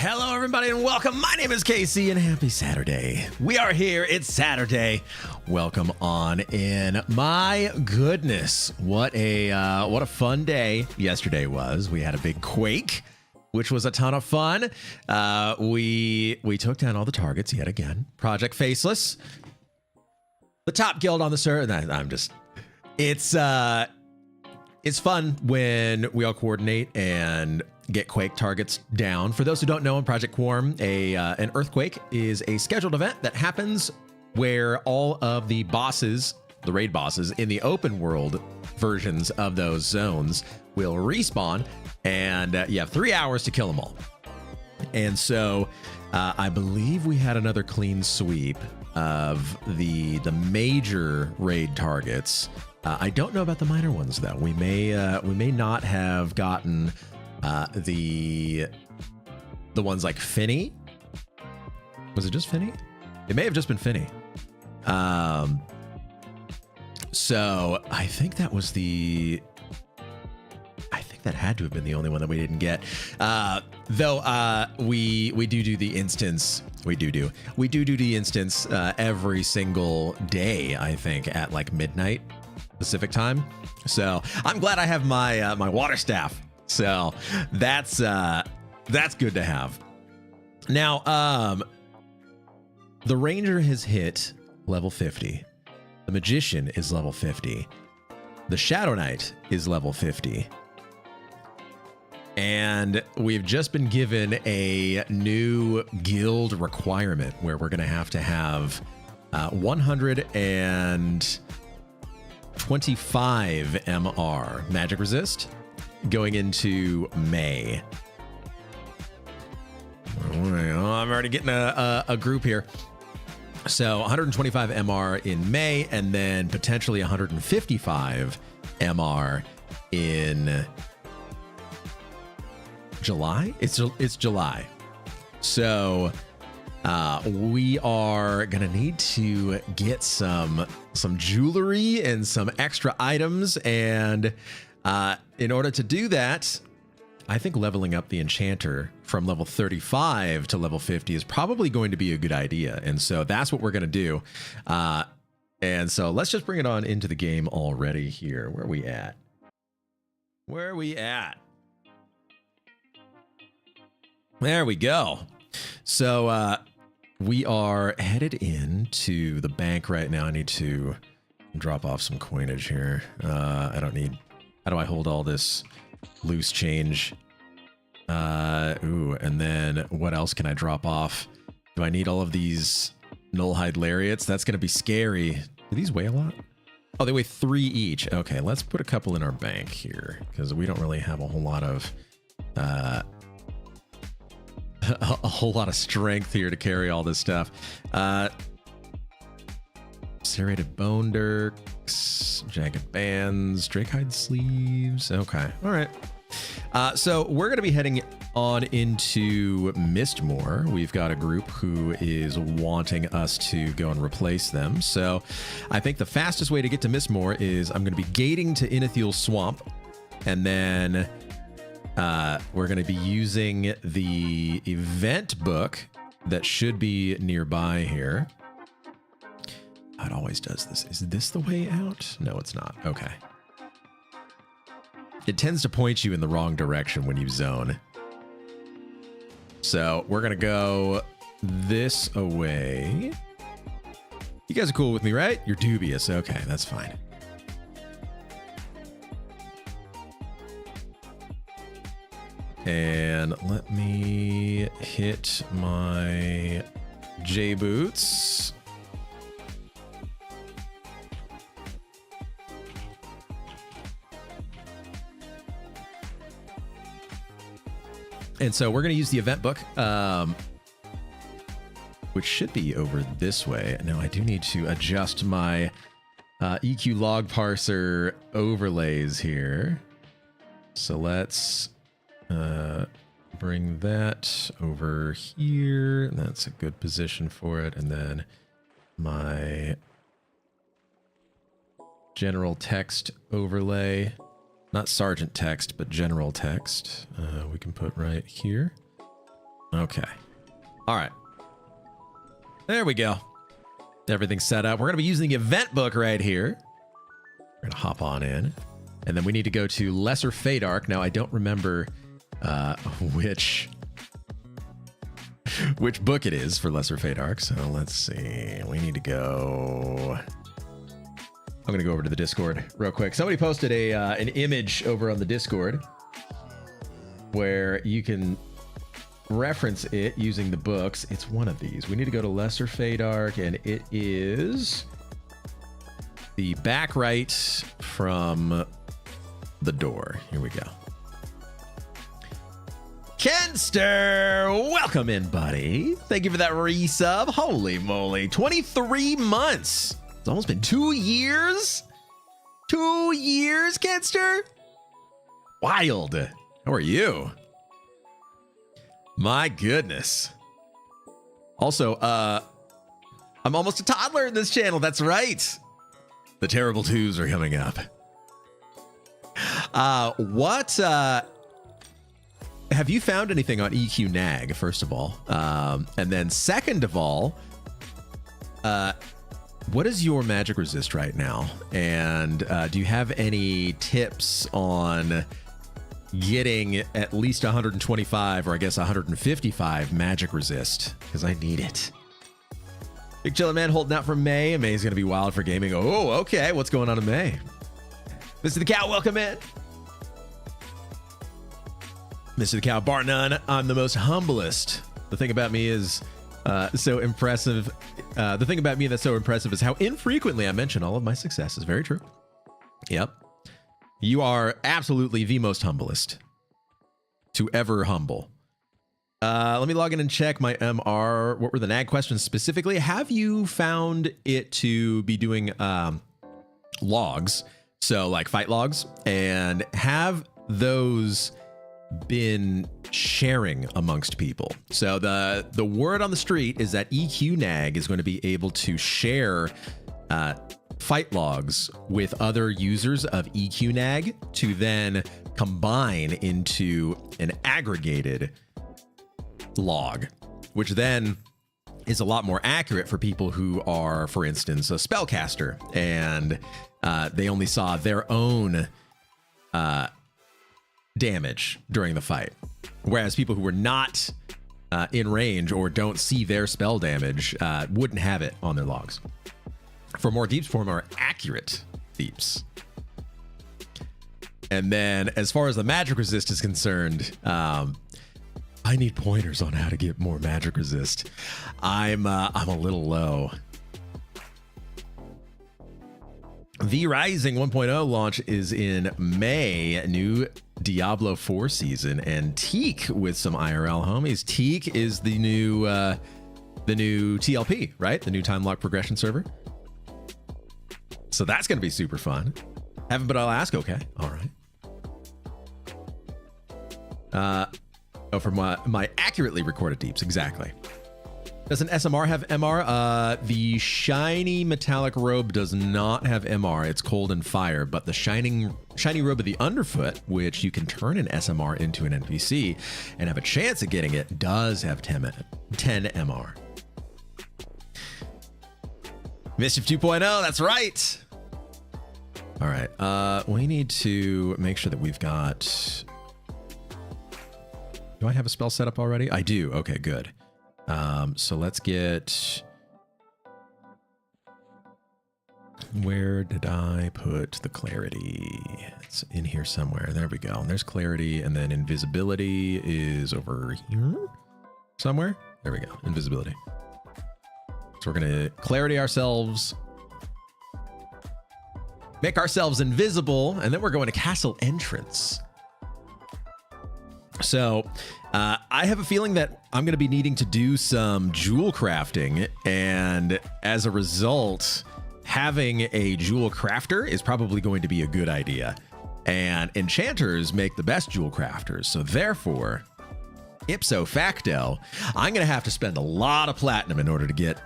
Hello, everybody, and welcome. My name is Casey, and happy Saturday. We are here. It's Saturday. Welcome on in. My goodness, what a fun day yesterday was. We had a big quake, which was a ton of fun. We took down all the targets yet again. Project Faceless, the top guild on the server. It's fun when we all coordinate and get quake targets down. For those who don't know, in Project Quarm, an earthquake is a scheduled event that happens where all of the bosses, the raid bosses in the open world versions of those zones will respawn, and you have 3 hours to kill them all. And so I believe we had another clean sweep of the major raid targets. I don't know about the minor ones though. We may not have gotten the ones like Finny. Was it just Finny? It may have just been Finny. So I think that was I think that had to have been the only one that we didn't get. Though we do the instance. We do the instance every single day, I think, at like midnight Pacific time. So I'm glad I have my my water staff. So that's good to have. Now, the Ranger has hit level 50. The Magician is level 50. The Shadow Knight is level 50. And we've just been given a new guild requirement where we're going to have 125 MR magic resist going into May. Oh, I'm already getting a group here. So 125 MR in May, and then potentially 155 MR in July. It's July. So we are gonna need to get some jewelry and some extra items, and in order to do that, I think leveling up the enchanter from level 35 to level 50 is probably going to be a good idea. And so that's what we're going to do. And so let's just bring it on into the game already here. Where are we at? There we go. So we are headed into the bank right now. I need to drop off some coinage here. How do I hold all this loose change? And then what else can I drop off? Do I need all of these nullhide lariats? That's going to be scary. Do these weigh a lot? Oh, they weigh 3 each. Okay, let's put a couple in our bank here because we don't really have a whole lot of a whole lot of strength here to carry all this stuff. Serrated bone dirks, jagged bands, drakehide sleeves. Okay, all right. So we're going to be heading on into Mistmoor. We've got a group who is wanting us to go and replace them. So I think the fastest way to get to Mistmoor is I'm going to be gating to Inithil Swamp, and then we're going to be using the event book that should be nearby here. It always does this. Is this the way out? No, it's not. Okay. It tends to point you in the wrong direction when you zone. So we're going to go this away. You guys are cool with me, right? You're dubious. Okay, that's fine. And let me hit my J boots. And so we're going to use the event book, which should be over this way. Now, I do need to adjust my EQ log parser overlays here. So let's bring that over here. That's a good position for it. And then my general text overlay. Not sergeant text, but general text. We can put right here. Okay. All right. There we go. Everything's set up. We're going to be using the event book right here. We're going to hop on in. And then we need to go to Lesser Fate Arc. Now, I don't remember which book it is for Lesser Fate Arc. So let's see. We need to go... I'm going to go over to the Discord real quick. Somebody posted an image over on the Discord where you can reference it using the books. It's one of these. We need to go to Lesser Fate Arc, and it is the back right from the door. Here we go. Kenster, welcome in, buddy. Thank you for that resub. Holy moly, 23 months. It's almost been 2 years. 2 years, Kenster. Wild. How are you? My goodness. Also, I'm almost a toddler in this channel. That's right. The terrible twos are coming up. Have you found anything on EQ Nag, first of all? And then second of all, what is your magic resist right now? And do you have any tips on getting at least 125 or I guess 155 magic resist? Because I need it. Big Chillin' Man holding out for May. May's going to be wild for gaming. Oh, okay. What's going on in May? Mr. the Cow, welcome in. Mr. the Cow, bar none, I'm the most humblest. The thing about me is so impressive. The thing about me that's so impressive is how infrequently I mention all of my successes. Very true. Yep. You are absolutely the most humblest to ever humble. Let me log in and check my MR. What were the nag questions specifically? Have you found it to be doing logs? So like fight logs, and have those been sharing amongst people? So the word on the street is that EQ Nag is going to be able to share fight logs with other users of EQ Nag to then combine into an aggregated log, which then is a lot more accurate for people who are, for instance, a spellcaster and they only saw their own damage during the fight, whereas people who were not in range or don't see their spell damage wouldn't have it on their logs. For more deeps, for more accurate deeps. And then as far as the magic resist is concerned, I need pointers on how to get more magic resist. I'm a little low. The Rising 1.0 launch is in May. New Diablo 4 season, and Teak with some IRL homies. Teak is the new TLP, right? The new time lock progression server. So that's going to be super fun. Haven't, but I'll ask. Okay. All right. For my accurately recorded deeps. Exactly. Does an SMR have MR? The shiny metallic robe does not have MR. It's cold and fire, but the shiny robe of the underfoot, which you can turn an SMR into an NPC and have a chance at getting it, does have 10 MR. Mischief 2.0, that's right. All right, we need to make sure that we've got... Do I have a spell set up already? I do. Okay, good. So let's get... Where did I put the clarity? It's in here somewhere. There we go. And there's clarity, and then invisibility is over here somewhere. There we go. Invisibility. So we're going to clarity ourselves, make ourselves invisible, and then we're going to castle entrance. So I have a feeling that I'm going to be needing to do some jewel crafting, and as a result, having a jewel crafter is probably going to be a good idea. And enchanters make the best jewel crafters, so therefore, ipso facto, I'm going to have to spend a lot of platinum in order to get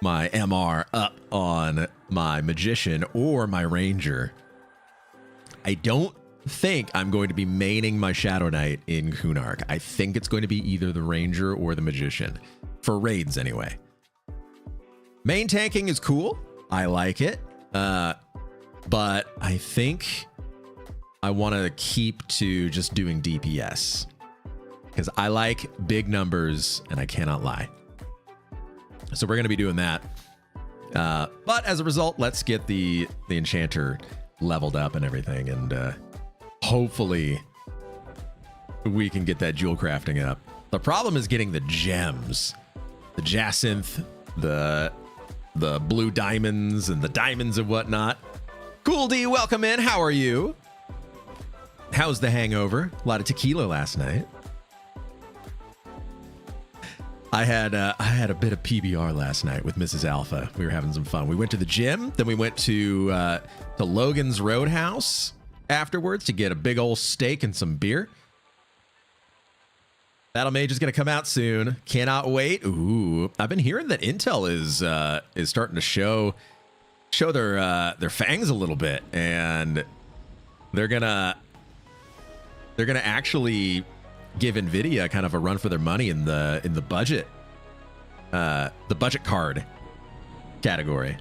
my MR up on my magician or my ranger. I don't think I'm going to be maining my Shadow Knight in Kunark. I think it's going to be either the Ranger or the Magician. For raids, anyway. Main tanking is cool. I like it. But I think I want to keep to just doing DPS. Because I like big numbers, and I cannot lie. So we're going to be doing that. But as a result, let's get the Enchanter leveled up and everything. And hopefully we can get that jewel crafting up. The problem is getting the gems. The jacinth, the blue diamonds, and the diamonds and whatnot. Cool D, welcome in. How are you? How's the hangover? A lot of tequila last night. I had a bit of PBR last night with Mrs. Alpha. We were having some fun. We went to the gym, then we went to Logan's Roadhouse afterwards to get a big old steak and some beer. Battle Mage is going to come out soon. Cannot wait. Ooh, I've been hearing that Intel is starting to show their fangs a little bit, and they're gonna actually give Nvidia kind of a run for their money in the budget card category.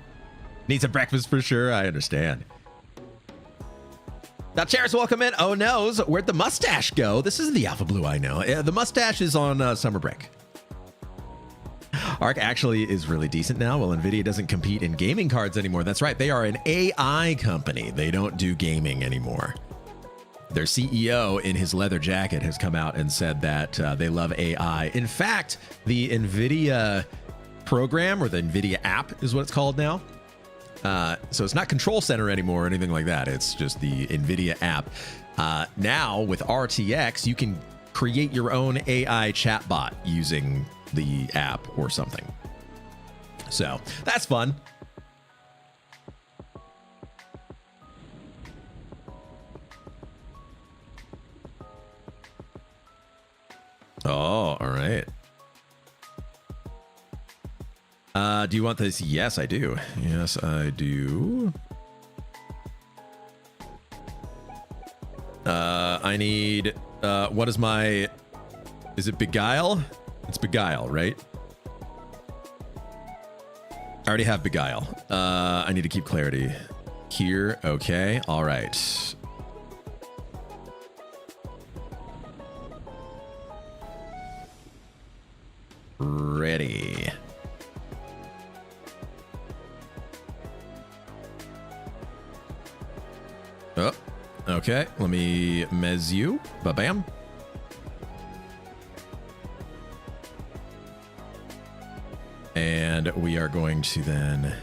Need some breakfast for sure. I understand. Now, Chairs, welcome in. Oh no, where'd the mustache go? This isn't the Alpha Blue I know. Yeah, the mustache is on summer break. Arc actually is really decent now. Well, Nvidia doesn't compete in gaming cards anymore. That's right. They are an AI company. They don't do gaming anymore. Their CEO in his leather jacket has come out and said that they love AI. In fact, the NVIDIA program, or the NVIDIA app is what it's called now. So it's not Control Center anymore or anything like that. It's just the NVIDIA app. Now with RTX, you can create your own AI chatbot using the app or something. So that's fun. Oh, all right. Do you want this? Yes, I do. Yes, I do. I need, what is my, is it Beguile? It's Beguile, right? I already have Beguile. I need to keep clarity here. Okay. All right. Ready. Oh, okay. Let me mez you. Ba-bam. And we are going to then...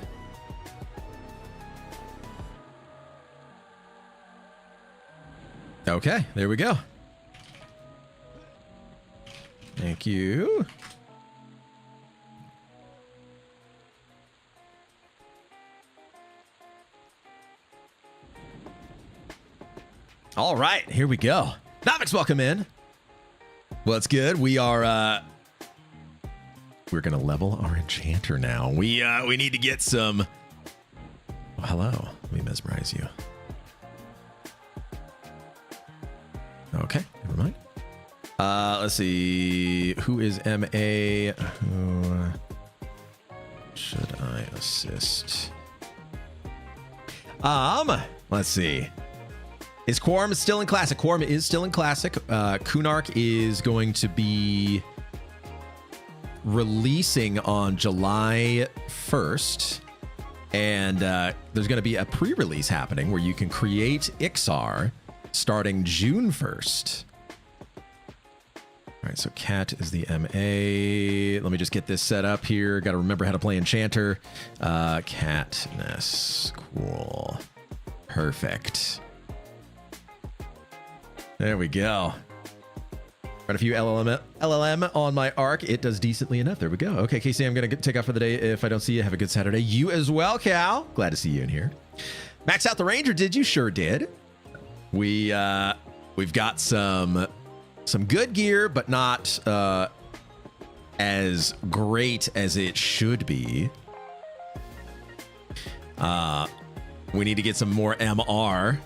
Okay, there we go. Thank you. All right, here we go. Novix, welcome in. What's good? We are we're gonna level our enchanter now. We need to get some. Oh, hello. Let me mesmerize you. Okay, never mind. Let's see. Who is MA? Who should I assist? Let's see. Is Quarm still in Classic? Quarm is still in Classic. Kunark is going to be releasing on July 1st. And there's going to be a pre-release happening where you can create Ixar starting June 1st. All right, so Cat is the MA. Let me just get this set up here. Got to remember how to play Enchanter. Katniss. Cool. Perfect. There we go. Got a few LLM on my arc. It does decently enough. There we go. Okay, Casey, I'm going to take off for the day. If I don't see you, have a good Saturday. You as well, Cal. Glad to see you in here. Max out the Ranger, did you? Sure did. We've got some good gear, but not as great as it should be. We need to get some more MR.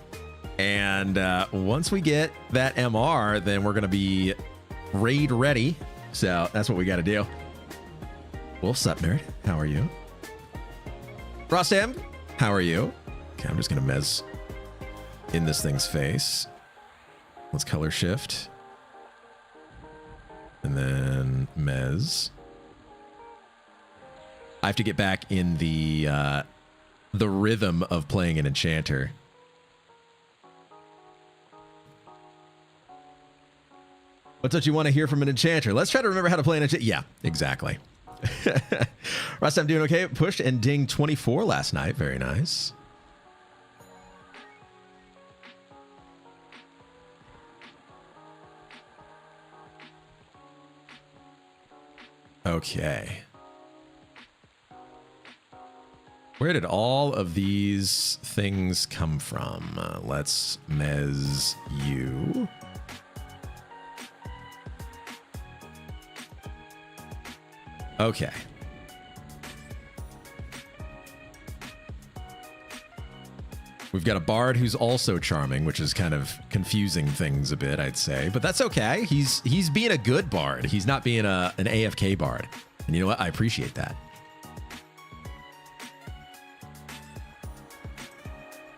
And once we get that MR, then we're going to be raid ready. So that's what we got to do. Wolf's up, nerd. How are you? Rostam, how are you? Okay, I'm just going to mez in this thing's face. Let's color shift. And then mez. I have to get back in the rhythm of playing an enchanter. What don't you want to hear from an enchanter? Let's try to remember how to play an enchanter. Yeah, exactly. Rust, I'm doing okay. Pushed and dinged 24 last night. Very nice. Okay. Where did all of these things come from? Let's mez you. Okay. We've got a bard who's also charming, which is kind of confusing things a bit, I'd say. But that's okay. He's being a good bard. He's not being an AFK bard. And you know what? I appreciate that.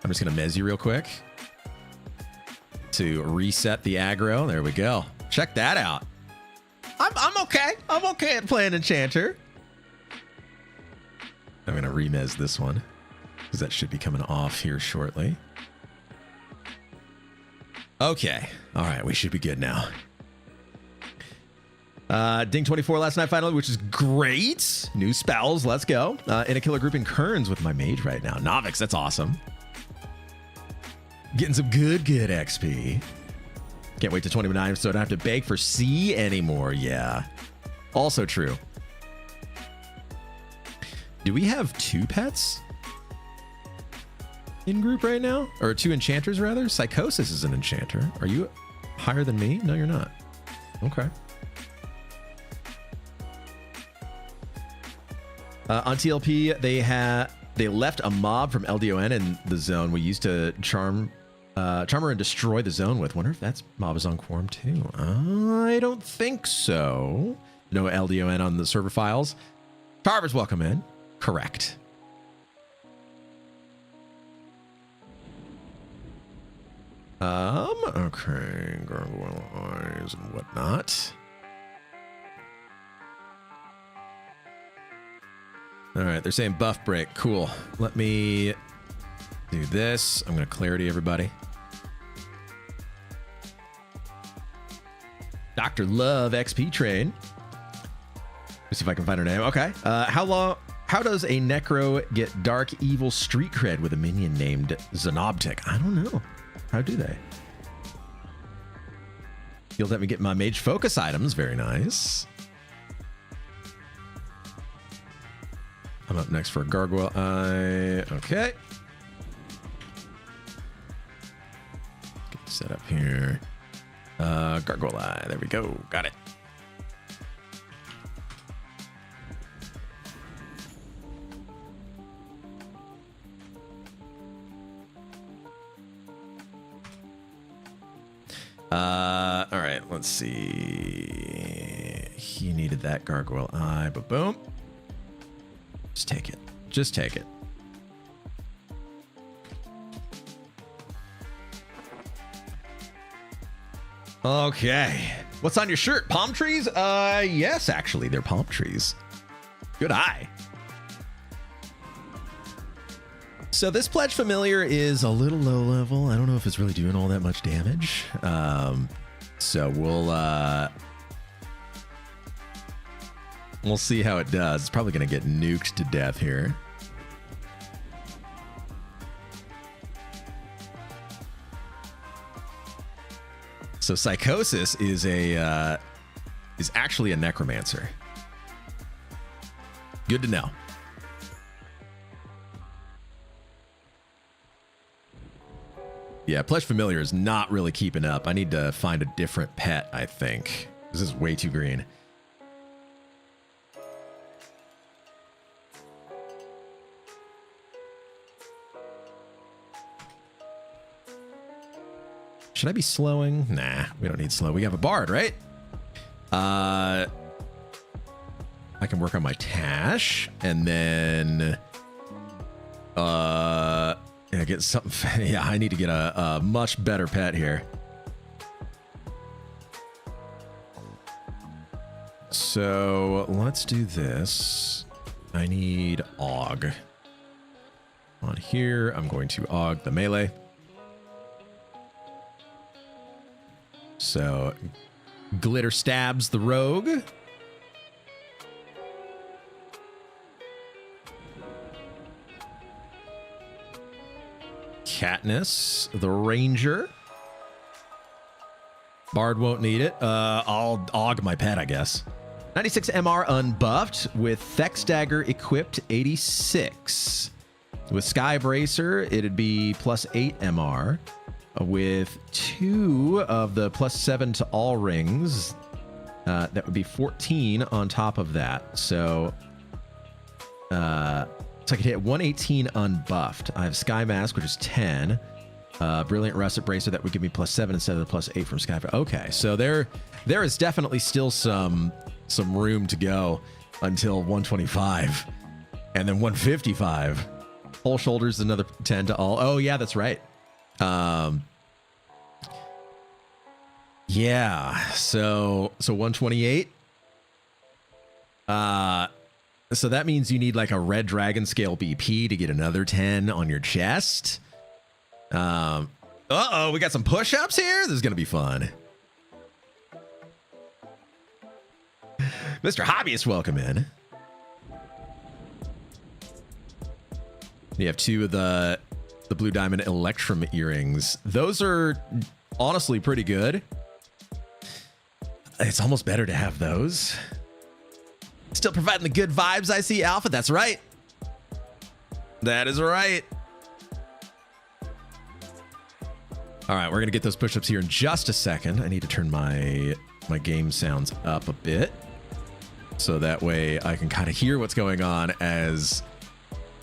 I'm just going to mez you real quick to reset the aggro. There we go. Check that out. I'm okay. I'm okay at playing enchanter. I'm going to remez this one because that should be coming off here shortly. Okay. All right. We should be good now. Ding 24 last night finally, which is great. New spells. Let's go. In a killer group in Kerns with my mage right now. Novix. That's awesome. Getting some good XP. Can't wait to 29 so I don't have to beg for C anymore. Yeah. Also true. Do we have 2 pets in group right now? Or 2 enchanters, rather? Psychosis is an enchanter. Are you higher than me? No, you're not. Okay. On TLP, they left a mob from LDON in the zone we used to charmer and destroy the zone with. Wonder if that's mob is on Quarm too. I don't think so. No LDON on the server files. Tarver's welcome in. Correct. Okay, gargoyle eyes and whatnot. All right, they're saying buff break. Cool. Let me do this. I'm going to clarity everybody. Dr. Love XP train. Let's see if I can find her name. Okay. How does a Necro get dark evil street cred with a minion named Xenobtic? I don't know. How do they? You'll let me get my mage focus items. Very nice. I'm up next for a gargoyle eye. Okay. Get set up here. Gargoyle eye. There we go. Got it. All right, let's see. He needed that gargoyle eye, but boom. Just take it. Just take it. Okay. What's on your shirt? Palm trees? Yes, actually, they're palm trees. Good eye. So this Pledge Familiar is a little low level. I don't know if it's really doing all that much damage. So we'll see how it does. It's probably going to get nuked to death here. So Psychosis is actually a necromancer. Good to know. Yeah, Pledge Familiar is not really keeping up. I need to find a different pet, I think. This is way too green. Should I be slowing? Nah, we don't need slow. We have a bard, right? I can work on my Tash and then yeah, get something. Yeah, I need to get a much better pet here. So let's do this. I need Aug. On here, I'm going to Aug the melee. So Glitter stabs the rogue. Katniss the ranger. Bard won't need it. I'll Aug my pet, I guess. 96 MR unbuffed with Thex Dagger equipped 86. With Sky Bracer, it'd be plus 8 MR. With 2 of the plus 7 to all rings, that would be 14 on top of that. So I could hit 118 unbuffed. I have Sky Mask, which is 10. Brilliant Russet Bracer, that would give me plus 7 instead of the plus 8 from Sky. Okay, so there is definitely still some room to go until 125. And then 155. Whole shoulders, another 10 to all. Oh, yeah, that's right. Yeah, so 128. So that means you need like a red dragon scale BP to get another 10 on your chest. Uh-oh, we got some push-ups here. This is gonna be fun. Mr. Hobbyist, welcome in. You have 2 of the Blue Diamond Electrum earrings. Those are honestly pretty good. It's almost better to have those. Still providing the good vibes, I see, Alpha. That's right. That is right. All right, we're going to get those push-ups here in just a second. I need to turn my game sounds up a bit so that way I can kind of hear what's going on as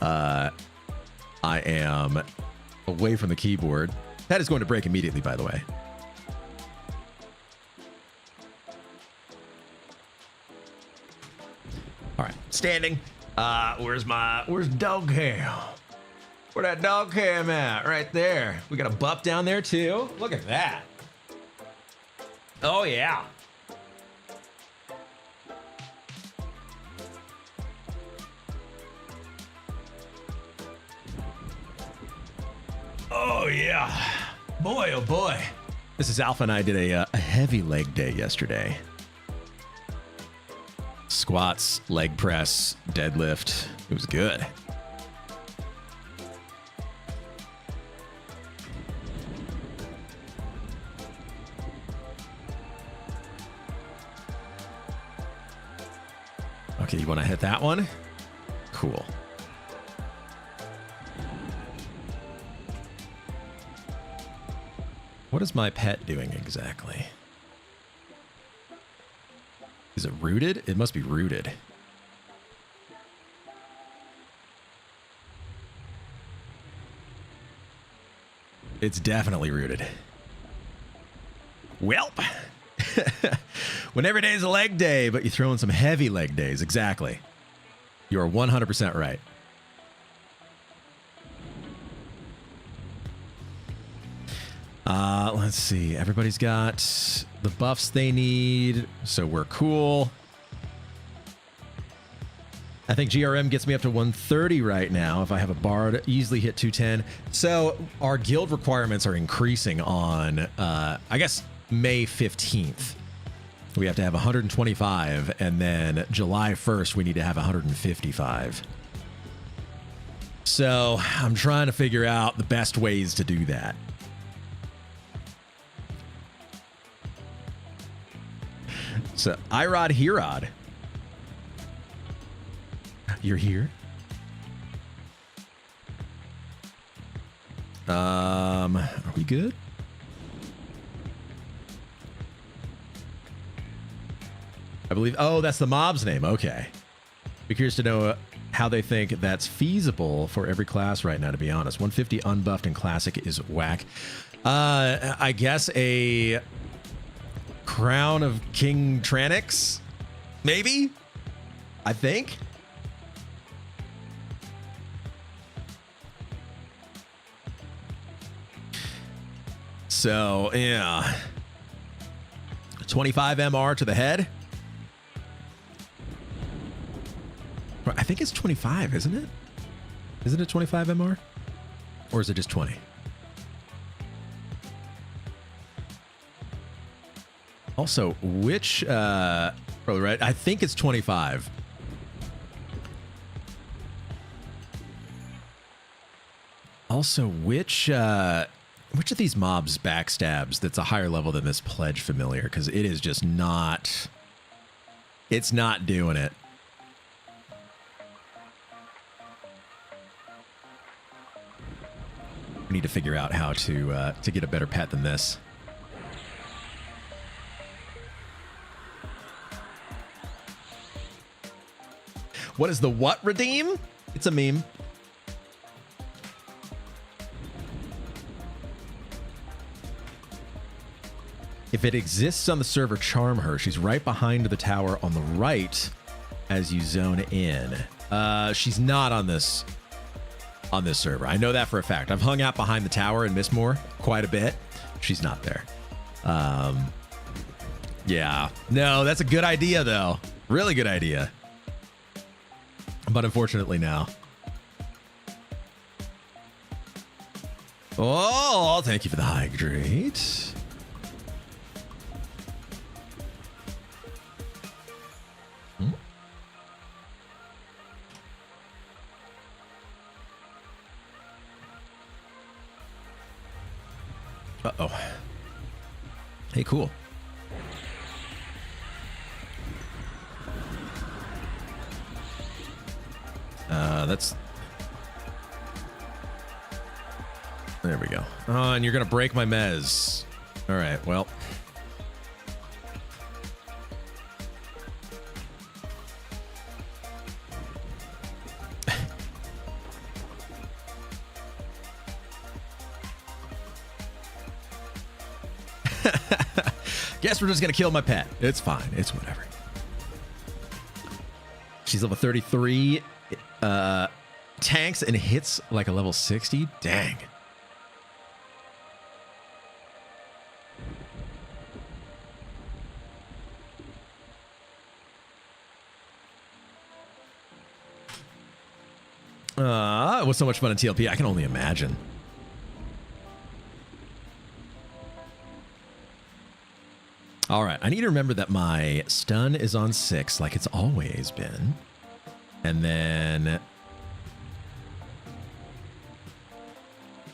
I am away from the keyboard. That is going to break immediately, by the way. All right, standing. Where's dog hair? Where that dog cam at? Right there. We got a buff down there too. Look at that. Oh yeah. Oh yeah. Boy, oh boy. This is Alpha and I did a heavy leg day yesterday. Squats, leg press, deadlift. It was good. Okay, you want to hit that one? Cool. What is my pet doing exactly? Is it rooted? It must be rooted. It's definitely rooted. Welp. When every day is a leg day, but you throw in some heavy leg days. Exactly. You are 100% right. Let's see. Everybody's got the buffs they need, so we're cool. I think GRM gets me up to 130 right now. If I have a bard, easily hit 210. So our guild requirements are increasing on, I guess, May 15th. We have to have 125, and then July 1st, we need to have 155. So I'm trying to figure out the best ways to do that. So, Irod Herod. You're here? Are we good? I believe, oh, that's the mob's name. Okay. Be curious to know how they think that's feasible for every class right now, to be honest. 150 unbuffed and classic is whack. I guess a Crown of King Tranix, maybe? I think. So, yeah. 25 MR to the head. I think it's 25, isn't it? Isn't it 25 MR? Or is it just 20? Also, which, probably right. I think it's 25. Also, which of these mobs backstabs that's a higher level than this pledge familiar? Because it is just not, it's not doing it. We need to figure out how to get a better pet than this. What is the what redeem? It's a meme. If it exists on the server, charm her. She's right behind the tower on the right as you zone in. She's not on this server. I know that for a fact. I've hung out behind the tower in Mistmore quite a bit. She's not there. Yeah. No, that's a good idea, though. Really good idea. But unfortunately, no. Oh, thank you for the hydrate. Uh-oh. Hey, cool. That's... There we go. Oh, and you're going to break my mez. All right, well... Guess we're just gonna kill my pet. It's fine. It's whatever. She's level 33. Tanks and hits like a level 60. Dang. It was so much fun in TLP. I can only imagine. All right, I need to remember that my stun is on 6, like it's always been. And then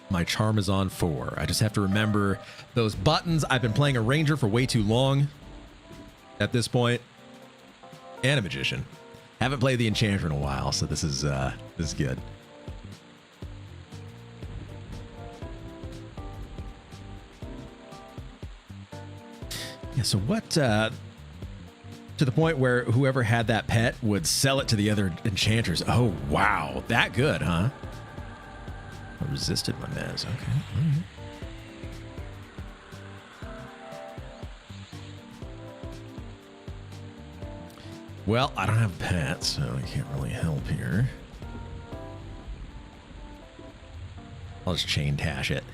my charm is on 4. I just have to remember those buttons. I've been playing a ranger for way too long at this point. And a magician. Haven't played the enchanter in a while, so this is good. Yeah, so what, to the point where whoever had that pet would sell it to the other enchanters. Oh, wow. That good, huh? I resisted my mez. Okay. All right. Well, I don't have a pet, so I can't really help here. I'll just chain tash it.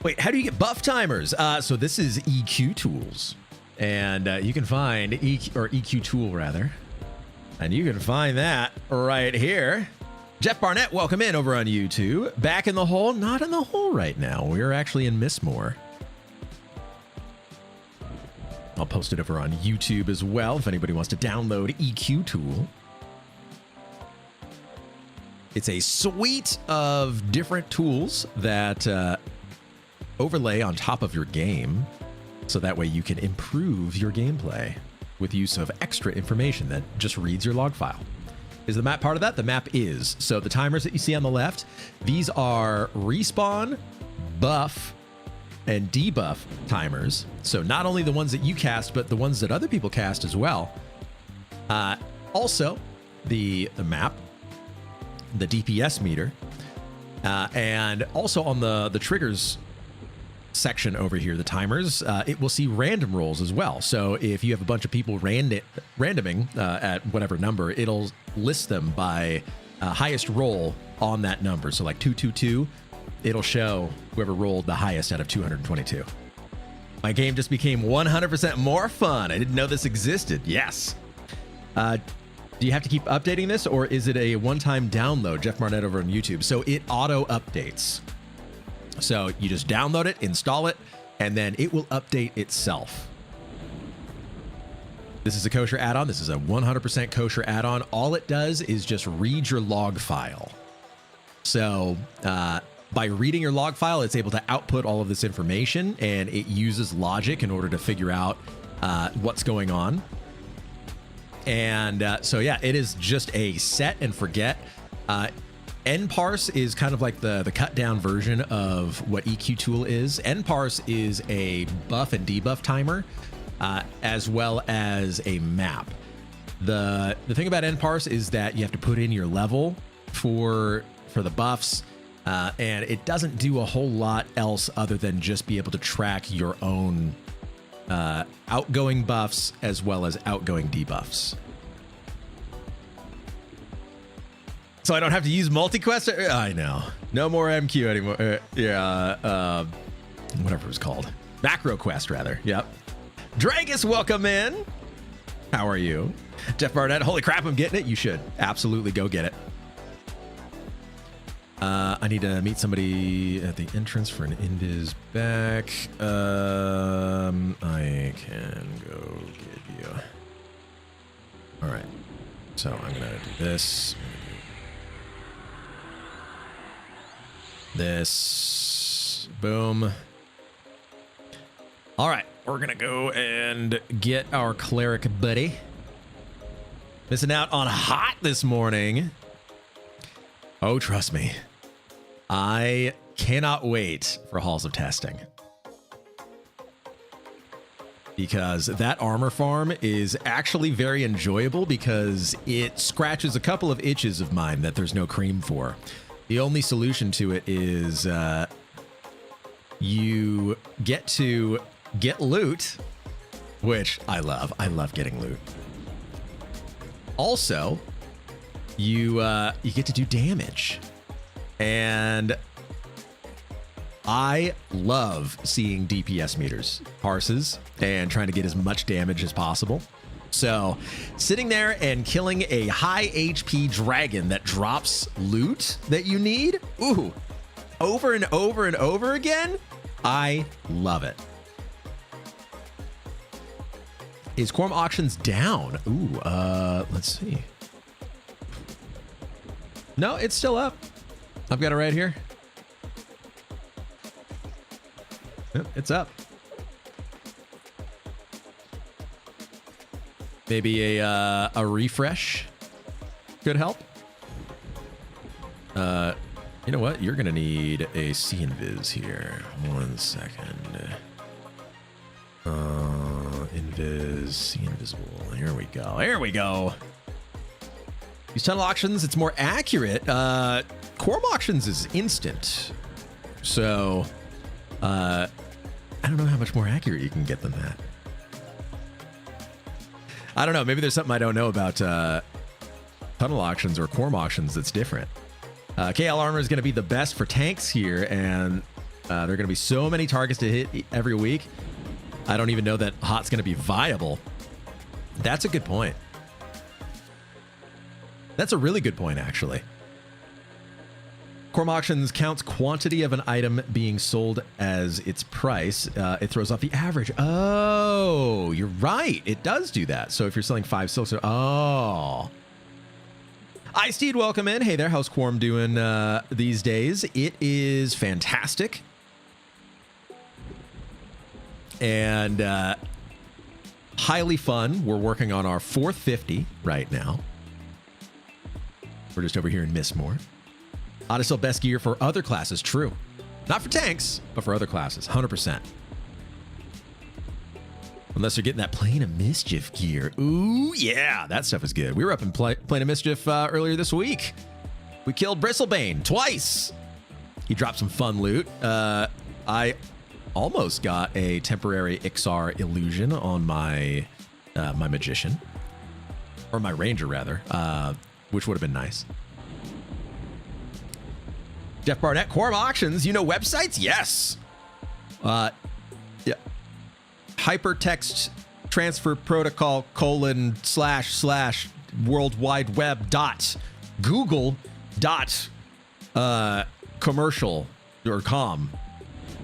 Wait, how do you get buff timers? So this is EQ tools, and you can find EQ tool rather, and you can find that right here. Jeff Barnett, welcome in over on YouTube. Back in the hole? Not in the hole right now. We're actually in Mistmore. I'll post it over on YouTube as well if anybody wants to download EQ tool. It's a suite of different tools that overlay on top of your game, so that way you can improve your gameplay with use of extra information that just reads your log file. Is the map part of that? The map is. So the timers that you see on the left, these are respawn, buff, and debuff timers. So not only the ones that you cast, but the ones that other people cast as well. Also, the map, the DPS meter, and also on the triggers section over here, the timers, it will see random rolls as well. So if you have a bunch of people randoming at whatever number, it'll list them by highest roll on that number. So like 222, it'll show whoever rolled the highest out of 222. My game just became 100% more fun. I didn't know this existed. Yes. Do you have to keep updating this, or is it a one-time download? Jeff Marnett over on YouTube. So it auto updates. So you just download it, install it, and then it will update itself. This is a kosher add-on. This is a 100% kosher add-on. All it does is just read your log file. So by reading your log file, it's able to output all of this information, and it uses logic in order to figure out what's going on. And so, yeah, it is just a set and forget. NParse is kind of like the cut down version of what EQ Tool is. NParse is a buff and debuff timer, as well as a map. The thing about NParse is that you have to put in your level for the buffs, and it doesn't do a whole lot else other than just be able to track your own outgoing buffs as well as outgoing debuffs. So I don't have to use multi-quest? I know. No more MQ anymore. Whatever it was called. Macro quest, rather. Yep. Dragus, welcome in. How are you? Jeff Barnett, holy crap, I'm getting it. You should absolutely go get it. I need to meet somebody at the entrance for an invis back. I can go get you. All right. So I'm going to do this. This. Boom. All right. We're going to go and get our cleric buddy. Missing out on hot this morning. Oh, trust me. I cannot wait for Halls of Testing. Because that armor farm is actually very enjoyable because it scratches a couple of itches of mine that there's no cream for. The only solution to it is you get to get loot, which I love. I love getting loot. Also, you get to do damage. And I love seeing DPS meters, parses, and trying to get as much damage as possible. So sitting there and killing a high HP dragon that drops loot that you need, ooh, over and over and over again, I love it. Is Quarm Auctions down? Ooh, let's see. No, it's still up. I've got it right here. Yep, it's up. Maybe a refresh could help. You know what? You're gonna need a C-Invis here. 1 second. Invis, C-Invisible. Here we go. Here we go. These tunnel auctions, it's more accurate. Quarm auctions is instant. So, I don't know how much more accurate you can get than that. I don't know. Maybe there's something I don't know about tunnel auctions or Quarm auctions that's different. KL armor is going to be the best for tanks here, and there are going to be so many targets to hit every week. I don't even know that hot's going to be viable. That's a good point. That's a really good point, actually. Quarm auctions counts quantity of an item being sold as its price. It throws off the average. Oh, you're right. It does do that. So if you're selling 5 silks, oh. Icedeed, welcome in. Hey there, how's Quarm doing these days? It is fantastic. And highly fun. We're working on our 4th 50 right now. We're just over here in Mistmore. Ought to sell best gear for other classes. True. Not for tanks, but for other classes. 100%. Unless you're getting that Plane of Mischief gear. Ooh, yeah. That stuff is good. We were up in Plane of Mischief earlier this week. We killed Bristlebane twice. He dropped some fun loot. I almost got a temporary XR illusion on my my magician, or my ranger rather, which would have been nice. Jeff Barnett, Quarm Auctions, you know websites? Yes. Yeah. Hypertext transfer protocol : / World Wide Web dot Google dot commercial or com.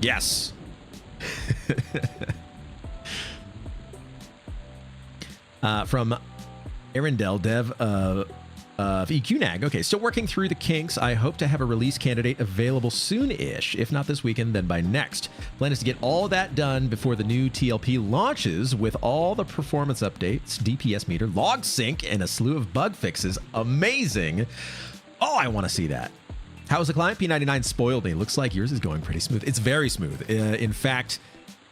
Yes. From Arendelle, dev of EQNAG. Okay, still working through the kinks. I hope to have a release candidate available soon-ish. If not this weekend, then by next. Plan is to get all that done before the new TLP launches with all the performance updates, DPS meter, log sync, and a slew of bug fixes. Amazing. Oh, I want to see that. How's the client? P99 spoiled me. Looks like yours is going pretty smooth. It's very smooth. In fact,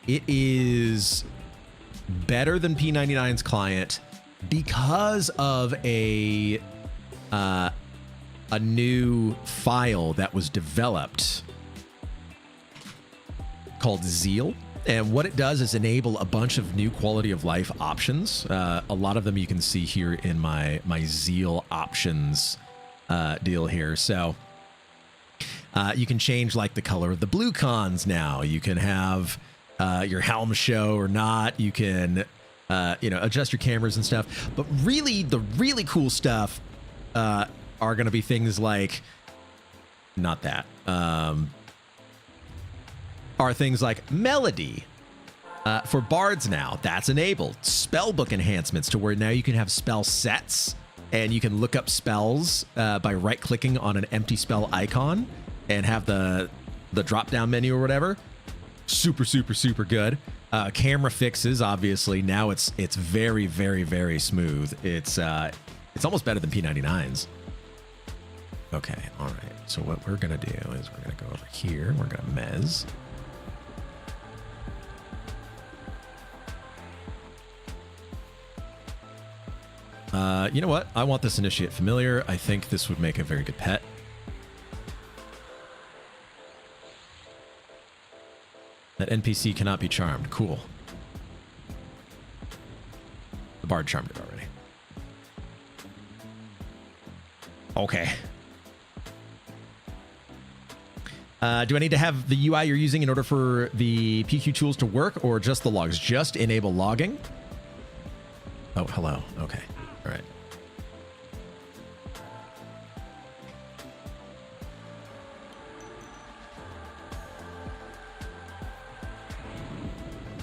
it is better than P99's client because of a new file that was developed called Zeal. And what it does is enable a bunch of new quality of life options. A lot of them you can see here in my Zeal options deal here. So you can change like the color of the blue cons now. You can have your helm show or not. You can adjust your cameras and stuff. But really, the really cool stuff are going to be things like, not that, are things like melody for bards now. That's enabled. Spellbook enhancements to where now you can have spell sets and you can look up spells by right-clicking on an empty spell icon and have the drop-down menu or whatever. Super, super, super good. Camera fixes, obviously. Now it's very, very, very smooth. It's almost better than P99's. Okay, all right. So what we're gonna do is we're gonna go over here. We're gonna mez. You know what? I want this initiate familiar. I think this would make a very good pet. That NPC cannot be charmed. Cool. The bard charmed it already. Okay. Do I need to have the UI you're using in order for the PQ tools to work, or just the logs? Just enable logging? Oh, hello. Okay. All right.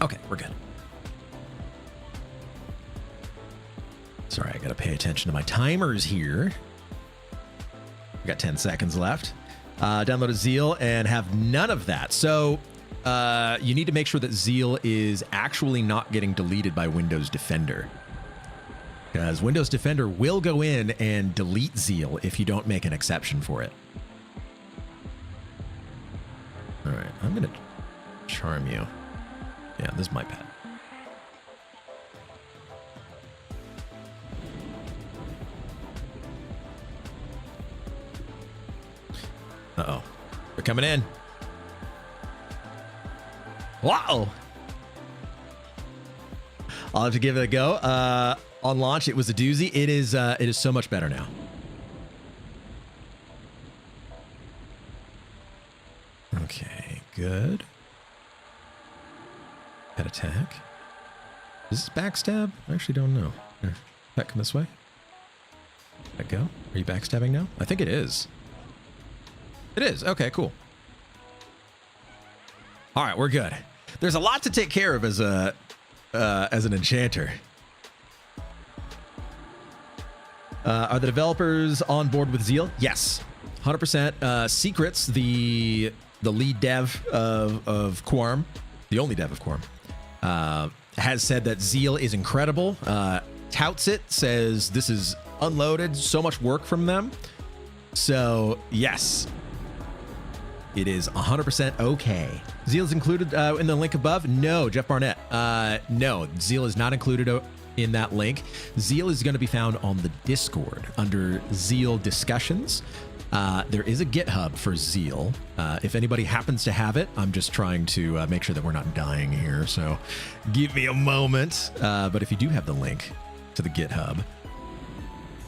Okay, we're good. Sorry, I gotta pay attention to my timers here. We got 10 seconds left. Download a Zeal and have none of that. So you need to make sure that Zeal is actually not getting deleted by Windows Defender, because Windows Defender will go in and delete Zeal if you don't make an exception for it. All right, I'm gonna charm you. Yeah, this is my pet. Uh-oh. They're coming in. Wow. I'll have to give it a go. On launch, it was a doozy. It is so much better now. Okay, good. Pet attack. Is this backstab? I actually don't know. Here, pet, come this way. Let go. Are you backstabbing now? I think it is. It is. Okay, cool. All right, we're good. There's a lot to take care of as an enchanter. Are the developers on board with Zeal? Yes, 100%. Secrets, the lead dev of Quarm, the only dev of Quarm, has said that Zeal is incredible. Touts it, says this is unloaded, so much work from them. So yes, it is 100% okay. Zeal is included in the link above? No, Jeff Barnett. No, Zeal is not included in that link. Zeal is going to be found on the Discord under Zeal Discussions. There is a GitHub for Zeal. If anybody happens to have it, I'm just trying to make sure that we're not dying here. So give me a moment. But if you do have the link to the GitHub,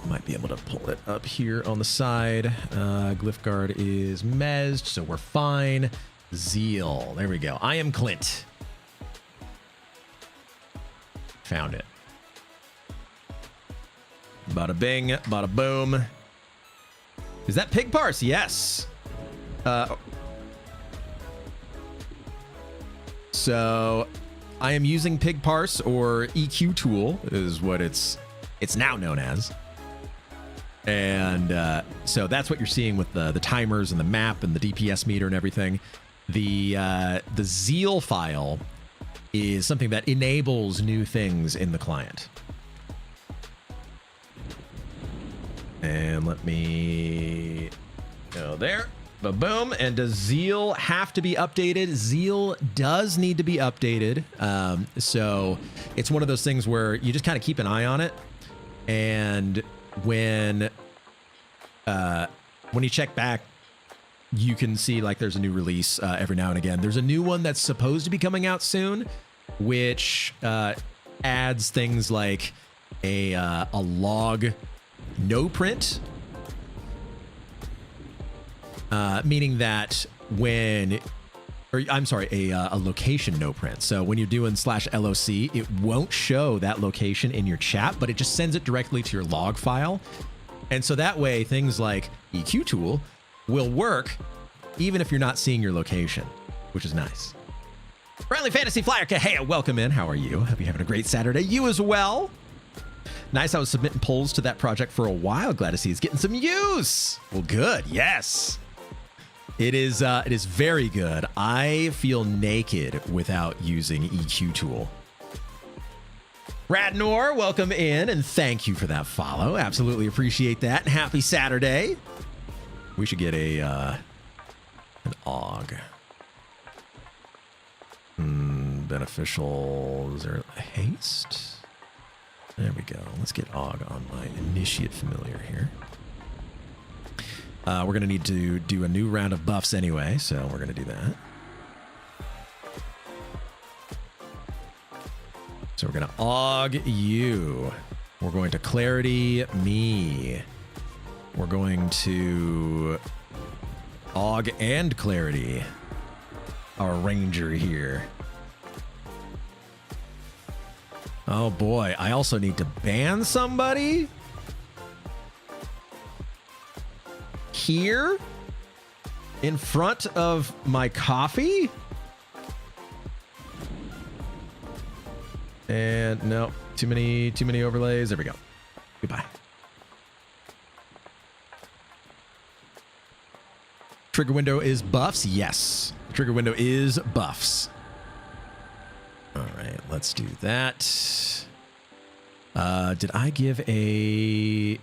might be able to pull it up here on the side. Glyph guard is mezzed, so we're fine. Zeal. There we go. I am Clint. Found it. Bada bing, bada boom. Is that pig parse? Yes. So I am using pig parse, or EQ tool is what it's now known as. And so that's what you're seeing with the timers and the map and the DPS meter and everything. The Zeal file is something that enables new things in the client. And let me go there. Boom. And does Zeal have to be updated? Zeal does need to be updated. So it's one of those things where you just kind of keep an eye on it. And when you check back, you can see like there's a new release every now and again. There's a new one that's supposed to be coming out soon, which adds things like a log no print, meaning that a location no print. So when you're doing /LOC, it won't show that location in your chat, but it just sends it directly to your log file. And so that way things like EQ tool will work even if you're not seeing your location, which is nice. Friendly Fantasy Flyer, hey, welcome in. How are you? Hope you're having a great Saturday. You as well. Nice. I was submitting polls to that project for a while. Glad to see it's getting some use. Well, good. Yes. It is very good. I feel naked without using EQ tool. Radnor, welcome in, and thank you for that follow. Absolutely appreciate that. And happy Saturday. We should get an AUG. Beneficial. Is there a haste? There we go. Let's get AUG on my initiate familiar here. We're going to need to do a new round of buffs anyway, so we're going to do that. So we're going to AUG you. We're going to clarity me. We're going to AUG and clarity our ranger here. Oh boy, I also need to ban somebody here in front of my coffee. And no, too many overlays. There we go. Goodbye. Trigger window is buffs. Yes, trigger window is buffs. All right, let's do that. Did I give a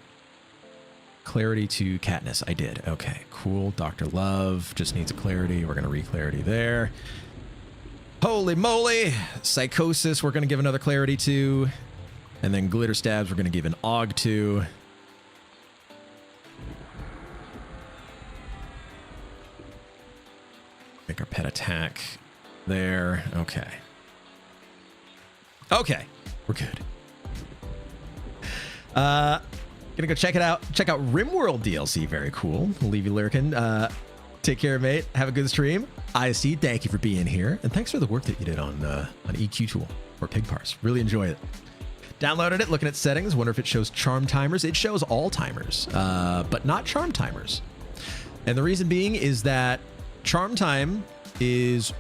clarity to Katniss? I did. Okay, cool. Dr. Love just needs a clarity. We're going to re-clarity there. Holy moly. Psychosis, we're going to give another clarity to. And then Glitter Stabs, we're going to give an AUG to. Make our pet attack there. Okay. Okay, we're good. Gonna go check it out. Check out RimWorld DLC. Very cool. We'll leave you lurking. Take care, mate. Have a good stream. ISC, thank you for being here, and thanks for the work that you did on EQ tool or pig parse. Really enjoy it. Downloaded it. Looking at settings. Wonder if it shows charm timers. It shows all timers, but not charm timers. And the reason being is that charm time is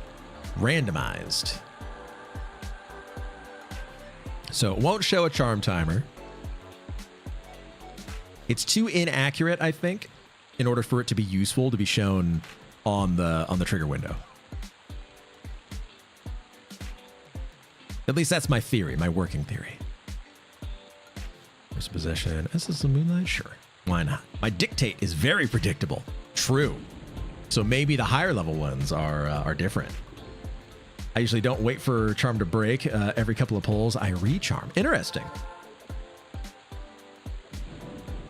randomized. So it won't show a charm timer. It's too inaccurate, I think, in order for it to be useful to be shown on the trigger window. At least that's my theory, my working theory. First possession, SS the Moonlight? Sure. Why not? My dictate is very predictable. True. So maybe the higher level ones are different. I usually don't wait for charm to break. Every couple of pulls, I recharm. Interesting.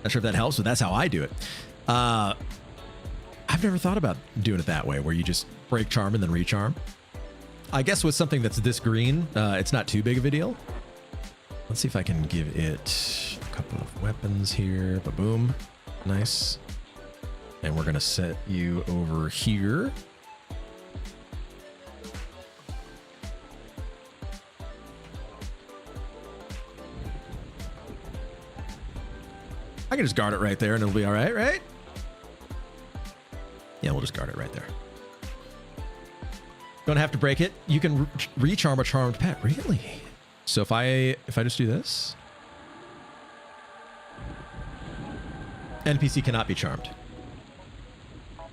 Not sure if that helps, but that's how I do it. I've never thought about doing it that way, where you just break charm and then recharm. I guess with something that's this green, it's not too big of a deal. Let's see if I can give it a couple of weapons here. Ba-boom. Nice. And we're going to set you over here. I can just guard it right there and it'll be all right, right? Yeah, we'll just guard it right there. Don't have to break it. You can recharm a charmed pet. Really? So if I just do this, NPC cannot be charmed.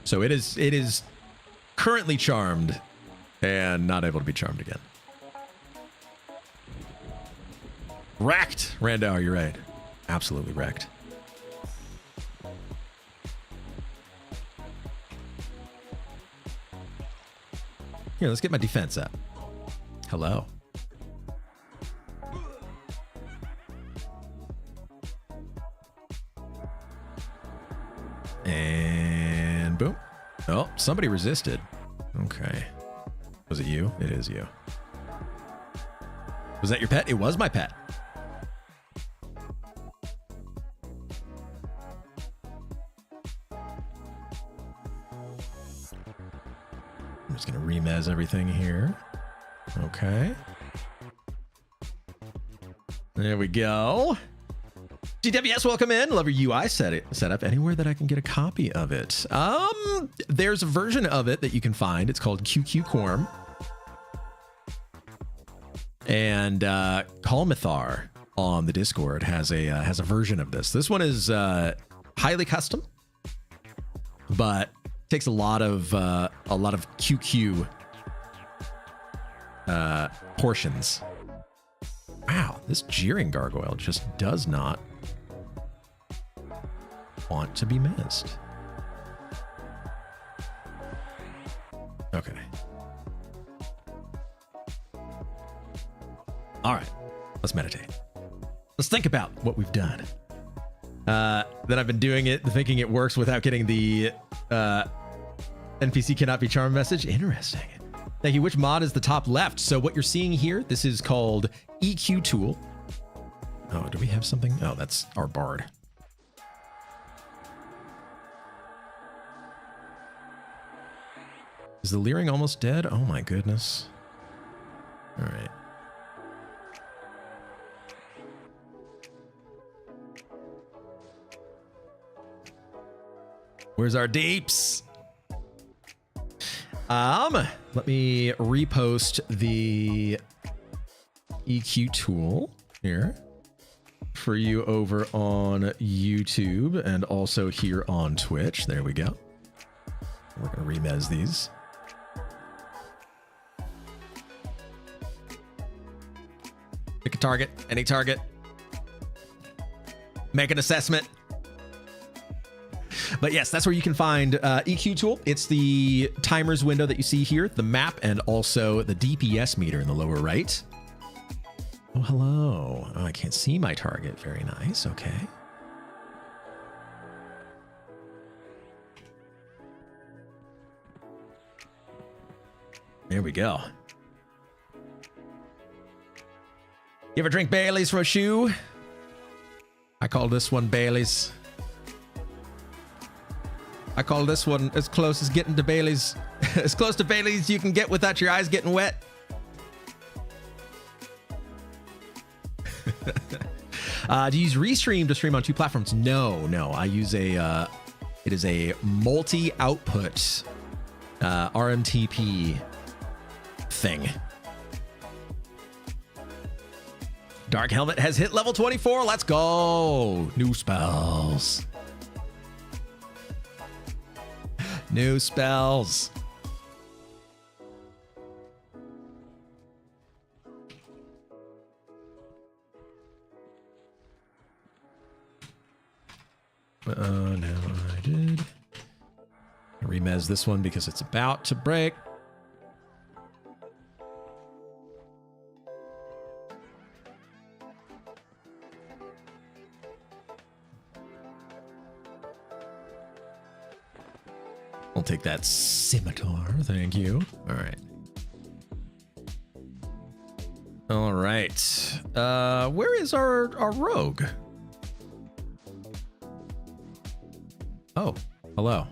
So it is currently charmed and not able to be charmed again. Wrecked. Randall, you're right. Absolutely wrecked. Here, let's get my defense up. Hello. And boom. Oh, somebody resisted. Okay. Was it you? It is you. Was that your pet? It was my pet. I'm just going to remez everything here. Okay. There we go. GWS, welcome in. Love your UI set up anywhere that I can get a copy of it. There's a version of it that you can find. It's called QQ Quarm. And Kalmithar on the Discord has a version of this. This one is highly custom, but takes a lot of QQ portions. Wow, this jeering gargoyle just does not want to be missed. Okay. All right, let's meditate. Let's think about what we've done. That I've been doing it, thinking it works without getting the NPC cannot be charmed message. Interesting. Thank you. Which mod is the top left? So what you're seeing here, this is called EQ tool. Oh, do we have something? Oh, that's our bard. Is the Leering almost dead? Oh my goodness. All right. Where's our deeps? Let me repost the EQ tool here for you over on YouTube and also here on Twitch. There we go. We're going to remez these. Pick a target, any target. Make an assessment. But yes, that's where you can find EQ tool. It's the timers window that you see here, the map, and also the DPS meter in the lower right. Oh, hello. Oh, I can't see my target. Very nice. Okay. There we go. You ever drink Bailey's from a shoe? I call this one Bailey's. I call this one as close as getting to Bailey's, as close to Bailey's you can get without your eyes getting wet. Do you use Restream to stream on two platforms? No. I use it is a multi-output RMTP thing. Dark Helmet has hit level 24. Let's go. New spells. New spells. No, I did. I remez this one because it's about to break. I'll take that scimitar. Thank you. All right. All right. Where is our rogue? Oh, hello.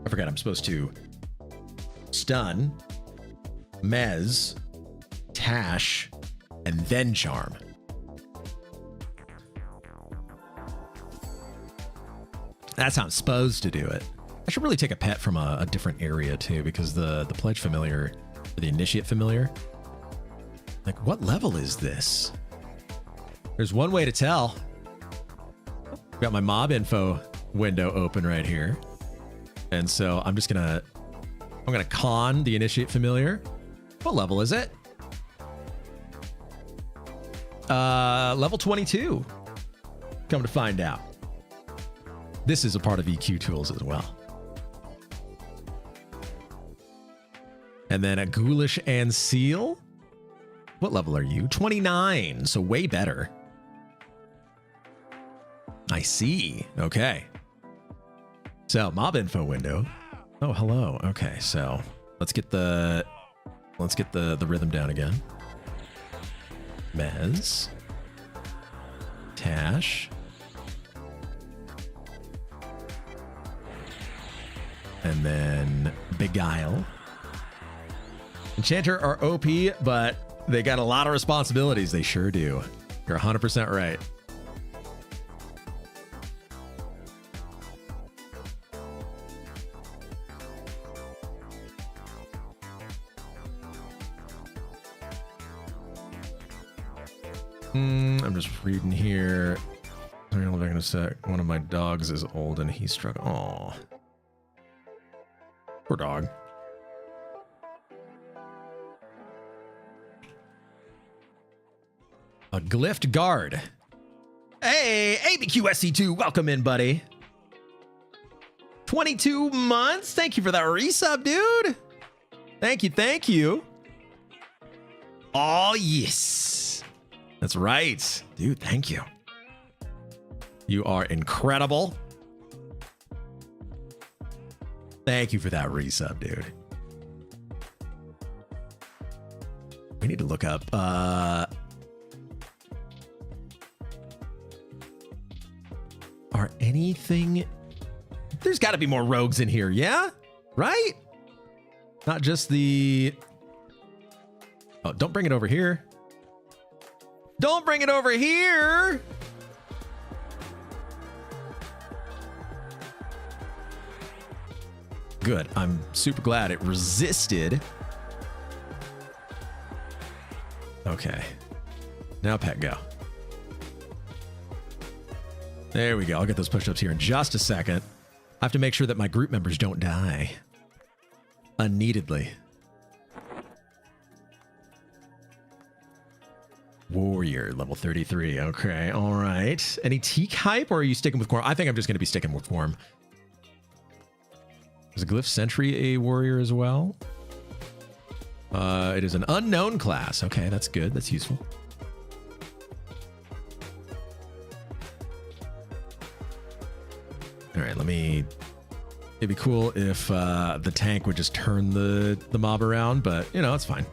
I forgot I'm supposed to stun, mez, tash, and then charm. That's how I'm supposed to do it. I should really take a pet from a different area too, because the pledge familiar, or the initiate familiar, like what level is this? There's one way to tell. Got my mob info window open right here. And so I'm gonna con the initiate familiar. What level is it? Level 22. Come to find out. This is a part of EQ tools as well. And then a Ghoulish and Seal. What level are you? 29, so way better. I see. Okay. So mob info window. Oh, hello. Okay, so let's get the rhythm down again. Mez. Tash. And then Beguile. Enchanter are OP, but they got a lot of responsibilities. They sure do. You're 100% right. I'm just reading here. I'll back in a sec. One of my dogs is old and he's struggling. Aw. Poor dog. A Glyphed Guard. Hey, ABQSC2, welcome in, buddy. 22 months. Thank you for that resub, dude. Thank you, thank you. Oh, yes. That's right. Dude, thank you. You are incredible. Thank you for that resub, dude. We need to look up are anything... There's got to be more rogues in here, yeah? Right? Not just the... Oh, don't bring it over here. Don't bring it over here! Good. I'm super glad it resisted. Okay. Now pet go. There we go. I'll get those push-ups here in just a second. I have to make sure that my group members don't die unneededly. Warrior, level 33. Okay, all right. Any teak hype, or are you sticking with Quarm? I think I'm just going to be sticking with Quarm. Is a Glyph Sentry a warrior as well? It is an unknown class. Okay, that's good. That's useful. All right, let me... It'd be cool if the tank would just turn the mob around, but, you know, it's fine.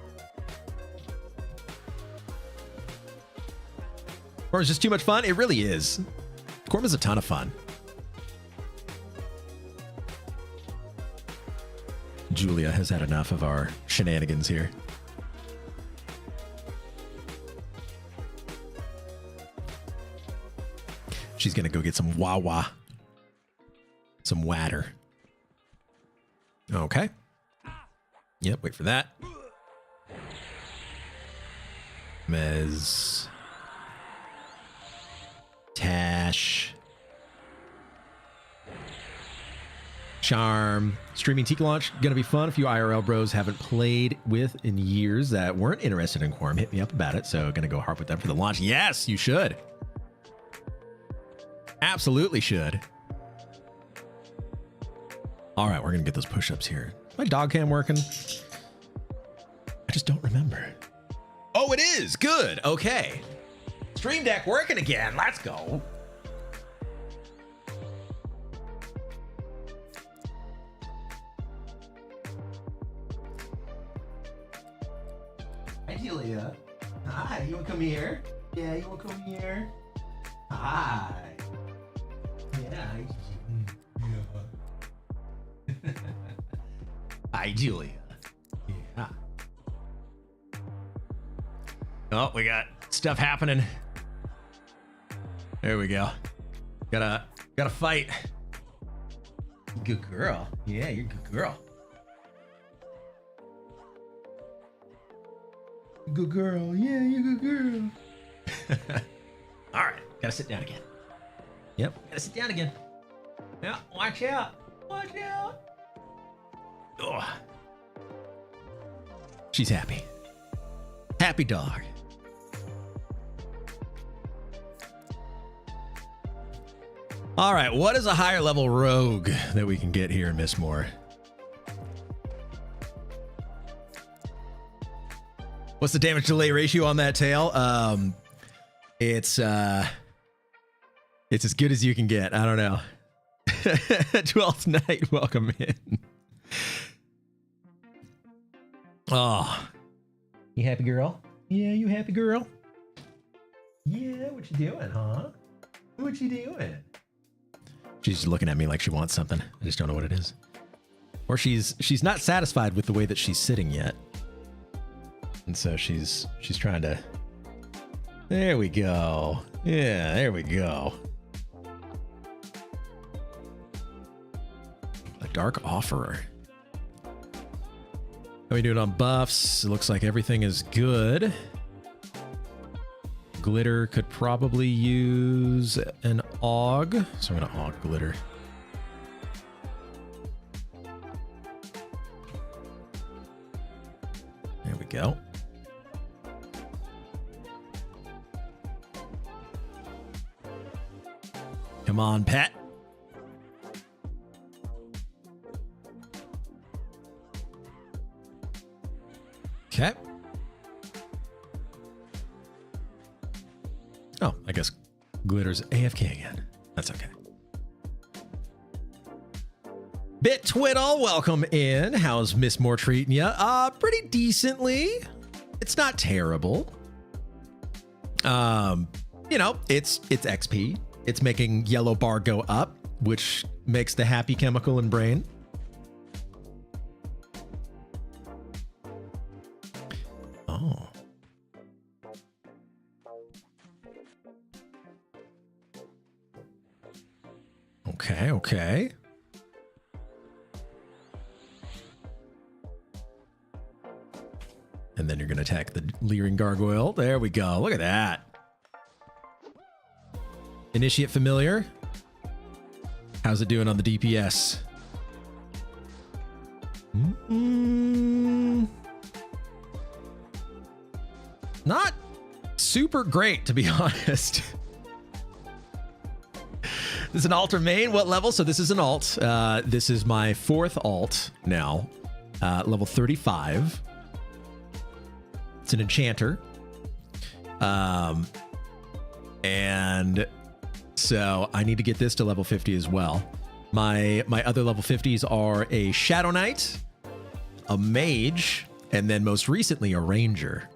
Quarm is just too much fun? It really is. Quarm is a ton of fun. Julia has had enough of our shenanigans here. She's gonna go get some Wawa. Some water. Okay. Yep, wait for that. Mez. Tash. Charm. Streaming Teak launch. Gonna be fun. A few IRL bros haven't played with in years that weren't interested in Quarm. Hit me up about it. So gonna go hard with them for the launch. Yes, you should. Absolutely should. All right, we're gonna get those push-ups here. Is my dog cam working? I just don't remember. Oh, it is. Good. Okay. Stream Deck working again. Let's go. Hi, Julia. Hi, you want to come here? Yeah, you want to come here? Hi. Yeah. Hi, Julia. Yeah. Oh, we got stuff happening. There we go. Gotta fight. Good girl. Yeah, you're a good girl. Good girl. Yeah, you're a good girl. All right. Gotta sit down again. Yep. Gotta sit down again. Yeah. Watch out. Watch out. Ugh. She's happy. Happy dog. All right. What is a higher level rogue that we can get here in Miss Moore? What's the damage delay ratio on that tail? It's as good as you can get. I don't know. 12th night, welcome in. Oh, you happy girl? Yeah, you happy girl? Yeah, what you doing, huh? What you doing? She's looking at me like she wants something. I just don't know what it is. Or she's not satisfied with the way that she's sitting yet. And so she's trying to. There we go. Yeah, there we go. A dark offerer. How we doing on buffs? It looks like everything is good. Glitter could probably use an AUG, so I'm gonna AUG glitter. There we go. Come on, pet. Okay. Oh, I guess Glitter's AFK again. That's okay. Bit Twiddle, welcome in. How's Miss Moore treating you? Pretty decently. It's not terrible. You know, it's XP. It's making yellow bar go up, which makes the happy chemical in brain. Oh. Okay, okay. And then you're going to attack the Leering Gargoyle. There we go. Look at that. Initiate Familiar. How's it doing on the DPS? Not super great, to be honest. This is an alter main. What level? So this is an alt. This is my 4th alt now. Level 35. It's an enchanter. And so I need to get this to level 50 as well. My other level 50s are a Shadow Knight, a Mage, and then most recently a Ranger.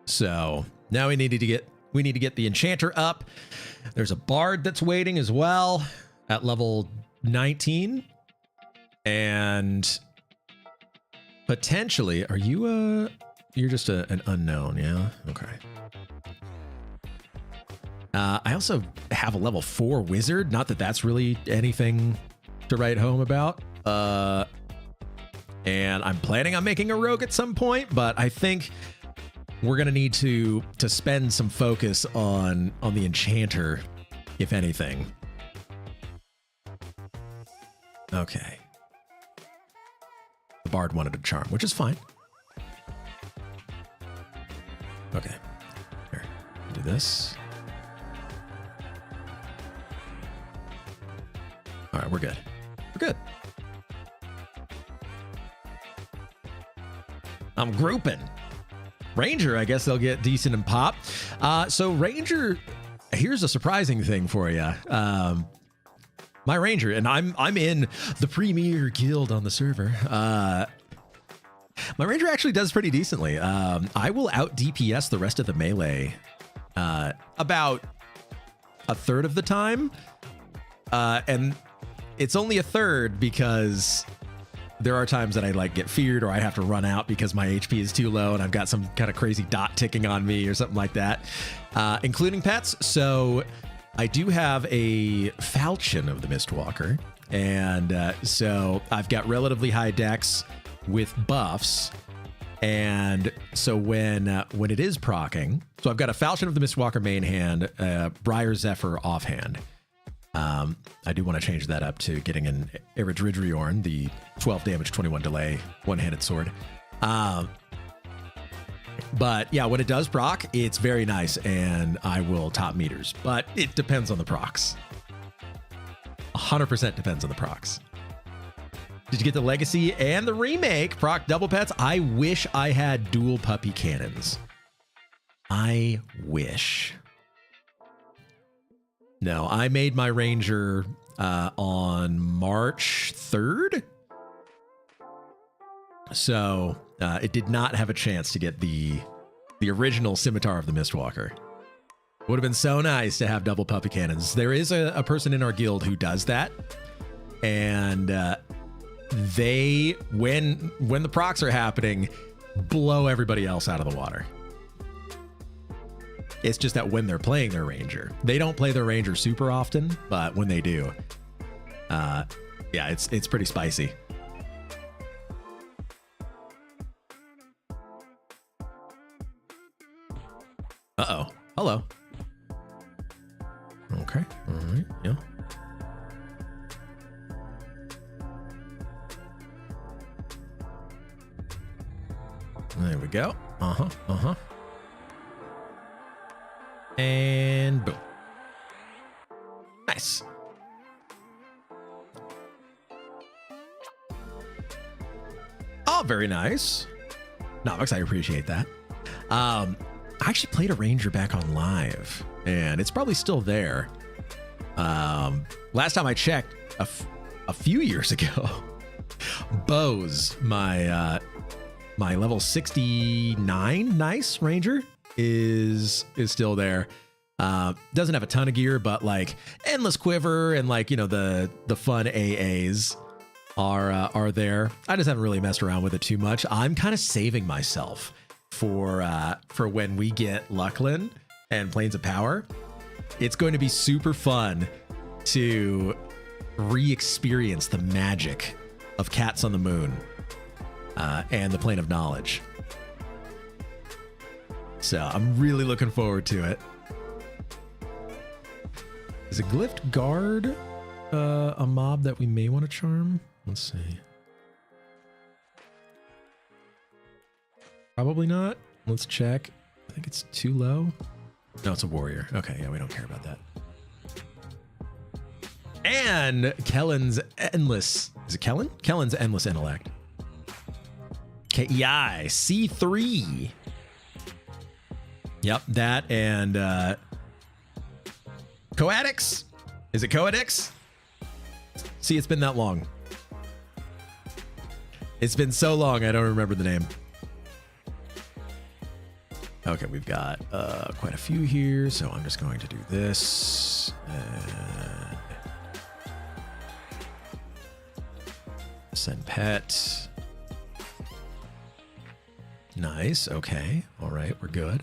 So now we need to get the Enchanter up. There's a Bard that's waiting as well at level 19. And potentially, are you you're just an unknown, yeah? Okay. I also have a level 4 wizard. Not that that's really anything to write home about. And I'm planning on making a rogue at some point, but I think we're gonna need to spend some focus on the enchanter, if anything. Okay. The bard wanted a charm, which is fine. Okay. Here, do this. All right, we're good. We're good. I'm grouping. Ranger, I guess they'll get decent and pop. So Ranger, here's a surprising thing for you. My Ranger, and I'm in the premier guild on the server. My Ranger actually does pretty decently. I will out DPS the rest of the melee about a third of the time. And it's only a third because there are times that I like get feared or I have to run out because my HP is too low and I've got some kind of crazy dot ticking on me or something like that, including pets. So I do have a falchion of the Mistwalker. And so I've got relatively high dex with buffs. And so when it is proccing, so I've got a falchion of the Mistwalker main hand, Briar Zephyr offhand. I do want to change that up to getting an Eridridriorn, the 12 damage, 21 delay, one-handed sword. But yeah, when it does proc, it's very nice, and I will top meters. But it depends on the procs. 100% depends on the procs. Did you get the Legacy and the Remake proc double pets? I wish I had dual puppy cannons. I wish. No, I made my Ranger on March 3rd. So it did not have a chance to get the original Scimitar of the Mistwalker. Would have been so nice to have double puppy cannons. There is a person in our guild who does that. And they, when the procs are happening, blow everybody else out of the water. It's just that when they're playing their Ranger, they don't play their Ranger super often, but when they do, yeah, it's pretty spicy. Uh-oh. Hello. Okay. All right. Yeah. There we go. Uh-huh. Uh-huh. And boom. Nice. Oh, very nice. Novix, I appreciate that. I actually played a Ranger back on live, and it's probably still there. Last time I checked, a few years ago, Bose, my level 69 nice Ranger is still there. Doesn't have a ton of gear, but like Endless Quiver and like, you know, the fun AAs are there. I just haven't really messed around with it too much. I'm kind of saving myself for when we get Lucklin and Plains of Power. It's going to be super fun to re-experience the magic of Cats on the Moon and the Plane of Knowledge. So I'm really looking forward to it. Is a Glyphed Guard a mob that we may want to charm? Let's see. Probably not. Let's check. I think it's too low. No, it's a warrior. Okay, yeah, we don't care about that. And Kellen's Endless. Is it Kellen? Kellen's Endless Intellect. KEI C3. Yep, that and Coadix. Is it Coadix? See, it's been that long. It's been so long, I don't remember the name. Okay, we've got quite a few here, so I'm just going to do this. And send pet. Nice, okay. All right, we're good.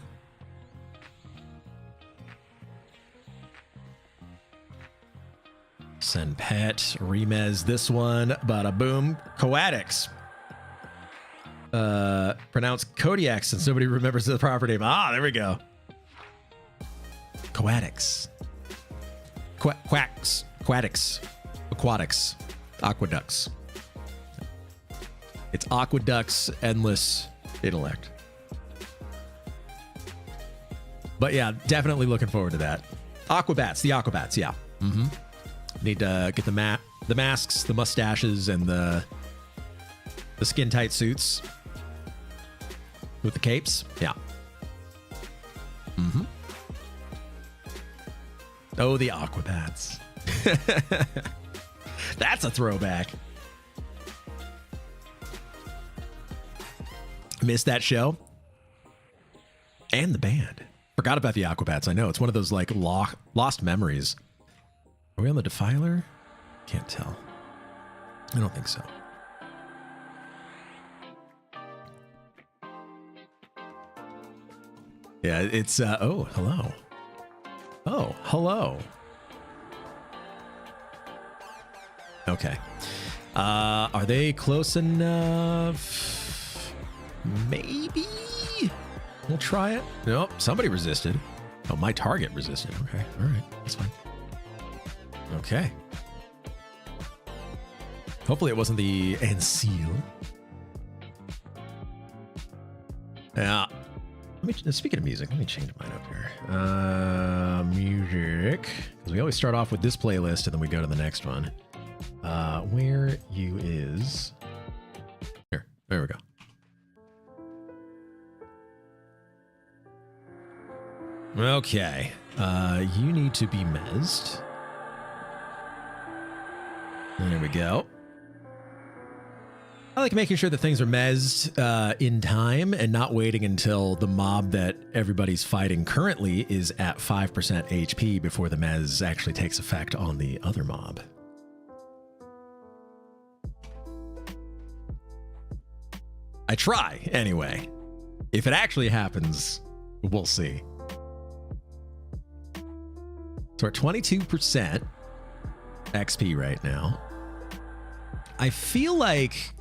Send pet, remez this one, bada boom. Coadix. Pronounced Kodiak since nobody remembers the proper name. Ah, there we go. Coadix. Quacks. Quadix. Aquatics. Aqueducts. It's Aqueduct's Endless Intellect. But yeah, definitely looking forward to that. Aquabats, the Aquabats, yeah. Mm-hmm. Need to get the masks, the mustaches, and the skin tight suits. with the capes. Yeah. Mm-hmm. Oh, the Aquabats. That's a throwback. Missed that show. And the band. Forgot about the Aquabats. I know. It's one of those like lost memories. Are we on the Defiler? Can't tell. I don't think so. Yeah, it's oh, hello. Oh, hello. Okay. Are they close enough? Maybe. We'll try it. Nope, somebody resisted. Oh, my target resisted. Okay, all right, that's fine. Okay. Hopefully it wasn't the Anseal. Yeah. Speaking of music, let me change mine up here. Music. Because we always start off with this playlist and then we go to the next one. Where you is... Here, there we go. Okay. You need to be mezzed. There we go. I like making sure that things are mezzed in time and not waiting until the mob that everybody's fighting currently is at 5% HP before the mez actually takes effect on the other mob. I try, anyway. If it actually happens, we'll see. So we're at 22% XP right now. I feel like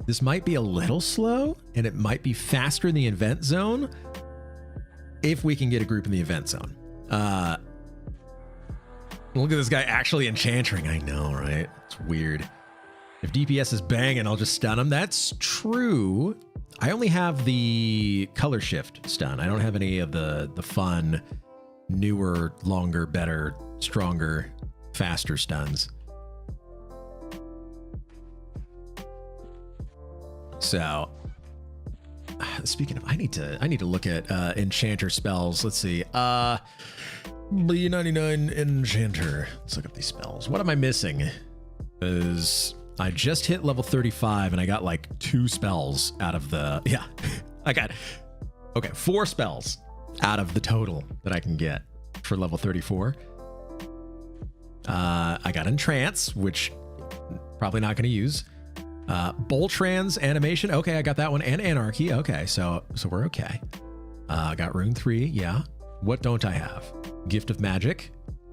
this might be a little slow, and it might be faster in the event zone if we can get a group in the event zone. Look at this guy actually enchantering. I know, right? It's weird. If DPS is banging, I'll just stun him. That's true. I only have the color shift stun. I don't have any of the fun, newer, longer, better, stronger, faster stuns. So, speaking of, I need to look at enchanter spells. Let's see. B99 enchanter. Let's look up these spells. What am I missing? Because I just hit level 35 and I got like 2 spells out of the, yeah, I got, okay, 4 spells out of the total that I can get for level 34. I got entrance, which probably not going to use. Boltrans animation. Okay, I got that one. And anarchy. Okay, so we're okay. I got rune 3. Yeah. What don't I have? Gift of magic,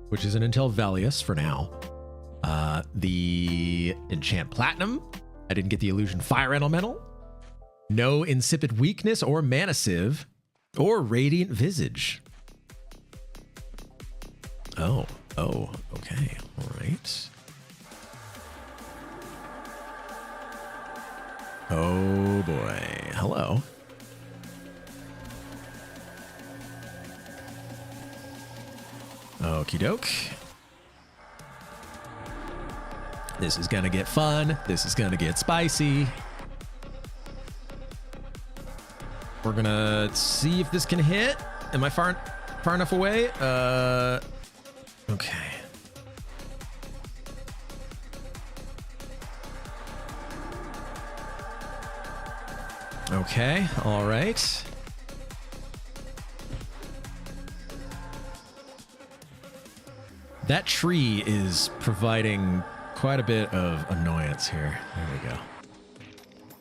which is an Intel Velius for now. The enchant platinum. I didn't get the illusion fire elemental. No insipid weakness or mana sieve or radiant visage. Oh, okay. All right. Oh boy. Hello. Okie doke. This is gonna get fun. This is gonna get spicy. We're gonna see if this can hit. Am I far enough away? Okay. Okay, all right. That tree is providing quite a bit of annoyance here. There we go.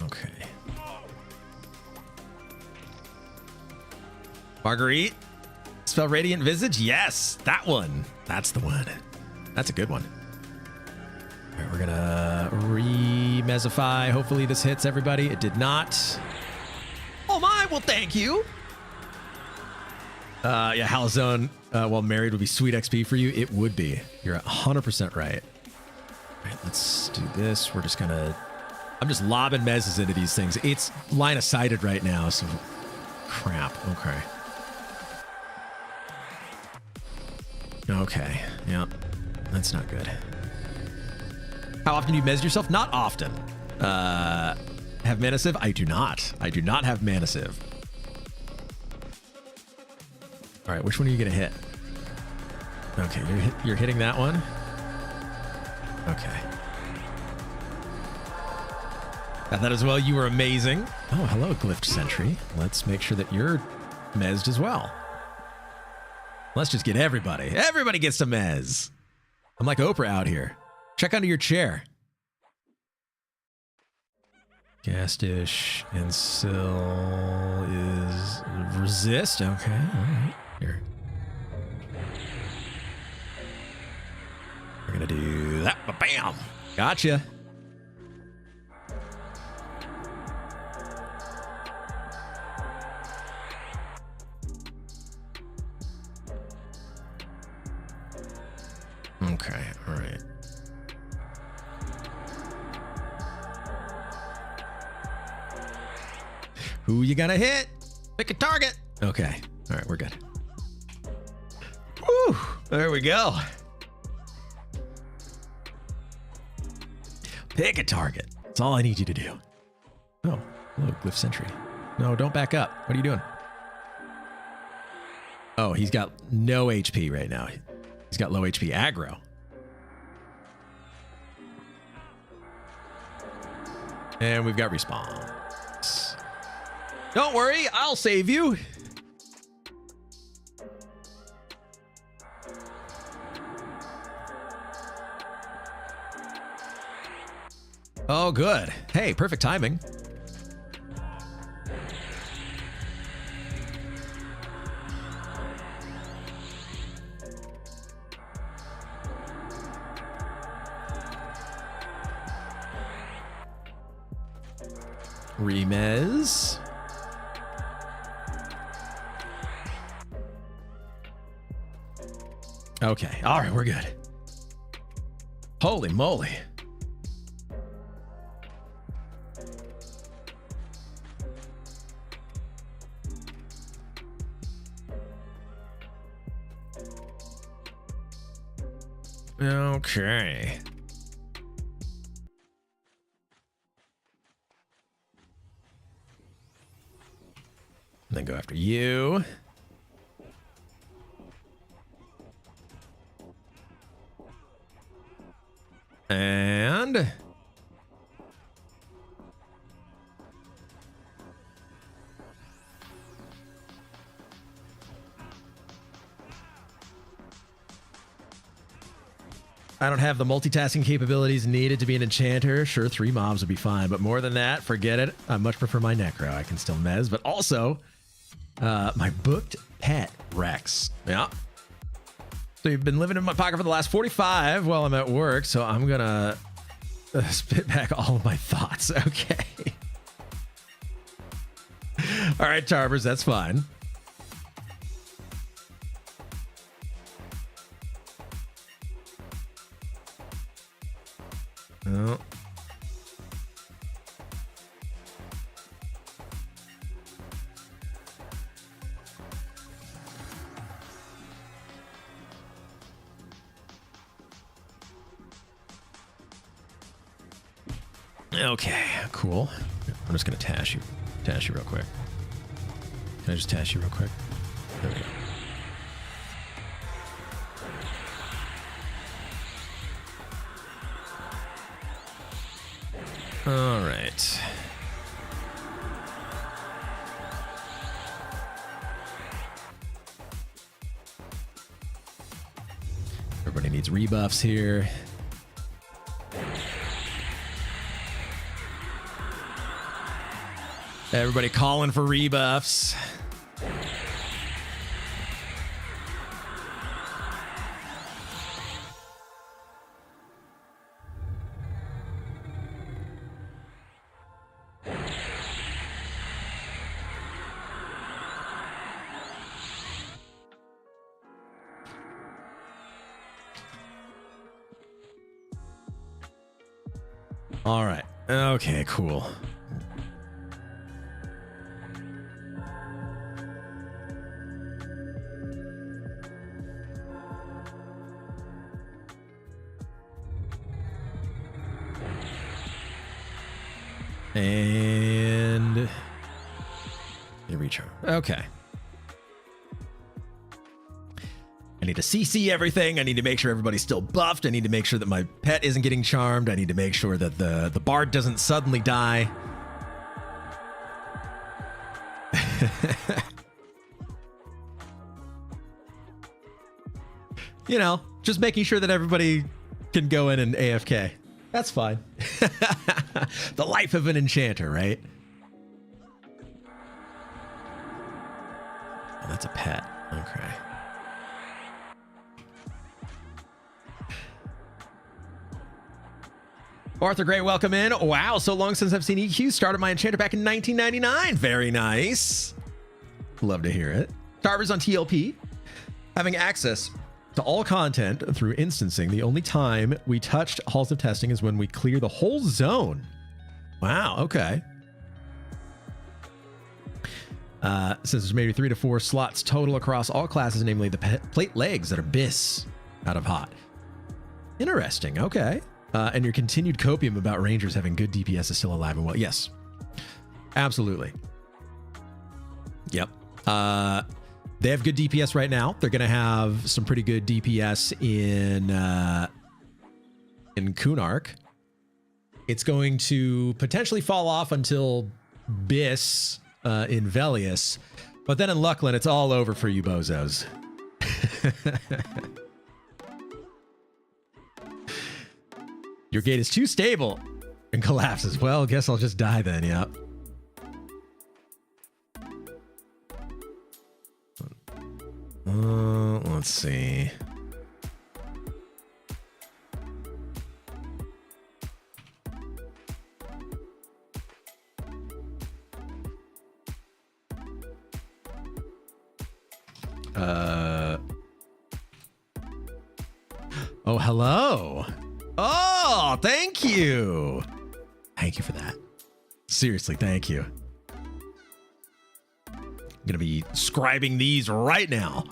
Okay. Marguerite? Spell Radiant Visage? Yes, that one. That's the one. That's a good one. All right, we're gonna re-mesify. Hopefully this hits everybody. It did not. Oh my, well, thank you. Yeah, Halazone, while married would be sweet XP for you. It would be. You're 100% right. All right, let's do this. We're just gonna, I'm just lobbing mezzes into these things. It's line of sighted right now, so crap. Okay. Okay, yeah, that's not good. How often do you mez yourself? Not often. Have mana sieve? I do not. I do not have mana sieve. All right, which one are you gonna hit? Okay, you're hitting that one. Okay. I thought as well you were amazing. Oh, hello, Glyphed Sentry. Let's make sure that you're mezzed as well. Let's just get everybody. Everybody gets to mez. I'm like Oprah out here. Check under your chair. Gas dish and sill is resist. Okay, all right. Here. We're gonna do that. Bam! Gotcha. Okay, all right. Who you gonna hit? Pick a target. Okay, all right, we're good. Woo! There we go. Pick a target. That's all I need you to do. Oh, hello, Glyph Sentry. No, don't back up. What are you doing? Oh, he's got no HP right now. He's got low HP aggro. And we've got respawn. Don't worry, I'll save you. Oh, good. Hey, perfect timing. Remez. Okay. All right, we're good. Holy moly. Okay. And then go after you. And I don't have the multitasking capabilities needed to be an enchanter. Sure, 3 mobs would be fine, but more than that, forget it. I much prefer my Necro. I can still mez, but also my booked pet, Rex. Yeah. So you've been living in my pocket for the last 45 while I'm at work, so I'm gonna spit back all of my thoughts. Okay. All right, Tarbers, that's fine. Oh. Okay, cool. I'm just gonna tash you real quick. Can I just tash you real quick? There we go. All right. Everybody needs rebuffs here. Everybody calling for rebuffs. All right. Okay, cool. And you reach her. Okay. I need to CC everything. I need to make sure everybody's still buffed. I need to make sure that my pet isn't getting charmed. I need to make sure that the bard doesn't suddenly die. You know, just making sure that everybody can go in and AFK. That's fine. The life of an enchanter, right? Oh, that's a pet. Okay. Arthur Gray, welcome in. Wow, so long since I've seen EQ. Started my enchanter back in 1999. Very nice. Love to hear it. Starvers on TLP. Having access to all content through instancing. The only time we touched halls of testing is when we clear the whole zone. Wow, okay. Says there's maybe 3 to 4 slots total across all classes, namely the plate legs that are bis out of hot. Interesting, okay. And your continued copium about Rangers having good DPS is still alive and well. Yes, absolutely. Yep. They have good DPS right now. They're going to have some pretty good DPS in Kunark. It's going to potentially fall off until Bis in Velius. But then in Luckland, it's all over for you bozos. Your gate is too stable and collapses. Well, guess I'll just die then, yep. Let's see. Oh, hello. Oh, thank you. Thank you for that. Seriously, thank you. I'm going to be scribing these right now.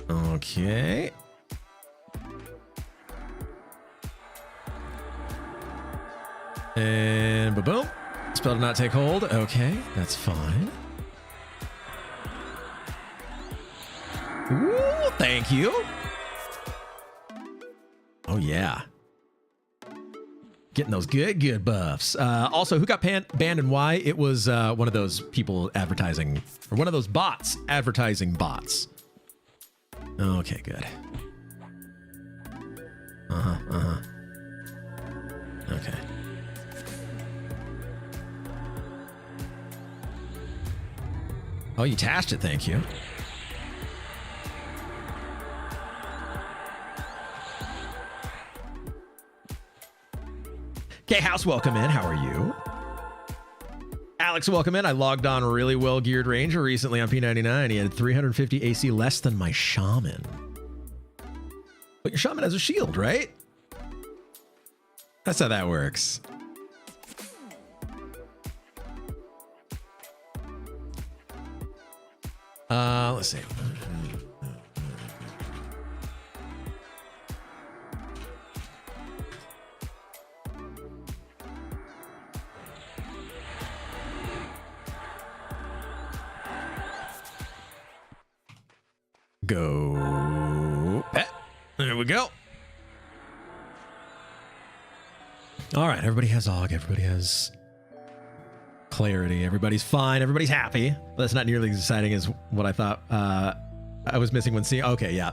Okay. And boom. Spell did not take hold. Okay, that's fine. Ooh, thank you. Oh, yeah. Getting those good buffs. Also, who got banned and why? It was one of those people advertising, or one of those bots advertising bots. Okay, good. Okay. Oh, you tashed it, thank you. K-House, welcome in. How are you? Alex, welcome in. I logged on a really well-geared ranger recently on P99. He had 350 AC less than my shaman. But your shaman has a shield, right? That's how that works. Let's see. Go pet. There we go. All right, everybody has Og, everybody has clarity, everybody's fine, everybody's happy. That's not nearly as exciting as what I thought I was missing when seeing. Okay, yeah.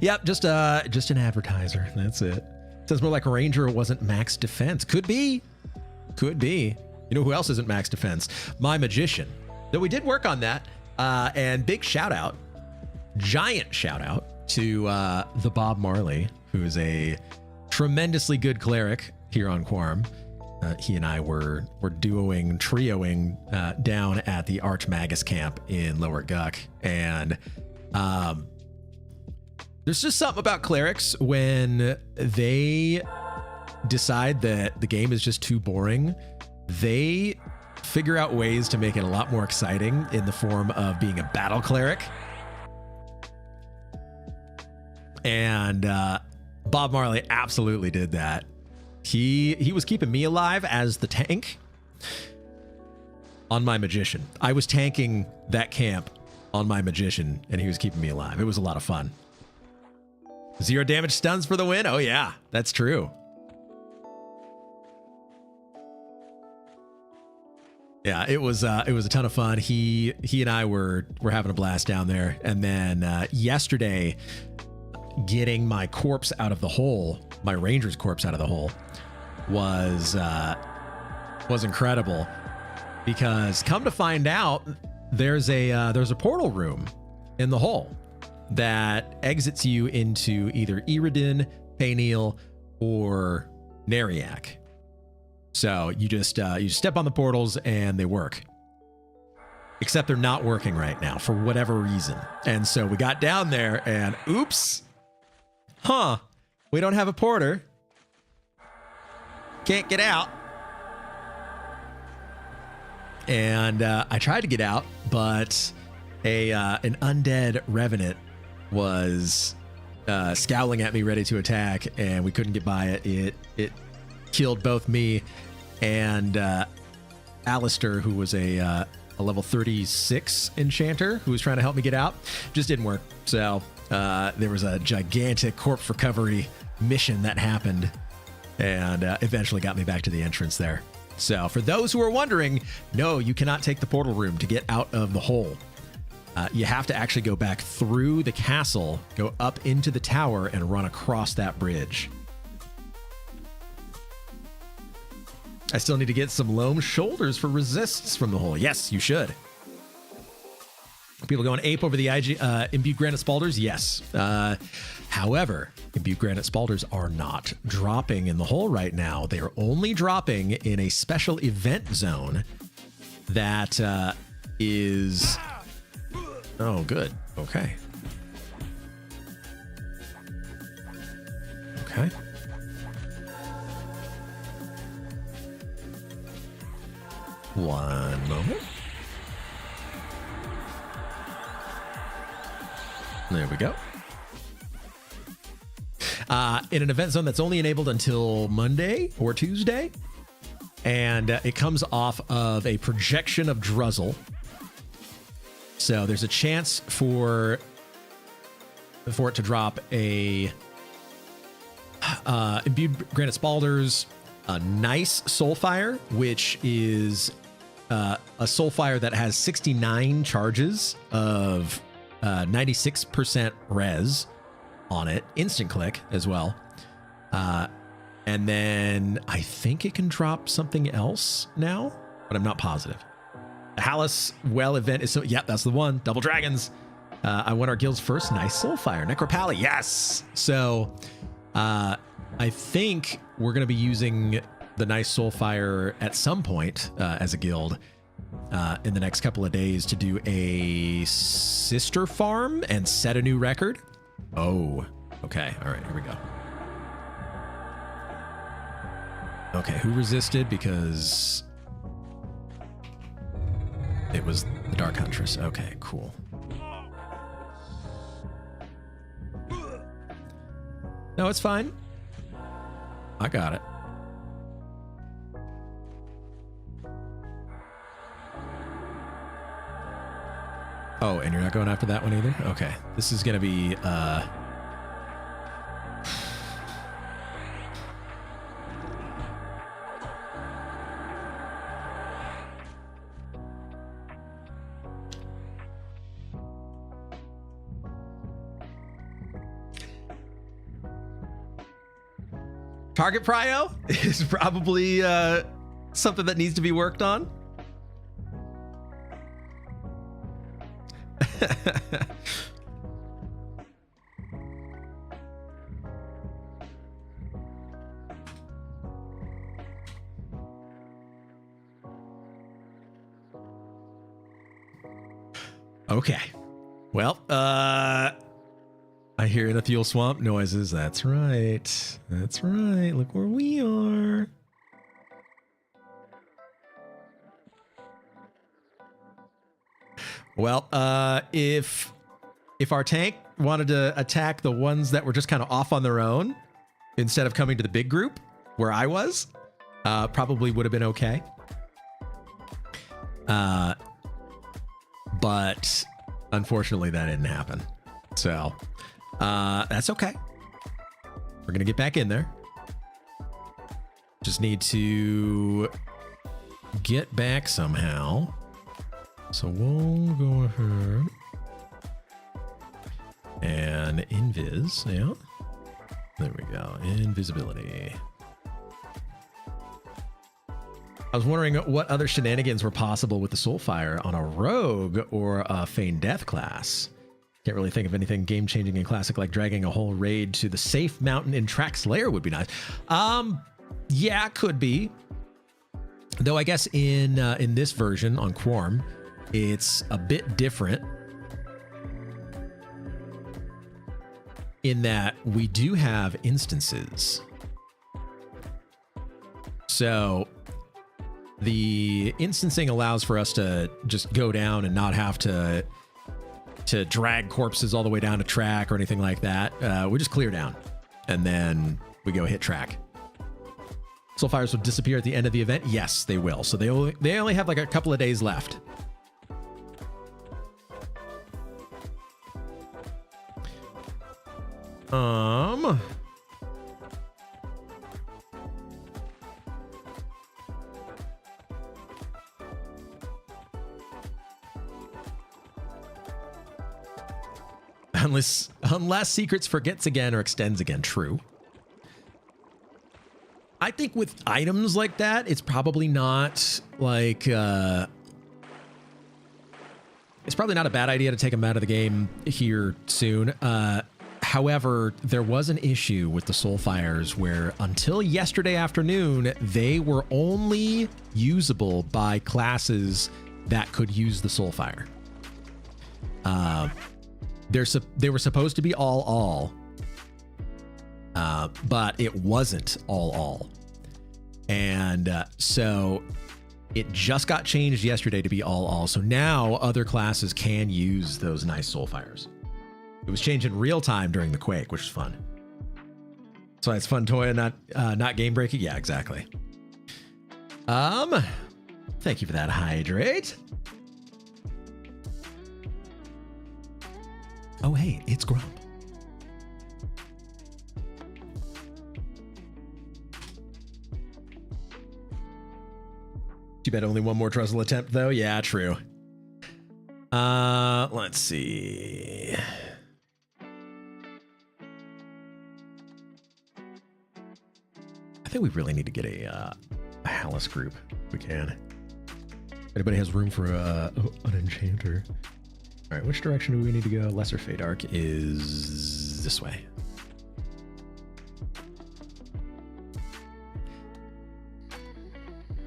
Yep, just an advertiser. That's it. Sounds more like a ranger wasn't max defense. Could be. Could be. You know who else isn't max defense? My magician. Though we did work on that. And big shout out. Giant shout out to the Bob Marley, who is a tremendously good cleric here on Quarm. He and I were trioing down at the Archmagus camp in Lower Guck, and there's just something about clerics when they decide that the game is just too boring. They figure out ways to make it a lot more exciting in the form of being a battle cleric. And Bob Marley absolutely did that. He was keeping me alive as the tank. on my magician. I was tanking that camp on my magician, and he was keeping me alive. It was a lot of fun. 0 damage stuns for the win. Oh yeah, that's true. Yeah, it was a ton of fun. He and I were having a blast down there. And then yesterday, getting my corpse out of the hole, my ranger's corpse out of the hole, was incredible. Because come to find out, there's a portal room in the hole that exits you into either Iridan, Payneal, or Neriak. So you just step on the portals and they work. Except they're not working right now for whatever reason. And so we got down there and oops. Huh. We don't have a porter. Can't get out. And I tried to get out, but an undead revenant was scowling at me, ready to attack, and we couldn't get by it. It killed both me and Alistair, who was a level 36 enchanter who was trying to help me get out. Just didn't work. So there was a gigantic corpse recovery mission that happened, and eventually got me back to the entrance there. So for those who are wondering, no, you cannot take the portal room to get out of the hole. You have to actually go back through the castle, go up into the tower, and run across that bridge. I still need to get some loam shoulders for resists from the hole. Yes, you should. People going ape over the imbued granite spalders? Yes. However, imbued granite spalders are not dropping in the hole right now. They are only dropping in a special event zone that is... Oh, good. Okay. Okay. One moment. There we go. In an event zone that's only enabled until Monday or Tuesday. And it comes off of a projection of Druzzle. So there's a chance for it to drop a imbued granite spalders, a nice soulfire, which is a soulfire that has 69 charges of 96% res on it, instant click as well. And then I think it can drop something else now, but I'm not positive. The Hallis Well event is so, yeah, that's the one. Double Dragons. I won our guild's first nice soulfire. Necropally, yes. So I think we're going to be using the nice soulfire at some point as a guild in the next couple of days to do a sister farm and set a new record. Oh, okay. All right, here we go. Okay, who resisted? Because it was the Dark Huntress. Okay, cool. No, it's fine. I got it. Oh, and you're not going after that one either? Okay. This is going to be... Target prio is probably something that needs to be worked on. Okay. Well, I hear the fuel swamp noises. That's right. That's right. Look where we are. Well, if our tank wanted to attack the ones that were just kind of off on their own instead of coming to the big group where I was, probably would have been okay. But unfortunately, that didn't happen. So that's okay. We're going to get back in there. Just need to get back somehow. So we'll go ahead and invis. Yeah. There we go. Invisibility. I was wondering what other shenanigans were possible with the Soulfire on a rogue or a Feign Death class. Can't really think of anything game-changing and classic like dragging a whole raid to the safe mountain in Track Slayer would be nice. Yeah, could be. Though I guess in this version on Quarm, it's a bit different in that we do have instances. So the instancing allows for us to just go down and not have to drag corpses all the way down to track or anything like that. We just clear down and then we go hit track. Soulfires will disappear at the end of the event. Yes, they will. So they only have like a couple of days left. Unless Secrets forgets again or extends again. True. I think with items like that, it's probably not like it's probably not a bad idea to take them out of the game here soon. However, there was an issue with the Soulfires where until yesterday afternoon, they were only usable by classes that could use the Soulfire. They were supposed to be all, but it wasn't all. And so it just got changed yesterday to be all. So now other classes can use those nice Soulfires. It was changed in real time during the Quake, which is fun. So it's fun toy and not game breaking. Yeah, exactly. Thank you for that, Hydrate. Oh, hey, it's Grump. Too bad only one more Truzzle attempt, though. Yeah, true. Let's see. I think we really need to get a Hallis group if we can. Anybody has room for an enchanter? All right, which direction do we need to go? Lesser Fate Arc is this way.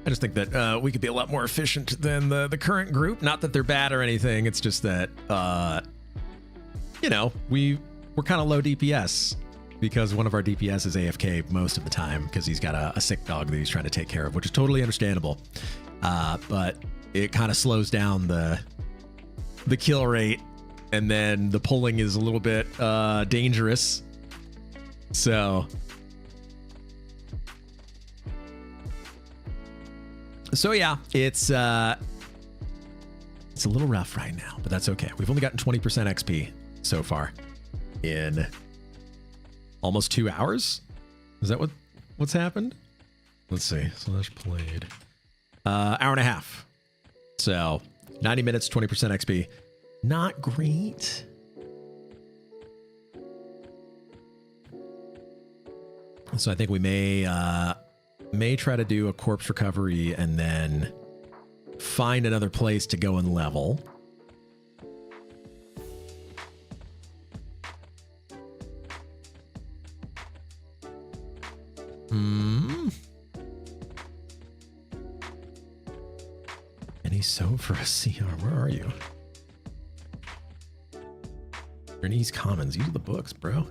I just think that we could be a lot more efficient than the current group. Not that they're bad or anything. It's just that, you know, we're kind of low DPS because one of our DPS is AFK most of the time because he's got a sick dog that he's trying to take care of, which is totally understandable. But it kind of slows down the kill rate, and then the pulling is a little bit dangerous. So yeah, it's a little rough right now, but that's okay. We've only gotten 20% XP so far in almost 2 hours. Is that what's happened? Let's see. Slash played. Hour and a half. So 90 minutes, 20% XP. Not great. So I think we may try to do a corpse recovery and then find another place to go and level. Any so for a CR? Where are you? You're in East Commons. Use the books, bro.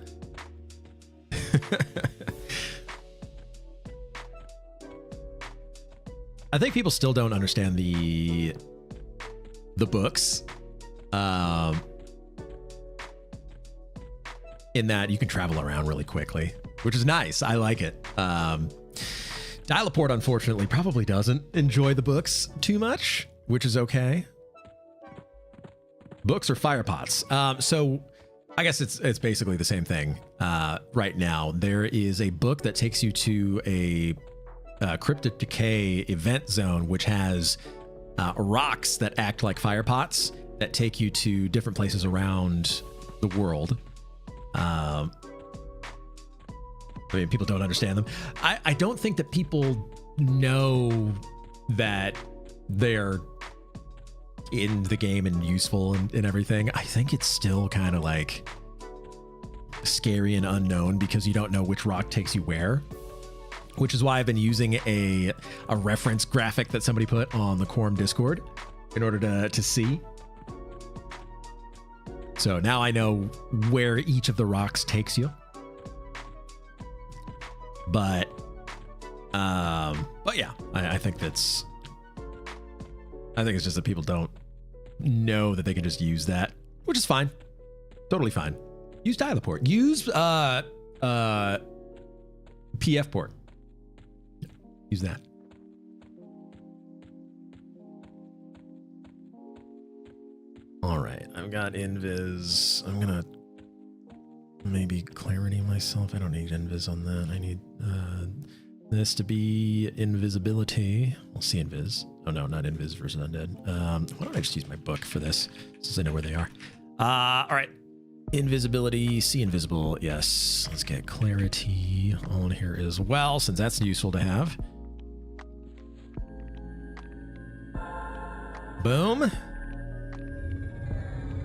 I think people still don't understand the books. In that you can travel around really quickly, which is nice. I like it. Dialaport, unfortunately, probably doesn't enjoy the books too much. which is okay. Books or fire pots. So I guess it's basically the same thing. Right now, there is a book that takes you to a cryptic decay event zone, which has rocks that act like fire pots that take you to different places around the world. I mean, people don't understand them. I don't think that people know that they're in the game and useful and everything. I think it's still kind of like scary and unknown because you don't know which rock takes you where, which is why I've been using a reference graphic that somebody put on the Quarm Discord in order to see. So now I know where each of the rocks takes you. But yeah, I think it's just that people don't know that they can just use that, which is fine. Totally fine. Use dial-a-port. Use PF port. Use that. All right, I've got invis. I'm gonna maybe clarity myself. I don't need invis on that. I need this to be invisibility. We'll see invis. Oh no, not invis versus undead. Why don't I just use my book for this since I know where they are? All right, invisibility, see invisible. Yes, let's get clarity on here as well, since that's useful to have. Boom.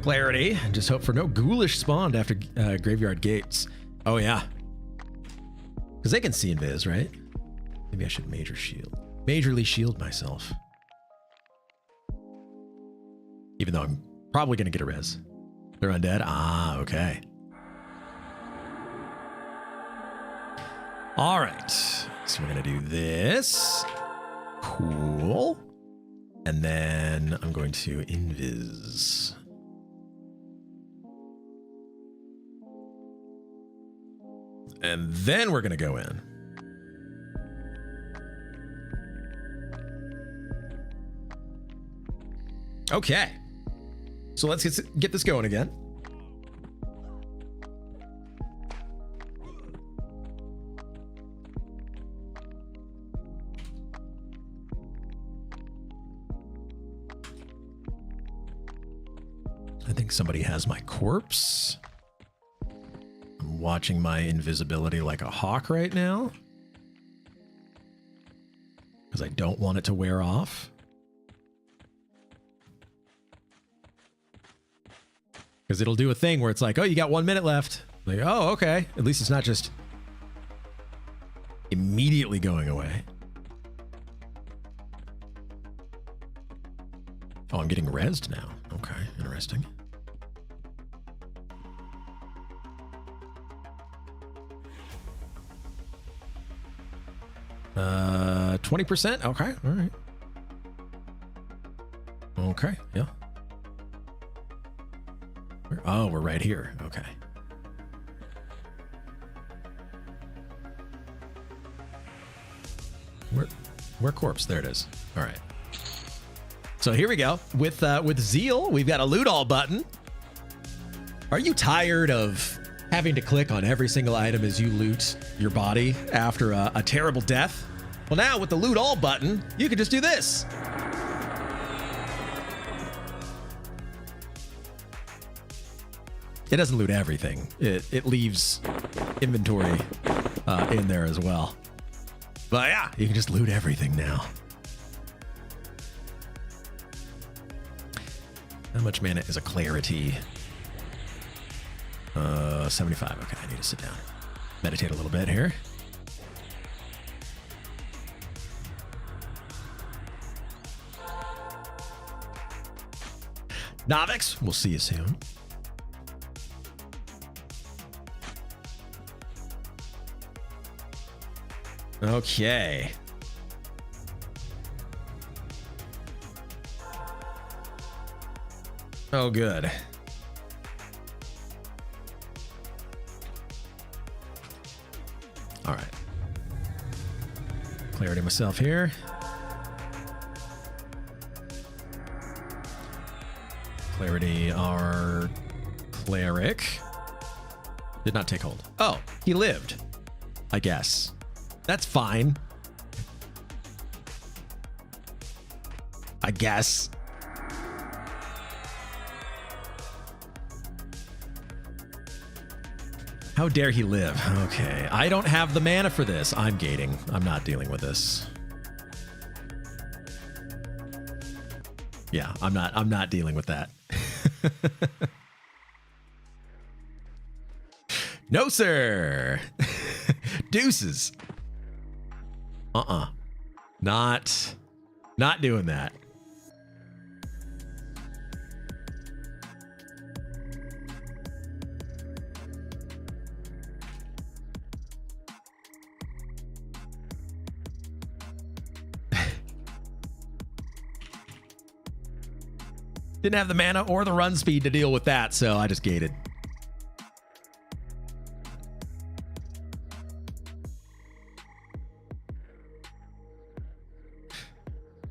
Clarity. Just hope for no ghoulish spawned after graveyard gates. Oh yeah, because they can see invis, right? Maybe I should majorly shield myself. Even though I'm probably gonna get a res. They're undead. Ah, okay. All right. So we're gonna do this. Cool. And then I'm going to invis. And then we're going to go in. Okay. So let's get this going again. I think somebody has my corpse. I'm watching my invisibility like a hawk right now, because I don't want it to wear off. Because it'll do a thing where it's like, oh, you got 1 minute left. Like, oh, okay. At least it's not just immediately going away. Oh, I'm getting rezzed now. Okay, interesting. Uh, 20%. Okay, all right. Okay, yeah. Oh, we're right here. Okay. Where corpse? There it is. All right. So here we go. With Zeal, we've got a loot all button. Are you tired of having to click on every single item as you loot your body after a terrible death? Well, now with the loot all button, you can just do this. It doesn't loot everything. It leaves inventory in there as well. But yeah, you can just loot everything now. How much mana is a clarity? 75. Okay, I need to sit down. Meditate a little bit here. Novix, we'll see you soon. Okay. Oh, good. All right. Clarity myself here. Clarity, our cleric. Did not take hold. Oh, he lived, I guess. That's fine. I guess. How dare he live? Okay, I don't have the mana for this. I'm gating. I'm not dealing with this. Yeah, I'm not dealing with that. No, sir. Deuces. Not doing that. Didn't have the mana or the run speed to deal with that, so I just gated.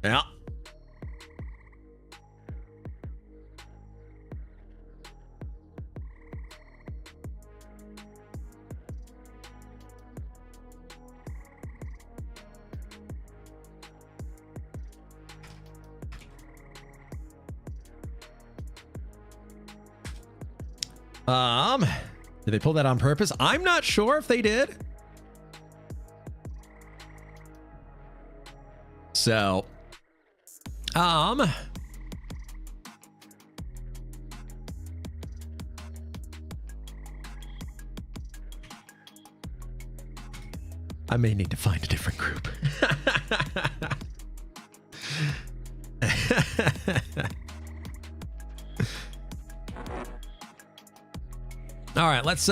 Yeah. Did they pull that on purpose? I'm not sure if they did. So, I may need to find a different group. All right, let's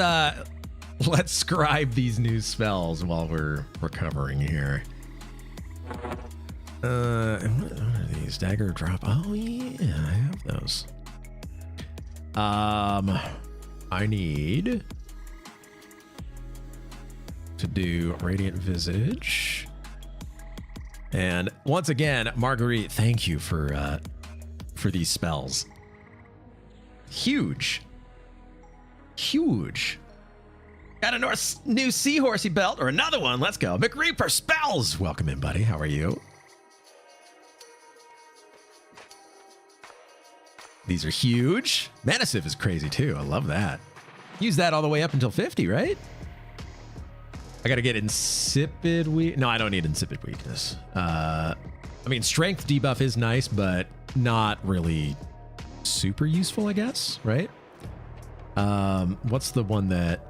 scribe these new spells while we're recovering here. What are these? Dagger drop. Oh yeah, I have those. I need to do Radiant Visage. And once again, Marguerite, thank you for these spells. Huge. Got a new seahorsey belt or another one. Let's go. McReaper spells. Welcome in, buddy. How are you? These are huge. Manasive is crazy too. I love that. Use that all the way up until 50, right? I got to get insipid weak. No, I don't need insipid weakness. I mean, strength debuff is nice, but not really super useful, I guess, right? What's the one that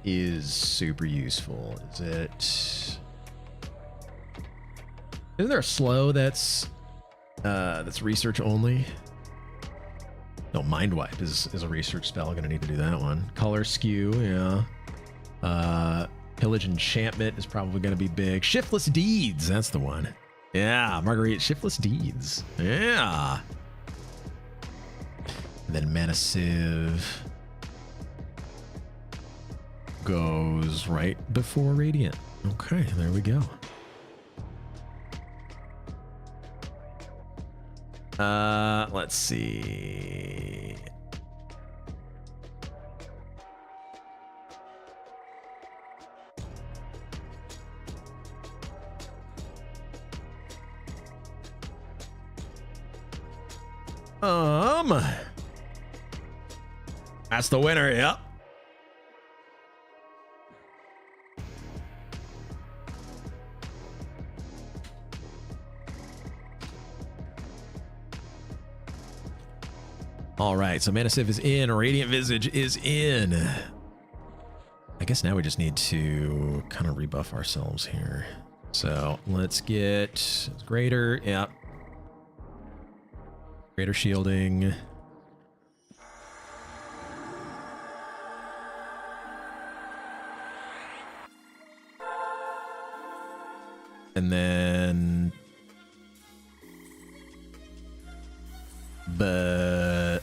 is super useful? Is it? Isn't there a slow that's research only? No, Mind Wipe is a research spell. I'm gonna need to do that one. Color Skew, yeah. Pillage Enchantment is probably gonna be big. Shiftless Deeds, that's the one. Yeah, Marguerite, Shiftless Deeds. Yeah. And then Mana Sieve goes right before Radiant. Okay, there we go. Let's see. That's the winner, yep. All right, so Mana Sieve is in, Radiant Visage is in. I guess now we just need to kind of rebuff ourselves here. So let's get greater, yep. Greater shielding. And then, but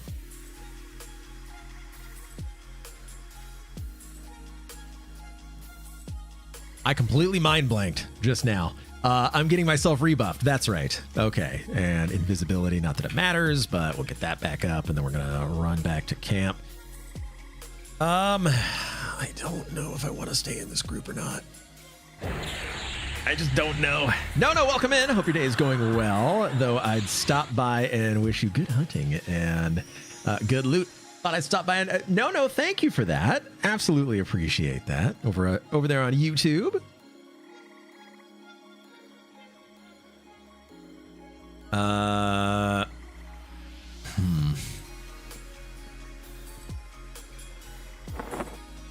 I completely mind blanked just now. I'm getting myself rebuffed. That's right. Okay. And invisibility, not that it matters, but we'll get that back up, and then we're going to run back to camp. I don't know if I want to stay in this group or not. I just don't know. No, welcome in. Hope your day is going well, though I'd stop by and wish you good hunting and good loot. Thought I'd stop by and no, thank you for that. Absolutely appreciate that. Over there on YouTube.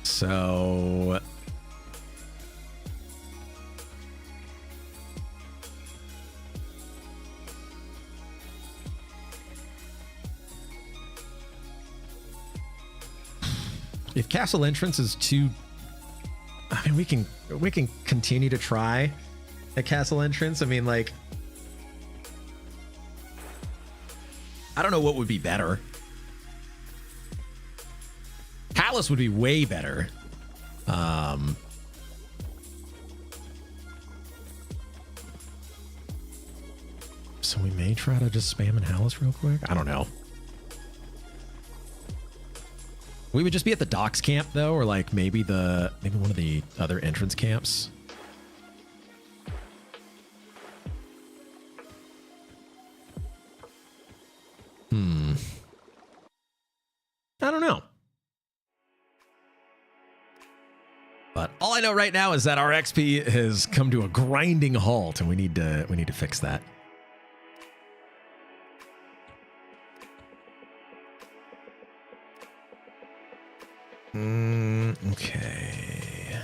So if castle entrance is too, I mean, we can continue to try a castle entrance. I mean, like, I don't know what would be better. Palace would be way better. So we may try to just spam in Hallis real quick. I don't know. We would just be at the docks camp though, or like maybe one of the other entrance camps. I don't know. But all I know right now is that our XP has come to a grinding halt, and we need to fix that. Okay.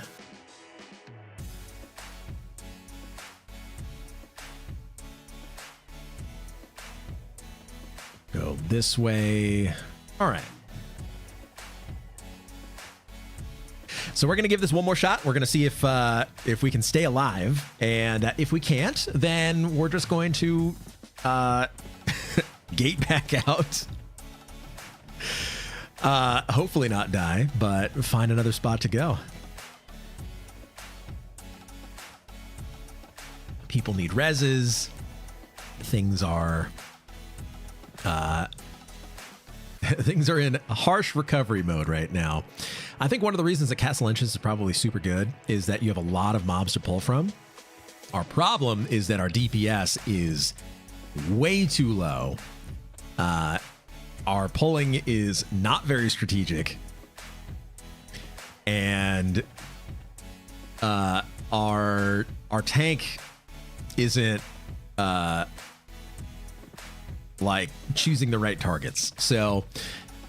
Go this way. All right. So we're going to give this one more shot. We're going to see if we can stay alive. And if we can't, then we're just going to gate back out. Hopefully not die, but find another spot to go. People need reses. Things are things are in harsh recovery mode right now. I think one of the reasons that Castle Entrance is probably super good is that you have a lot of mobs to pull from. Our problem is that our DPS is way too low. Our pulling is not very strategic. And our tank isn't like choosing the right targets. So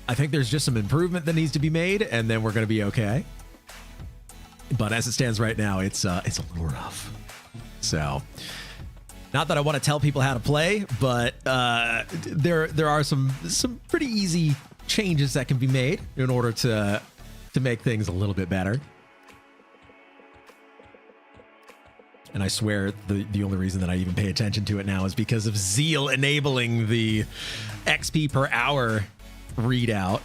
I think there's just some improvement that needs to be made, and then we're going to be okay. But as it stands right now, it's a little rough. So, not that I want to tell people how to play, but there are some pretty easy changes that can be made in order to make things a little bit better. And I swear the only reason that I even pay attention to it now is because of Zeal enabling the XP per hour readout.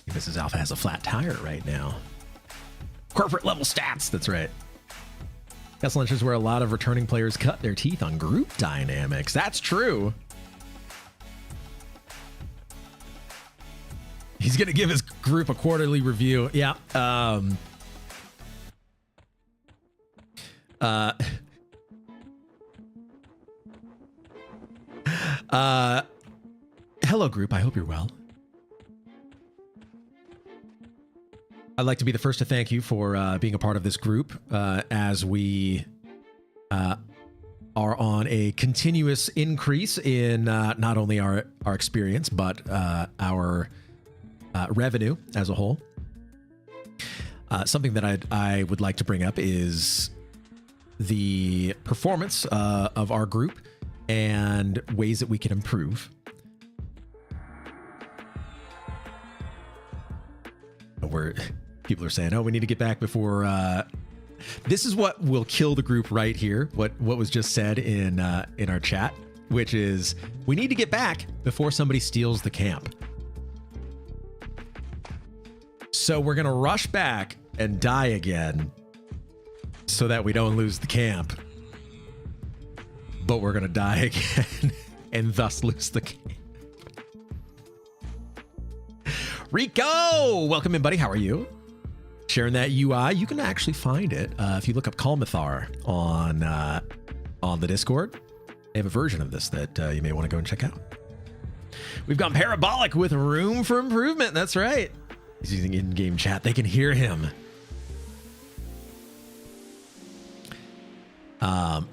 Mrs. Alpha has a flat tire right now. Corporate level stats, that's right. Castle Entrance is where a lot of returning players cut their teeth on group dynamics. That's true. He's going to give his group a quarterly review. Yeah. Hello, group. I hope you're well. I'd like to be the first to thank you for being a part of this group as we are on a continuous increase in not only our experience, but our revenue as a whole. Something that I would like to bring up is the performance of our group and ways that we can improve. People are saying, oh, we need to get back before This is what will kill the group right here. What was just said in our chat, which is we need to get back before somebody steals the camp. So we're gonna rush back and die again so that we don't lose the camp. But we're gonna die again and thus lose the camp. Rico, welcome in, buddy. How are you? Sharing that UI. You can actually find it if you look up Calmathar on the Discord. They have a version of this that you may want to go and check out. We've got Parabolic with room for improvement. That's right. He's using in-game chat. They can hear him.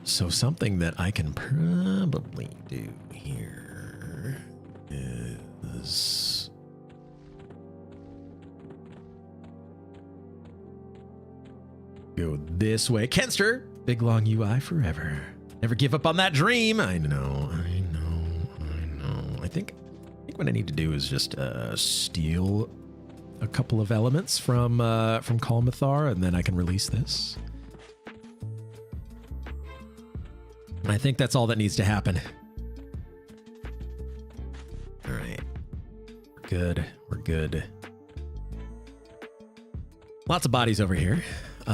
So something that I can probably do here is go this way. Kenster, big long UI forever. Never give up on that dream. I know. I think what I need to do is just steal a couple of elements from Calmathar, and then I can release this. I think that's all that needs to happen. All right. Good. We're good. Lots of bodies over here. I'm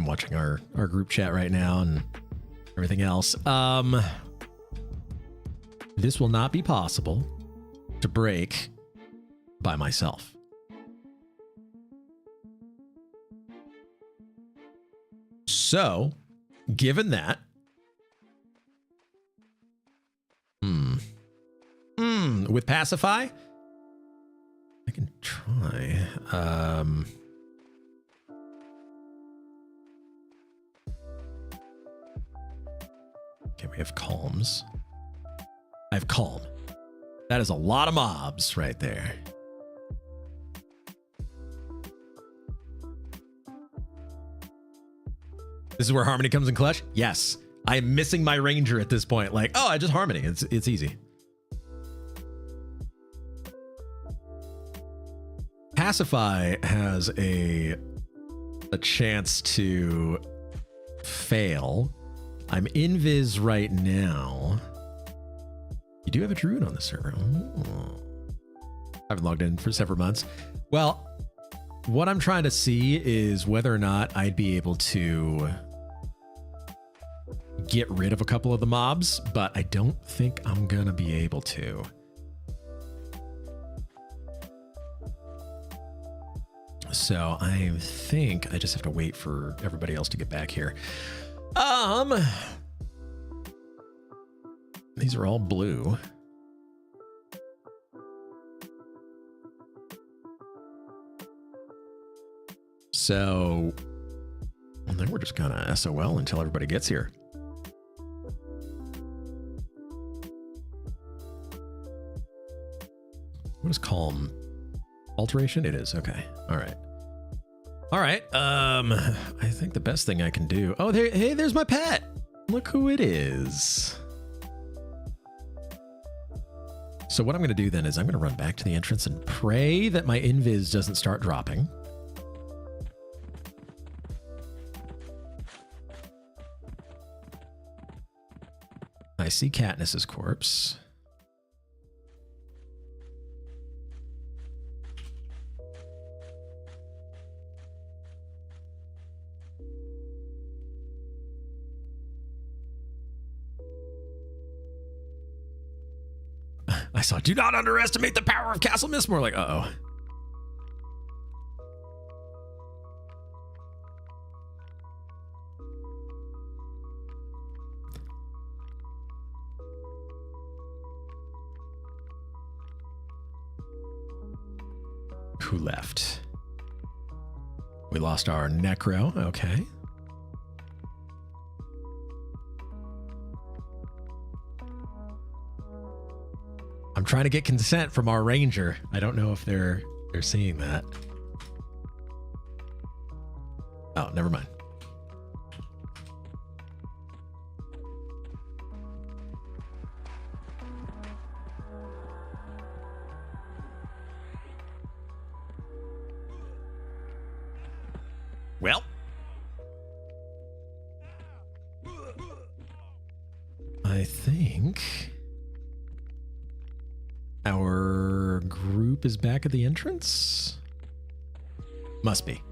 watching our group chat right now and everything else. This will not be possible to break by myself. So, given that, with Pacify, I can try. Okay, we have calms. I have calm. That is a lot of mobs right there. This is where Harmony comes in clutch? Yes. I am missing my Ranger at this point. Like, oh, I just Harmony. It's easy. Pacify has a chance to fail. I'm invis right now. You do have a druid on the server. Oh. I haven't logged in for several months. Well, what I'm trying to see is whether or not I'd be able to get rid of a couple of the mobs, but I don't think I'm gonna be able to. So I think I just have to wait for everybody else to get back here. These are all blue. So I think we're just gonna SOL until everybody gets here. What is calm? Alteration? It is. Okay. All right. All right. I think the best thing I can do. Oh, hey, there's my pet. Look who it is. So what I'm going to do then is I'm going to run back to the entrance and pray that my invis doesn't start dropping. I see Katniss's corpse. I saw, do not underestimate the power of Castle Mistmore. Like, uh-oh. Who left? We lost our Necro. Okay. I'm trying to get consent from our Ranger. I don't know if they're seeing that. Oh, never mind. Well, I think our group is back at the entrance. Must be.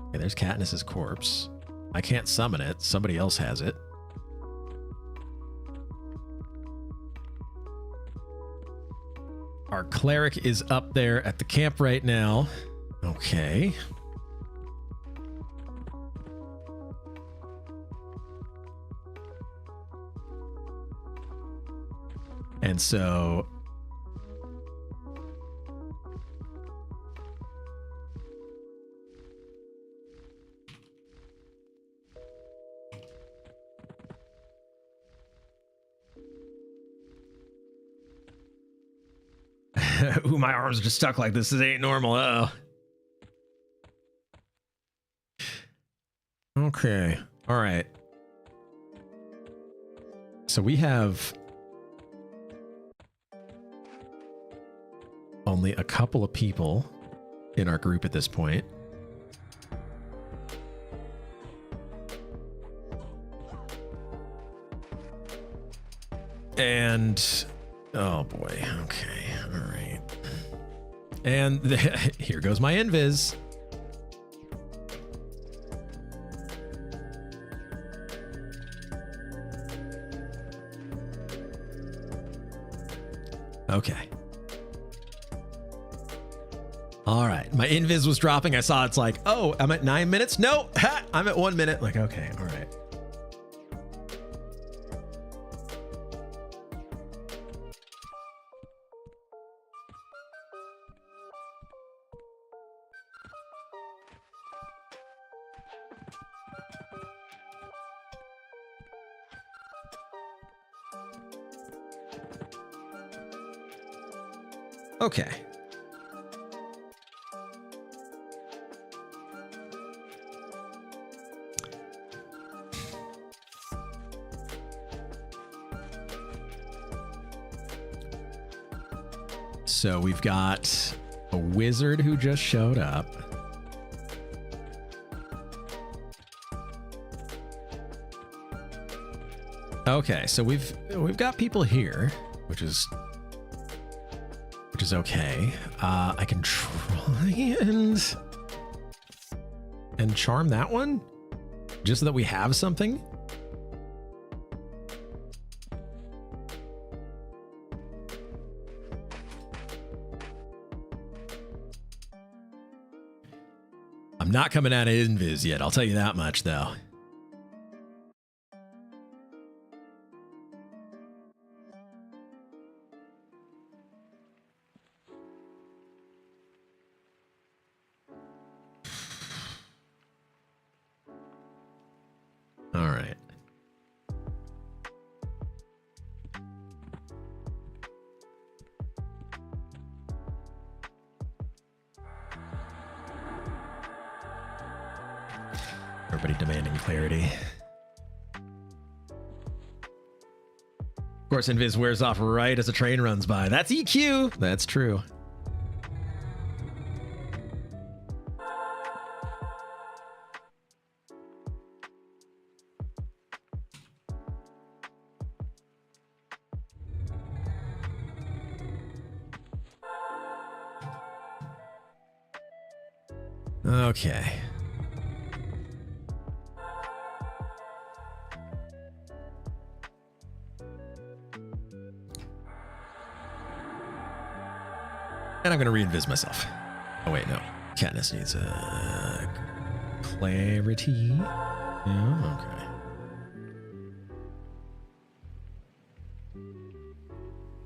Okay, there's Katniss's corpse. I can't summon it. Somebody else has it. Our cleric is up there at the camp right now. Okay. And so ooh, my arms are just stuck like this. This ain't normal. Uh-oh. Okay. All right. So we have only a couple of people in our group at this point. And oh boy. Okay. All right. And here goes my invis. Okay. All right. My invis was dropping. I saw it's like, oh, I'm at 9 minutes. No, ha, I'm at 1 minute. Like, okay. All right. Okay. So we've got a wizard who just showed up. Okay, so we've got people here, which is okay. I can try and charm that one just so that we have something. I'm not coming out of invis yet. I'll tell you that much, though. All right. Everybody demanding clarity. Of course, invis wears off right as a train runs by. That's EQ. That's true. Okay. And I'm going to re-invis myself. Oh, wait, no. Katniss needs clarity. Yeah, okay.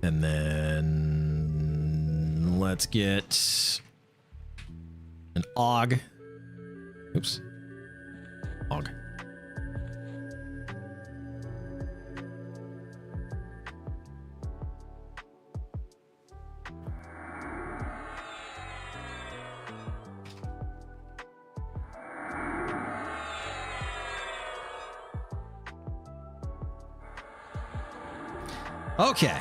And then let's get an Og. Oops. Og. Okay.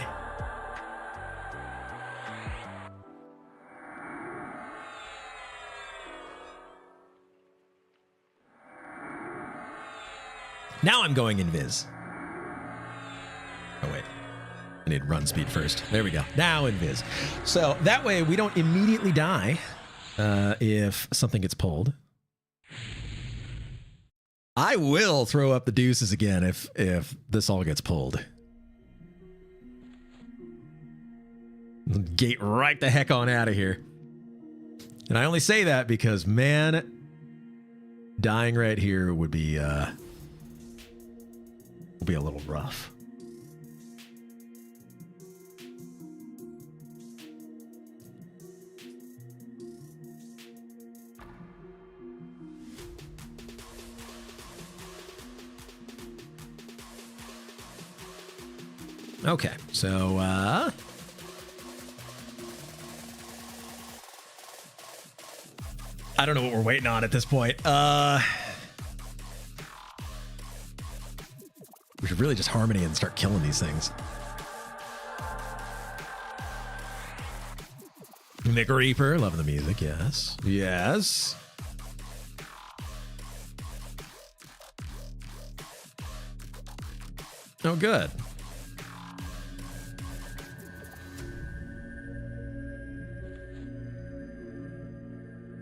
Now I'm going invis. Oh, wait. I need run speed first. There we go. Now invis. So that way we don't immediately die if something gets pulled. I will throw up the deuces again if this all gets pulled. Gate right the heck on out of here. And I only say that because, man, dying right here would be a little rough. Okay, so I don't know what we're waiting on at this point. We should really just harmony and start killing these things. Nick Reaper, loving the music, yes. Yes. Oh, good.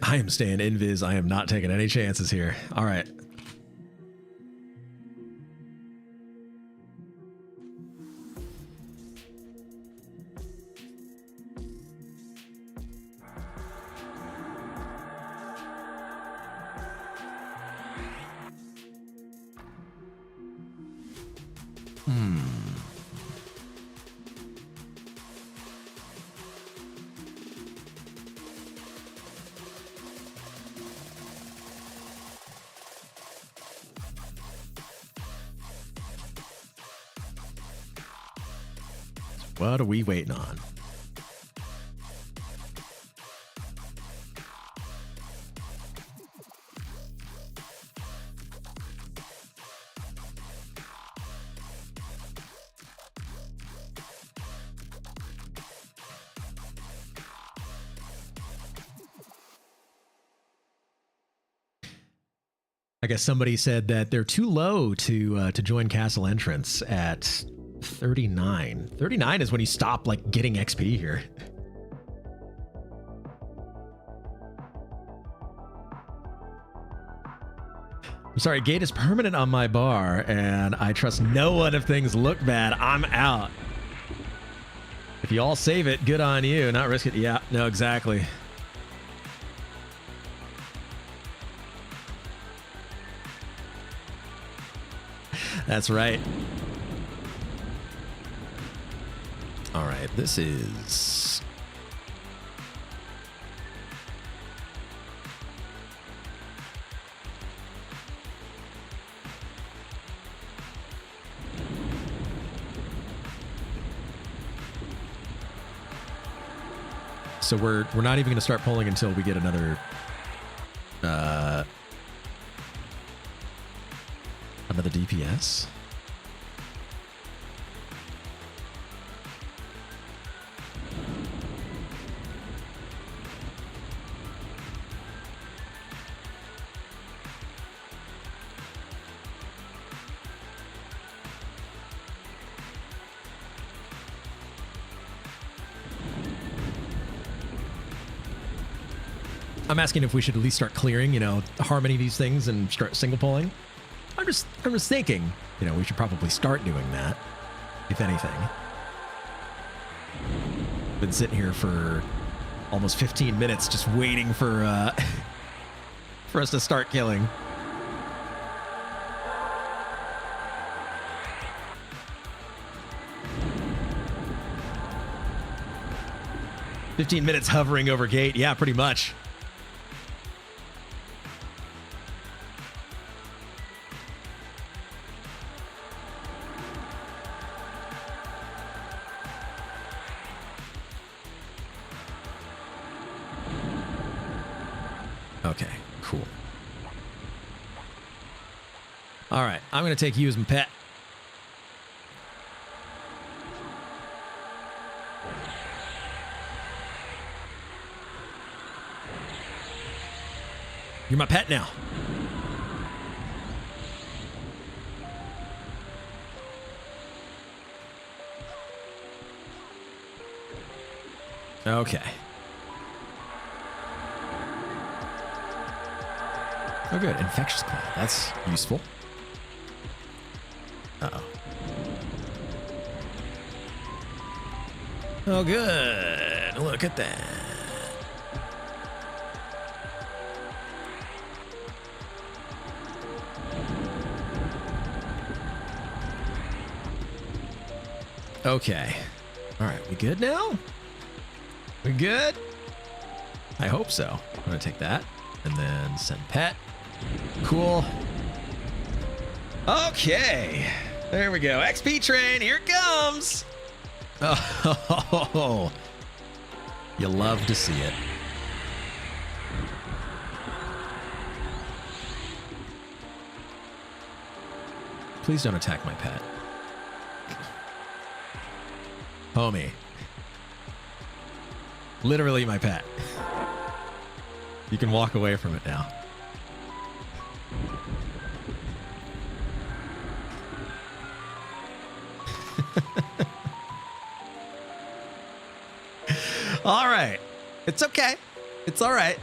I am staying invis. I am not taking any chances here. All right. What are we waiting on? I guess somebody said that they're too low to join castle entrance at 39. 39 is when you stop like getting XP here. I'm sorry, gate is permanent on my bar, and I trust no one if things look bad. I'm out. If you all save it, good on you. Not risk it. Yeah, no, exactly. That's right. All right, this is... So we're not even going to start pulling until we get another DPS. I'm asking if we should at least start clearing, harmony these things and start single pulling. I'm just thinking, we should probably start doing that, if anything. Been sitting here for almost 15 minutes just waiting for for us to start killing. "15 minutes hovering over gate." Yeah, pretty much. Okay, cool. All right, I'm going to take you as my pet. You're my pet now. Okay. Oh, good. Infectious cloud. That's useful. Uh-oh. Oh, good. Look at that. Okay. All right. We good now? We good? I hope so. I'm going to take that and then send pet. Cool. Okay. There we go. XP train. Here it comes. Oh, you love to see it. Please don't attack my pet. Homie. Literally my pet. You can walk away from it now. All right. It's okay. It's all right.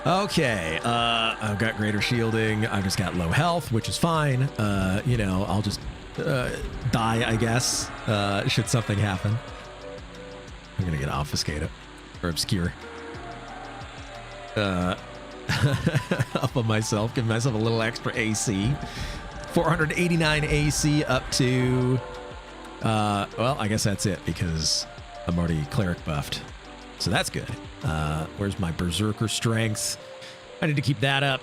Okay, I've got greater shielding. I've just got low health, which is fine. You know, I'll just die, I guess, should something happen. I'm gonna get obfuscated or obscure. Up on myself, give myself a little extra AC. 489 AC up to, well, I guess that's it because I'm already cleric buffed. So that's good. Where's my berserker strength? I need to keep that up.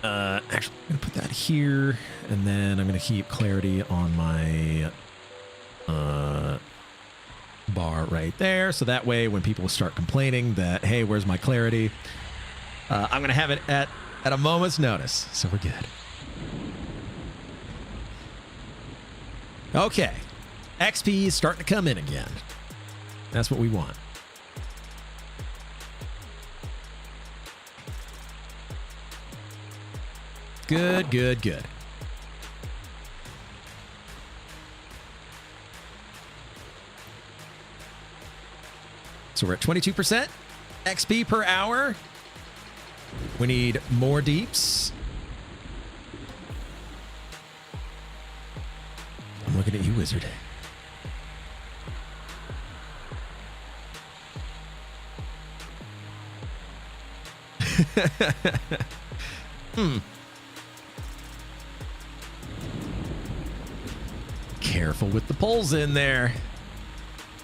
Actually, I'm going to put that here. And then I'm going to keep clarity on my bar right there. So that way, when people start complaining that, hey, where's my clarity? I'm going to have it at a moment's notice. So we're good. Okay. XP is starting to come in again. That's what we want. Good, good, good. So we're at 22% XP per hour. We need more deeps. I'm looking at you, wizard. Careful with the pulls in there.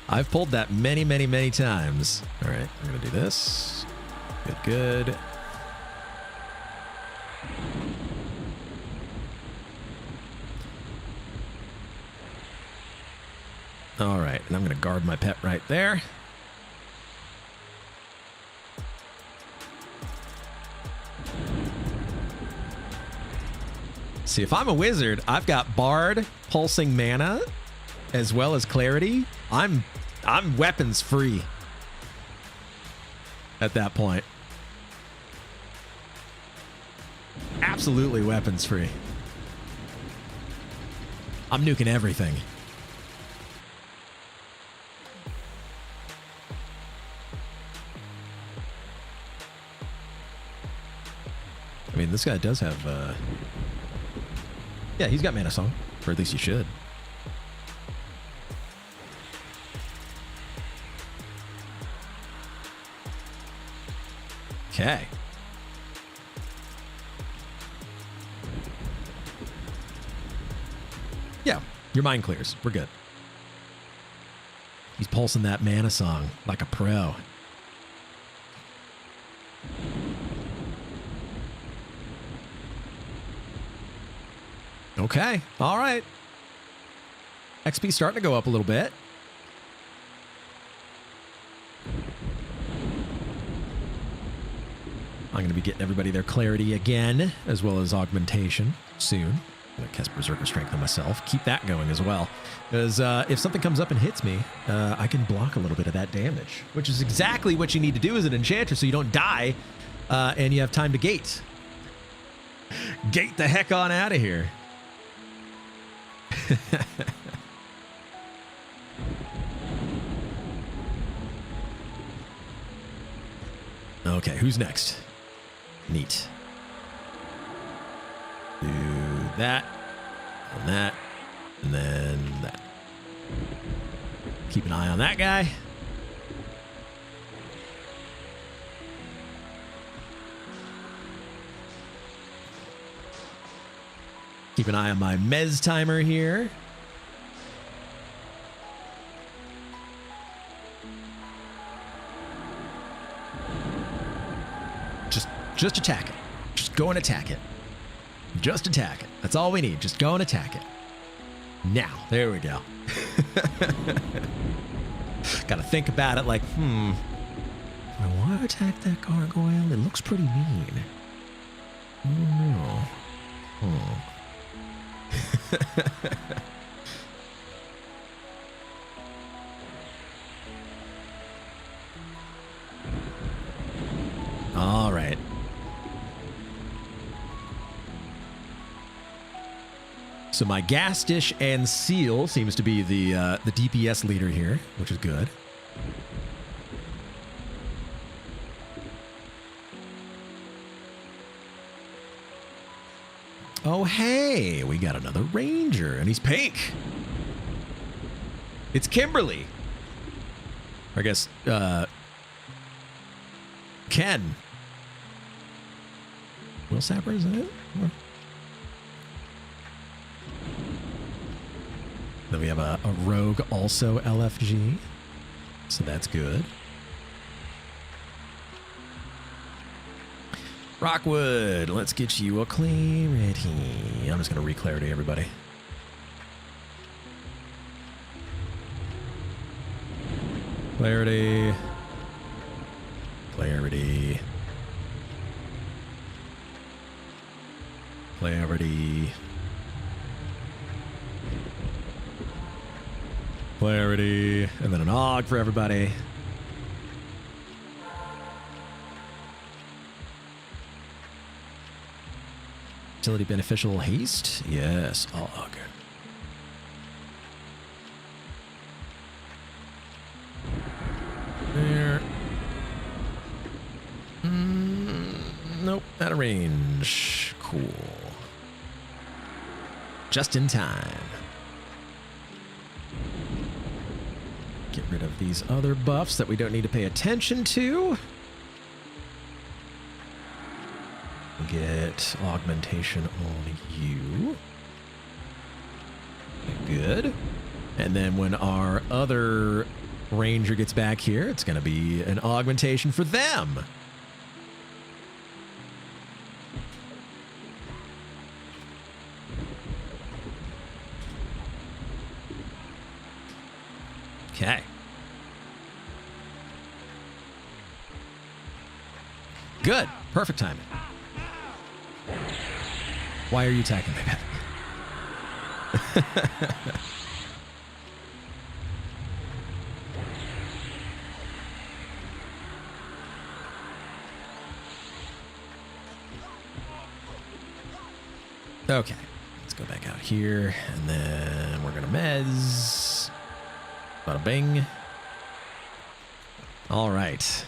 I've pulled that many, many, many times. All right, we're going to do this. Good, good. All right, and I'm going to guard my pet right there. See, if I'm a wizard, I've got Bard, Pulsing Mana, as well as Clarity. I'm weapons free at that point. Absolutely weapons free. I'm nuking everything. I mean, this guy does have... Yeah, he's got Mana Song, or at least he should. Okay. Yeah, your mind clears. We're good. He's pulsing that Mana Song like a pro. Okay, all right. XP starting to go up a little bit. I'm I'm going to be getting everybody their clarity again, as well as augmentation soon. I'm going to cast Berserker Strength on myself. Keep that going as well. Because if something comes up and hits me, I can block a little bit of that damage, which is exactly what you need to do as an enchanter so you don't die and you have time to gate. Gate the heck on out of here. Okay, who's next? Neat. Do that, and that, and then that. Keep an eye on that guy. Keep an eye on my Mez timer here. Just attack it. Just go and attack it. Just attack it. That's all we need. Just go and attack it. Now, there we go. Gotta think about it like, I want to attack that gargoyle. It looks pretty mean. Oh no. All right. So my gas dish and seal seems to be the DPS leader here, which is good. Oh, hey, we got another ranger, and he's pink. It's Kimberly. Or I guess, Ken. Will Sapper, is that it? Or... Then we have a rogue, also LFG. So that's good. Rockwood, let's get you a clarity. I'm just going to re-clarity everybody. Clarity. Clarity. Clarity. Clarity. And then an AUG for everybody. Utility beneficial haste? Yes, AUG. There. Nope, out of range. Cool. Just in time. Get rid of these other buffs that we don't need to pay attention to. Get augmentation on you. Good. And then when our other ranger gets back here, it's going to be an augmentation for them. Okay. Good. Perfect timing. Why are you attacking me, Pat? Okay. Let's go back out here, and then we're going to mez. Bada bing. All right.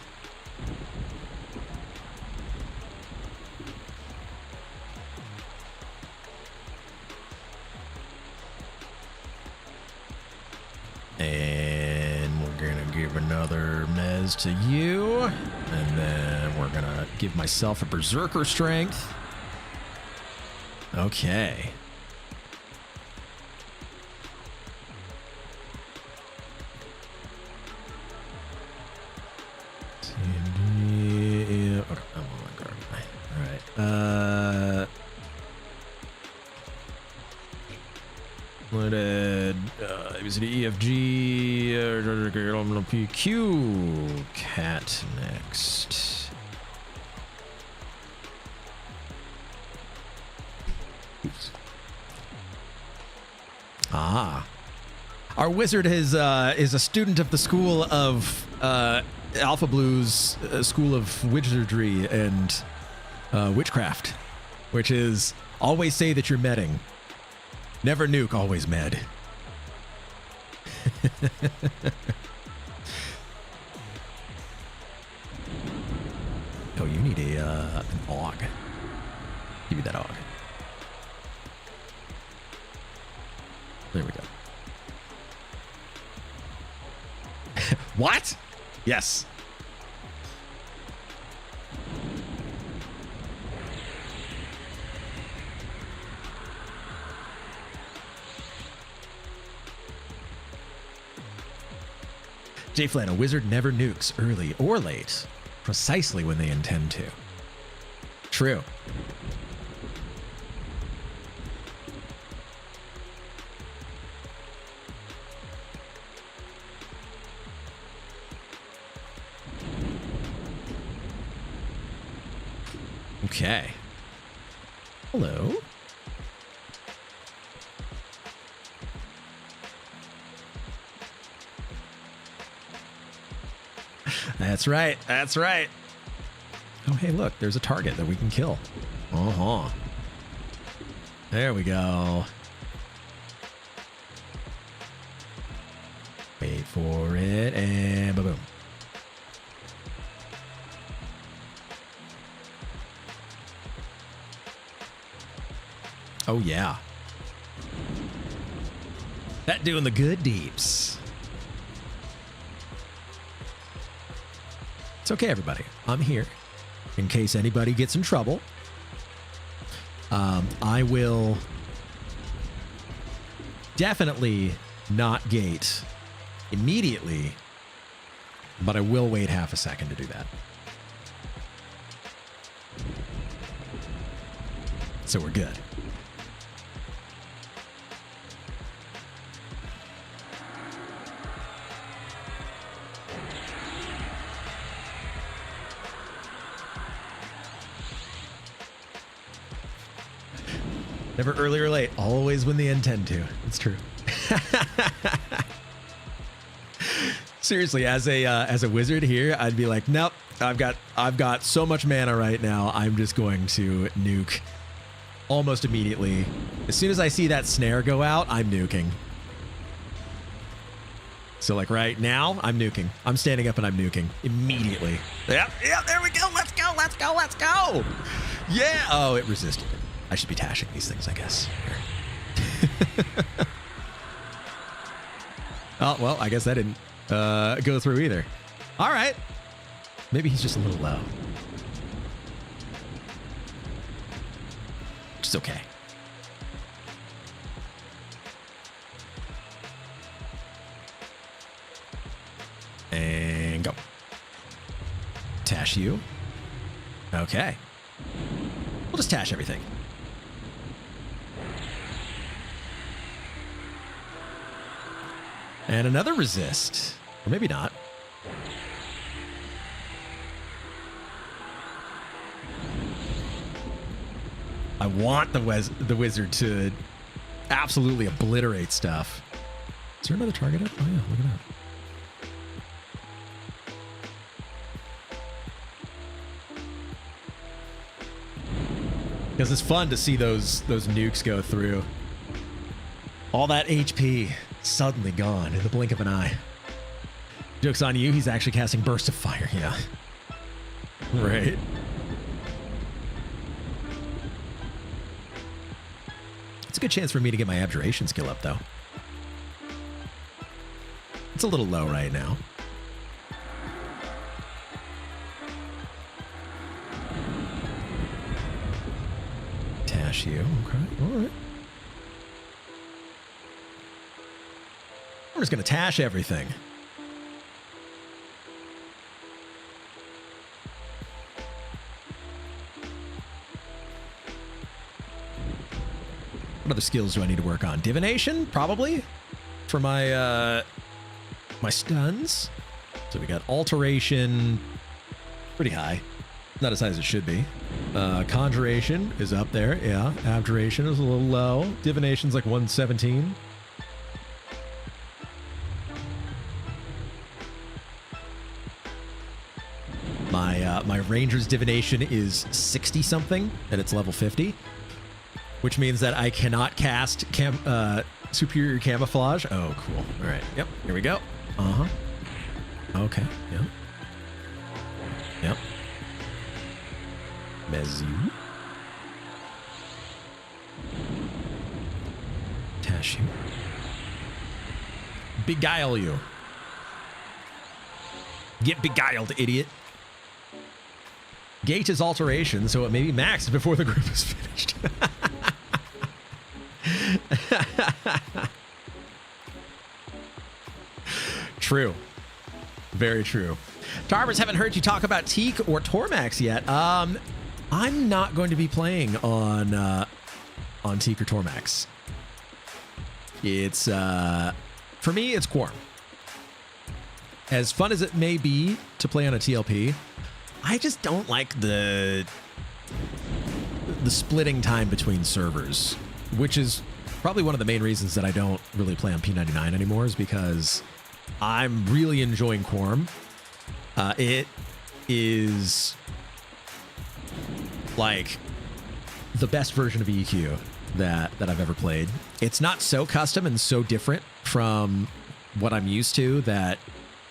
And we're going to give another mez to you. And then we're going to give myself a berserker strength. Okay. Is it EFG? PQ. Cat next. Ah. Our wizard is a student of the school of Alpha Blue's school of wizardry and witchcraft, which is always say that you're medding. Never nuke, always med. Oh, you need an AUG. Give me that AUG. There we go. What? Yes. J Flan, a wizard never nukes early or late, precisely when they intend to. True. Okay. Hello. That's right. That's right. Oh, hey, look, there's a target that we can kill. Uh-huh. There we go. Wait for it, and boom. Oh, yeah. That doing the good deeps. It's okay, everybody. I'm here in case anybody gets in trouble. I will definitely not gate immediately, but I will wait half a second to do that. So we're good. Never early or late, always when they intend to. It's true. Seriously, as a wizard here, I'd be like, nope, I've got so much mana right now. I'm just going to nuke almost immediately. As soon as I see that snare go out, I'm nuking. So like right now, I'm nuking. I'm standing up and I'm nuking immediately. Yep, there we go. Let's go, let's go, let's go. Yeah. Oh, it resisted. I should be tashing these things, I guess. Oh, well, I guess that didn't go through either. All right. Maybe he's just a little low. Which is okay. And go. Tash you. Okay. We'll just tash everything. And another resist. Or maybe not. I want the wizard to absolutely obliterate stuff. Is there another target up? Oh yeah, look at that. Because it's fun to see those nukes go through. All that HP suddenly gone in the blink of an eye. Joke's on you, he's actually casting Burst of Fire, yeah. Right. It's a good chance for me to get my Abjuration skill up, though. It's a little low right now. Tash you, okay, all right. We're just going to tash everything. What other skills do I need to work on? Divination, probably, for my my stuns. So we got Alteration, pretty high. Not as high as it should be. Conjuration is up there, yeah. Abjuration is a little low. Divination's like 117. My Ranger's Divination is 60 something, and it's level 50, which means that I cannot cast Superior Camouflage. Oh, cool. All right. Yep. Here we go. Uh-huh. Okay. Yep. Yep. Mezu. Tash you. Beguile you. Get beguiled, idiot. Gate is alteration, so it may be maxed before the group is finished. True. Very true. Tarbers, haven't heard you talk about Teak or Tormax yet. I'm not going to be playing on Teak or Tormax. It's for me, it's Quarm. As fun as it may be to play on a TLP, I just don't like the splitting time between servers, which is probably one of the main reasons that I don't really play on P99 anymore, is because I'm really enjoying Quarm. It is like the best version of EQ that I've ever played. It's not so custom and so different from what I'm used to that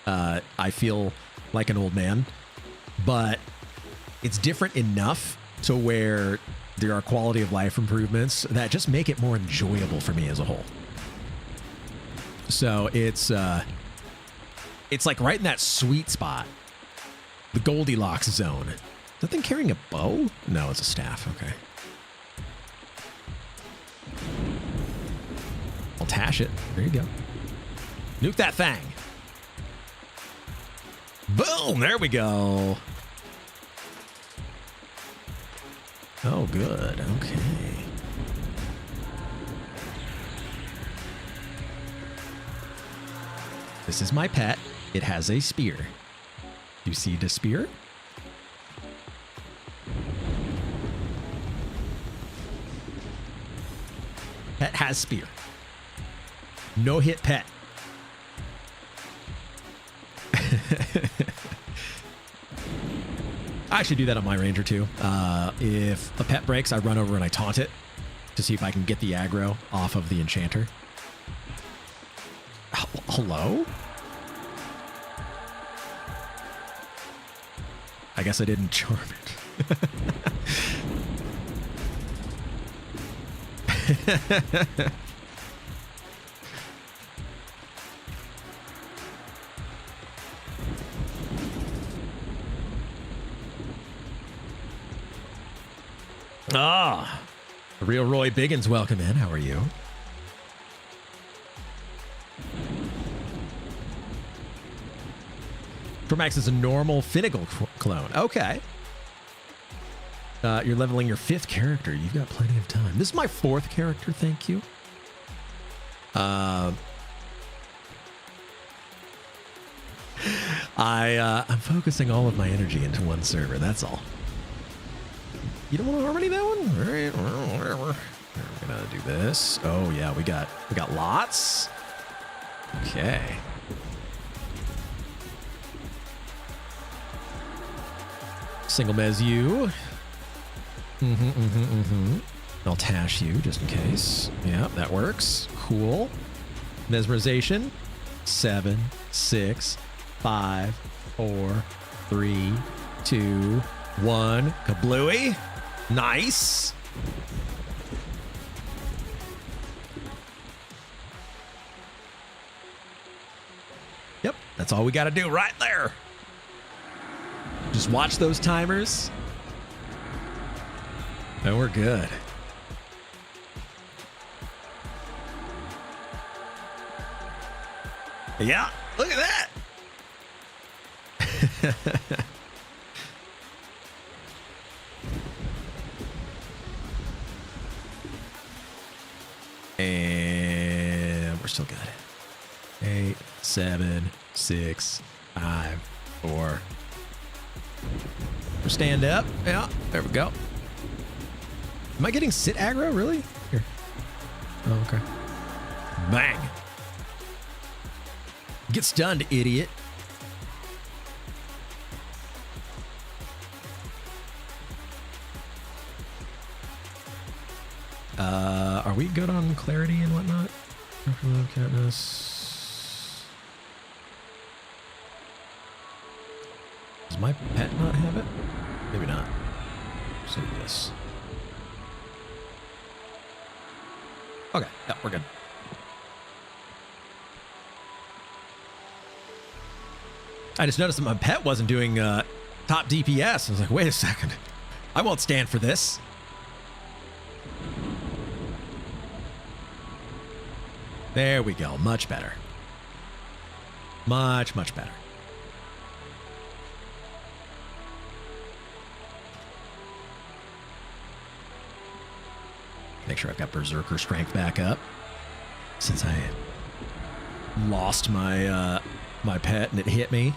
I feel like an old man, but it's different enough to where there are quality of life improvements that just make it more enjoyable for me as a whole. So it's like right in that sweet spot, the Goldilocks zone. Is that thing carrying a bow? No, it's a staff. Okay. I'll tash it. There you go. Nuke that thing. Boom! There we go. Oh, good. Okay. This is my pet. It has a spear. You see the spear? Pet has spear. No hit pet. I actually do that on my Ranger too. If a pet breaks, I run over and I taunt it to see if I can get the aggro off of the enchanter. Hello? I guess I didn't charm it. Ah, real Roy Biggins, welcome in. How are you? Tormax is a normal Finnegal clone. Okay. You're leveling your 5th character. You've got plenty of time. This is my 4th character, thank you. I'm focusing all of my energy into one server, that's all. You don't want to harmony that one? All right, well, whatever. We're gonna do this. Oh yeah, we got lots. Okay. Single mez you. I'll tash you just in case. Yeah, that works. Cool. Mesmerization. 7, 6, 5, 4, 3, 2, 1. Kablooey. Nice. Yep, that's all we got to do right there. Just watch those timers. And we're good. Yeah, look at that. And we're still good. 8, 7, 6, 5, 4. Stand up. Yeah, there we go. Am I getting sit aggro? Really? Here. Oh, okay. Bang. Get stunned, idiot. Are we good on clarity and whatnot? Does my pet not have it? Maybe not. So this. Okay, yeah, we're good. I just noticed that my pet wasn't doing top DPS. I was like, wait a second. I won't stand for this. There we go. Much better. Much, much better. Make sure I've got Berserker strength back up, since I lost my my pet and it hit me.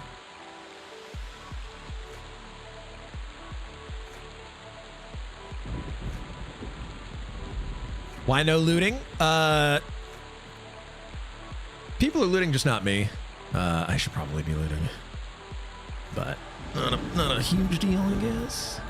Why no looting? People are looting, just not me. I should probably be looting, but not a huge deal, I guess.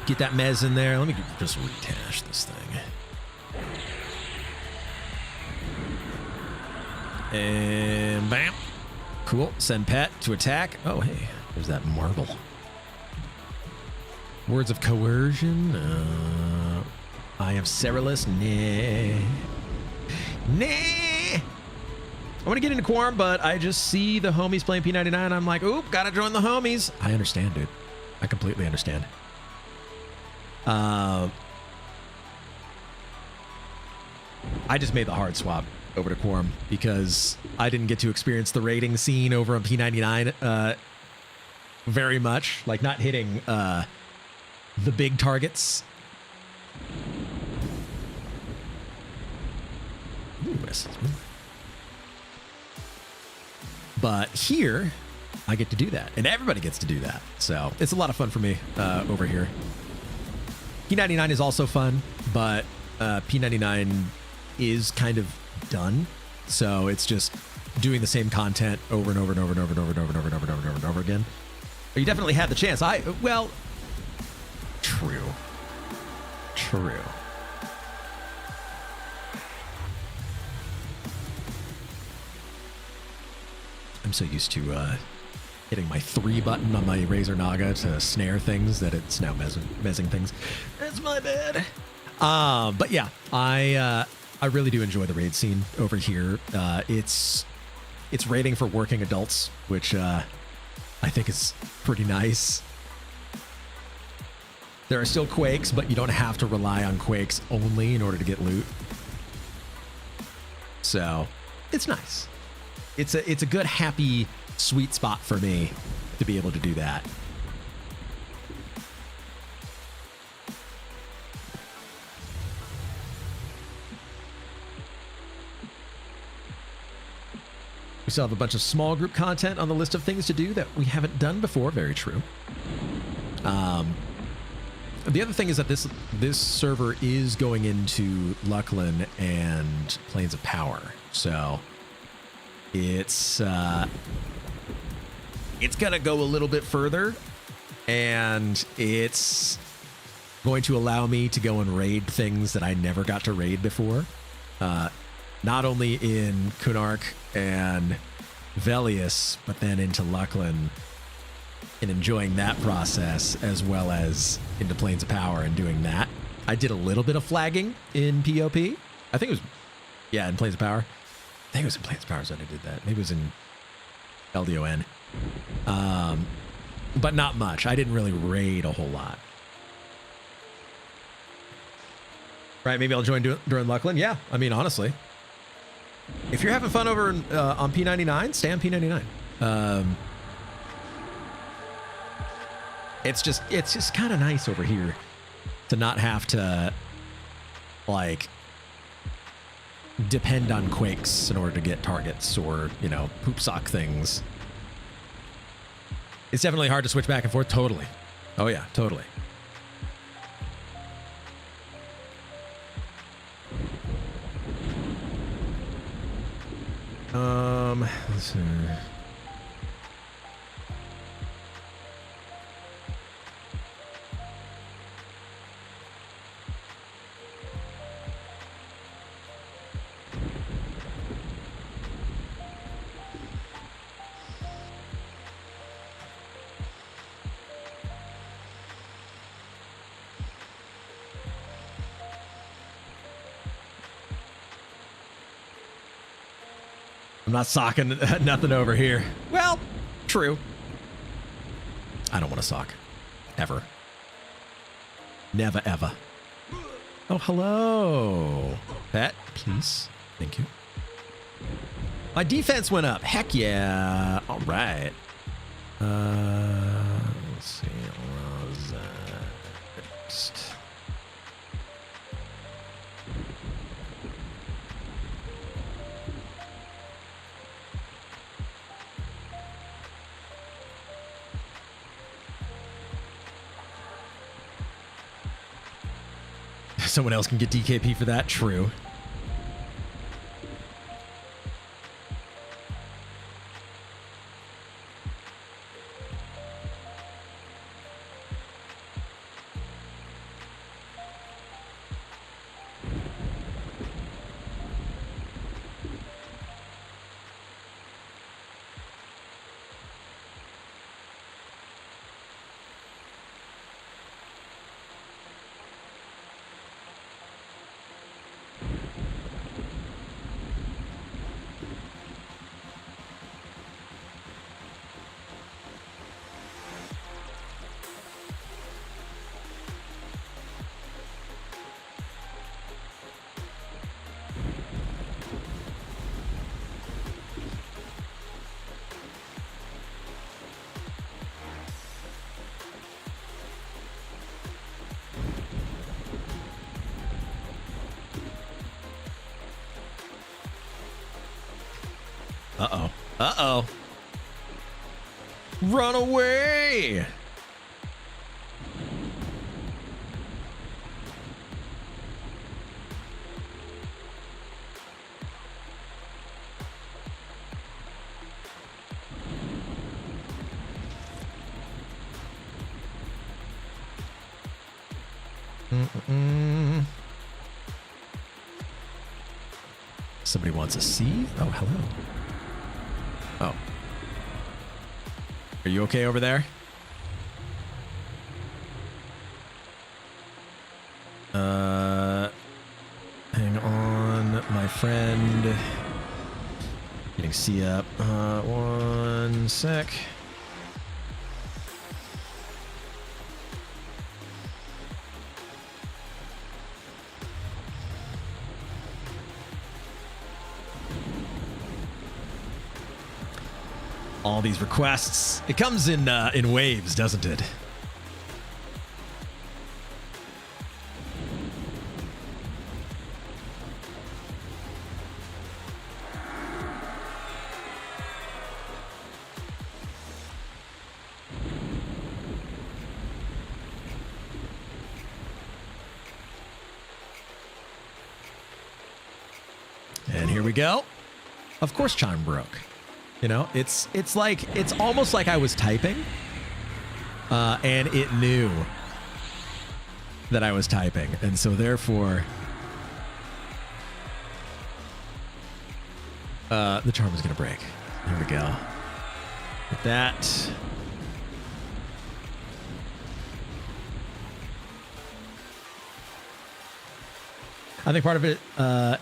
Get that mez in there. Let me just retash this thing. And bam. Cool. Send pet to attack. Oh, hey, there's that marble. Words of coercion. I am Cerulus. Nah. I want to get into Quarm, but I just see the homies playing P99. I'm like, oop, gotta join the homies. I understand, dude. I completely understand. I just made the hard swap over to Quarm because I didn't get to experience the raiding scene over on P99 very much. Like, not hitting the big targets. Ooh, but here, I get to do that. And everybody gets to do that. So it's a lot of fun for me over here. P99 is also fun, but P99 is kind of done. So it's just doing the same content over and over and over and over and over and over and over and over and over and over and over again. But you definitely had the chance. Well, true. I'm so used to hitting my 3 button on my Razor Naga to snare things that it's now mezzing things. That's my bad. But yeah, I really do enjoy the raid scene over here. It's raiding for working adults, which I think is pretty nice. There are still quakes, but you don't have to rely on quakes only in order to get loot. So it's nice. It's a good, happy, sweet spot for me to be able to do that. We still have a bunch of small group content on the list of things to do that we haven't done before. Very true. The other thing is that this server is going into Lucklin and Plains of Power, so it's gonna go a little bit further, and it's going to allow me to go and raid things that I never got to raid before. Not only in Kunark and Velius, but then into Lucklin, and enjoying that process, as well as into Plains of Power and doing that. I did a little bit of flagging in POP. I think it was, yeah, in Plains of Power. I think it was in Plains of Power that I did that. Maybe it was in LDON. But not much. I didn't really raid a whole lot. Right, maybe I'll join during Lucklin. Yeah, I mean, honestly. If you're having fun over on P99, stay on P99. It's just kind of nice over here to not have to, like, depend on quakes in order to get targets or, you know, poop sock things. It's definitely hard to switch back and forth. Totally. Oh yeah, totally. Let's see. I'm not socking nothing over here. Well, true. I don't want to sock. Ever. Never, ever. Oh, hello. Pet, please. Thank you. My defense went up. Heck yeah. All right. Let's see. Next. Someone else can get DKP for that. True. Uh-oh. Uh-oh. Run away! Somebody wants a seed? Oh, hello. Oh. Are you okay over there? Hang on, my friend. Getting C up. One sec. All these requests. It comes in waves, doesn't it? And here we go. Of course, chime broke. You know, it's almost like I was typing, and it knew that I was typing, and so therefore, the charm is gonna break. There we go. With that. I think part of it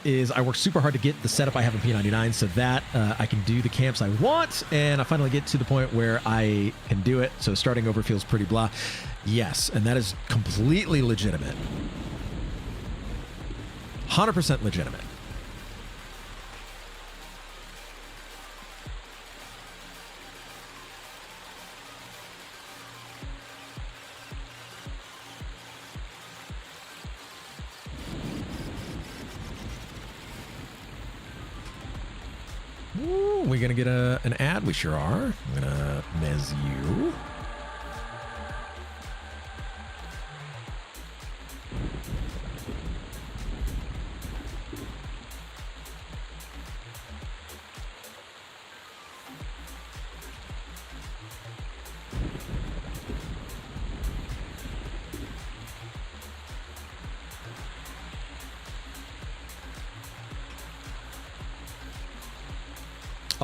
is I work super hard to get the setup I have in P99 so that I can do the camps I want, and I finally get to the point where I can do it. So starting over feels pretty blah. Yes, and that is completely legitimate. 100% legitimate. Ooh, we gonna get an ad? We sure are. I'm gonna mez you.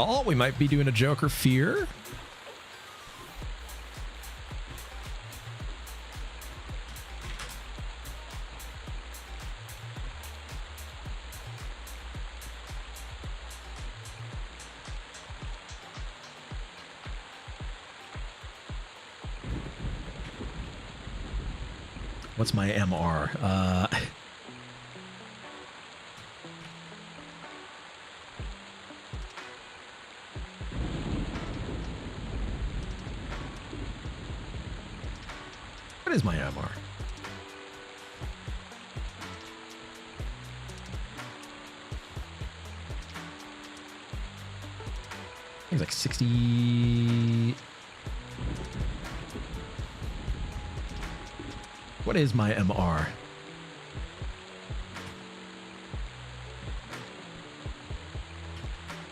Oh, we might be doing a Joker Fear. What's my MR? What is my MR? I think it's like 60. What is my MR?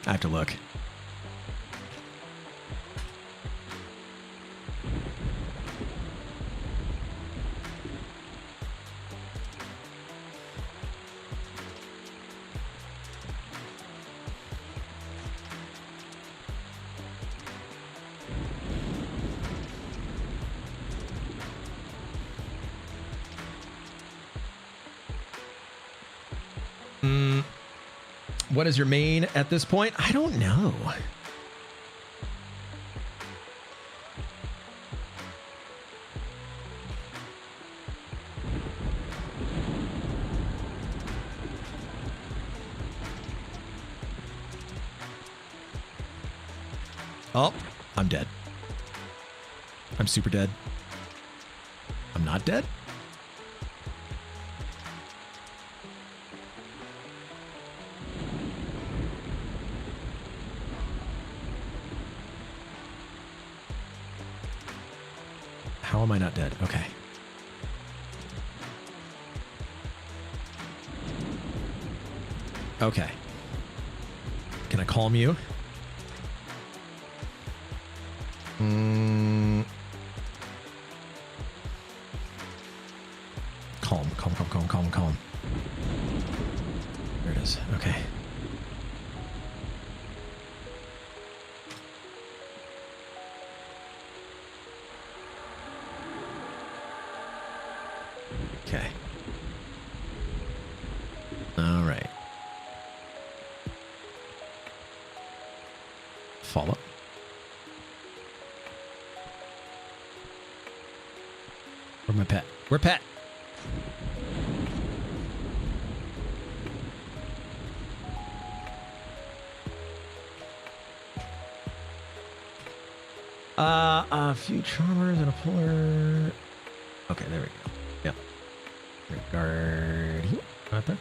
I have to look. What is your main at this point? I don't know. Oh, I'm dead. I'm super dead. I'm not dead? How am I not dead? Okay. Okay. Can I calm you? Calm. There it is. Okay. Okay. All right. Follow. Where's my pet? Where pet? A few charmers and a puller. Okay, there we go. Yep. Regard here. Right there.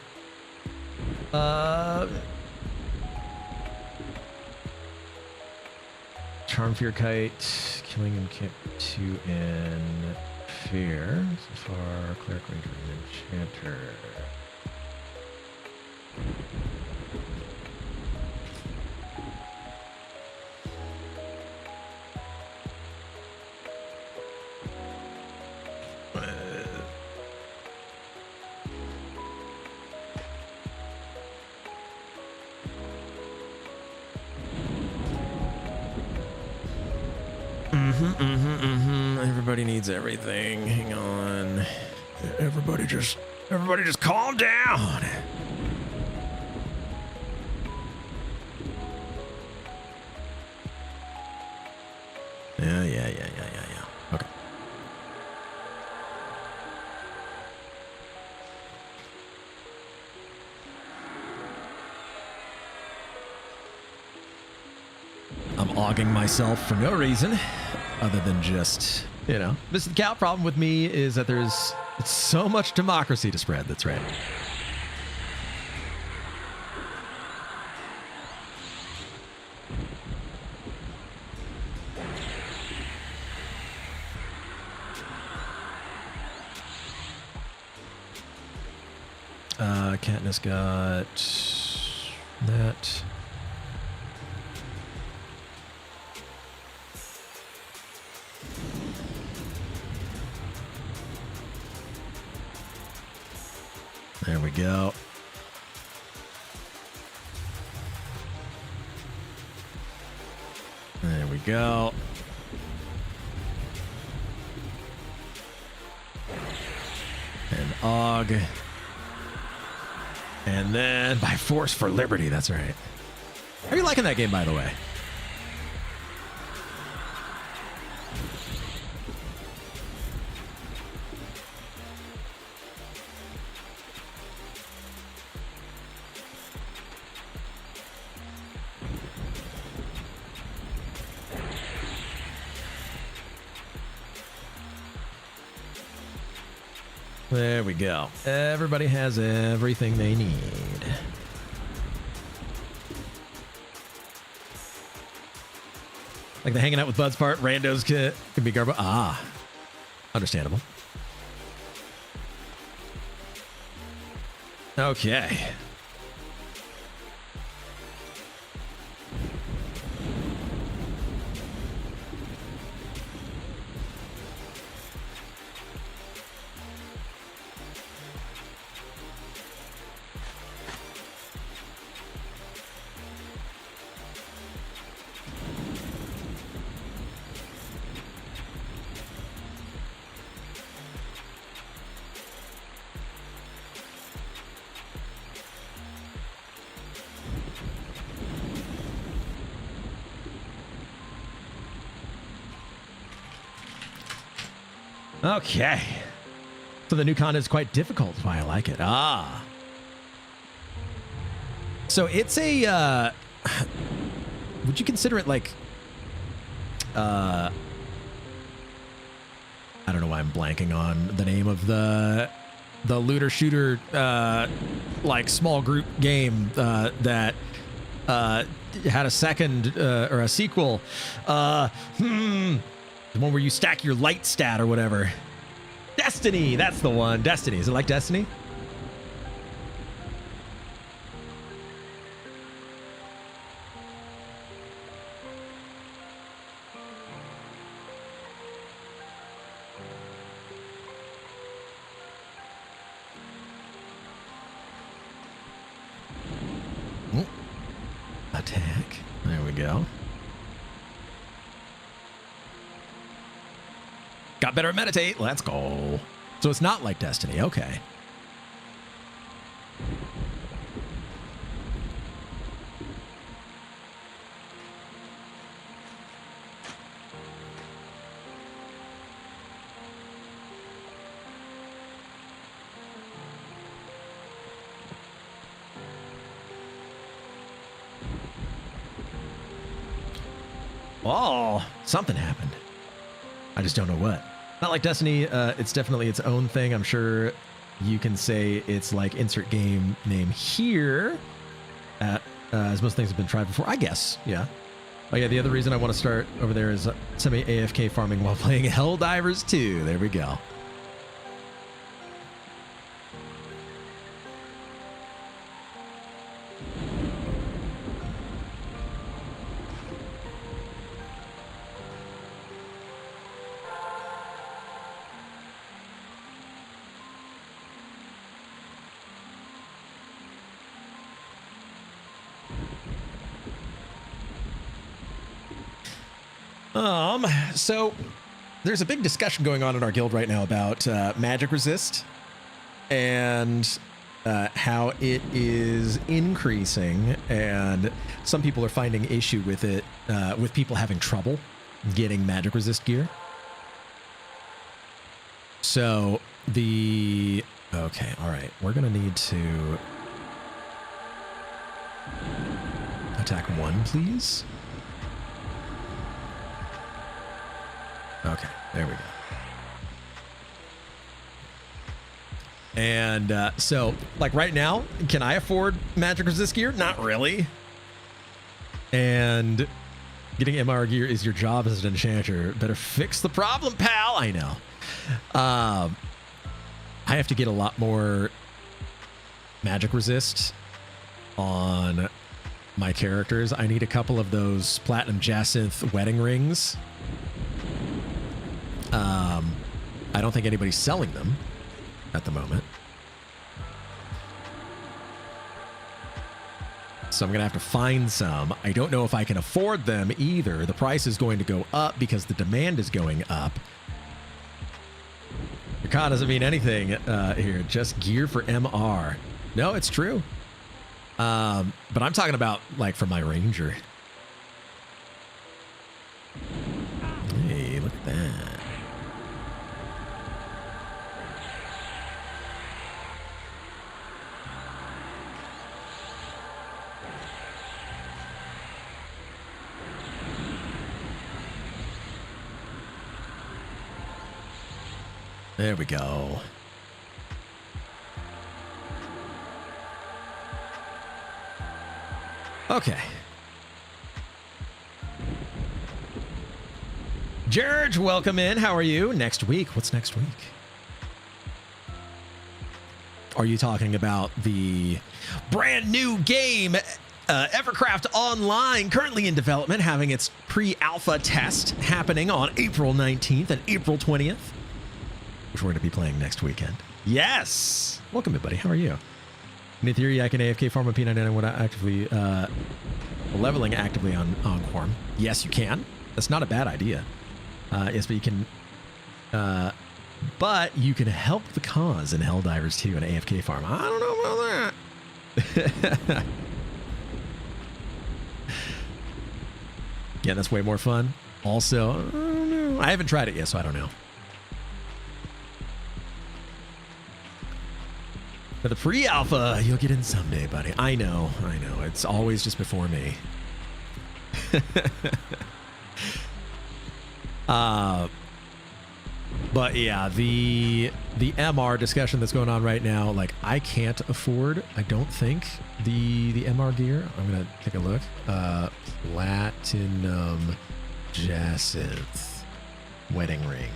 Charm, Fear, Kite, Killing and Camp 2 and Fear. So far, Cleric, Ranger, and Enchanter. Everybody needs everything. Hang on. Everybody just calm down. Yeah. Okay. I'm ogging myself for no reason other than just, you know, the cow problem with me is that there's so much democracy to spread. That's right. Katniss got that. There we go. we go. And Og. And then by force for liberty. That's right. How are you liking that game, by the way? There we go. Everybody has everything they need. Like the hanging out with buds part, randos can be garbo. Ah, understandable. Okay. Okay. So the new content is quite difficult. That's why I like it. Ah. So it's a, would you consider it like, I don't know why I'm blanking on the name of the looter shooter, like small group game, that, had a second, or a sequel, the one where you stack your light stat or whatever. Destiny, that's the one. Destiny. Is it like Destiny? Attack. There we go. Got better at meditate. Let's go. So it's not like Destiny. Okay. Oh, something happened. I just don't know what. Not like Destiny. It's definitely its own thing. I'm sure you can say it's like insert game name here. As most things have been tried before, I guess. Yeah. Oh yeah. The other reason I want to start over there is semi AFK farming while playing Helldivers 2. There we go. So there's a big discussion going on in our guild right now about magic resist and how it is increasing, and some people are finding issue with it, with people having trouble getting magic resist gear. So okay, all right, we're gonna need to attack one, please. Okay, there we go. And so, like right now, can I afford magic resist gear? Not really. And getting MR gear is your job as an enchanter. Better fix the problem, pal. I know. I have to get a lot more magic resist on my characters. I need a couple of those platinum jacinth wedding rings. I don't think anybody's selling them at the moment. so I'm going to have to find some. I don't know if I can afford them either. The price is going to go up because the demand is going up. Your car doesn't mean anything here. Just gear for MR. No, it's true. But I'm talking about like for my Ranger. Hey, look at that. There we go. Okay. George, welcome in. How are you? Next week. What's next week? Are you talking about the brand new game, Evercraft Online, currently in development, having its pre-alpha test happening on April 19th and April 20th, which we're going to be playing next weekend? Yes. Welcome, everybody. How are you? In theory, I can AFK farm a P99 without actively leveling actively on Quarm. Yes, you can. That's not a bad idea. Yes, but you can. But you can help the cause in Helldivers 2 and AFK farm. I don't know about that. Yeah, that's way more fun. Also, I don't know. I haven't tried it yet, so I don't know. For the pre-alpha, you'll get in someday, buddy. I know. It's always just before me. But yeah, the MR discussion that's going on right now, like I can't afford, I don't think, the MR gear. I'm gonna take a look. Platinum Jacinth wedding ring.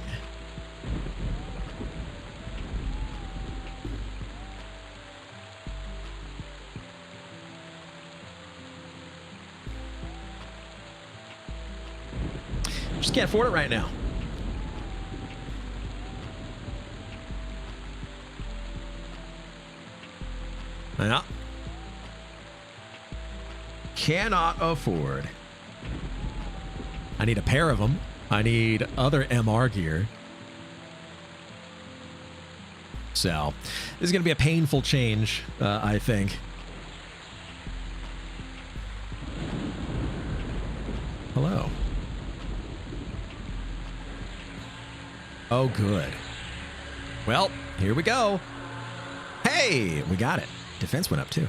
Just can't afford it right now. Yeah. Cannot afford. I need a pair of them. I need other MR gear. So this is going to be a painful change, I think. Hello. Oh, good. Well, here we go. Hey, we got it. Defense went up too.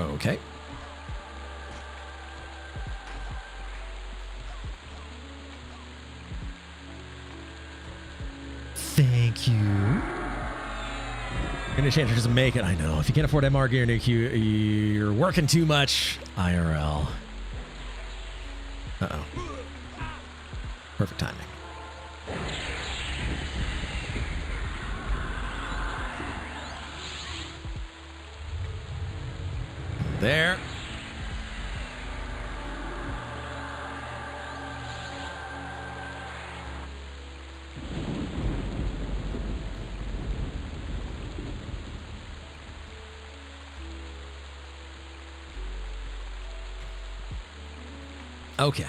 Okay. Thank you. Gonna change it doesn't make it. I know. If you can't afford MR gear, Nick, you're working too much. IRL. Uh-oh. Perfect timing. There. Okay.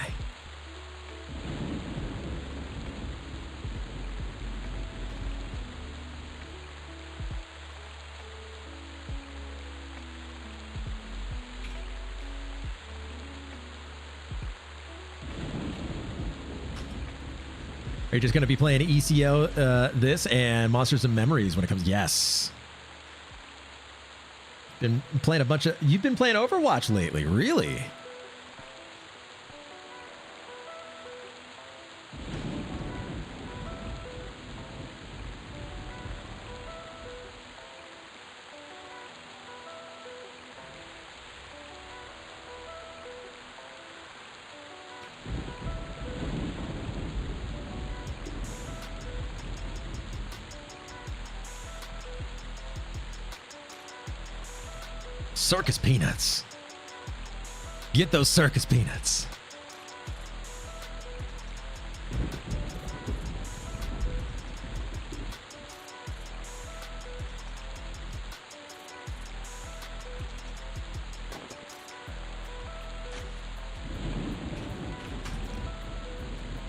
Are you just going to be playing ECO this and Monsters and Memories when it comes? Yes. Been playing a bunch of... You've been playing Overwatch lately, really? circus peanuts. Get those circus peanuts.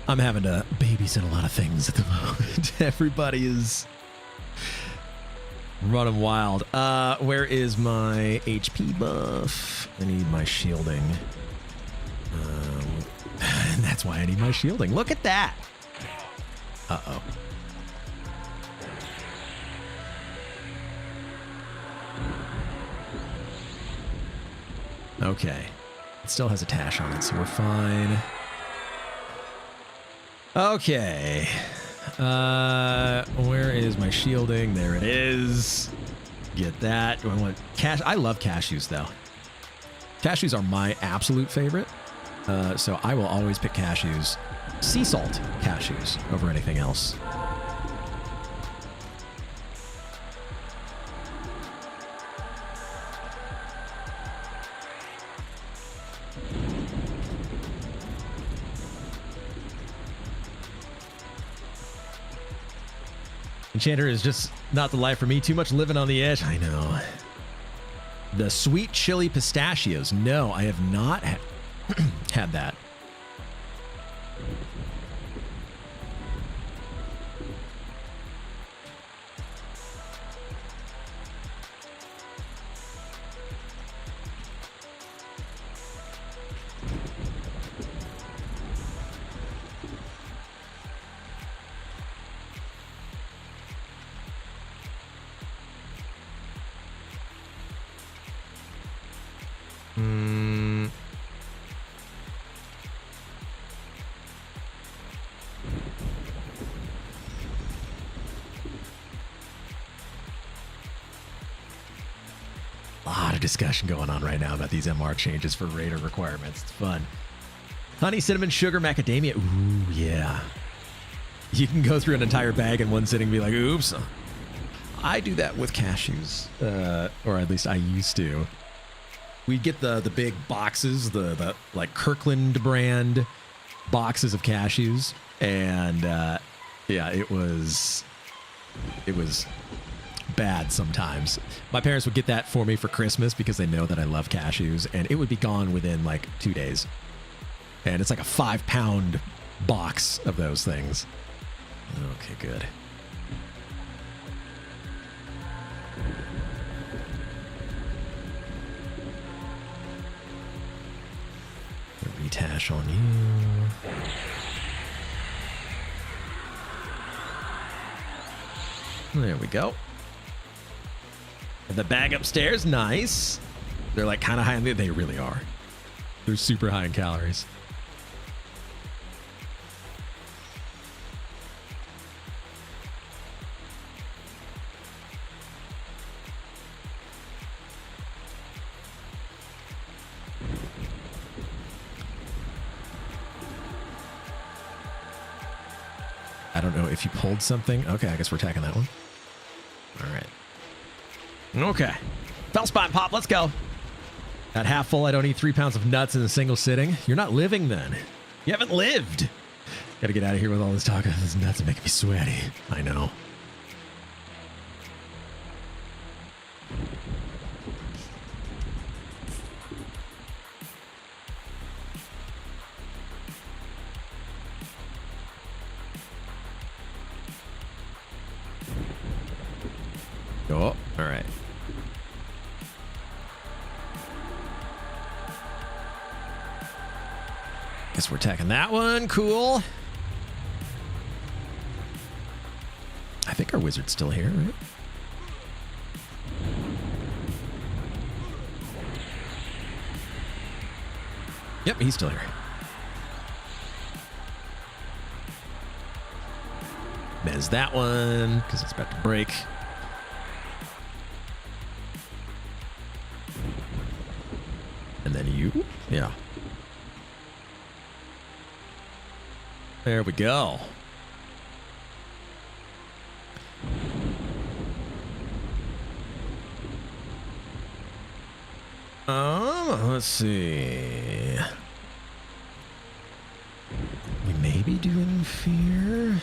I'm having to babysit a lot of things at the moment. Everybody is running wild. Where is my HP buff? I need my shielding. And that's why I need my shielding. Look at that. Uh-oh. Okay. It still has a tash on it, so we're fine. Okay. Where is my shielding? There it is. Get that. Do I want cash? I love cashews, though. Cashews are my absolute favorite. So I will always pick cashews. Sea salt cashews over anything else. Enchanter is just not the life for me. Too much living on the edge. I know. The sweet chili pistachios. No, I have not had that. Discussion going on right now about these MR changes for raider requirements. It's fun. Honey, cinnamon, sugar, macadamia. Ooh, yeah. You can go through an entire bag in one sitting and be like, oops. I do that with cashews. Or at least I used to. We get the big boxes, the like Kirkland brand boxes of cashews. And yeah, it was bad sometimes. My parents would get that for me for Christmas because they know that I love cashews, and it would be gone within like 2 days. And it's like a 5-pound box of those things. Okay, good. Retash on you. There we go. The bag upstairs, nice. They're like kind of high in the, they really are. They're super high in calories. I don't know if you pulled something. Okay, I guess we're attacking that one. All right. Okay. Felspine pop, let's go. At half full, I don't eat 3 pounds of nuts in a single sitting. You're not living then. You haven't lived. Gotta get out of here with all this talk. This nuts are making me sweaty. I know. Oh, all right. Guess we're attacking that one. Cool. I think our wizard's still here, right? Yep, he's still here. There's that one, because it's about to break. And then you. Yeah. There we go. Let's see. We may be doing fear.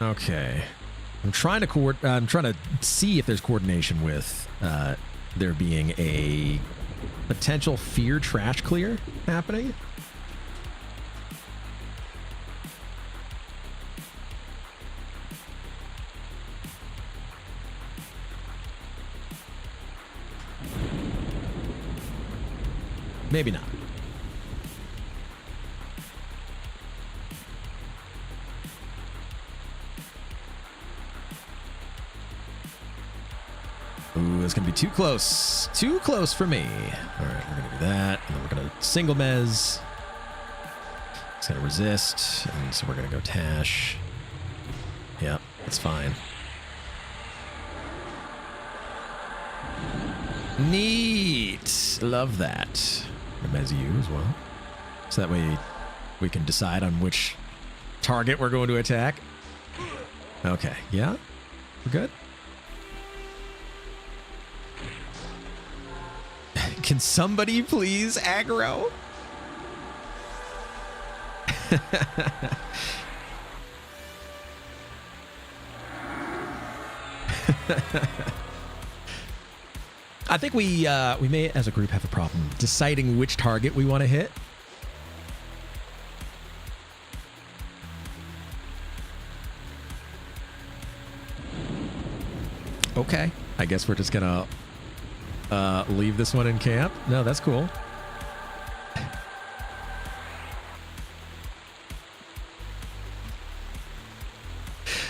Okay, I'm trying to see if there's coordination with there being a potential fear trash clear happening. Maybe not. Ooh, it's gonna be too close. Too close for me. All right, we're gonna do that, and then we're gonna single mez. It's gonna resist, and so we're gonna go Tash. Yep, it's fine. Neat. Love that. Mez you as well. So that way we can decide on which target we're going to attack. Okay, yeah, we're good. Can somebody please aggro? I think we may, as a group, have a problem deciding which target we want to hit. Okay, I guess we're just gonna leave this one in camp. No, that's cool.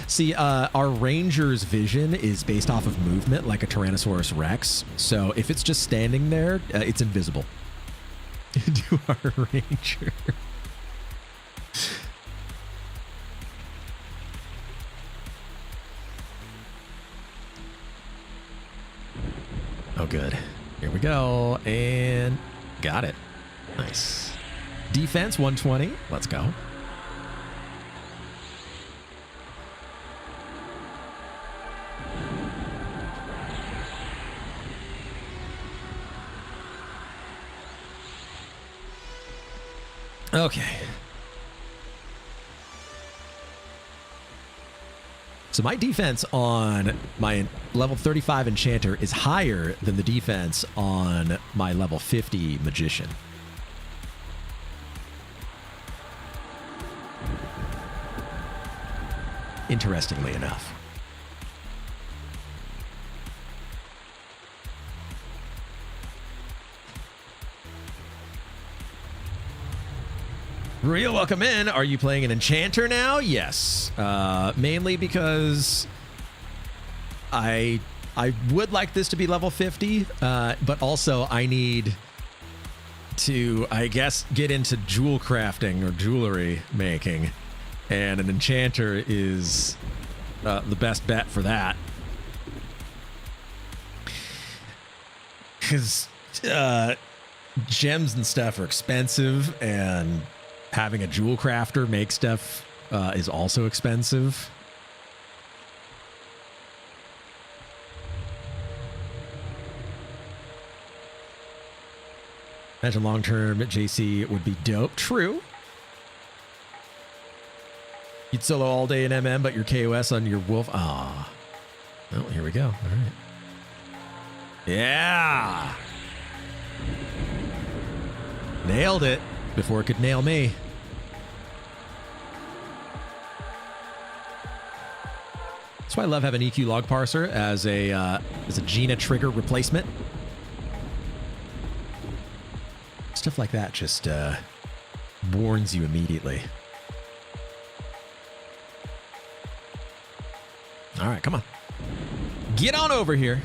See, our ranger's vision is based off of movement, like a Tyrannosaurus Rex. So if it's just standing there, it's invisible to our ranger. Oh, good. Here we go. And got it. Nice. Defense 120. Let's go. Okay. So my defense on my level 35 Enchanter is higher than the defense on my level 50 Magician. Interestingly enough. Real welcome in. Are you playing an Enchanter now? Yes. Mainly because I would like this to be level 50, but also I need to, I guess, get into jewel crafting or jewelry making, and an Enchanter is the best bet for that. Because gems and stuff are expensive, and having a jewel crafter make stuff is also expensive. Imagine long-term JC would be dope. True. You'd solo all day in MM, but your KOS on your wolf. Ah. Oh, here we go. All right. Yeah. Nailed it before it could nail me. That's why I love having EQ log parser as a Gina trigger replacement. Stuff like that just warns you immediately. All right, come on. Get on over here.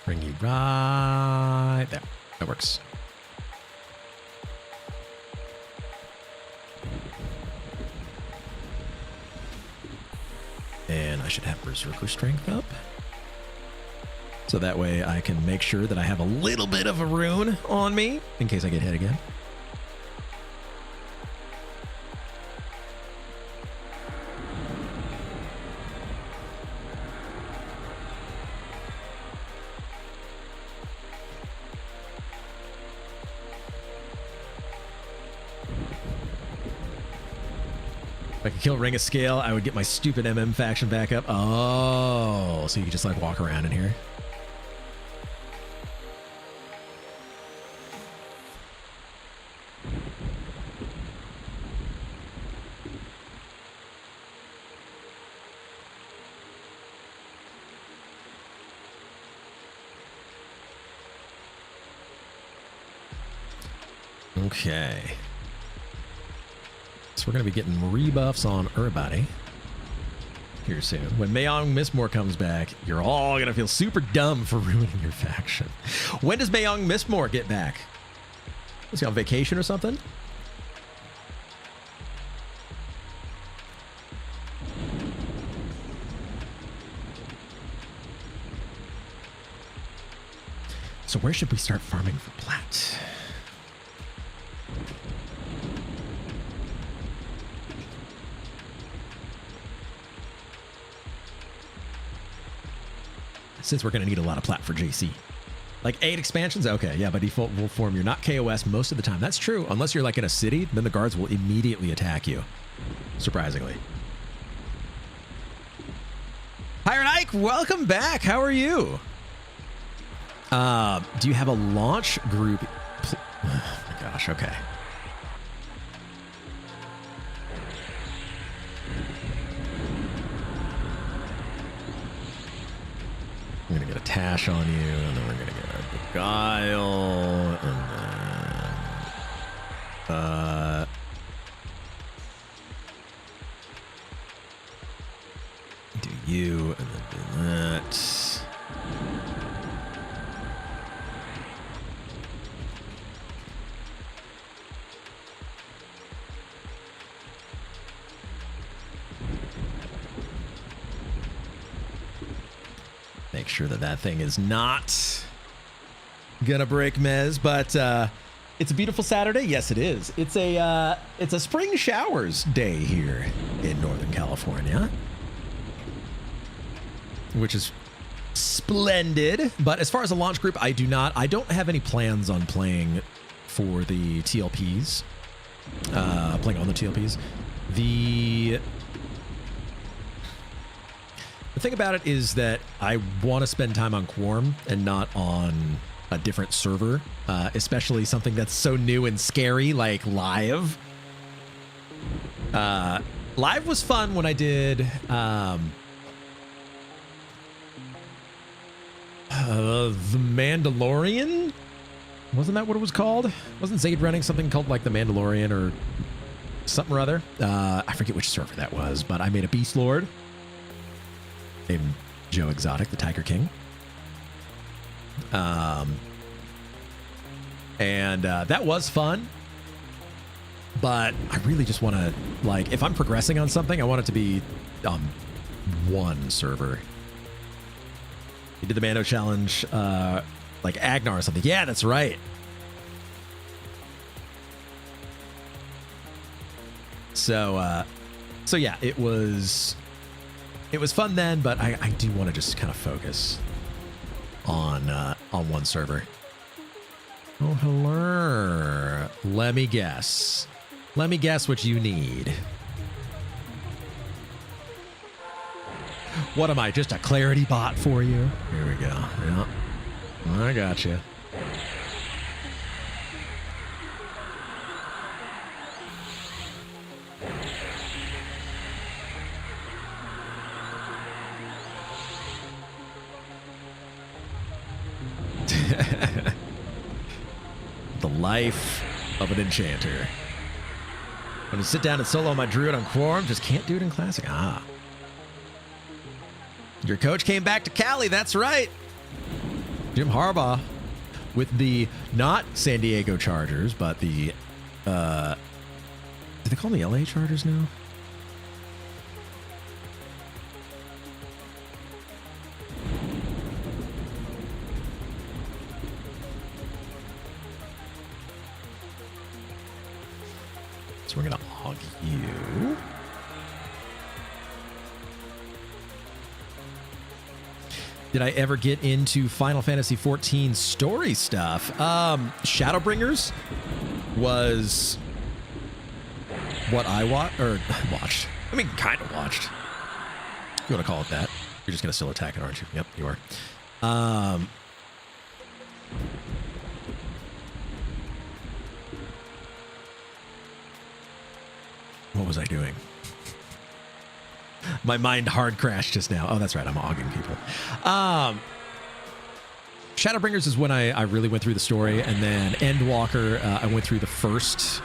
Bring you right there. That works. And I should have Berserker Strength up. So that way I can make sure that I have a little bit of a rune on me in case I get hit again. If I could kill Ring of Scale, I would get my stupid MM faction back up. Oh, so you can just like walk around in here. Okay. So we're going to be getting rebuffs on everybody here soon. When Mayong Mistmore comes back, you're all going to feel super dumb for ruining your faction. When does Mayong Mistmore get back? Is he on vacation or something? So where should we start farming for plat? Since we're going to need a lot of plat for JC. Like 8 expansions? Okay, yeah, by default will form. You're not KOS most of the time. That's true. Unless you're like in a city, then the guards will immediately attack you. Surprisingly. Hired Ike, welcome back. How are you? Do you have a launch group? Oh my gosh, okay. We're gonna get a Tash on you, and then we're gonna get a Beguile, and then do you, and then do that. Make sure that that thing is not gonna break Mez, but it's a beautiful Saturday. Yes, it is. It's a spring showers day here in Northern California, which is splendid. But as far as a launch group, I don't have any plans on playing for the TLPs. Playing on the TLPs. The thing about it is that I want to spend time on Quarm and not on a different server, especially something that's so new and scary like Live. Live was fun when I did The Mandalorian? Wasn't that what it was called? Wasn't Zaid running something called like The Mandalorian or something or other? I forget which server that was, but I made a Beast Lord named Joe Exotic, the Tiger King. That was fun, but I really just want to, like, if I'm progressing on something, I want it to be one server. You did the Mando challenge, like Agnar or something. Yeah, that's right. So yeah, it was fun then, but I do want to just kind of focus on one server. Oh, hello. Let me guess. Let me guess what you need. What am I, just a clarity bot for you? Here we go. Yeah, I got you. The life of an enchanter. I'm going to sit down and solo my druid on Quarm. Just can't do it in Classic. Ah. Your coach came back to Cali. That's right. Jim Harbaugh with the not San Diego Chargers, but the... do they call them the LA Chargers now? So we're going to hog you. Did I ever get into Final Fantasy XIV story stuff? Shadowbringers was what I watched. I mean, kind of watched. You want to call it that? You're just going to still attack it, aren't you? Yep, you are. What was I doing? My mind hard crashed just now. Oh, that's right. I'm hogging people. Shadowbringers is when I really went through the story, and then Endwalker, I went through the first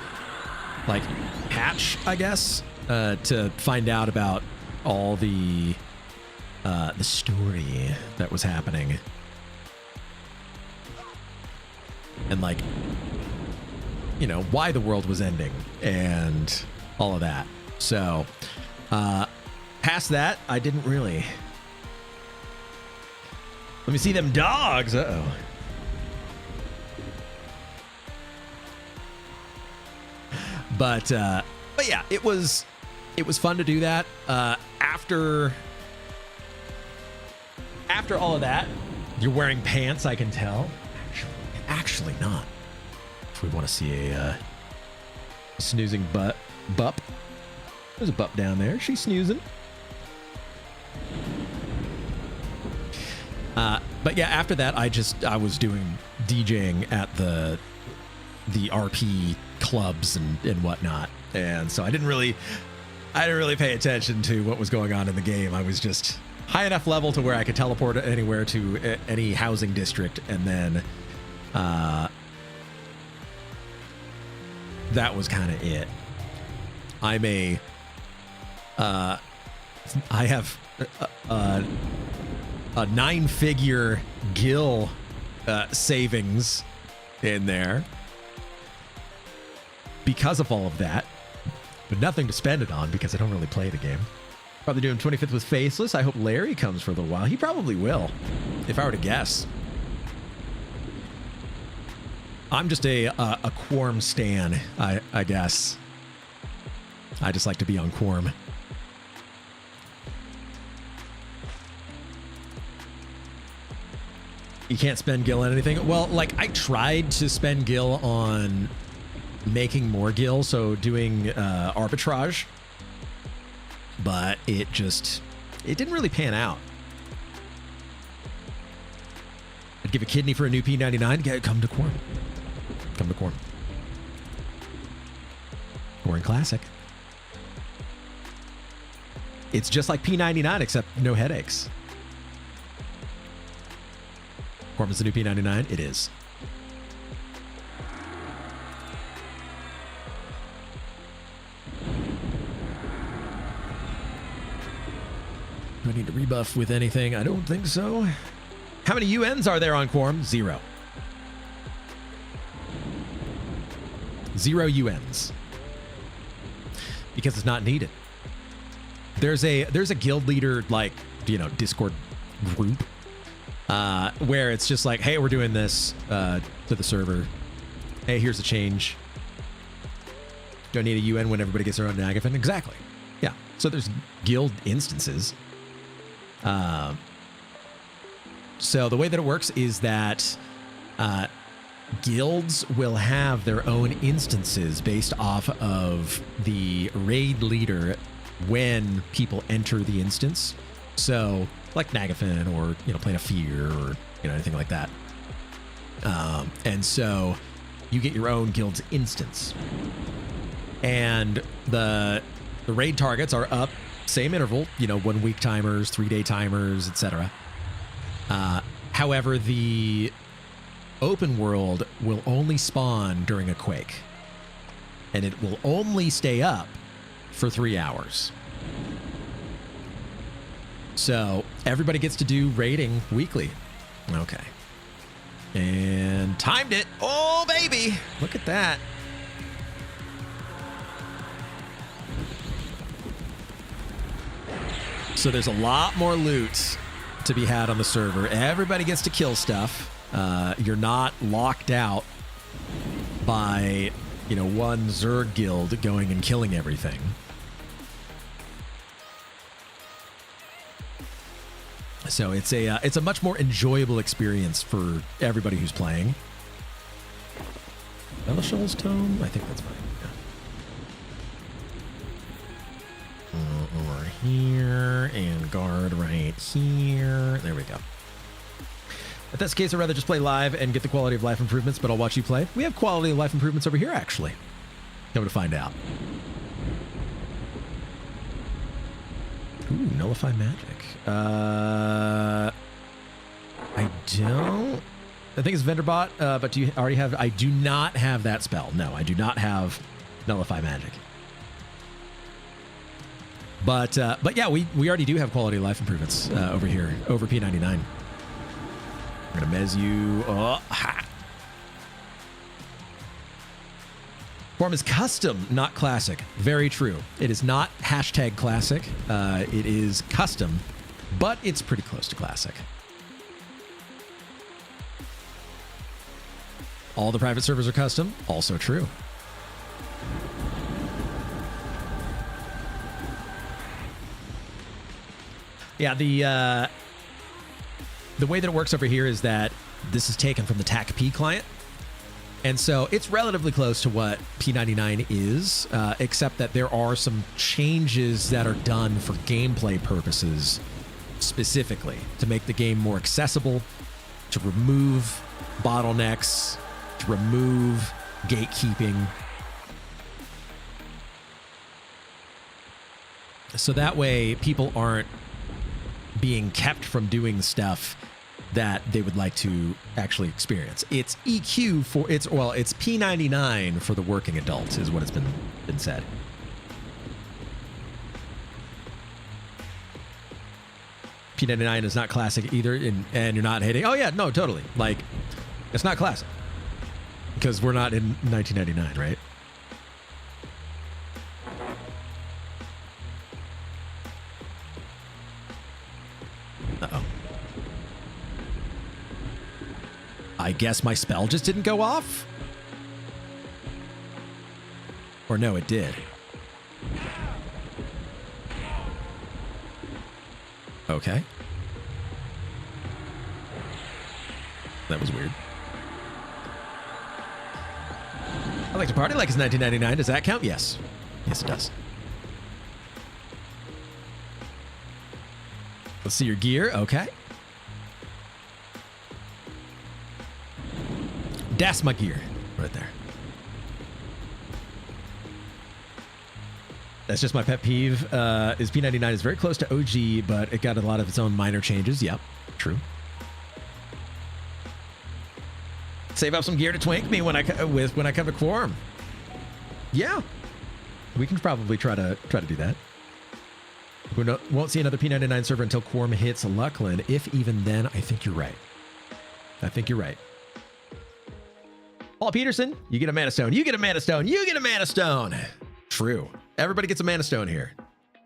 like patch, I guess, to find out about all the story that was happening, and like, you know, why the world was ending and all of that. So, past that, I didn't really. Let me see them dogs. Uh-oh. But yeah, it was fun to do that. After all of that, you're wearing pants, I can tell. Actually not. If we want to see a snoozing bup. There's a bup down there. She's snoozing. But yeah, after that, I was doing DJing at the RP clubs and whatnot, and so I didn't really pay attention to what was going on in the game. I was just high enough level to where I could teleport anywhere to any housing district, and then that was kind of it. I have a 9-figure gil savings in there because of all of that, but nothing to spend it on because I don't really play the game. Probably doing 25th with Faceless. I hope Larry comes for a little while. He probably will, if I were to guess. I'm just a Quarm stan, I guess. I just like to be on Quarm. You can't spend gil on anything. Well, like, I tried to spend gil on making more gil, so doing arbitrage, but it didn't really pan out. I'd give a kidney for a new P99. Come to Quarm. Come to Quarm. Quarm Classic. It's just like P99, except no headaches. Quarm is the new P99? It is. Do I need to rebuff with anything? I don't think so. How many UNs are there on Quarm? 0. 0 UNs. Because it's not needed. There's a guild leader, like, you know, Discord group where it's just like, hey, we're doing this to the server. Hey, here's a change. Do I need a UN when everybody gets their own Nagafen? Exactly. Yeah. So there's guild instances. So the way that it works is that guilds will have their own instances based off of the raid leader when people enter the instance. So like Nagafen or, you know, Plane of Fear or, you know, anything like that. And so you get your own guild's instance. And the raid targets are up, same interval, you know, 1 week timers, 3 day timers, etc. However, the open world will only spawn during a quake. And it will only stay up for 3 hours. So everybody gets to do raiding weekly. Okay. And timed it. Oh, baby. Look at that. So there's a lot more loot to be had on the server. Everybody gets to kill stuff. You're not locked out by, one Zerg guild going and killing everything. So it's a much more enjoyable experience for everybody who's playing. Belishul's Tome? I think that's fine. Yeah. Over here, and guard right here. There we go. If that's the case, I'd rather just play live and get the quality of life improvements, but I'll watch you play. We have quality of life improvements over here, actually. Come to find out. Ooh, nullify magic. I don't. I think it's vendor bot, but do you already have? I do not have that spell. No, I do not have nullify magic. But yeah, we already do have quality of life improvements over here, over P99. We're gonna mez you. Oh, ha. Quarm is custom, not classic. Very true. It is not hashtag classic. It is custom, but it's pretty close to classic. All the private servers are custom. Also true. Yeah, the way that it works over here is that this is taken from the TAC-P client. And so it's relatively close to what P99 is, except that there are some changes that are done for gameplay purposes specifically to make the game more accessible, to remove bottlenecks, to remove gatekeeping. So that way people aren't being kept from doing stuff that they would like to actually experience. It's EQ for it's P99 for the working adult is what it's been said. P99 is not classic either, and you're not hating. Oh yeah, no, totally. Like, it's not classic because we're not in 1999, right? Uh-oh. I guess my spell just didn't go off? Or no, it did. Okay. That was weird. I like to party like it's 1999. Does that count? Yes. Yes, it does. Let's see your gear. Okay. That's my gear right there. That's just my pet peeve. Is P99 is very close to OG, but it got a lot of its own minor changes. Yep, true. Save up some gear to twink me when I come to Quarm. Yeah, we can probably try to do that. We won't see another P99 server until Quarm hits Luckland. If even then, I think you're right. I think you're right. Paul Peterson, you get a mana stone. You get a mana stone. You get a mana stone. True. Everybody gets a mana stone here.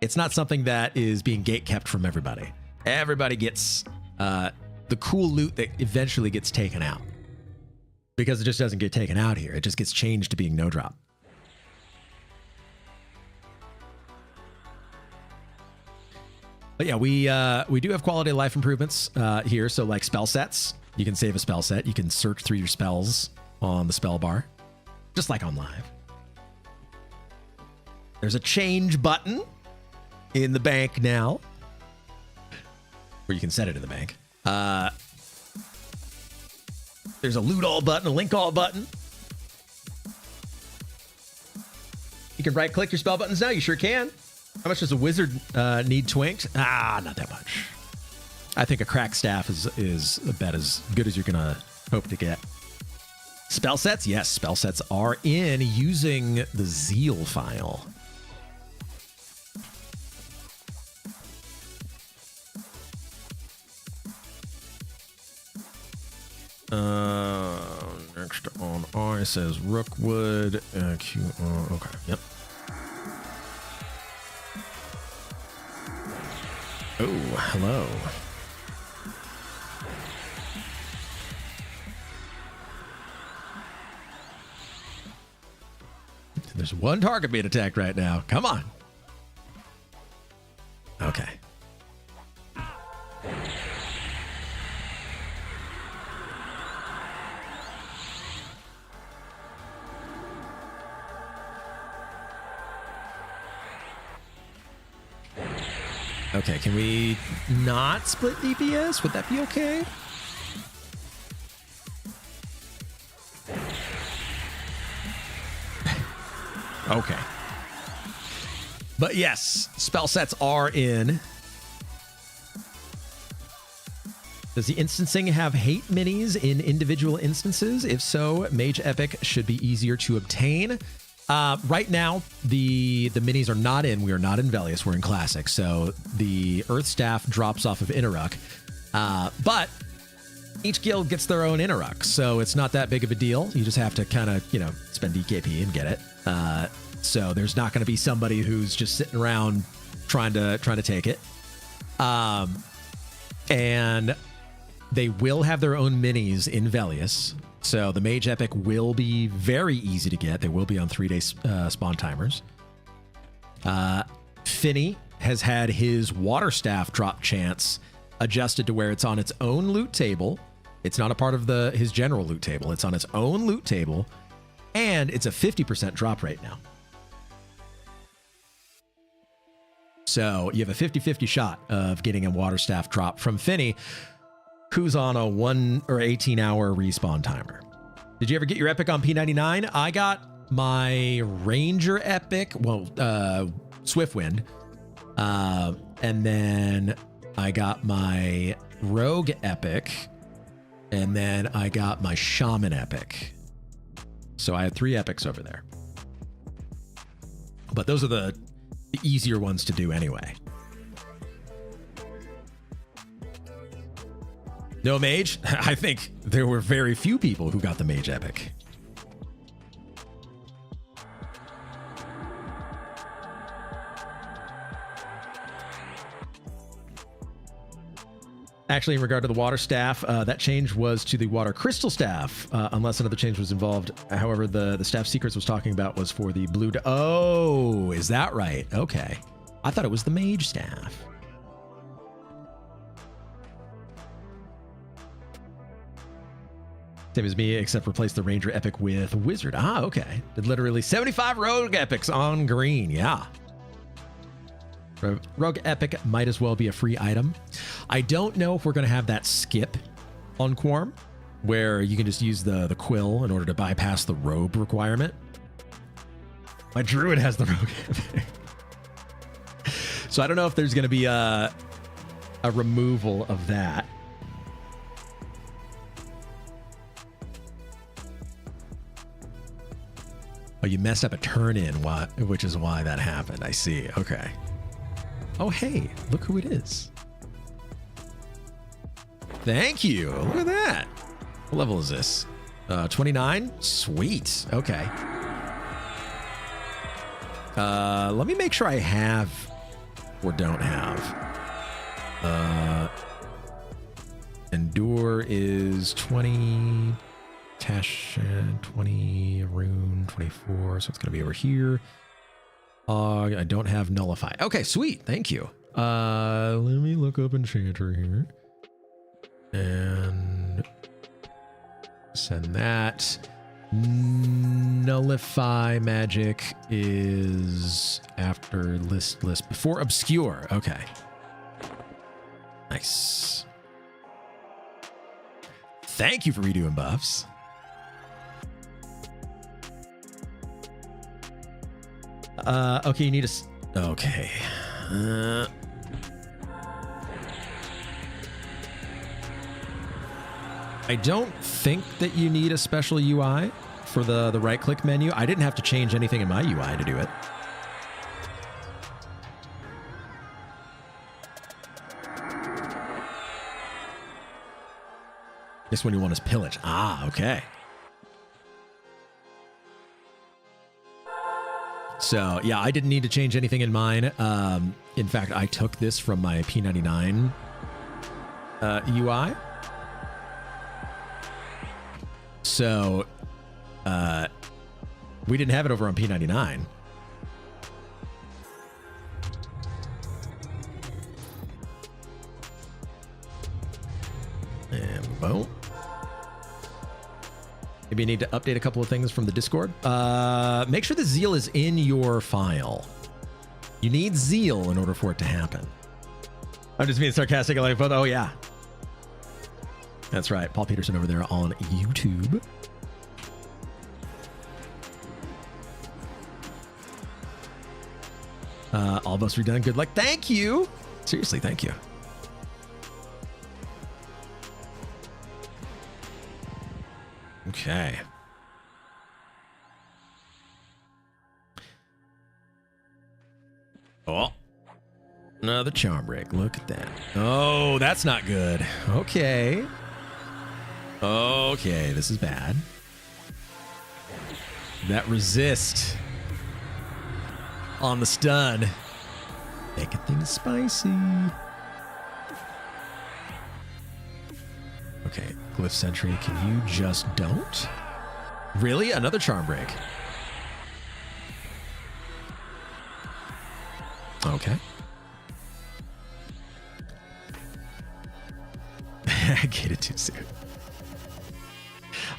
It's not something that is being gate kept from everybody. Everybody gets the cool loot that eventually gets taken out. Because it just doesn't get taken out here. It just gets changed to being no drop. But yeah, we do have quality of life improvements here. So like spell sets, you can save a spell set. You can search through your spells on the spell bar, just like on live. There's a change button in the bank now, where you can set it in the bank. There's a loot all button, a link all button. You can right click your spell buttons now. You sure can. How much does a wizard need twinked? Not that much. I think a crack staff is about as good as you're gonna hope to get. Spell sets? Yes, spell sets are in using the Zeal file. Next on I says Rookwood. Okay, yep. Oh, hello. There's one target being attacked right now. Come on. Okay. Okay, can we not split DPS? Would that be okay? Okay. But yes, spell sets are in. Does the instancing have hate minis in individual instances? If so, Mage Epic should be easier to obtain. Right now, the minis are not in. We are not in Velius. We're in Classic. So the Earth Staff drops off of Inaruk. But each guild gets their own Inaruk. So it's not that big of a deal. You just have to kind of, spend DKP and get it. So there's not going to be somebody who's just sitting around trying to take it. And they will have their own minis in Velius. So the Mage Epic will be very easy to get. They will be on 3-day spawn timers. Finney has had his Water Staff drop chance adjusted to where it's on its own loot table. It's not a part of his general loot table. It's on its own loot table. And it's a 50% drop rate now. So you have a 50-50 shot of getting a Water Staff drop from Finney, who's on a 1 or 18-hour respawn timer. Did you ever get your epic on P99? I got my Ranger epic, Swiftwind, and then I got my Rogue epic, and then I got my Shaman epic. So I had 3 epics over there. But those are the easier ones to do anyway. No mage? I think there were very few people who got the Mage Epic. Actually, in regard to the Water Staff, that change was to the Water Crystal Staff, unless another change was involved. However, the Staff Secrets was talking about was for the blue... Oh, is that right? Okay. I thought it was the Mage Staff. Same as me, except replace the Ranger Epic with Wizard. Ah, okay. Did literally 75 Rogue Epics on green. Yeah. Rogue Epic might as well be a free item. I don't know if we're going to have that skip on Quarm, where you can just use the quill in order to bypass the robe requirement. My Druid has the Rogue Epic. So I don't know if there's going to be a removal of that. Oh, you messed up a turn in, which is why that happened. I see. Okay. Oh, hey, look who it is. Thank you. Look at that. What level is this? 29? Sweet. Okay. Let me make sure I have or don't have. Endure is 20. Tash 20, Rune 24, so it's going to be over here. I don't have Nullify. Okay, sweet. Thank you. Let me look up Enchanter here. And send that. Nullify magic is after list before Obscure. Okay. Nice. Thank you for redoing buffs. Okay, you need a... Okay. I don't think that you need a special UI for the right-click menu. I didn't have to change anything in my UI to do it. This one you want is pillage. Ah, okay. So, yeah, I didn't need to change anything in mine. In fact, I took this from my P99 UI. So, we didn't have it over on P99. And boom. Maybe you need to update a couple of things from the Discord. Make sure the Zeal is in your file. You need Zeal in order for it to happen. I'm just being sarcastic. Like, oh yeah. That's right. Paul Peterson over there on YouTube. Almost redone. Good luck. Thank you. Seriously, thank you. Okay. Oh. Another charm break. Look at that. Oh, that's not good. Okay. Okay, this is bad. That resist on the stun. Making things spicy. Okay, Glyph Sentry, can you just don't? Really? Another charm break. Okay. Get it too soon.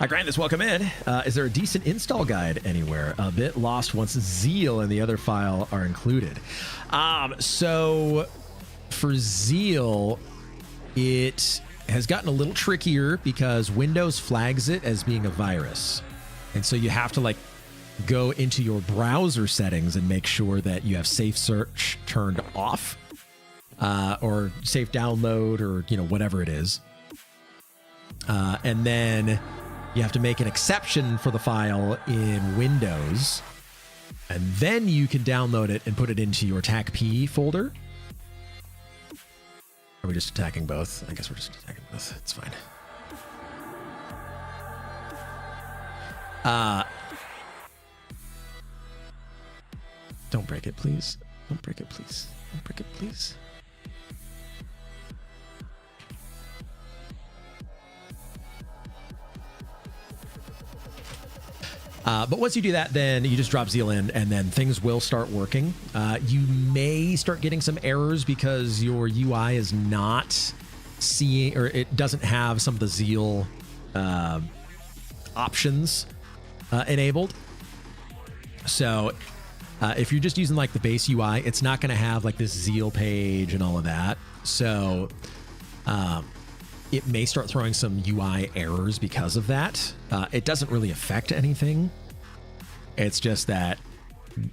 Grant this, welcome in. Is there a decent install guide anywhere? A bit lost once Zeal and the other file are included. So for Zeal, it has gotten a little trickier because Windows flags it as being a virus. And so you have to like go into your browser settings and make sure that you have safe search turned off, or safe download, or, you know, whatever it is. And then you have to make an exception for the file in Windows, and then you can download it and put it into your TACP folder. Are we just attacking both? I guess we're just attacking both. It's fine. Don't break it, please. Don't break it, please. Don't break it, please. But once you do that, then you just drop Zeal in, and then things will start working. You may start getting some errors because your UI is not seeing, or it doesn't have some of the Zeal options enabled. So if you're just using like the base UI, it's not going to have like this Zeal page and all of that. So it may start throwing some UI errors because of that. It doesn't really affect anything. It's just that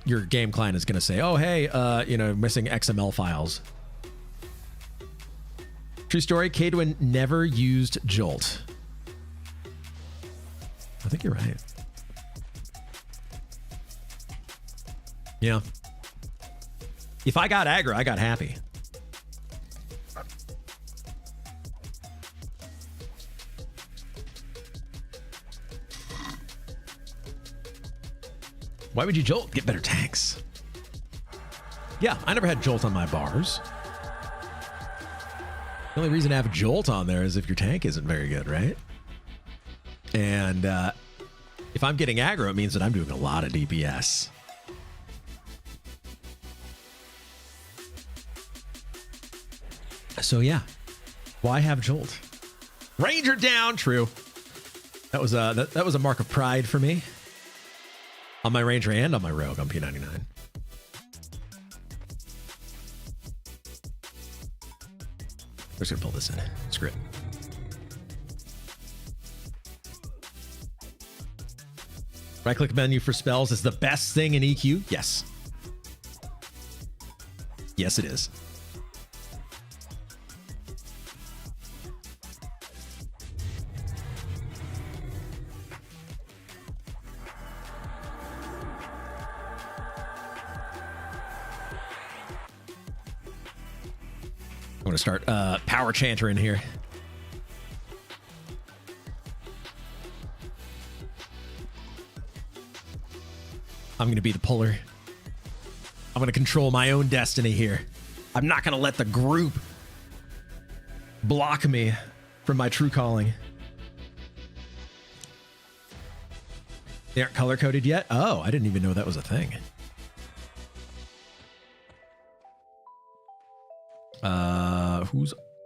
your game client is going to say, oh, hey, you know, missing XML files. True story, Cadwin never used Jolt. I think you're right. Yeah. If I got aggro, I got happy. Why would you Jolt? Get better tanks. Yeah, I never had Jolt on my bars. The only reason to have Jolt on there is if your tank isn't very good, right? And if I'm getting aggro, it means that I'm doing a lot of DPS. So yeah, why have Jolt? Ranger down, true. That was a mark of pride for me. On my Ranger and on my Rogue on P99. We're just gonna pull this in. Screw it. Right-click menu for spells is the best thing in EQ. Yes. Yes, it is. I'm going to start power chanter in here. I'm going to be the puller. I'm going to control my own destiny here. I'm not going to let the group block me from my true calling. They aren't color-coded yet? Oh, I didn't even know that was a thing.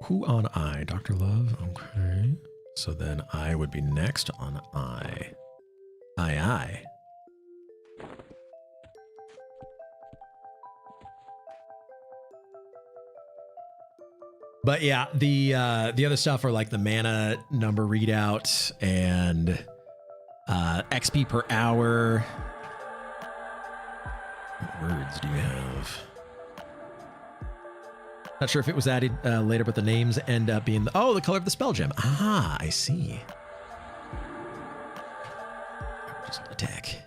Who on I? Dr. Love? Okay. So then I would be next on I. I. But yeah, the other stuff are like the mana number readout and XP per hour. What words do you have? Not sure if it was added later, but the names end up being the color of the spell gem. Ah, I see. Just attack.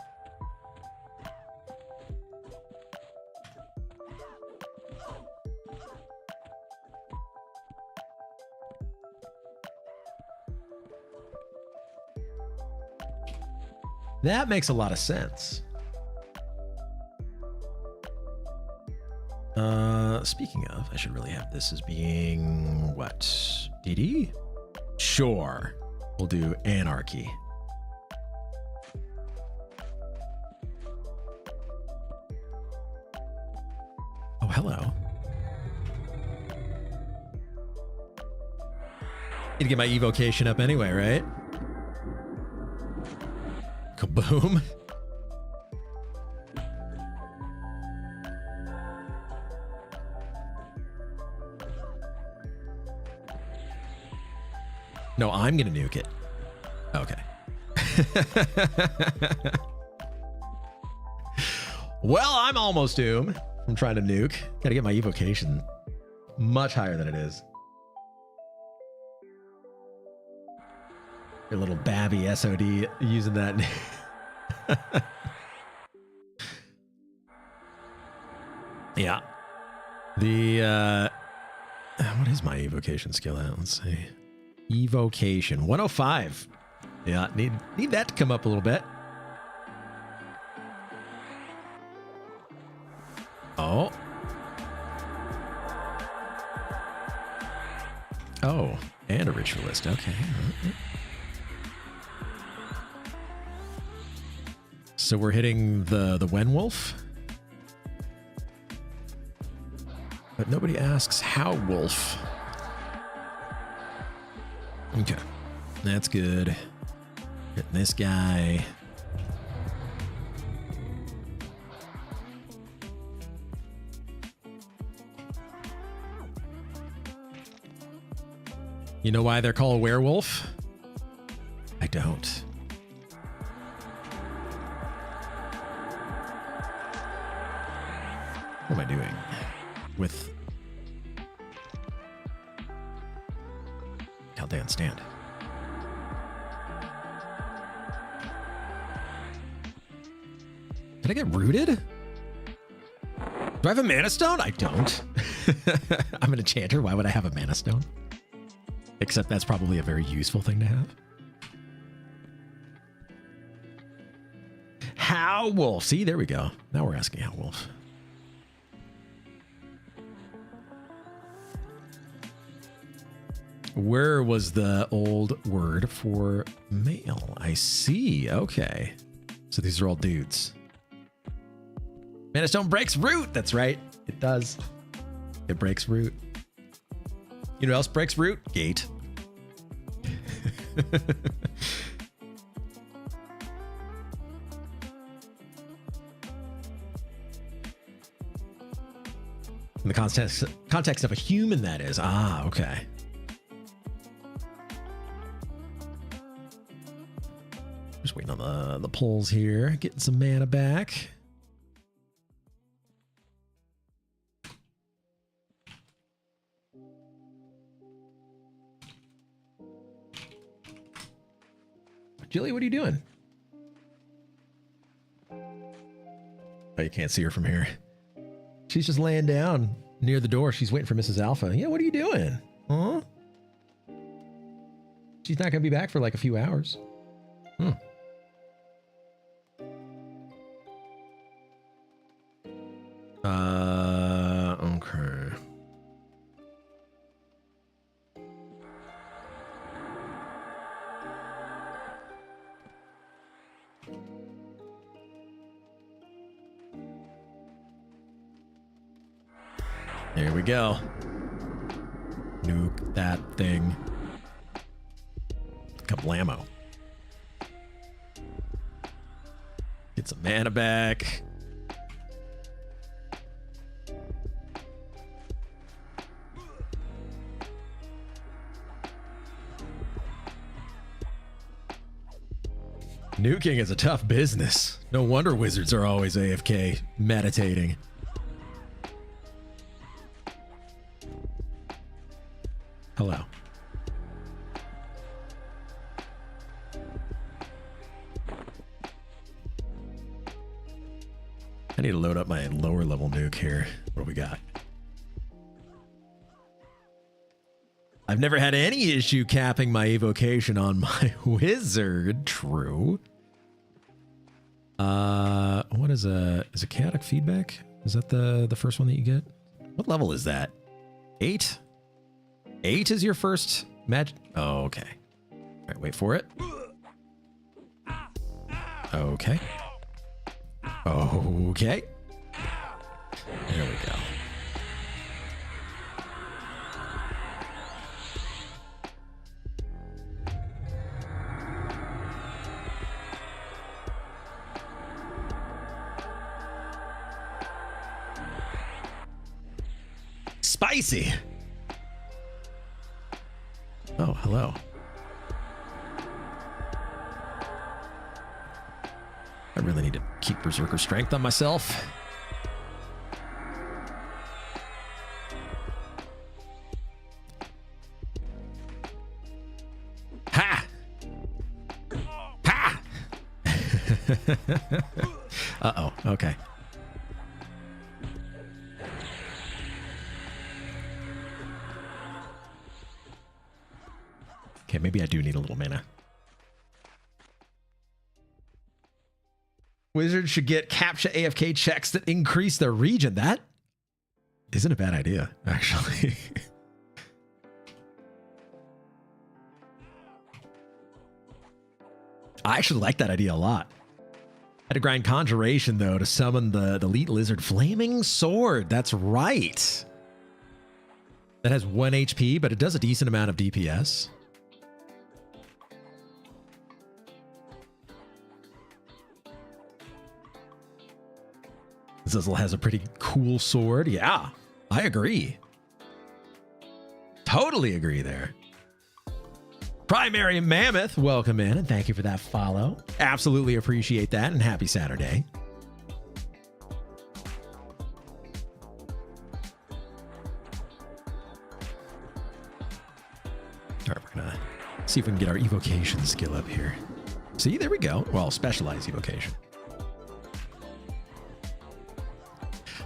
That makes a lot of sense. Speaking of, I should really have this as being what? DD? Sure. We'll do anarchy. Oh, hello. Need to get my evocation up anyway, right? Kaboom. No, I'm going to nuke it. Okay. Well, I'm almost doomed. I'm trying to nuke. Got to get my evocation much higher than it is. Your little babby SOD using that. Yeah. The, what is my evocation skill at? Let's see. Evocation 105. Yeah, need that to come up a little bit. Oh. Oh, and a ritualist. Okay. So we're hitting the Wenwolf. But nobody asks how wolf. Okay, that's good. Hitting this guy. You know why they're called werewolf? I don't. What am I doing with Chaldean stand? Did I get rooted? Do I have a mana stone? I don't. I'm an enchanter. Why would I have a mana stone? Except that's probably a very useful thing to have. How wolf? See, there we go. Now we're asking how wolf. Where was the old word for male? I see. Okay. So these are all dudes. Mana stone breaks root. That's right. It does. It breaks root. You know what else breaks root? Gate. In the context of a human, that is. Ah, okay. Just waiting on the pulls here. Getting some mana back. Jilly, what are you doing? Oh, you can't see her from here. She's just laying down near the door. She's waiting for Mrs. Alpha. Yeah, what are you doing? Huh? She's not going to be back for like a few hours. Hmm. Okay. There we go. Nuke that thing. Kablamo. Get some mana back. Nuking is a tough business. No wonder wizards are always AFK meditating. Hello. I need to load up my lower level nuke here. What do we got? I've never had any issue capping my evocation on my wizard. True. What is a chaotic feedback? Is that the first one that you get? What level is that? 8? 8 is your first magic. Oh, okay. All right, wait for it. Okay. Okay. There we go. Spicy. Oh, hello. I really need to keep Berserker Strength on myself. Ha! Ha! Uh-oh, okay. Okay, maybe I do need a little mana. Wizards should get capture AFK checks that increase their region. That isn't a bad idea, actually. I actually like that idea a lot. I had to grind Conjuration, though, to summon the Elite Lizard Flaming Sword. That's right. That has 1 HP, but it does a decent amount of DPS. Zizzle has a pretty cool sword. Yeah, I agree. Totally agree there. Primary Mammoth, welcome in, and thank you for that follow. Absolutely appreciate that, and happy Saturday. All right, we're gonna see if we can get our evocation skill up here. See, there we go. Well, specialized evocation.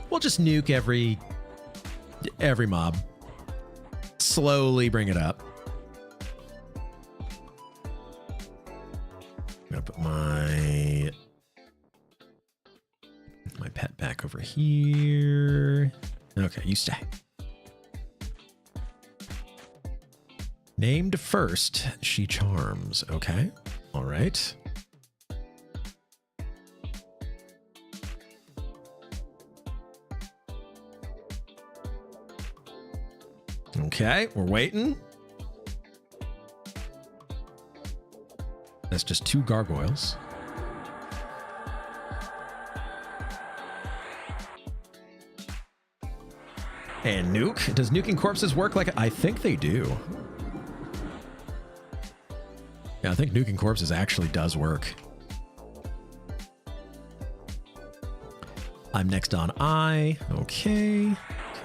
We'll just nuke every mob. Slowly bring it up. I'm gonna put my pet back over here. Okay, you stay. Named first, she charms. Okay, all right. Okay, we're waiting. That's just 2 gargoyles. And nuke. Does nuking corpses work like... I think they do. Yeah, I think nuking corpses actually does work. I'm next on I. Okay.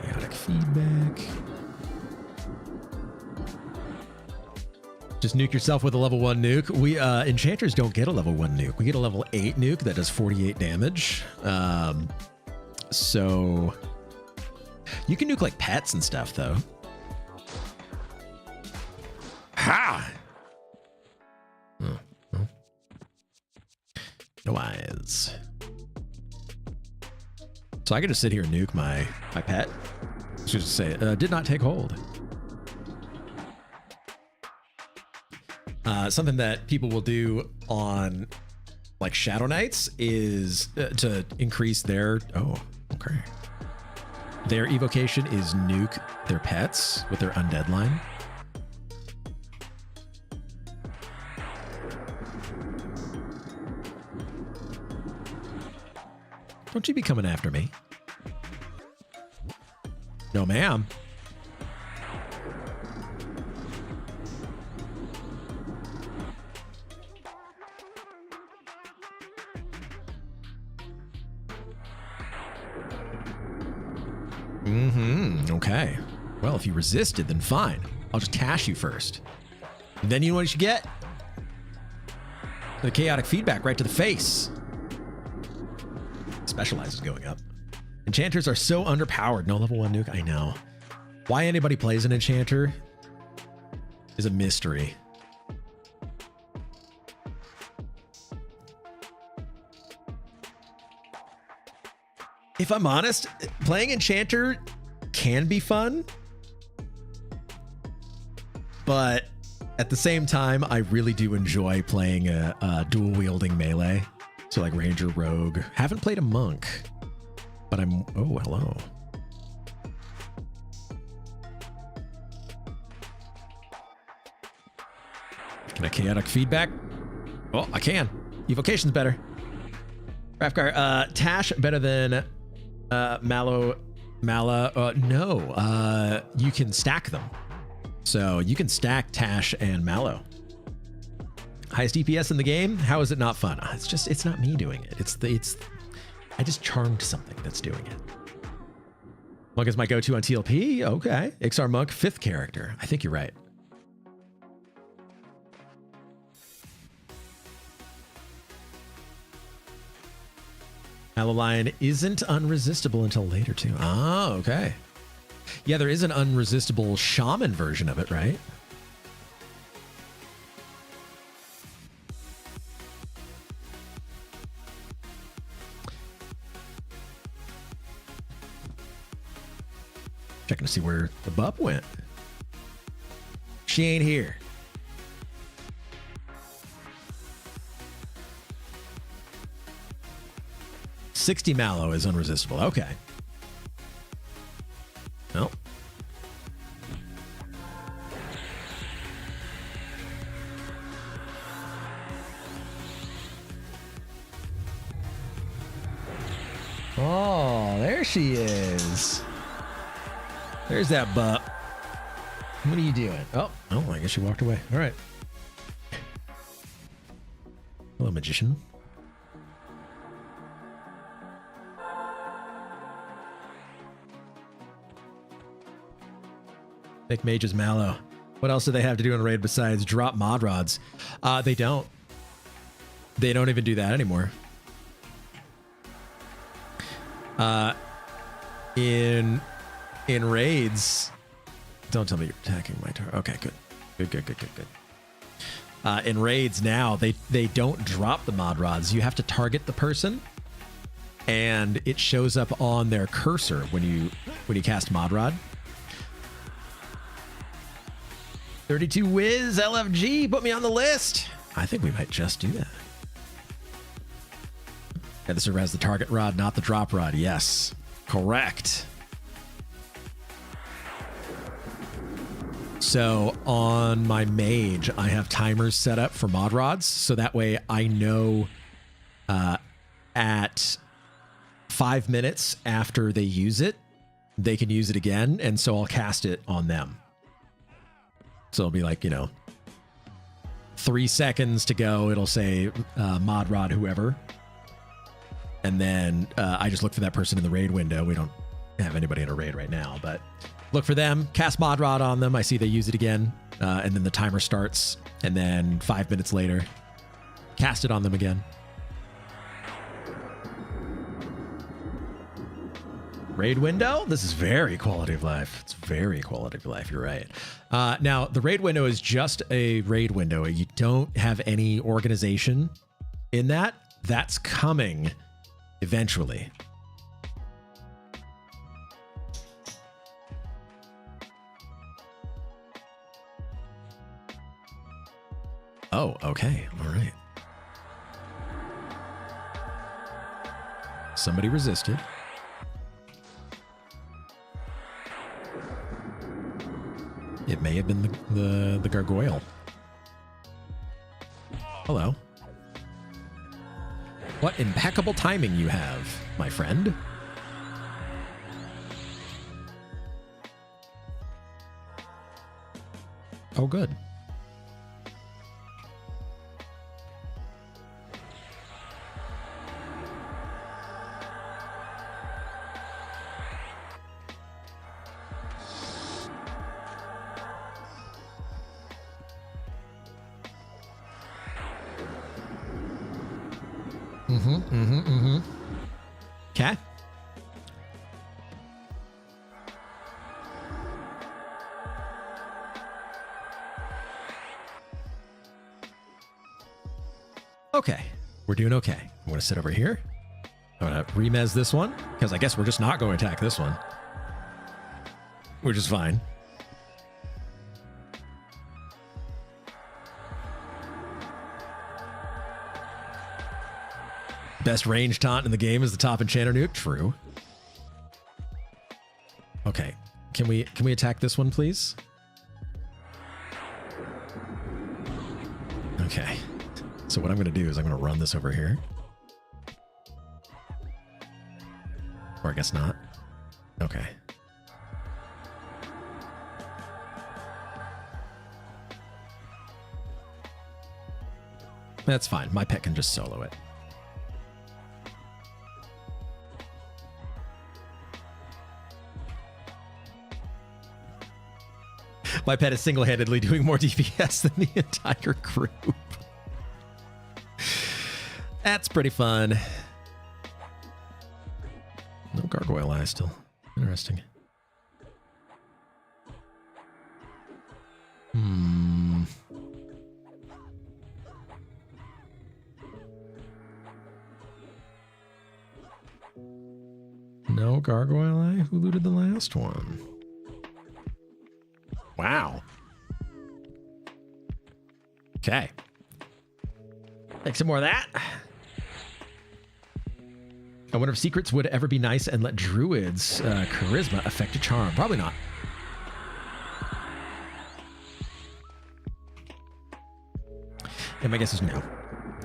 Chaotic feedback. Just nuke yourself with a level 1 nuke. We enchanters don't get a level 1 nuke. We get a level 8 nuke that does 48 damage. So You can nuke like pets and stuff, though. Ha! No eyes. So I could just sit here and nuke my pet. Let's just say, did not take hold. Something that people will do on like Shadow Knights is to increase their, their evocation is nuke their pets with their undead line. Don't you be coming after me. No, ma'am. Okay. Well, if you resisted, then fine. I'll just tash you first. And then you know what you should get? The chaotic feedback right to the face. Specialize is going up. Enchanters are so underpowered. No level 1 nuke. I know. Why anybody plays an enchanter is a mystery. If I'm honest, playing enchanter can be fun, but at the same time, I really do enjoy playing a dual wielding melee. So like ranger, rogue. Haven't played a monk, but I'm, oh, hello. Can I chaotic feedback? Oh, I can. Evocation's better. Rafgar, Tash better than Mala. No, you can stack them. So you can stack Tash and Mallow. Highest DPS in the game? How is it not fun? It's not me doing it. I just charmed something that's doing it. Monk is my go-to on TLP. Okay. XR Monk, 5th character. I think you're right. Lion isn't unresistible until later too. Ah, okay. Yeah, there is an unresistible shaman version of it, right? Checking to see where the bub went. She ain't here. $60 Mallow is unresistible. Okay. Nope. Oh, there she is. There's that butt. What are you doing? Oh, I guess she walked away. All right. Hello, magician. Make mages Mallow. What else do they have to do in a raid besides drop mod rods? They don't. They don't even do that anymore. In raids, don't tell me you're attacking my turret. Okay, good. In raids now, they don't drop the mod rods. You have to target the person, and it shows up on their cursor when you cast mod rod. 32 Wiz LFG, put me on the list. I think we might just do that. Yeah, this server has the target rod, not the drop rod. Yes, correct. So on my mage, I have timers set up for mod rods. So that way I know at 5 minutes after they use it, they can use it again. And so I'll cast it on them. So it'll be like, 3 seconds to go. It'll say mod rod whoever. And then I just look for that person in the raid window. We don't have anybody in a raid right now, but look for them, cast mod rod on them. I see they use it again. And then the timer starts. And then 5 minutes later, cast it on them again. Raid window? This is very quality of life. It's very quality of life. You're right. Now, the raid window is just a raid window. You don't have any organization in that. That's coming eventually. Oh, okay. All right. Somebody resisted. It may have been the gargoyle. Hello. What impeccable timing you have, my friend. Oh, good. Okay. Okay. We're doing okay. I'm going to sit over here. I'm going to remez this one, because I guess we're just not going to attack this one. Which is fine. Best range taunt in the game is the top enchanter nuke. True. Okay. Can we attack this one, please? Okay. So what I'm going to do is I'm going to run this over here. Or I guess not. Okay. That's fine. My pet can just solo it. My pet is single-handedly doing more DPS than the entire group. That's pretty fun. No gargoyle eye still. Interesting. No gargoyle eye? Who looted the last one? Wow. Okay. Take some more of that. I wonder if secrets would ever be nice and let druids' charisma affect a charm. Probably not. And my guess is no.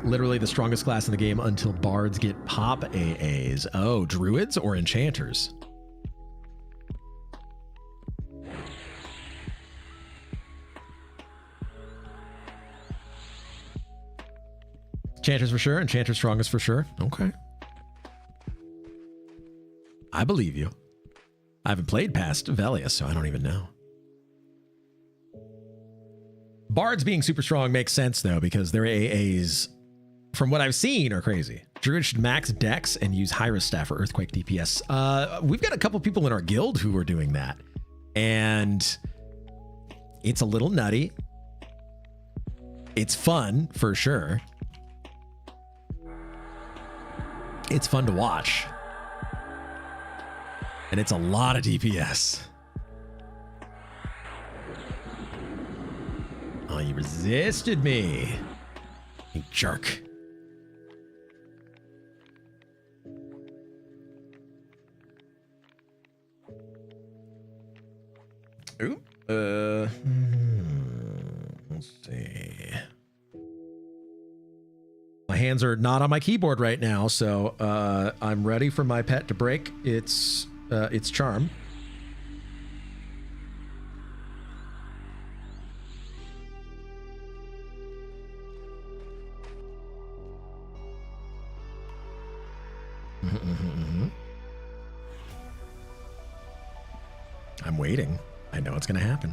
Literally the strongest class in the game until bards get pop AAs. Oh, druids or enchanters? Enchanters for sure. Enchanter strongest for sure. Okay. I believe you. I haven't played past Velia, so I don't even know. Bards being super strong makes sense, though, because their AAs, from what I've seen, are crazy. Druids should max Dex and use Hyra's Staff for Earthquake DPS. We've got a couple people in our guild who are doing that. And it's a little nutty. It's fun, for sure. It's fun to watch. And it's a lot of DPS. Oh, you resisted me. You jerk. Ooh. Let's see. My hands are not on my keyboard right now, so I'm ready for my pet to break its charm. I'm waiting. I know it's going to happen.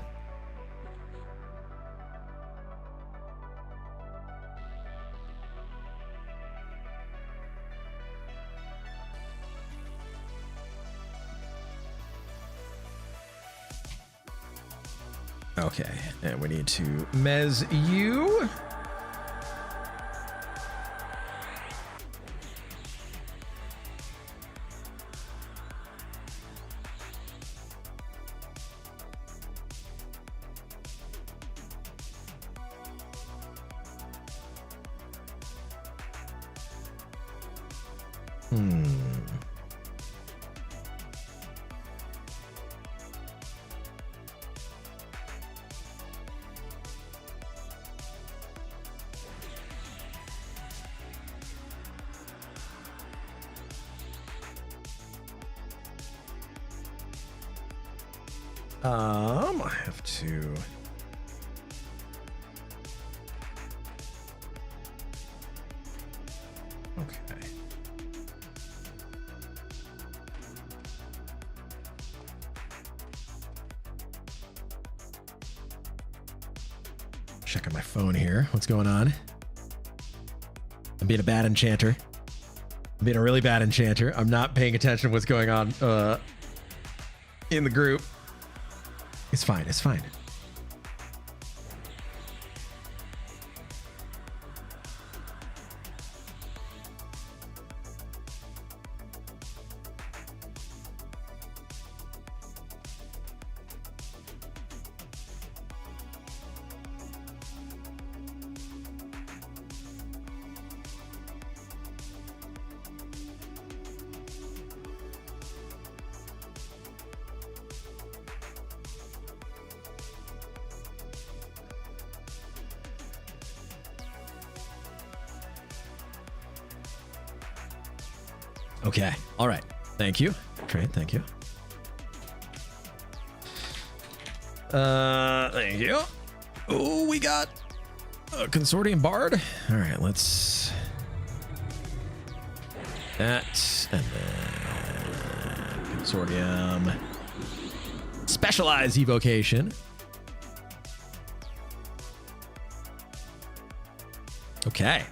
Okay, and we need to mez you. I have to. Okay. Checking my phone here. What's going on? I'm being a bad enchanter. I'm being a really bad enchanter. I'm not paying attention to what's going on in the group. It's fine. It's fine. Okay. All right. Thank you. Trade. Thank you. Thank you. Oh, we got a consortium bard. All right. Let's that and then consortium specialized evocation. Okay.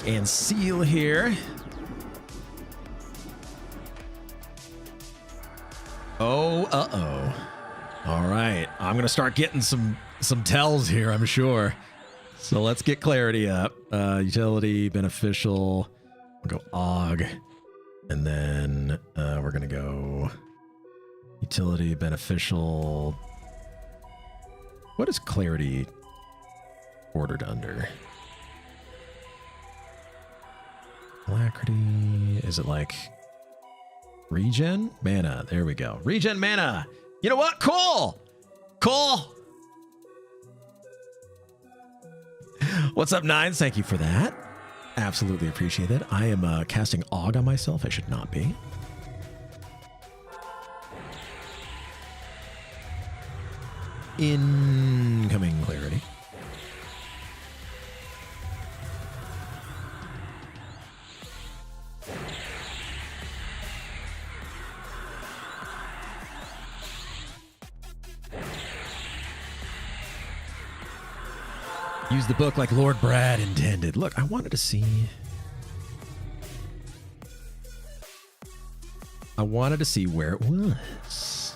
And seal here. Oh, uh-oh. All right. I'm going to start getting some tells here, I'm sure. So let's get clarity up. Utility, beneficial. We'll go AUG. And then we're going to go utility, beneficial. What is clarity ordered under? Alacrity. Is it like regen? Mana. There we go. Regen mana. You know what? Cool. Cool. What's up, Nines? Thank you for that. Absolutely appreciate that. I am casting AUG on myself. I should not be. Incoming clarity. Use the book like Lord Brad intended. Look, I wanted to see... where it was.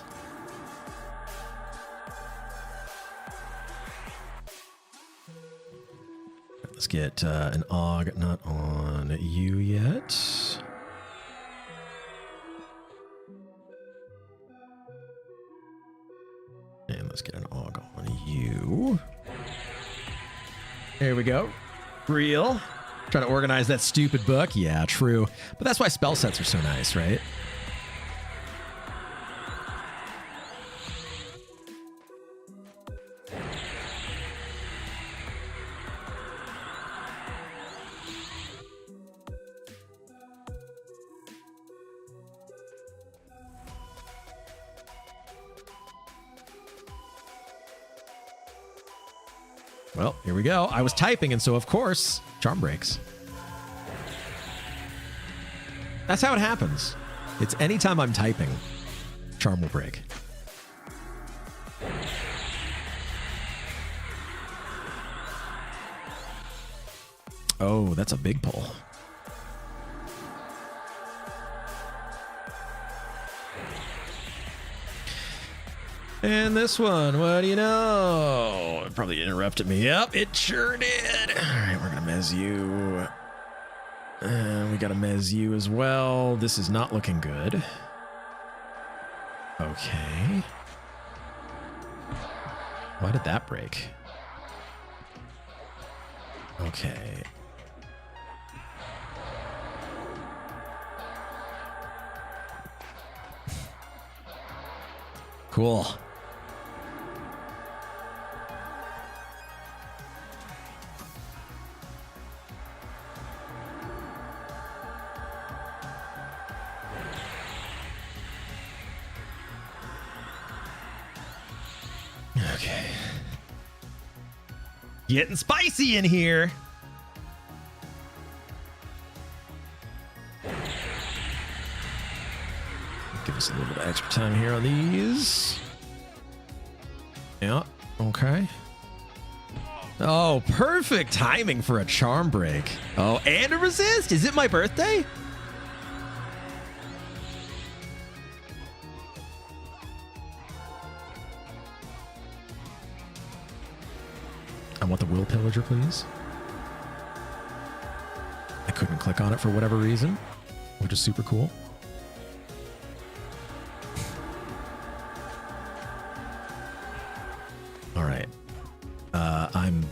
Let's get an AUG not on you yet. And let's get an AUG on you. There we go. Real. Trying to organize that stupid book. Yeah, true. But that's why spell sets are so nice, right? Well, here we go. I was typing, and so, of course, charm breaks. That's how it happens. It's anytime I'm typing, charm will break. Oh, that's a big pull. And this one, what do you know? It probably interrupted me. Yep, it sure did. All right, we're going to mez you. We got to mez you as well. This is not looking good. Okay. Why did that break? Okay. Cool. Okay. Getting spicy in here. Give us a little bit of extra time here on these. Yeah, okay. Oh, perfect timing for a charm break. Oh, and a resist? Is it my birthday? I want the Will Pillager, please. I couldn't click on it for whatever reason, which is super cool. All right. I'm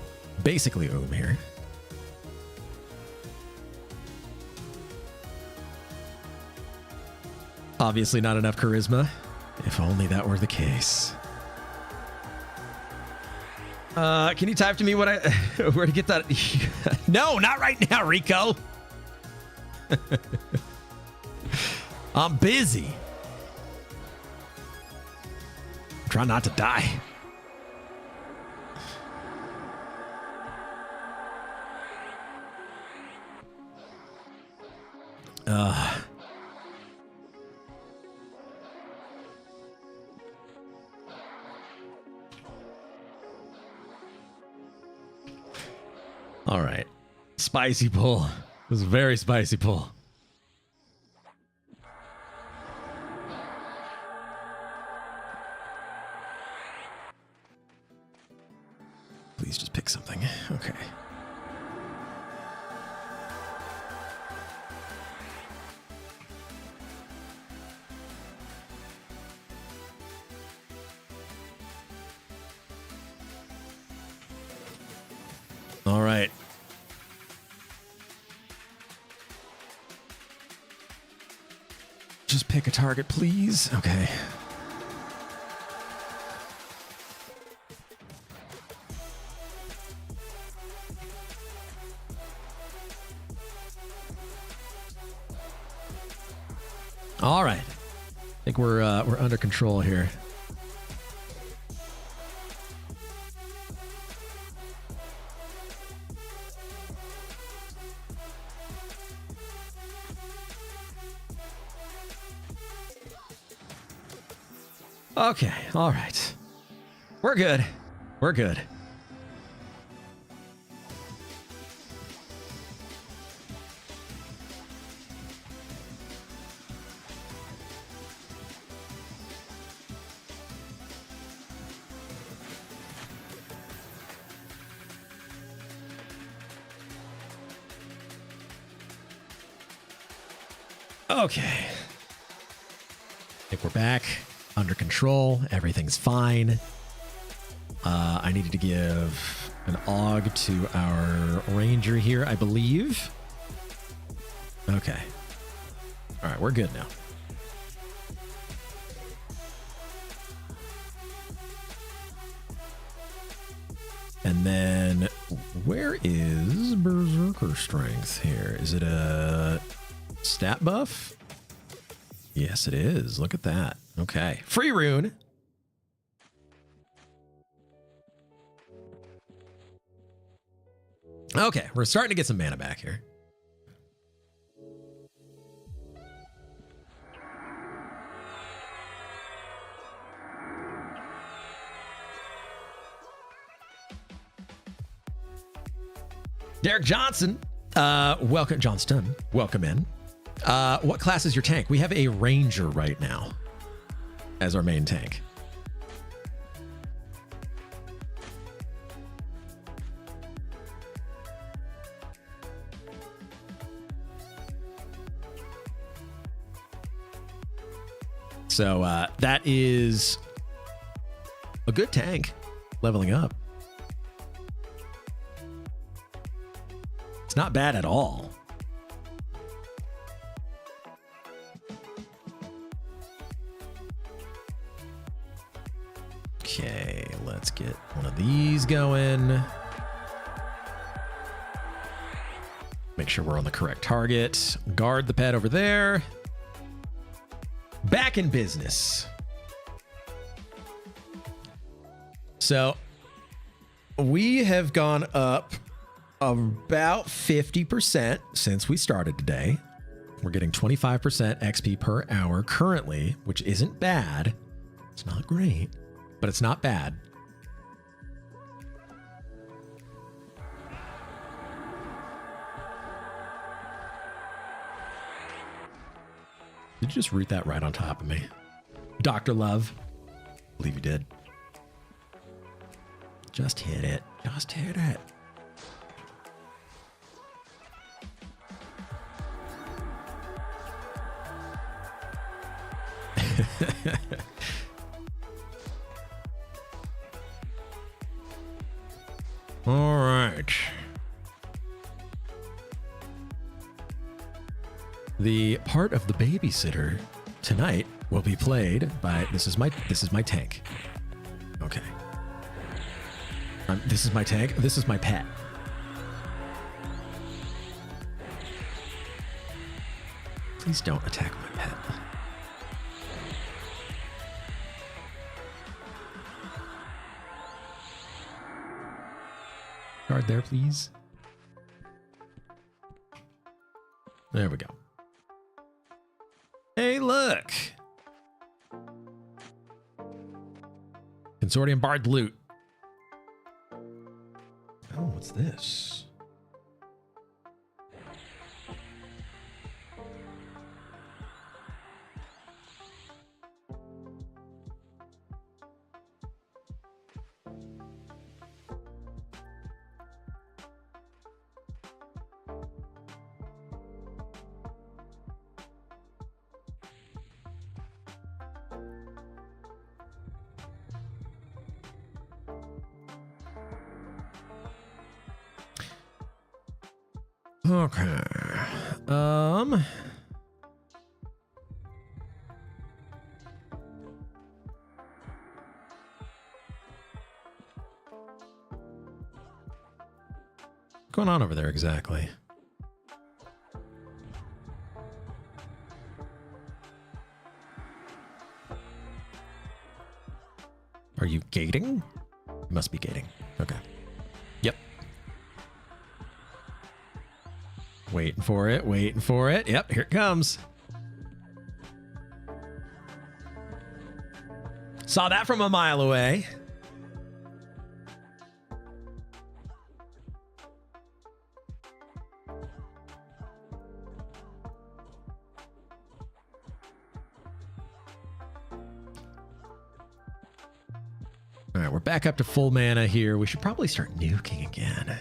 basically Ohm here. Obviously not enough charisma. If only that were the case. Can you type to me what where to get that? No, not right now, Rico. I'm busy. Try not to die. All right. Spicy pull. It was a very spicy pull. Please just pick something. Okay. All right. Just pick a target, please. Okay. All right. I think we're under control here. Okay, all right. We're good. We're good. Okay. I think we're back. Under control. Everything's fine. I needed to give an AUG to our ranger here, I believe. Okay. All right, we're good now. And then where is Berserker Strength here? Is it a stat buff? Yes, it is. Look at that. Okay. Free rune. Okay, we're starting to get some mana back here. Derek Johnson Welcome, Johnston. Welcome in. What class is your tank? We have a Ranger right now as our main tank. So that is a good tank leveling up. It's not bad at all. Okay, let's get one of these going. Make sure we're on the correct target. Guard the pet over there. Back in business. So we have gone up about 50% since we started today. We're getting 25% XP per hour currently, which isn't bad. It's not great, but it's not bad. Did you just root that right on top of me? Dr. Love. I believe you did. Just hit it. Just hit it. All right. The part of the babysitter tonight will be played by this is my tank. Okay. This is my tank. This is my pet. Please don't attack my pet. Guard there, please. There we go. Hey, look. Consortium Bard loot. Oh, what's this? Okay. What's going on over there exactly? Are you gating? You must be gating. Okay. Yep. Waiting for it, waiting for it. Yep, here it comes. Saw that from a mile away. All right, we're back up to full mana here. We should probably start nuking again.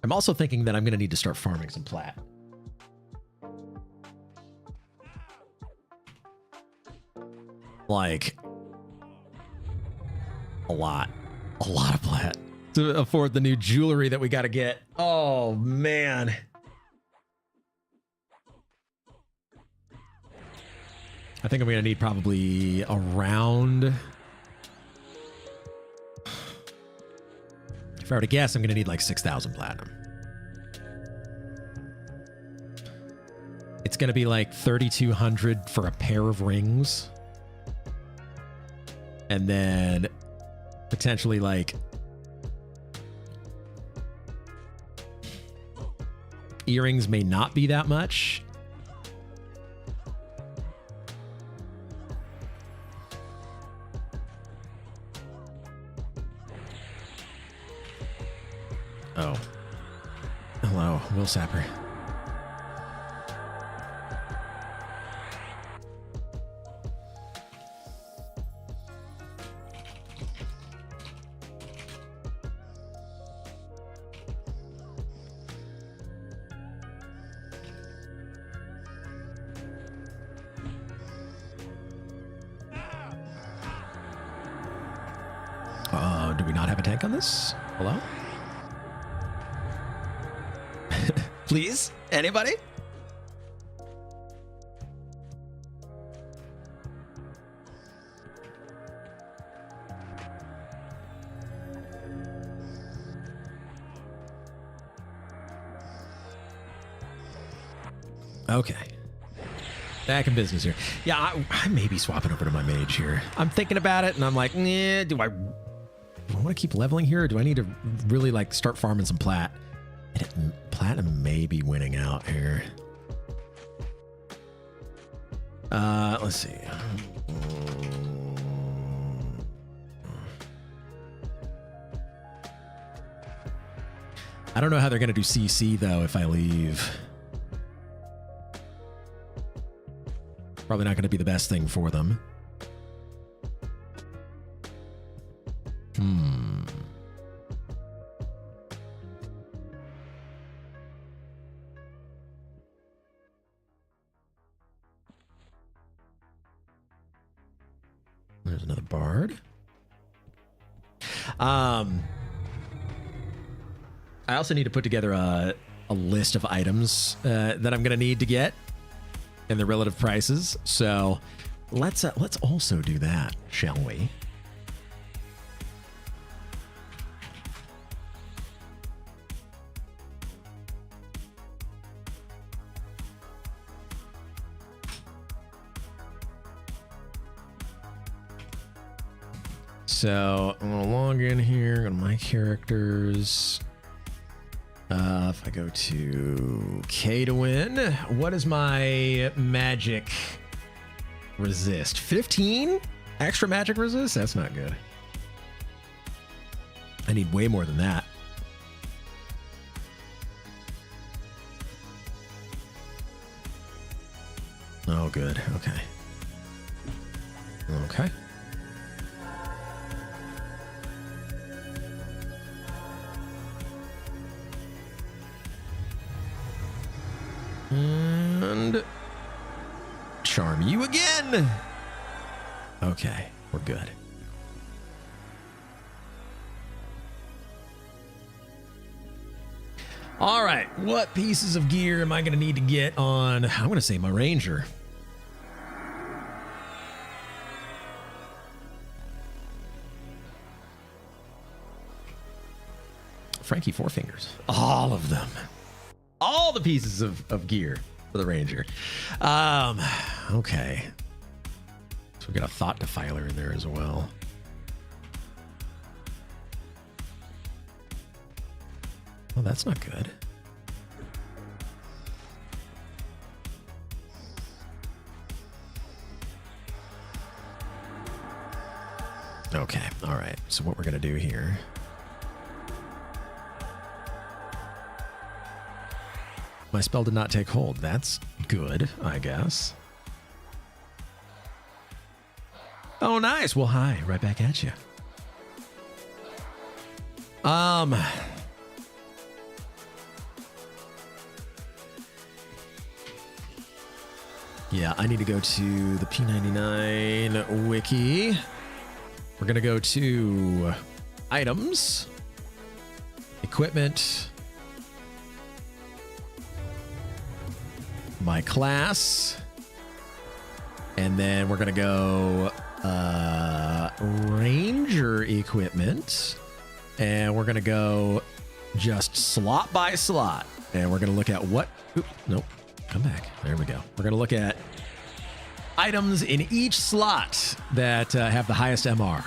I'm also thinking that I'm going to need to start farming some plat. Like, a lot of plat to afford the new jewelry that we got to get. Oh, man. I think I'm going to need probably around... If I were to guess, I'm going to need like 6,000 platinum. It's going to be like 3,200 for a pair of rings. And then potentially like earrings may not be that much. Oh. Hello, Will Sapper. Do we not have a tank on this? Hello? Please? Anybody? Okay. Back in business here. Yeah, I may be swapping over to my mage here. I'm thinking about it, and I'm like, nah, do I want to keep leveling here, or do I need to really like start farming some plat? Platinum may be winning out here. Let's see. I don't know how they're going to do CC though if I leave. Probably not going to be the best thing for them. There's another bard. I also need to put together a list of items that I'm going to need to get and the relative prices. So let's also do that, shall we? So I'm gonna log in here, go to my characters. If I go to K to win, what is my magic resist? 15 extra magic resist? That's not good. I need way more than that. Oh, good. Okay. Okay. And charm you again. Okay, we're good. All right, what pieces of gear am I going to need to get on, I'm going to say my ranger. Frankie Four Fingers. All of them. All the pieces of gear for the ranger. Okay. So we got a thought defiler in there as well. Well, that's not good. Okay, all right. So what we're gonna do here. My spell did not take hold. That's good, I guess. Oh, nice. Well, hi. Right back at you. Yeah, I need to go to the P99 wiki. We're going to go to items, equipment, my class, and then we're going to go ranger equipment, and we're going to go just slot by slot, and we're going to look at what, oops, nope, come back. There we go. We're going to look at items in each slot that have the highest MR.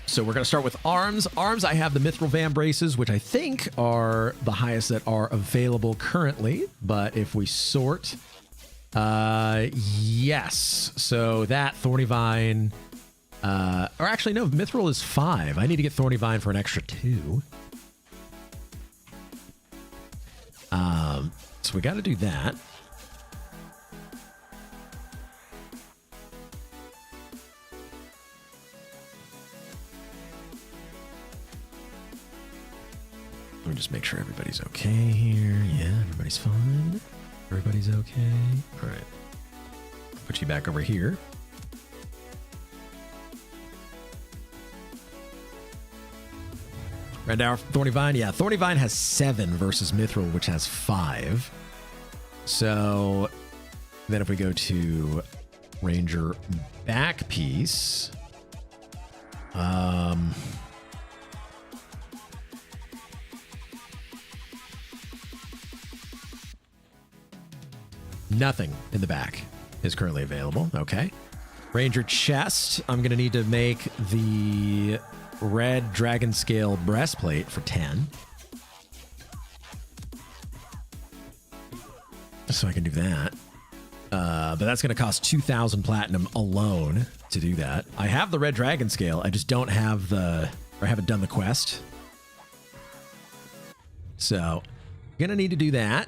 So we're going to start with arms. Arms, I have the Mithril Van Braces, which I think are the highest that are available currently. But if we sort, yes. So that Thorny Vine, or actually no, Mithril is 5. I need to get Thorny Vine for an extra 2. So we got to do that. Let me just make sure everybody's okay here. Yeah, everybody's fine. Everybody's okay. All right. Put you back over here. Red Hour, Thorny Vine. Yeah, Thorny Vine has 7 versus Mithril, which has 5. So then if we go to Ranger back piece, nothing in the back is currently available. Okay. Ranger chest. I'm going to need to make the red dragon scale breastplate for 10. So I can do that. But that's going to cost 2,000 platinum alone to do that. I have the red dragon scale. I just don't have I haven't done the quest. So going to need to do that.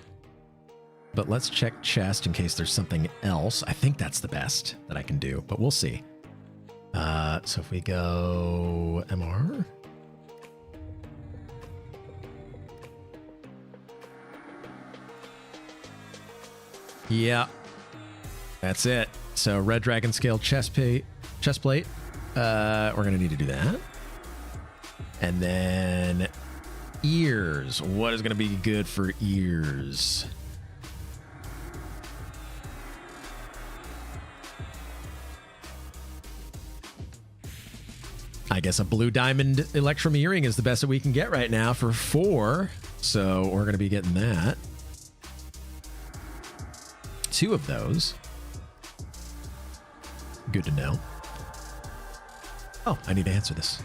But let's check chest in case there's something else. I think that's the best that I can do, but we'll see. So if we go MR. Yeah, that's it. So red dragon scale chest plate. We're going to need to do that. And then ears. What is going to be good for ears? I guess a blue diamond electrum earring is the best that we can get right now for 4. So we're going to be getting that. 2 of those. Good to know. Oh, I need to answer this.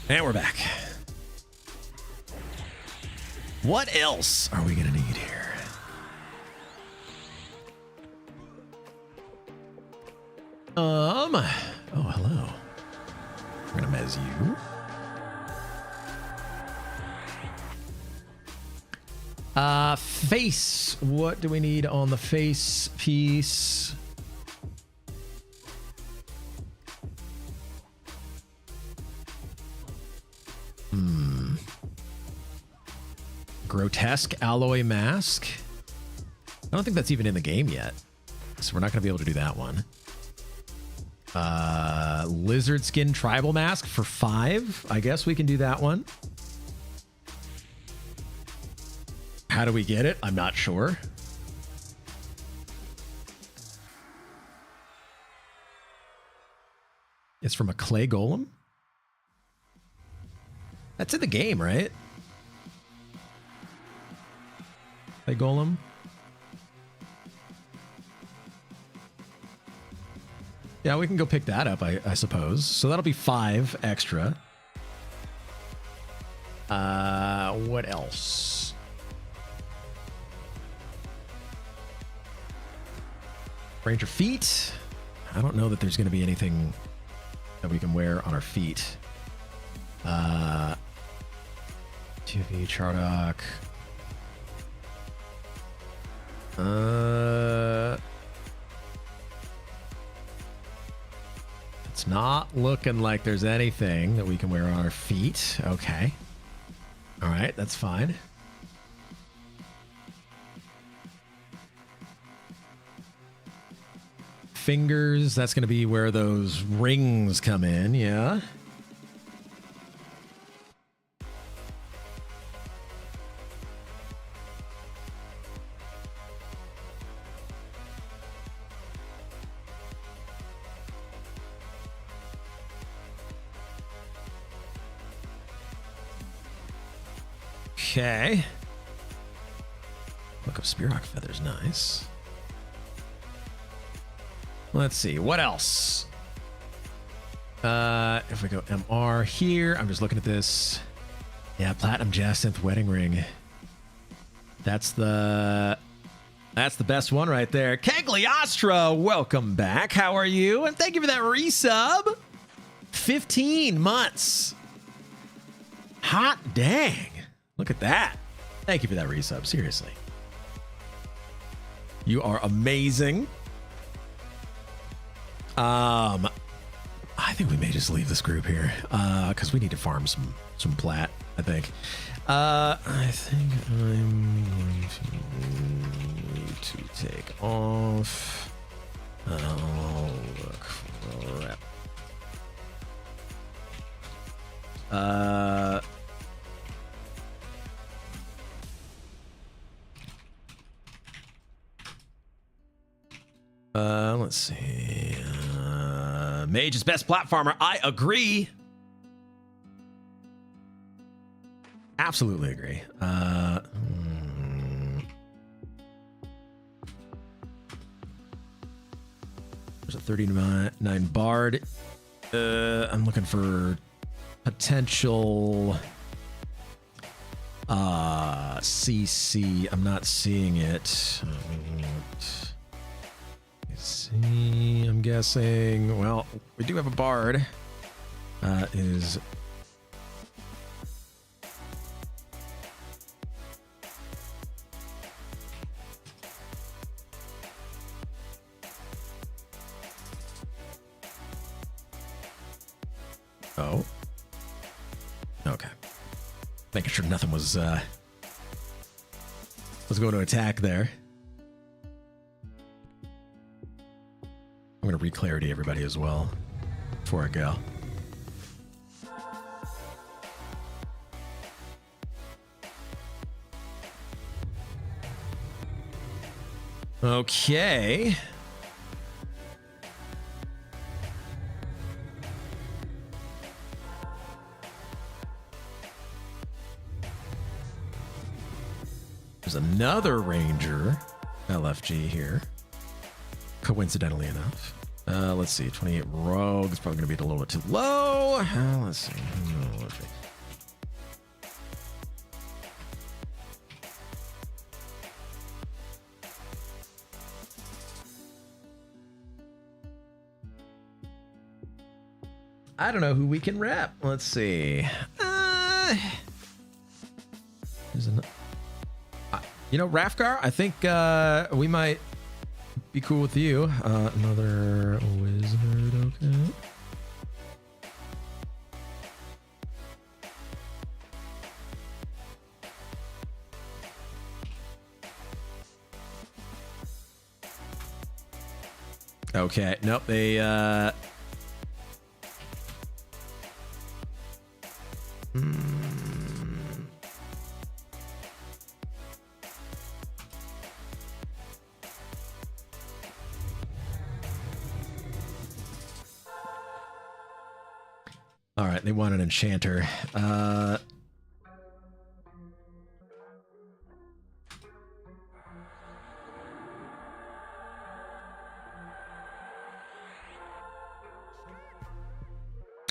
And we're back. What else are we going to need here? Oh, hello. We're going to mez you. Face. What do we need on the face piece? Grotesque alloy mask. I don't think that's even in the game yet, so we're not going to be able to do that one. Lizard skin tribal mask for 5. I guess we can do that one. How do we get it? I'm not sure. It's from a clay golem. That's in the game, right? Clay golem. Yeah, we can go pick that up, I suppose. So that'll be 5 extra. What else? Ranger feet. I don't know that there's going to be anything that we can wear on our feet. 2V Chardock. It's not looking like there's anything that we can wear on our feet. Okay. All right, that's fine. Fingers, that's going to be where those rings come in, yeah. Okay. Book of Spearhawk Feathers, nice. Let's see, what else? If we go MR here, I'm just looking at this. Yeah, Platinum Jacinth Wedding Ring. That's the best one right there. Cagliostro, welcome back. How are you? And thank you for that resub. 15 months. Hot dang. Look at that. Thank you for that resub, seriously. You are amazing. I think we may just leave this group here because we need to farm some plat, I think. I think I'm going to take off. I'll look for rep. Let's see. Mage is best platformer. I agree. Absolutely agree. There's a 39 Bard. I'm looking for potential CC. I'm not seeing it. Let's see. I'm guessing. Well, we do have a Bard. Is oh. Okay. Making sure nothing was going to attack there. I'm going to re-clarity everybody as well before I go. Okay. There's another Ranger LFG here. Coincidentally enough. Let's see. 28 Rogue is probably going to be a little bit too low. Let's see. I don't know who we can rep. Let's see. There's you know, Rafgar, I think we might be cool with you. Another wizard, okay. Okay, nope, they all right, they want an enchanter.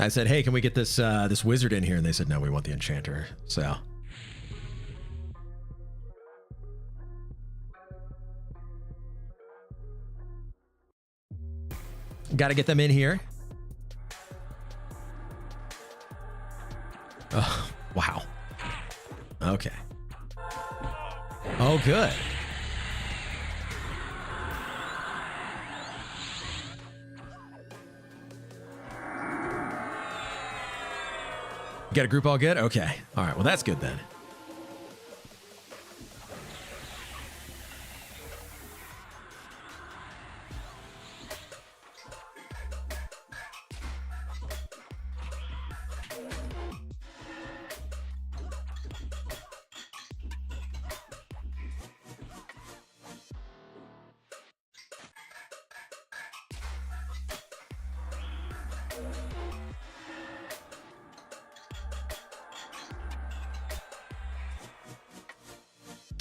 I said, hey, can we get this this wizard in here? And they said, no, we want the enchanter. So got to get them in here. Oh, wow. Okay. Oh, good. You got a group all good? Okay. All right. Well, that's good then.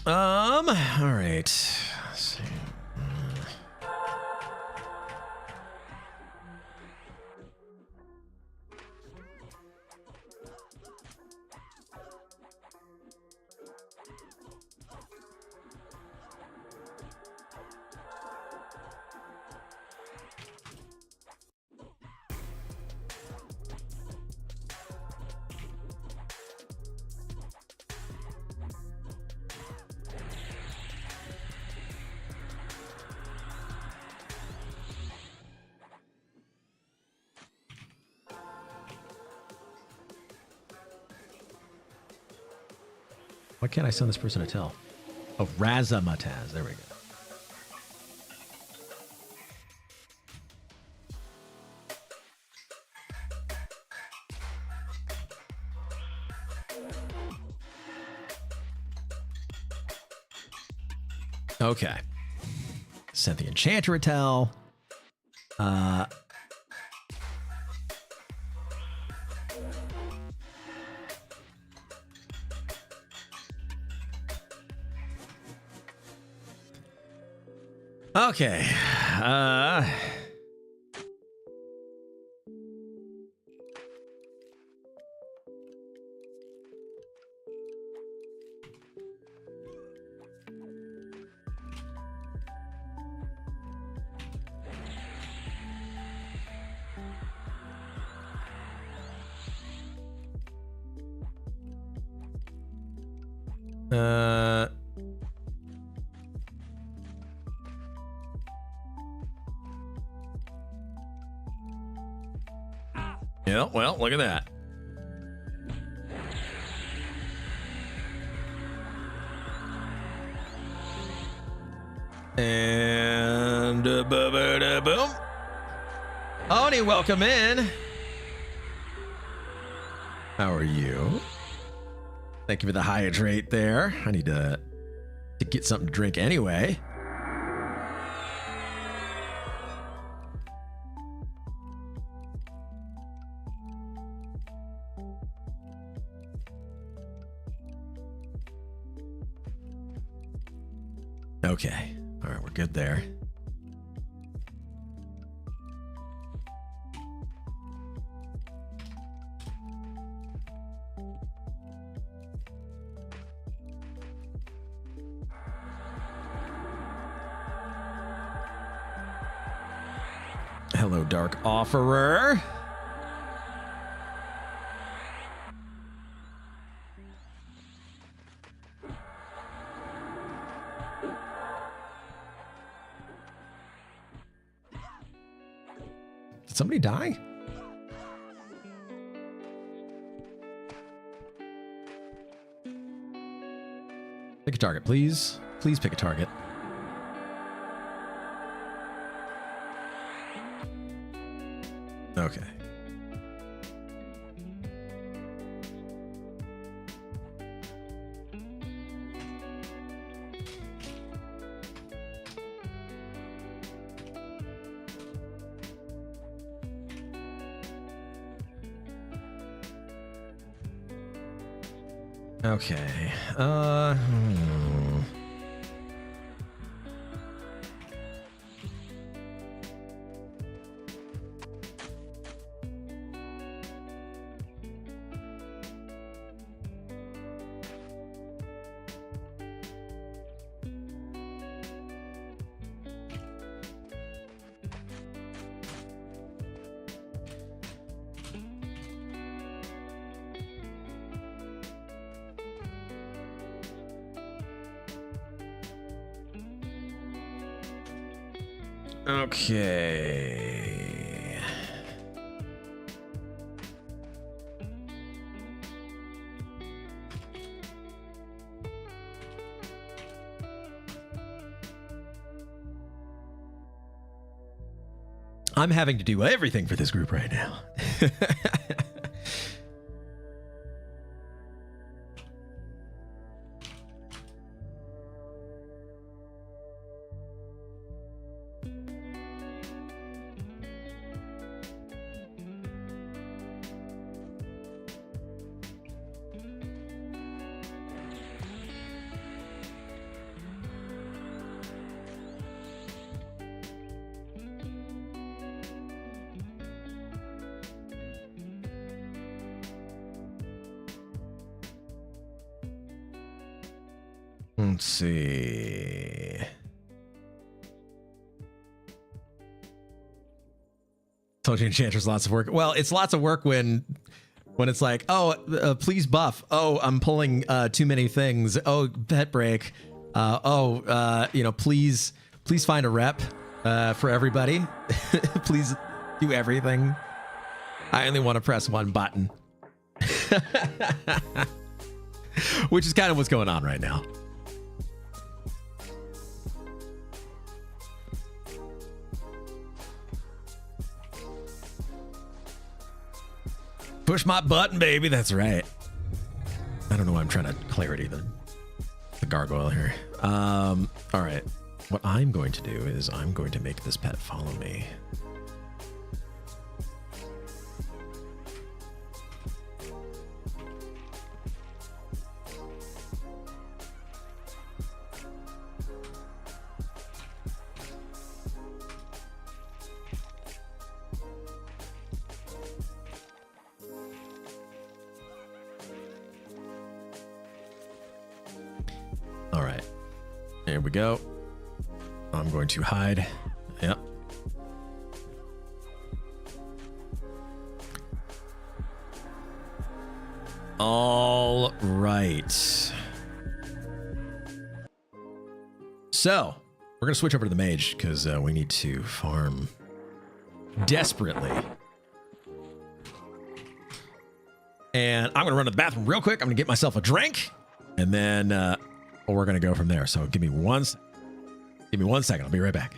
All right. Let's see. Why can't I send this person a tell? Oh, Razamataz. There we go. Okay. Sent the Enchanter a tell. Okay. Yeah, well, look at that. And boom. Oni, welcome in. How are you? Thank you for the hydrate there. I need to get something to drink anyway. Okay. All right, we're good there. Hello, Dark Offerer. Did somebody die? Pick a target, please. Please pick a target. Okay. Okay. Okay. I'm having to do everything for this group right now. Let's see. Told you Enchantress lots of work. Well, it's lots of work when it's like, oh, please buff. Oh, I'm pulling too many things. Oh, pet break. Please find a rep for everybody. Please do everything. I only want to press one button. Which is kind of what's going on right now. Push my button, baby. That's right. I don't know why I'm trying to clarity the gargoyle here. All right. What I'm going to do is I'm going to make this pet follow me. All right, there we go. I'm going to hide. Yep. All right. So we're going to switch over to the mage because we need to farm desperately. And I'm going to run to the bathroom real quick. I'm going to get myself a drink and then we're going to go from there. So give me one second. I'll be right back.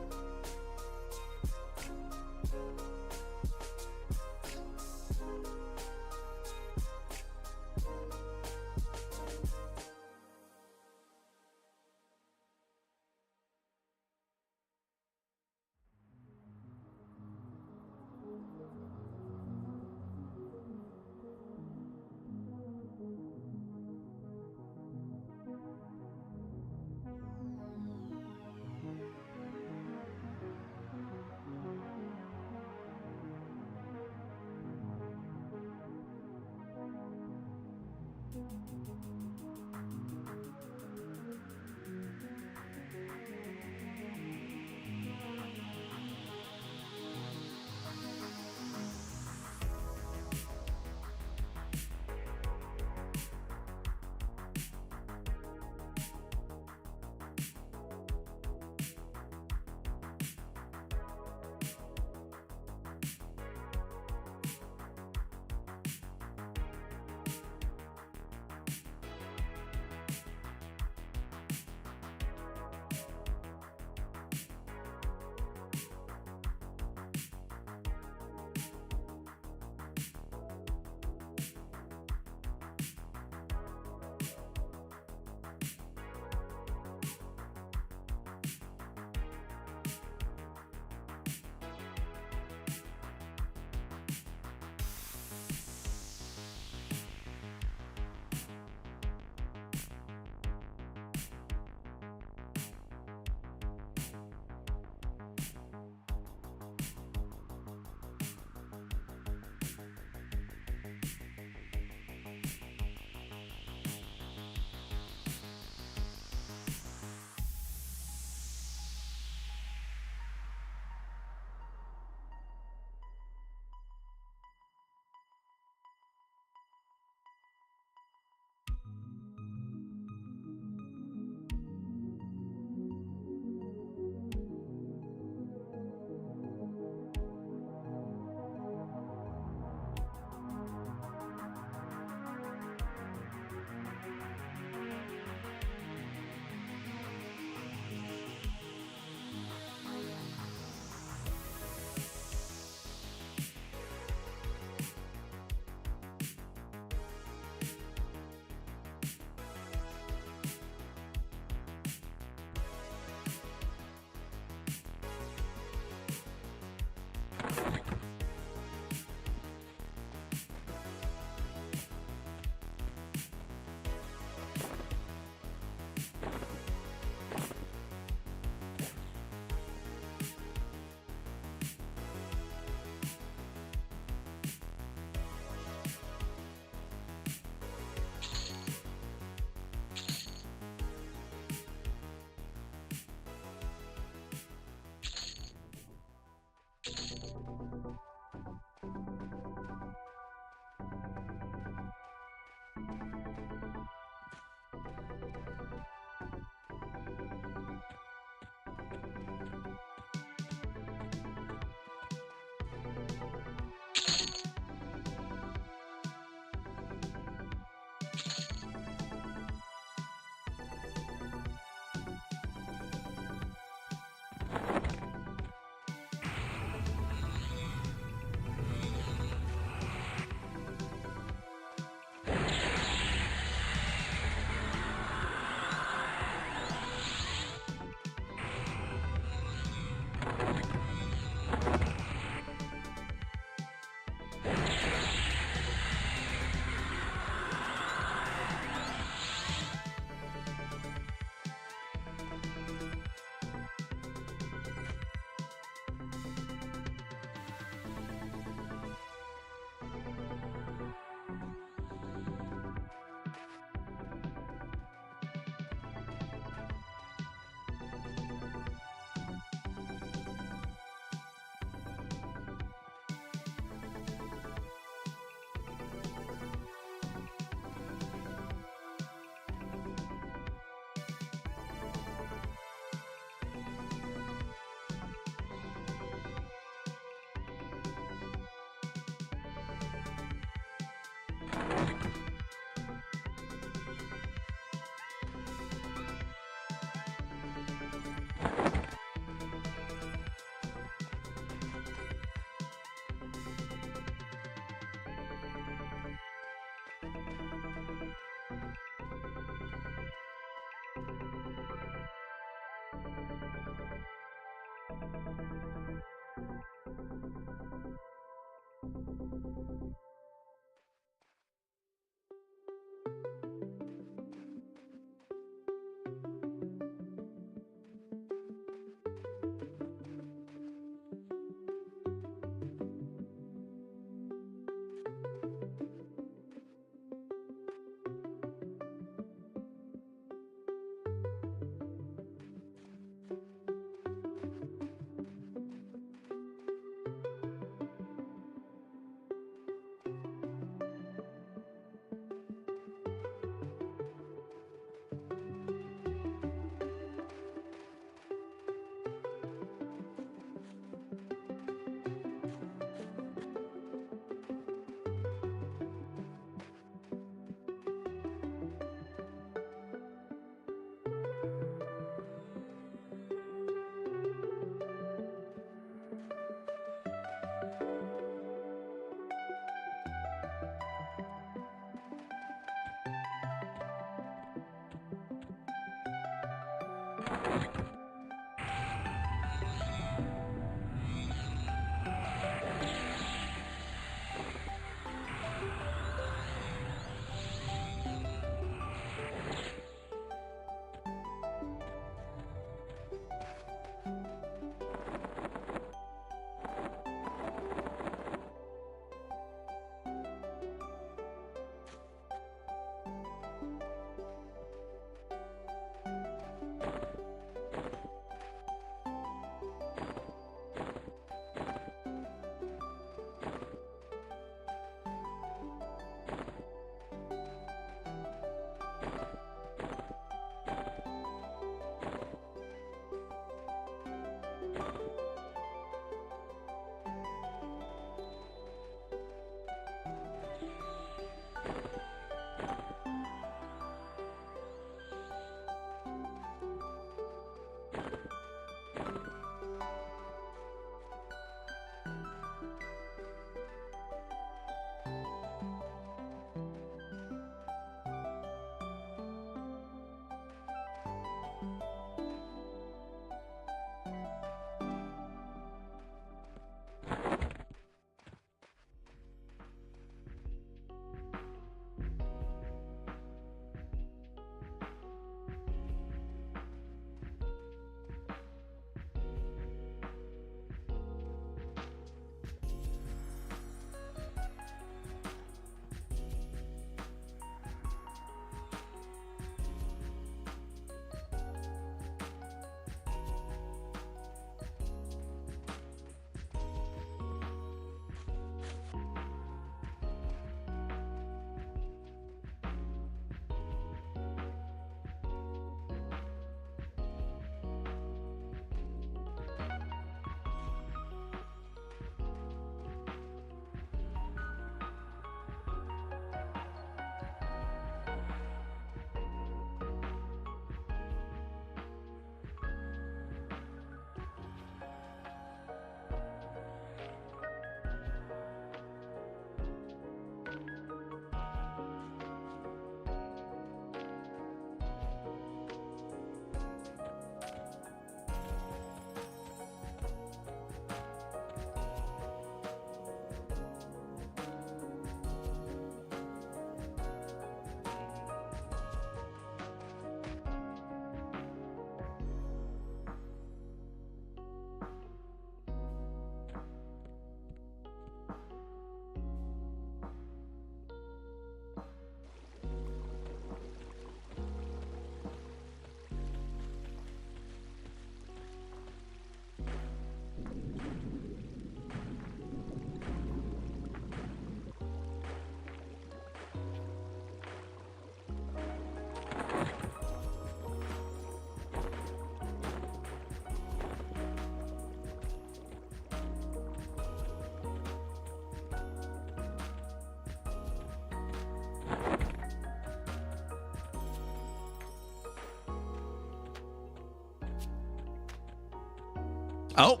Oh,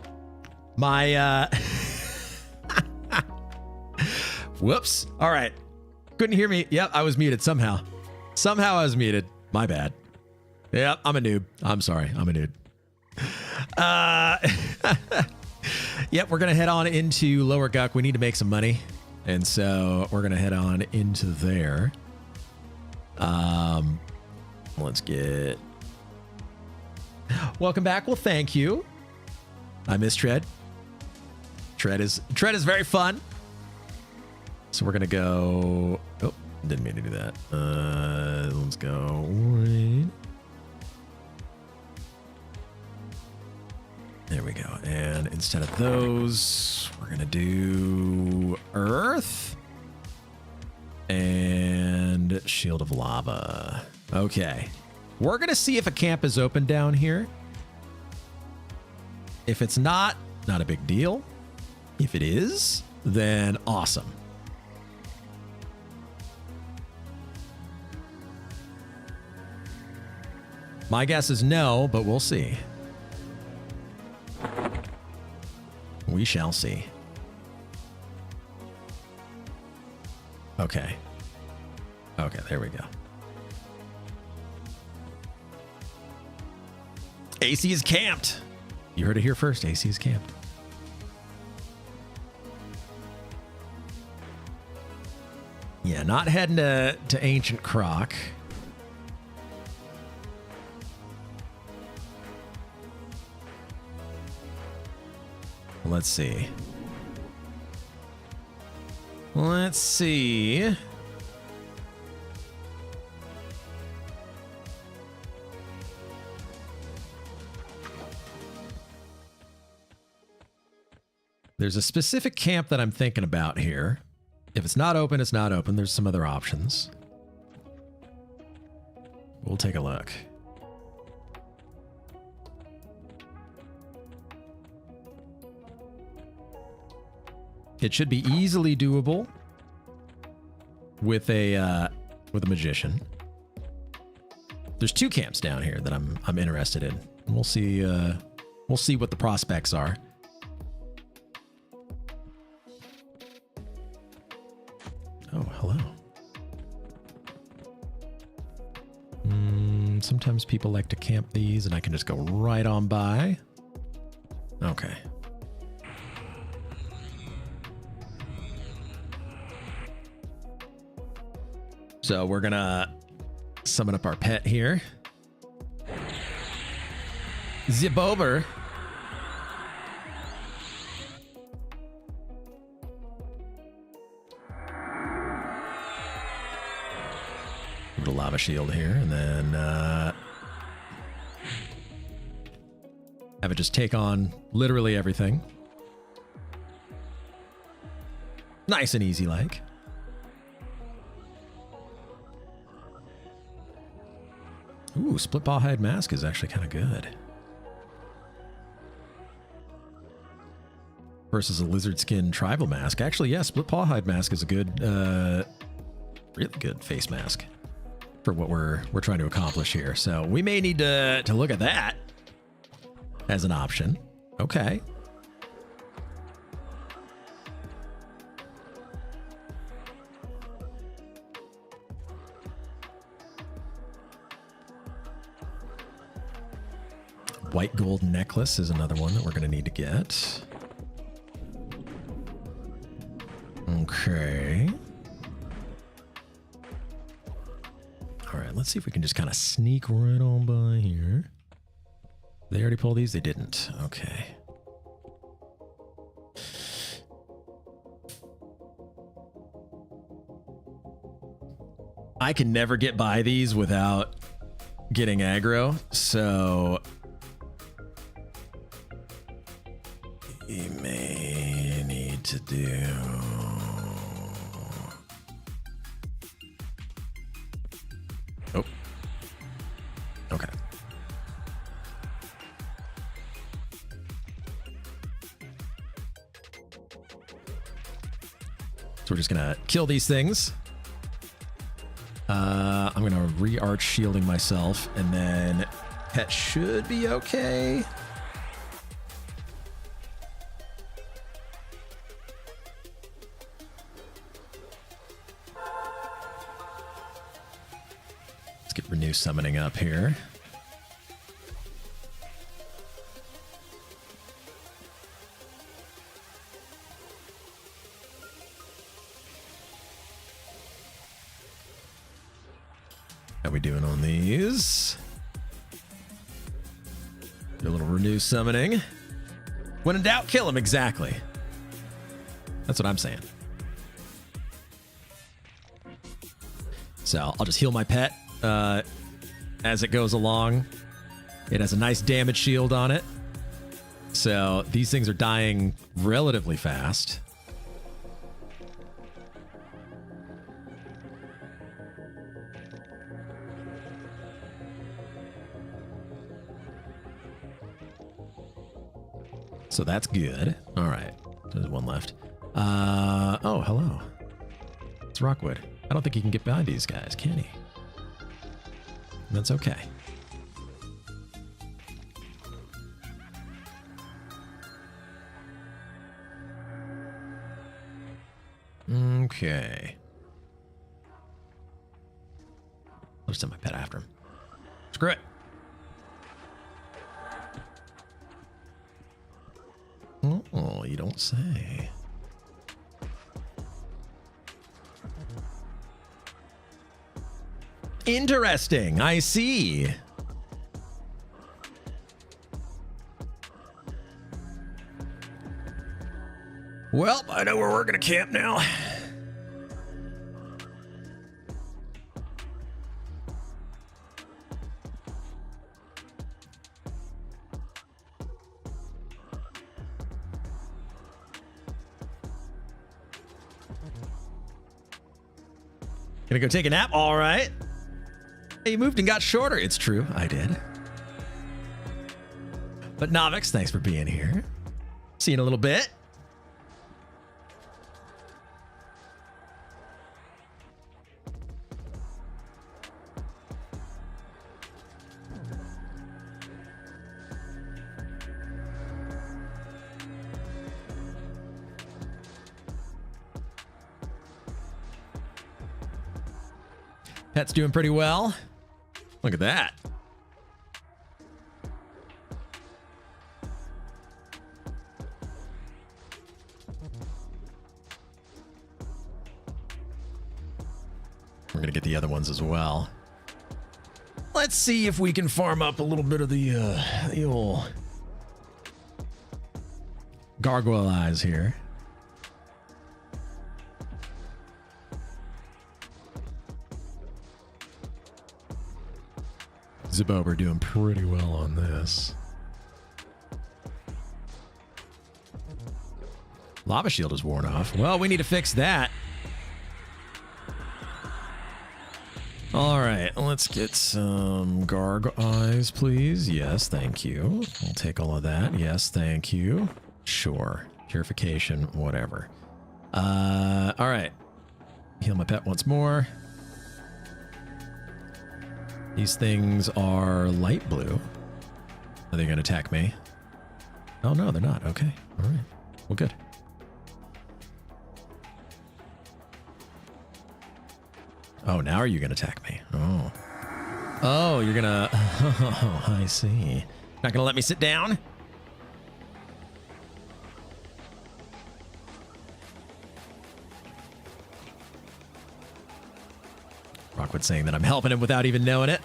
my, whoops. All right. Couldn't hear me. Yep, I was muted somehow. Somehow I was muted. My bad. Yep, I'm a noob. I'm sorry. I'm a noob. Yep, we're going to head on into Lower Guck. We need to make some money. And so we're going to head on into there. Let's get... Welcome back. Well, thank you. I miss Tread. Tread is very fun. So we're going to go... Oh, didn't mean to do that. Let's go... There we go. And instead of those, we're going to do Earth and Shield of Lava. Okay. We're going to see if a camp is open down here. If it's not a big deal. If it is, then awesome. My guess is no, but we'll see. We shall see. Okay. Okay, there we go. AC is camped. You heard it here first. AC is camped. Yeah, not heading to Ancient Croc. Let's see. Let's see. There's a specific camp that I'm thinking about here. If it's not open, it's not open. There's some other options. We'll take a look. It should be easily doable with a magician. There's 2 camps down here that I'm interested in. We'll see what the prospects are. Oh, hello. Sometimes people like to camp these and I can just go right on by. Okay. So we're gonna summon up our pet here. Zibober. Put a lava shield here, and then have it just take on literally everything. Nice and easy like. Ooh, split ball hide mask is actually kind of good. Versus a lizard skin tribal mask. Actually, yeah, split paw hide mask is a good, really good face mask for what we're trying to accomplish here. So we may need to look at that as an option. Okay. White gold necklace is another one that we're going to need to get. Okay. All right, let's see if we can just kind of sneak right on by here. They already pulled these? They didn't. Okay. I can never get by these without getting aggro, so you may need to do... Oh. Okay. So we're just gonna kill these things. I'm gonna re-arch shielding myself, and then pet should be okay. renew summoning up here. How we doing on these? Do a little renew summoning. When in doubt, kill him. Exactly. That's what I'm saying. So I'll just heal my pet as it goes along. It has a nice damage shield on it. So these things are dying relatively fast. So that's good. All right. There's one left. Oh, hello. It's Rockwood. I don't think he can get by these guys, can he? That's okay. Okay. I'll just send my pet after him. Screw it. Oh, you don't say. Interesting. I see. Well, I know where we're going to camp now. Gonna go take a nap? All right. Hey, you moved and got shorter. It's true. I did. But Novix, thanks for being here. See you in a little bit. Pet's doing pretty well. Look at that. We're going to get the other ones as well. Let's see if we can farm up a little bit of the old gargoyle eyes here. Zabo, we're doing pretty well on this. Lava shield is worn off. Well, we need to fix that. All right, let's get some garg eyes, please. Yes, thank you. I'll take all of that. Yes, thank you. Sure. Purification, whatever. All right. Heal my pet once more. These things are light blue. Are they going to attack me? Oh, no, they're not. Okay. All right. Well, good. Oh, now are you going to attack me? Oh. Oh, you're going to... Oh, I see. Not going to let me sit down? Rockwood saying that I'm helping him without even knowing it.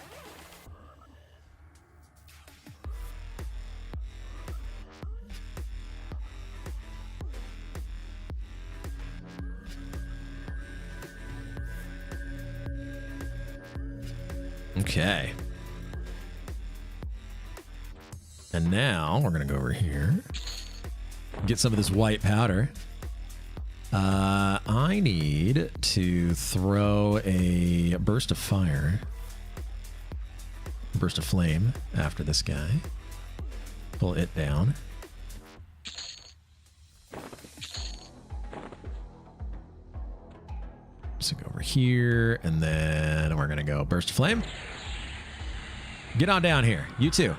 Okay. And now we're going to go over here. Get some of this white powder. I need to throw a burst of fire. Burst of flame after this guy. Pull it down. So go over here, and then we're going to go burst of flame. Get on down here. You too.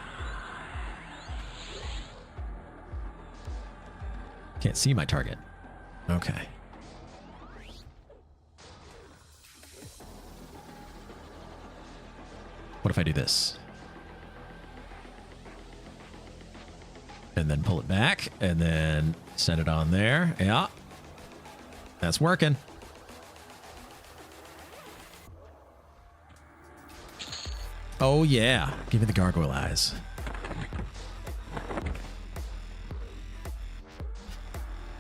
Can't see my target. Okay. What if I do this? And then pull it back and then set it on there. Yeah. That's working. Oh, yeah. Give me the gargoyle eyes.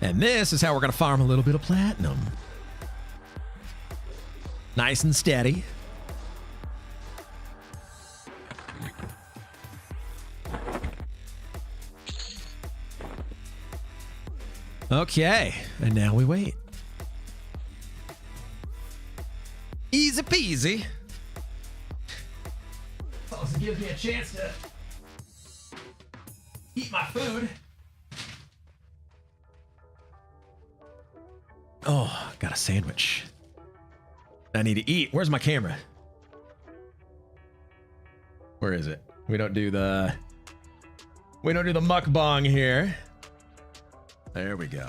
And this is how we're going to farm a little bit of platinum. Nice and steady. Okay, and now we wait. Easy peasy. Also gives me a chance to eat my food. Oh, got a sandwich. I need to eat. Where's my camera? Where is it? We don't do the mukbang here. There we go.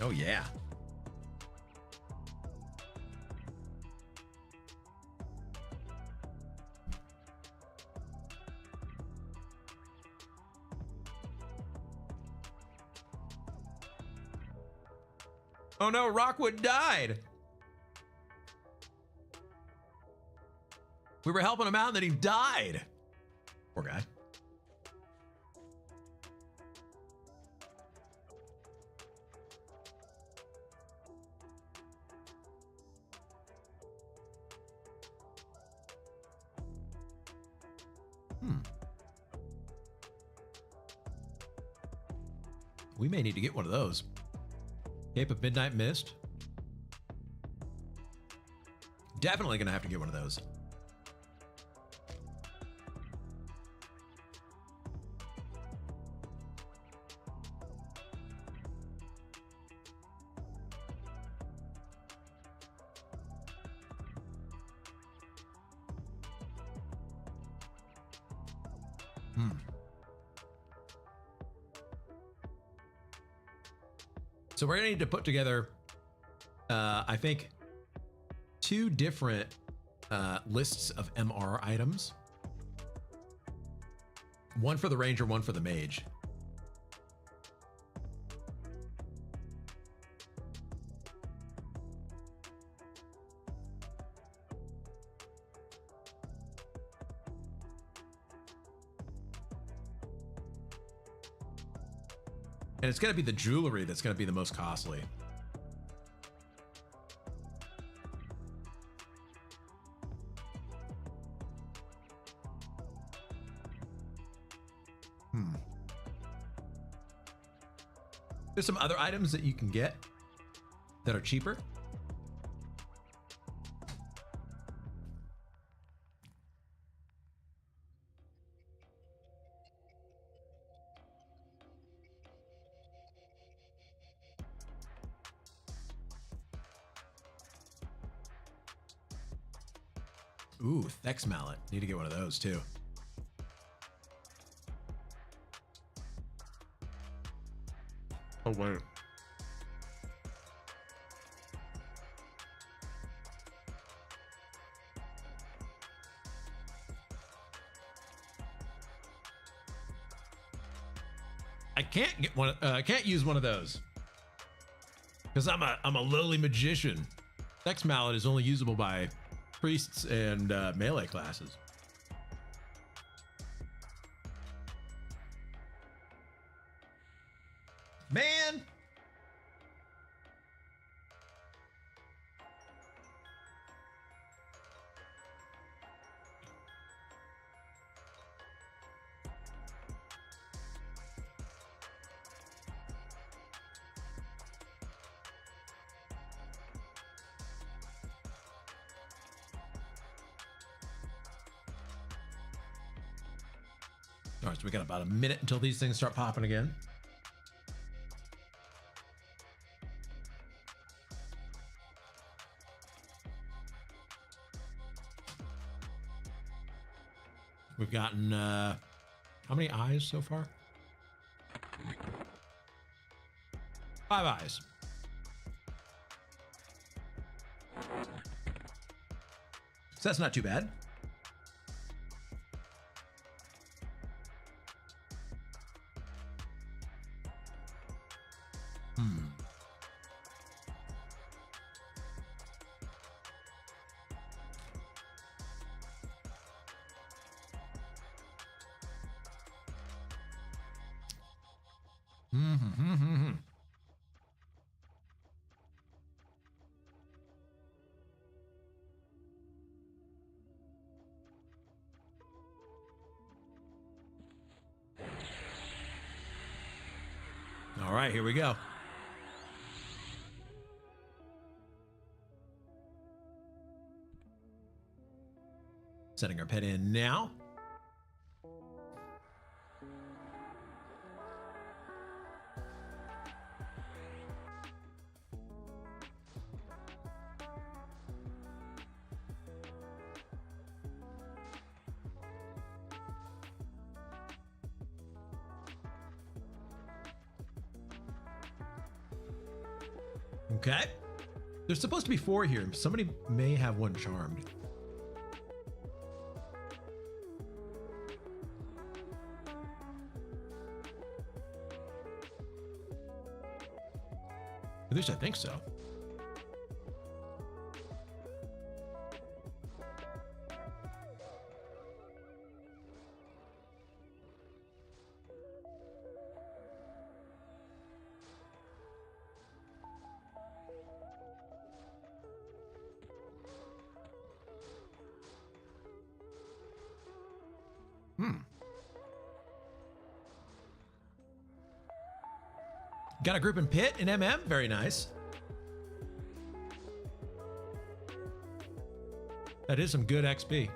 Oh yeah. Oh no, Rockwood died. We were helping him out and then he died. Poor guy. We may need to get one of those. Cape of Midnight Mist. Definitely gonna have to get one of those. So we're gonna need to put together, I think, 2 different lists of MR items. One for the ranger, one for the mage. And it's going to be the jewelry that's going to be the most costly. There's some other items that you can get that are cheaper. Ooh, Thex mallet. Need to get one of those too. Oh, wait. I can't get one. I can't use one of those because I'm a lowly magician. Thex mallet is only usable by priests and melee classes. Man. All right, so we got about a minute until these things start popping again. We've gotten, how many eyes so far? 5 eyes. So that's not too bad. All right, here we go. Setting our pet in now. Okay. There's supposed to be 4 here. Somebody may have one charmed. At least I think so. Got a group in Pit and MM. Very nice. That is some good XP.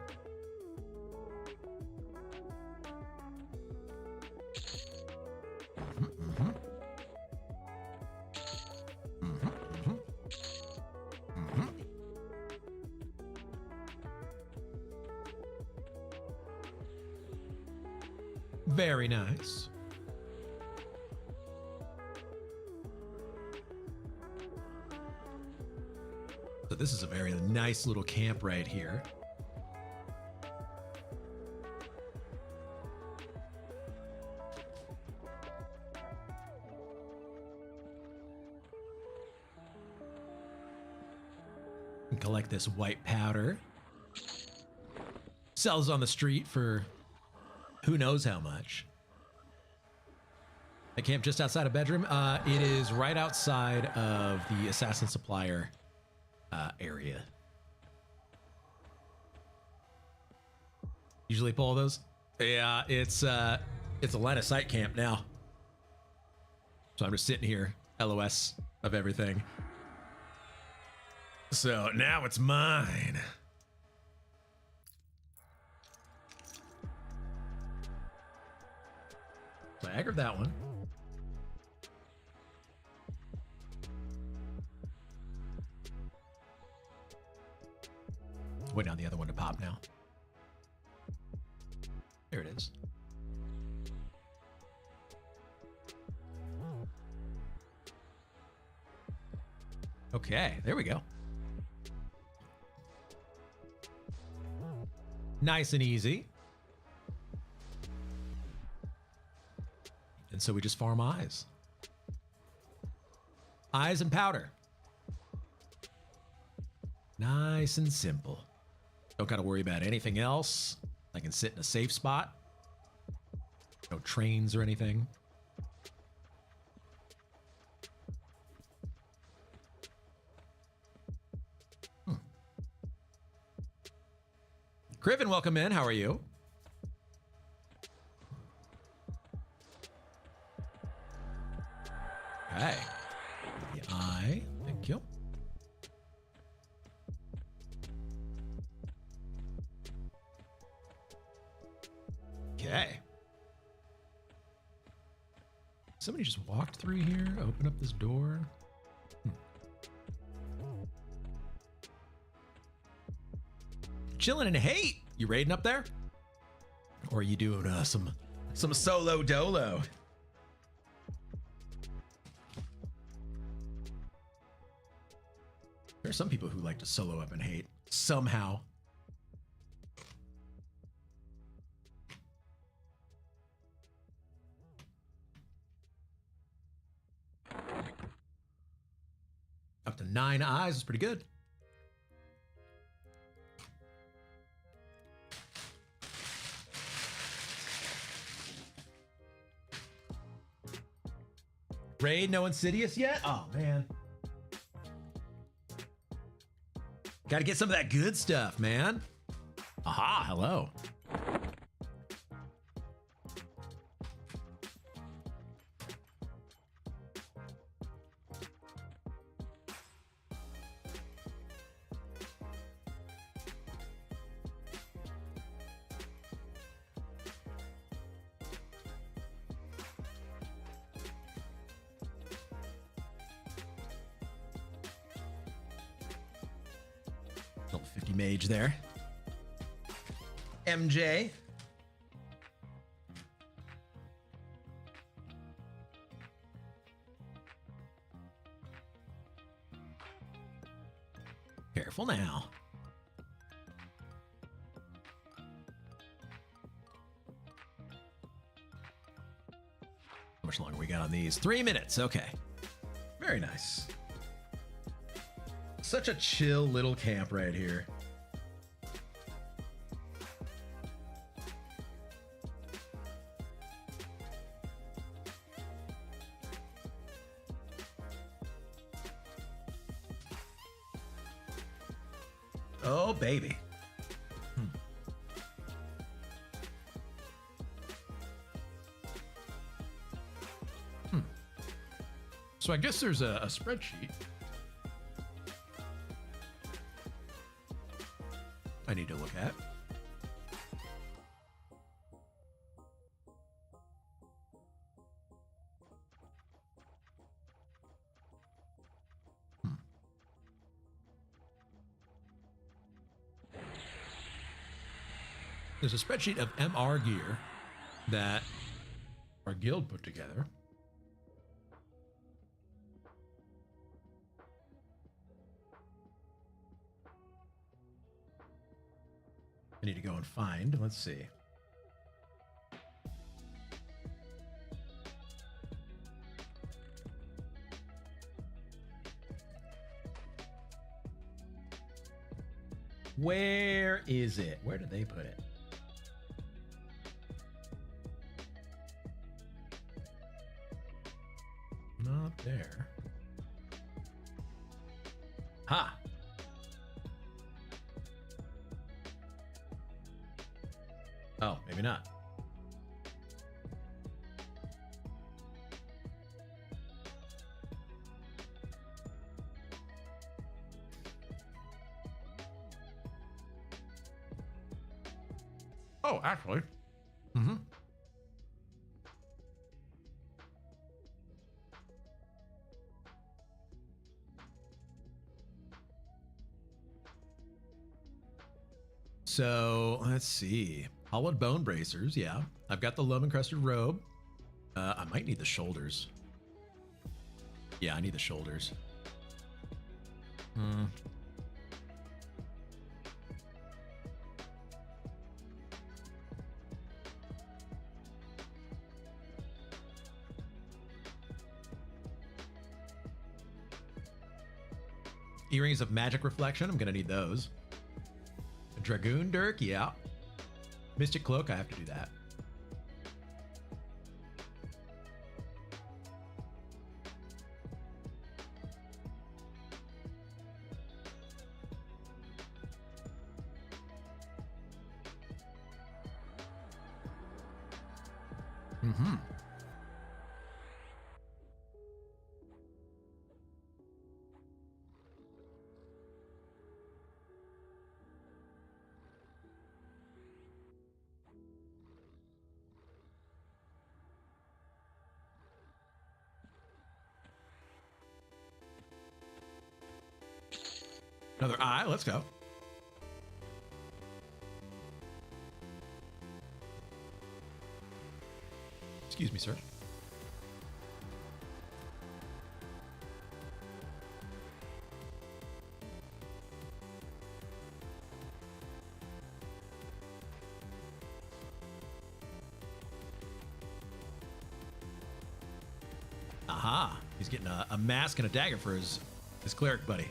Very nice. So this is a very nice little camp right here. And collect this white powder. Sells on the street for who knows how much. I camp just outside a bedroom. It is right outside of the assassin supplier area. Usually pull those. Yeah, it's a line of sight camp now. So I'm just sitting here, LOS of everything. So now it's mine. So I aggroed that one. Waiting on the other one to pop now. There it is. Okay, there we go. Nice and easy. And so we just farm eyes. Eyes and powder. Nice and simple. Don't gotta worry about anything else. I can sit in a safe spot. No trains or anything. Criven, welcome in. How are you? Okay. The eye. Thank you. Okay. Somebody just walked through here, open up this door. Chilling in hate. You raiding up there? Or are you doing some solo dolo? There are some people who like to solo up and hate somehow. to 9 eyes. It's pretty good. Raid, no Insidious yet? Oh, man. Got to get some of that good stuff, man. Aha, hello. Little 50 mage there. MJ. Careful now. How much longer we got on these? 3 minutes. Okay. Very nice. Such a chill little camp right here. Oh, baby. So I guess there's a spreadsheet. I need to look at. There's a spreadsheet of MR gear that our guild put together. I need to go and find. Let's see. Where is it? Where did they put it? Not there. Ha! Oh, maybe not. Oh, actually. So let's see. Hollowed bone bracers. Yeah, I've got the loam encrusted robe. I might need the shoulders. Yeah, I need the shoulders. Earrings of magic reflection. I'm gonna need those. A dragoon dirk. Yeah. Mystic cloak. I have to do that. Another eye. Let's go. Excuse me, sir. Aha. He's getting a mask and a dagger for his This cleric buddy.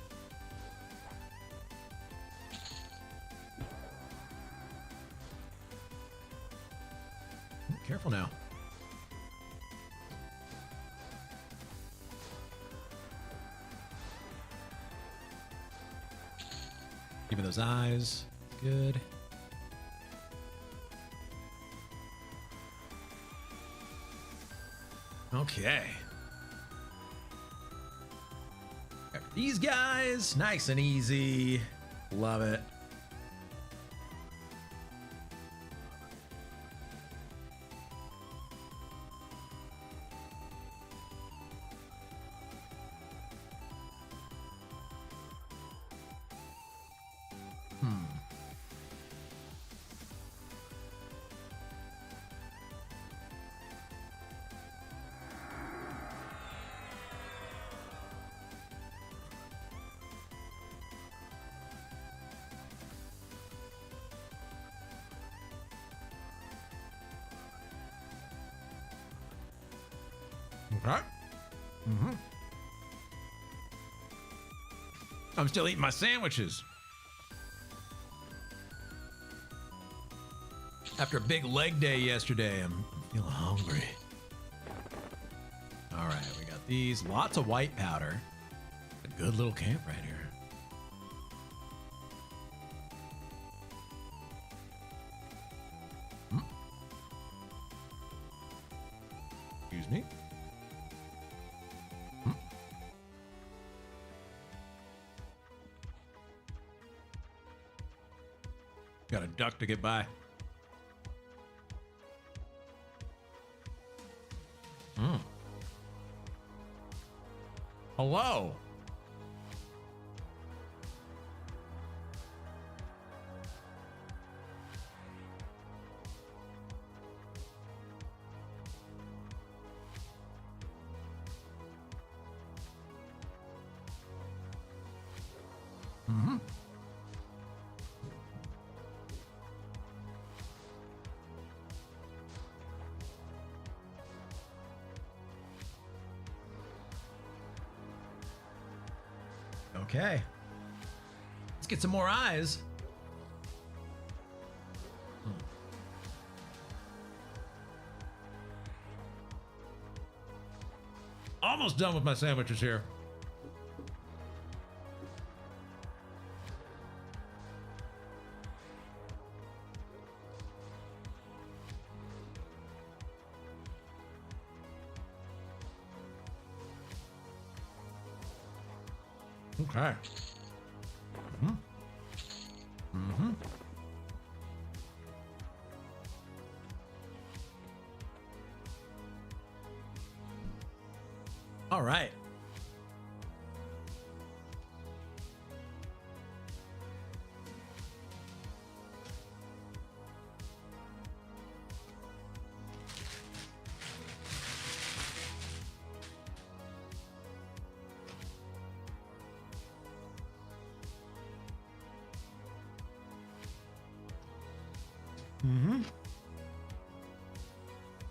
Careful now. Give me those eyes. Good. Okay. Got these guys, nice and easy. Love it. Okay. I'm still eating my sandwiches. After a big leg day yesterday, I'm feeling hungry. All right, we got these. Lots of white powder. A good little camp right here. Excuse me. Got a duck to get by. Hello. Okay. Let's get some more eyes. Almost done with my sandwiches here. Okay. All right.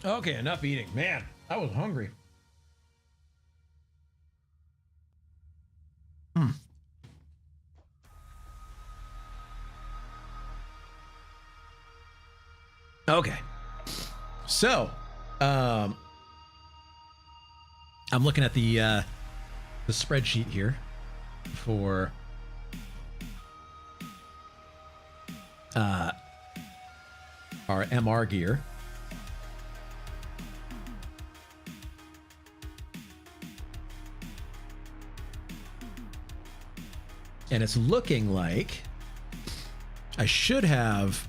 Okay, enough eating. Man, I was hungry. Okay. So, I'm looking at the spreadsheet here for our MR gear. And it's looking like I should have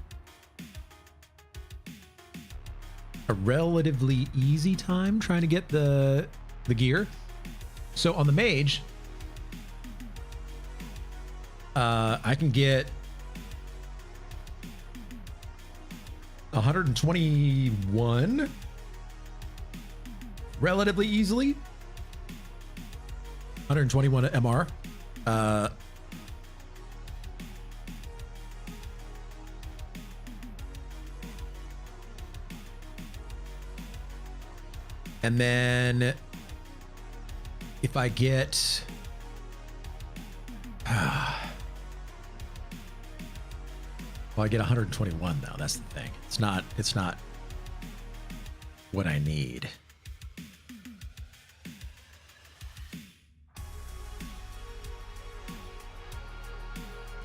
a relatively easy time trying to get the gear. So on the mage, I can get 121 relatively easily. 121 at MR. And then if I get Well, I get 121 though. That's the thing. It's not what I need.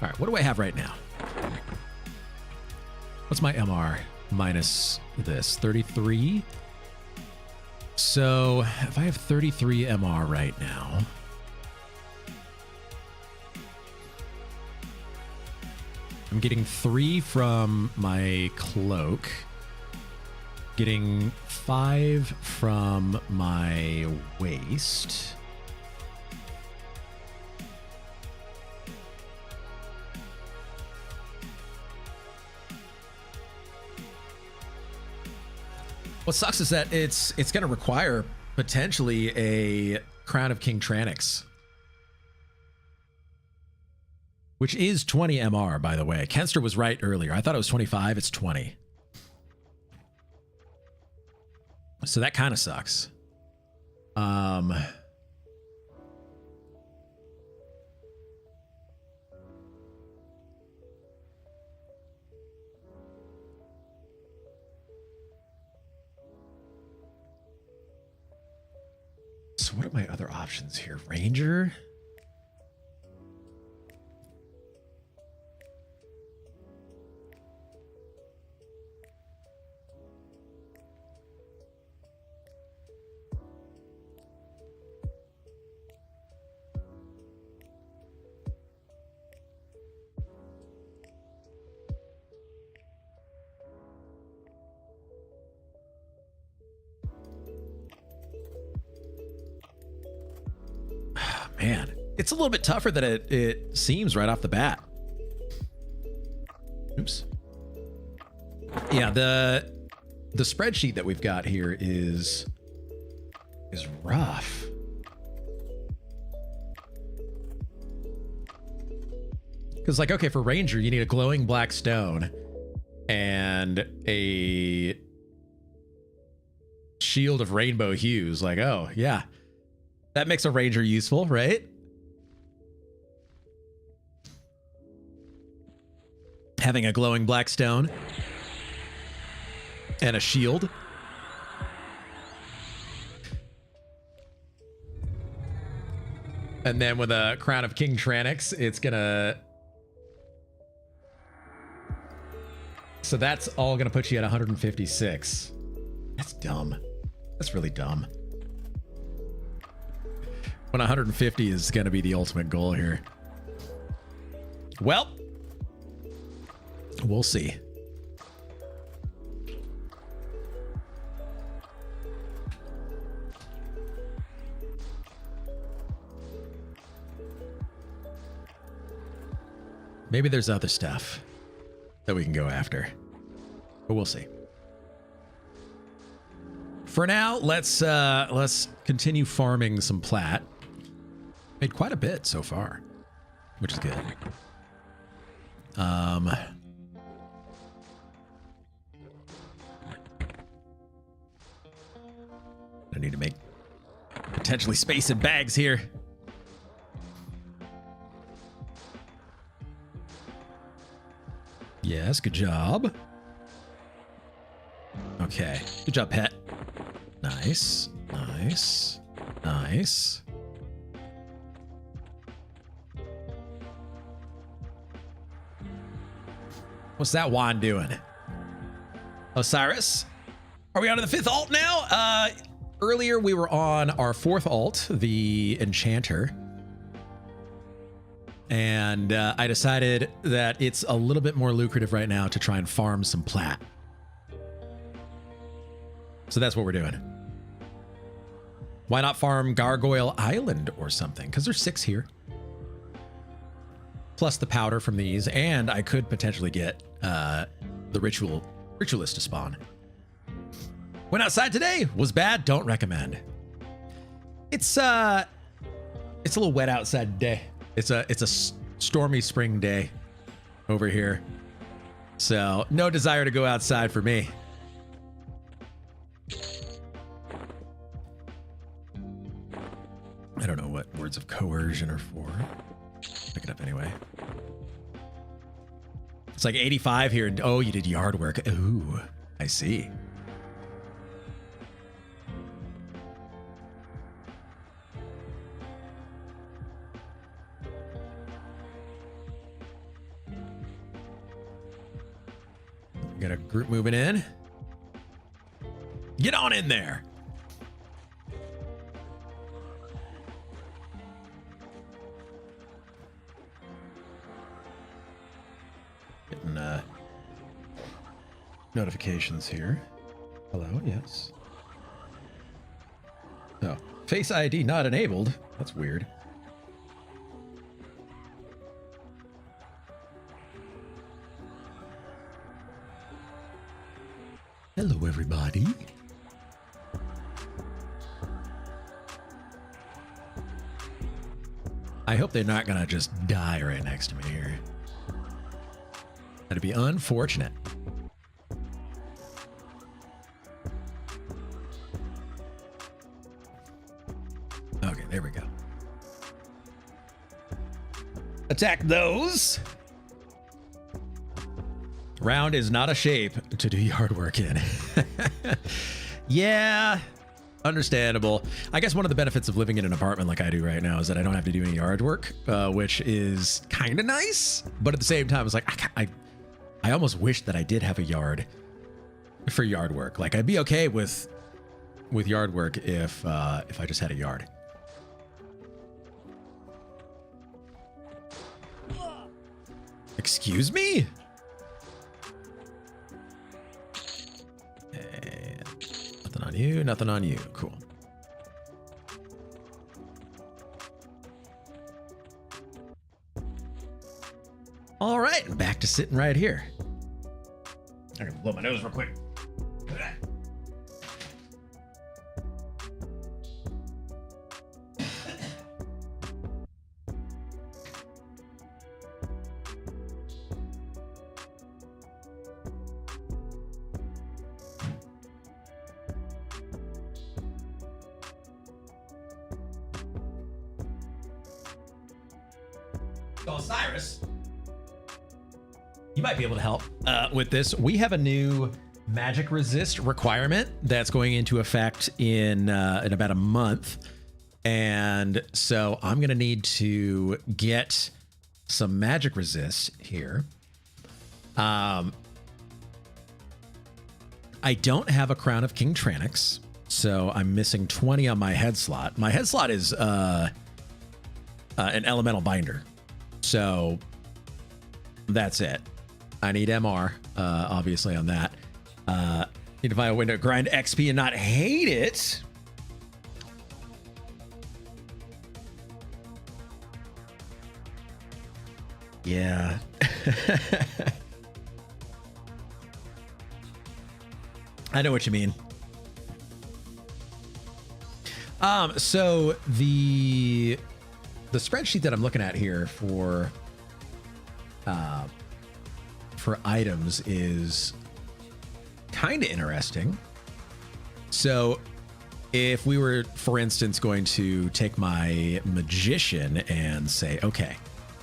All right, what do I have right now? What's my MR minus this? 33? So if I have 33 MR right now, I'm getting 3 from my cloak, getting 5 from my waist. What sucks is that it's going to require potentially a Crown of King Tranix, which is 20 MR, by the way. Kenster was right earlier. I thought it was 25. It's 20. So that kind of sucks. So what are my other options here? Ranger? Man, it's a little bit tougher than it seems right off the bat. Oops. Yeah, the spreadsheet that we've got here is rough. Because, like, okay, for Ranger, you need a glowing black stone and a shield of rainbow hues. Like, oh, yeah. That makes a Ranger useful, right? Having a glowing black stone and a shield. And then with a Crown of King Tranix, it's gonna... So that's all gonna put you at 156. That's dumb. That's really dumb. When 150 is going to be the ultimate goal here. Well, we'll see. Maybe there's other stuff that we can go after, but we'll see. For now, let's continue farming some plat. Made quite a bit so far, which is good. I need to make potentially space in bags here. Yes, good job. Okay, good job, pet. Nice, nice, nice. What's that wand doing? Osiris? Are we on to the 5th alt now? Earlier we were on our 4th alt, the Enchanter. And I decided that it's a little bit more lucrative right now to try and farm some plat. So that's what we're doing. Why not farm Gargoyle Island or something? Because there's 6 here. Plus the powder from these, and I could potentially get the ritualist to spawn. Went outside today, was bad, don't recommend. It's a little wet outside today. It's a stormy spring day over here. So no desire to go outside for me. I don't know what words of coercion are for. Pick it up anyway. It's like 85 here. Oh, you did yard work. Ooh, I see. Got a group moving in. Get on in there. Getting notifications here. Hello, yes. Oh, Face ID not enabled. That's weird. Hello, everybody. I hope they're not gonna just die right next to me here. That'd be unfortunate. Okay, there we go. Attack those. Round is not a shape to do yard work in. Yeah, understandable. I guess one of the benefits of living in an apartment like I do right now is that I don't have to do any yard work, which is kind of nice. But at the same time, it's like I almost wish that I did have a yard for yard work. Like I'd be okay with yard work if I just had a yard. Excuse me? And nothing on you, nothing on you. Cool. All right, back to sitting right here. I can blow my nose real quick. So Cyrus, you might be able to help with this. We have a new magic resist requirement that's going into effect in about a month, and so I'm gonna need to get some magic resist here. I don't have a Crown of King Tranix, so I'm missing 20 on my head slot. My head slot is an elemental binder. So that's it. I need MR, obviously, on that. Need to find a way to grind XP and not hate it. Yeah. I know what you mean. So the spreadsheet that I'm looking at here for items is kind of interesting. So if we were, for instance, going to take my magician and say, okay,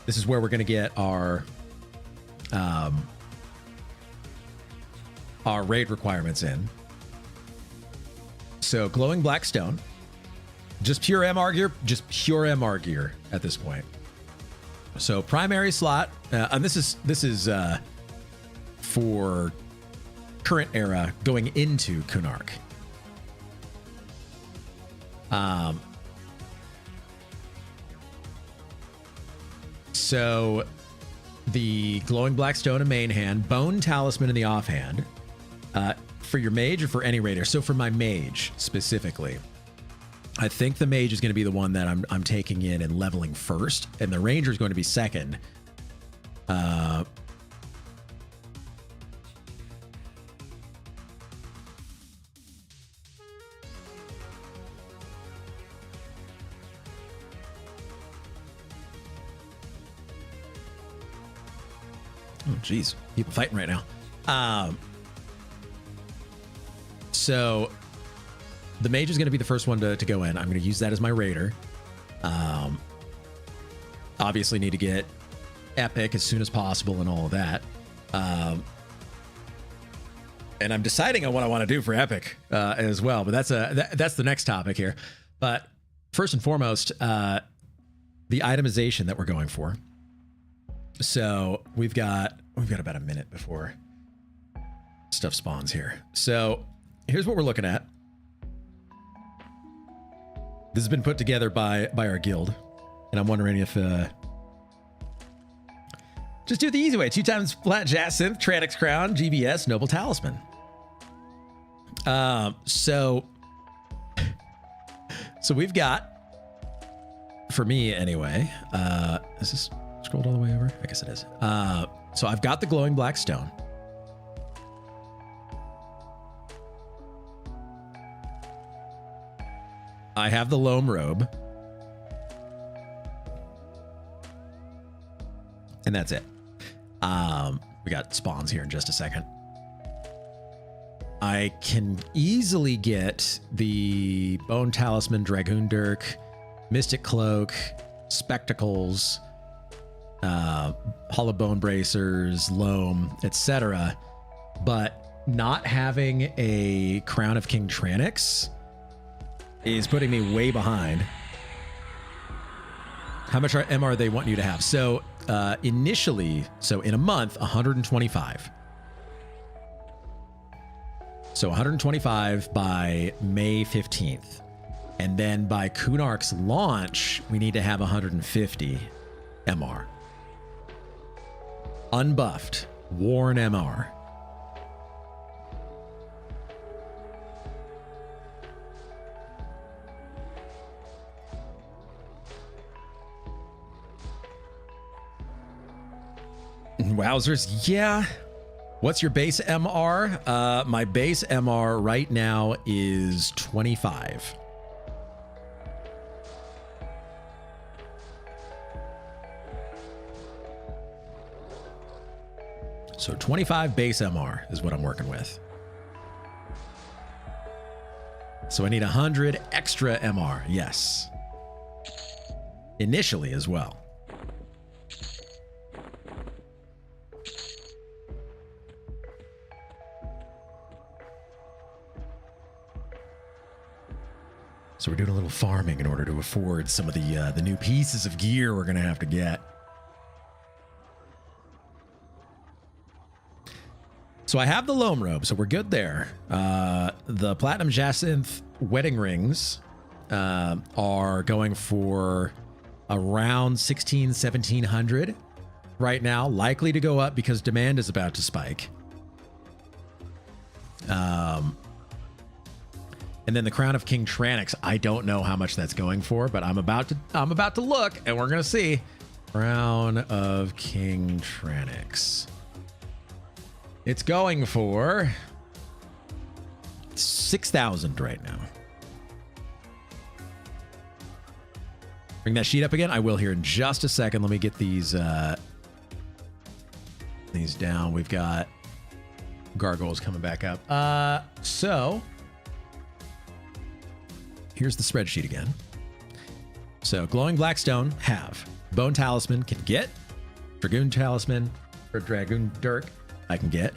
this is where we're going to get our raid requirements in. So glowing black stone. Just pure MR gear, just pure MR gear at this point. So primary slot, and this is for current era going into Kunark. So the glowing black stone in main hand, bone talisman in the offhand, for your mage or for any raider. So for my mage specifically, I think the mage is going to be the one that I'm taking in and leveling first, and the ranger is going to be second. Oh, geez, people fighting right now. So the mage is going to be the first one to go in. I'm going to use that as my raider. obviously need to get epic as soon as possible and all of that. And I'm deciding on what I want to do for epic as well, but that's the next topic here. But first and foremost, the itemization that we're going for. So we've got about a minute before stuff spawns here. So here's what we're looking at. This has been put together by our guild, and I'm wondering if just do it the easy way. 2 times flat jacinth, Tranix crown, GBS, noble talisman. So we've got, for me anyway, is this scrolled all the way over? I guess it is. So I've got the glowing black stone. I have the loam robe. And that's it. We got spawns here in just a second. I can easily get the Bone Talisman, Dragoon Dirk, Mystic Cloak, Spectacles, Hollow Bone Bracers, Loam, etc. But not having a Crown of King Tranix is putting me way behind. How much MR they want you to have? So initially, so in a month, 125. So 125 by May 15th. And then by Kunark's launch, we need to have 150 MR. Unbuffed, worn MR. Wowzers, yeah. What's your base MR? My base MR right now is 25. So 25 base MR is what I'm working with. So I need 100 extra MR, yes. Initially as well. So we're doing a little farming in order to afford some of the new pieces of gear we're going to have to get. So I have the loam robe, so we're good there. The platinum jacinth wedding rings are going for around 1700 right now, likely to go up because demand is about to spike. And then the Crown of King Tranix, I don't know how much that's going for, but I'm about to look and we're gonna see. Crown of King Tranix. It's going for 6,000 right now. Bring that sheet up again. I will here in just a second. Let me get these down. We've got gargoyles coming back up. So here's the spreadsheet again. So glowing blackstone have bone talisman can get, dragoon talisman or dragoon dirk I can get,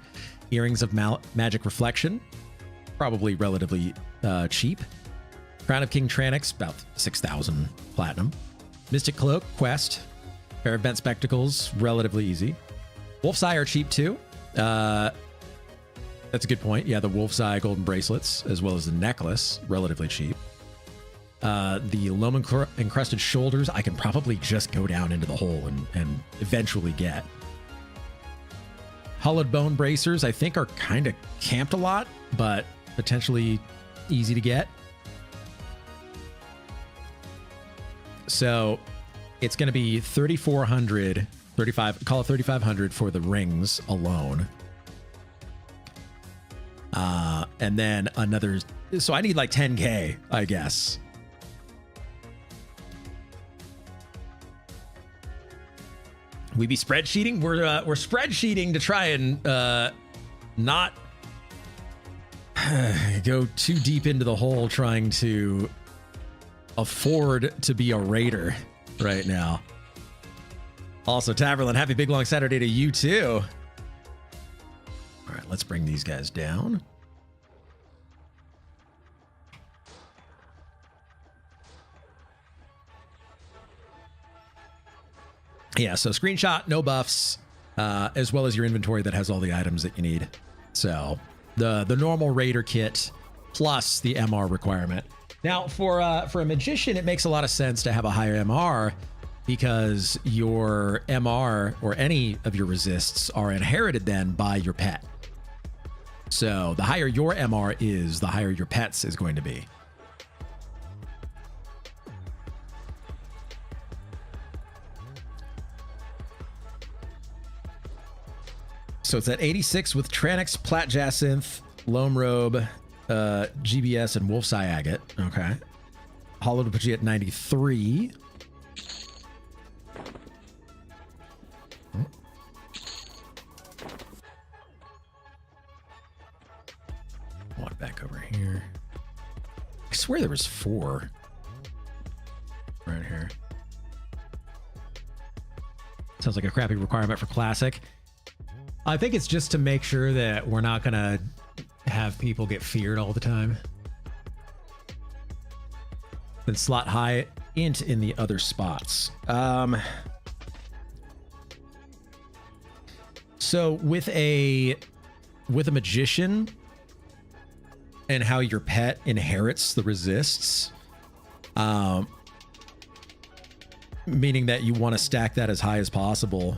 earrings of magic reflection, probably relatively cheap. Crown of King Tranix about 6,000 platinum. Mystic cloak quest, pair of bent spectacles relatively easy. Wolf's eye are cheap too. That's a good point. Yeah, the wolf's eye golden bracelets as well as the necklace relatively cheap. The loam encrusted shoulders, I can probably just go down into the hole and eventually get. Hollowed bone bracers, I think, are kind of camped a lot, but potentially easy to get. So it's going to be 3,400, 35, call it 3,500 for the rings alone. And then another, so I need like 10K, I guess. We be spreadsheeting. We're spreadsheeting to try and not go too deep into the hole trying to afford to be a raider right now. Also, Taverlin, happy big long Saturday to you too. All right, let's bring these guys down. Yeah, so screenshot, no buffs, as well as your inventory that has all the items that you need. So the normal Raider kit plus the MR requirement. Now, for a magician, it makes a lot of sense to have a higher MR because your MR or any of your resists are inherited then by your pet. So the higher your MR is, the higher your pet's is going to be. So it's at 86 with Tranix, Plat Jacinth, Loam Robe, GBS, and Wolf's Eye Agate. Okay. Hollow to put you at 93. One back over here. I swear there was 4 right here. Sounds like a crappy requirement for Classic. I think it's just to make sure that we're not going to have people get feared all the time. Then slot high int in the other spots. So with a magician and how your pet inherits the resists, meaning that you want to stack that as high as possible.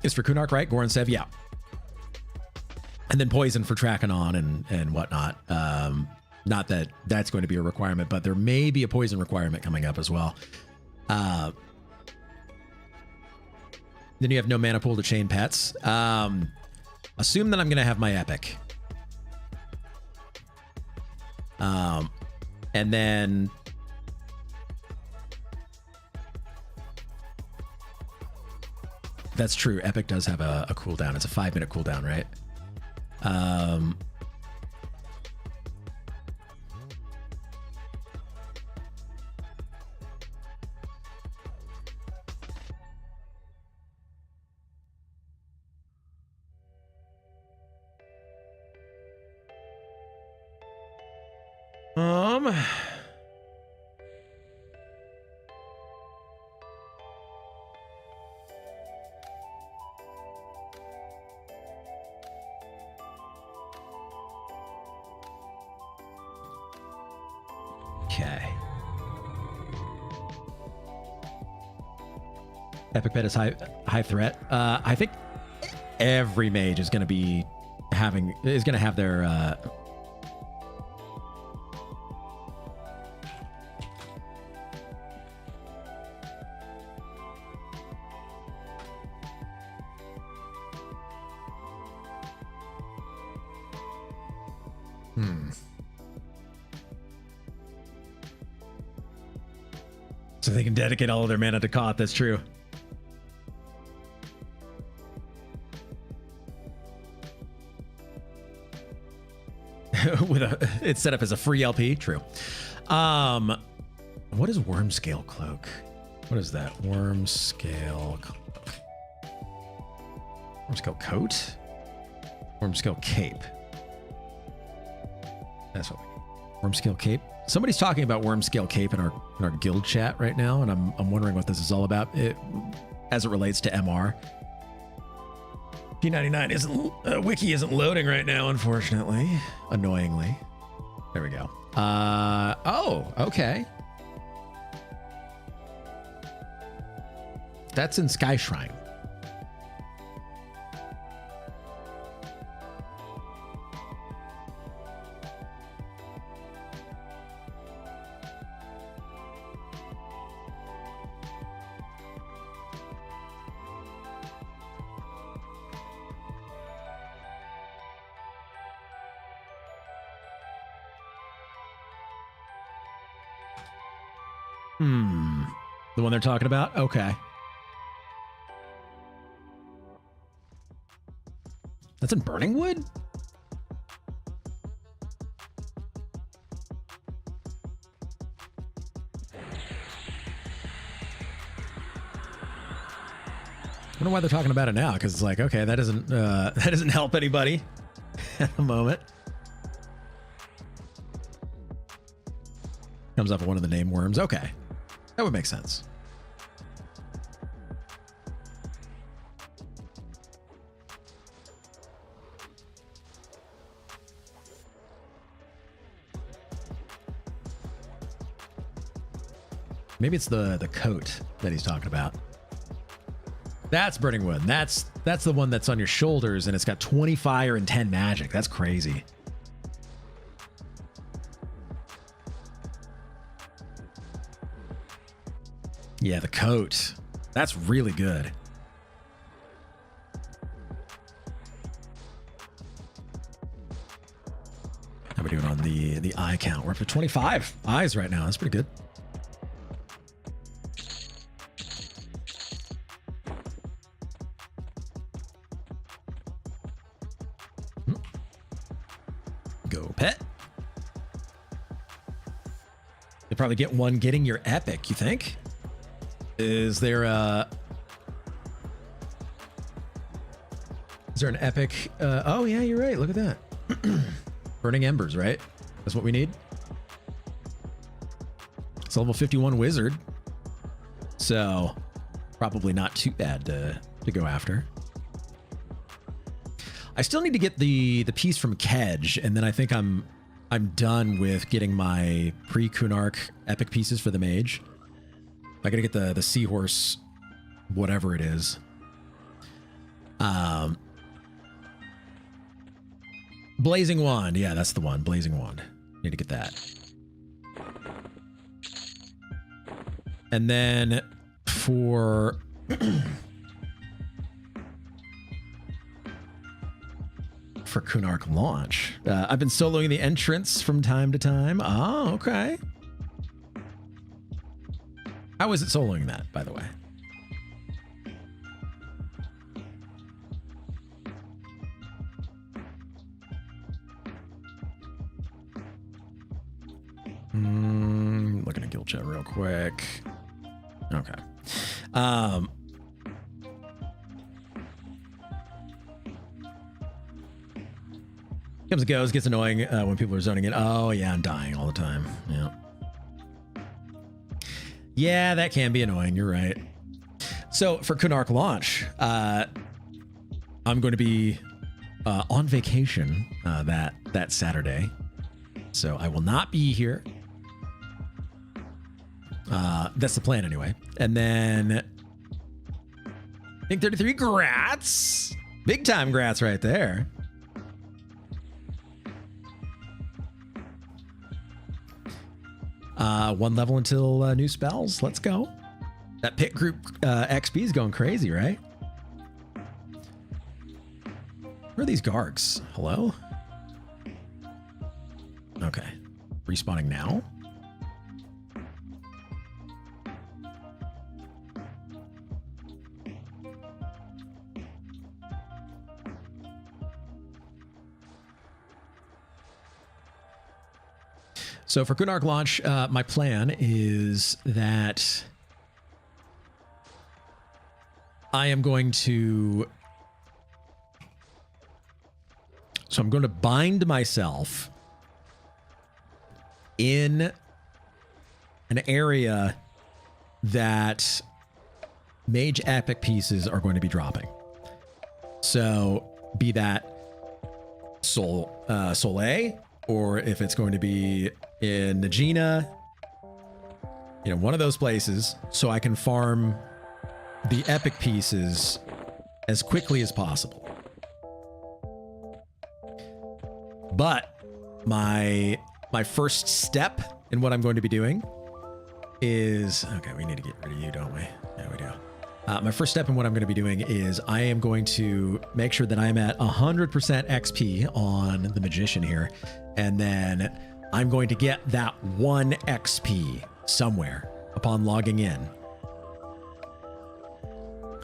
Is for Kunark, right? Goran Sev, yeah. And then poison for tracking on and whatnot. Not that that's going to be a requirement, but there may be a poison requirement coming up as well. Then you have no mana pool to chain pets. Assume that I'm going to have my epic. And then that's true. Epic does have a cooldown. It's a 5-minute cooldown, right? Okay. Epic pet is high threat. I think every mage is going to have their So they can dedicate all of their mana to Koth. That's true. It's set up as a free LP. True. What is Worm Scale Cloak? What is that? Worm Scale Cloak. Worm Scale Coat? Worm Scale Cape. That's what we need. Worm Scale Cape. Somebody's talking about Worm Scale Cape in our guild chat right now, and I'm wondering what this is all about as it relates to MR. P99 wiki isn't loading right now, unfortunately. Annoyingly. There we go. Oh, okay. That's in Sky Shrine. The one they're talking about? Okay. That's in Burning Wood? I wonder why they're talking about it now, because it's like, okay, that doesn't help anybody at the moment. Comes up with one of the name worms. Okay, that would make sense. Maybe it's the coat that he's talking about. That's Burning Wood. That's the one that's on your shoulders, and it's got 20 fire and 10 magic. That's crazy. Yeah, the coat. That's really good. How are we doing on the eye count? We're up to 25 eyes right now. That's pretty good. Go pet. You'll probably get one getting your epic, you think? Is there an epic? Oh yeah, you're right. Look at that. Burning Embers, right? That's what we need. It's a level 51 wizard. So probably not too bad to go after. I still need to get the piece from Kedge, and then I think I'm done with getting my pre-Kunark epic pieces for the mage. I gotta get the seahorse, whatever it is. Blazing Wand. Yeah, that's the one. Blazing Wand. Need to get that. And then for for Kunark launch, I've been soloing the entrance from time to time. Oh, okay. How is it soloing that, by the way? Looking at guild chat real quick. Okay. Comes and goes, gets annoying when people are zoning in. Oh yeah, I'm dying all the time. Yeah. Yeah, that can be annoying. You're right. So for Kunark launch, I'm going to be on vacation that Saturday, so I will not be here. That's the plan anyway. And then Pink 33 grats, big time grats right there. One level until new spells. Let's go. That pit group XP is going crazy, right? Where are these Gargs? Hello? Okay. Respawning now? So for Kunark launch, my plan is that I am going to... So I'm going to bind myself in an area that mage epic pieces are going to be dropping. So be that Soleil, or if it's going to be in Najina, one of those places, so I can farm the epic pieces as quickly as possible. But my first step in what I'm going to be doing is... Okay, we need to get rid of you, don't we? Yeah, we do. My first step in what I'm going to be doing is I am going to make sure that I'm at 100% XP on the Magician here. And then I'm going to get that 1 XP somewhere upon logging in.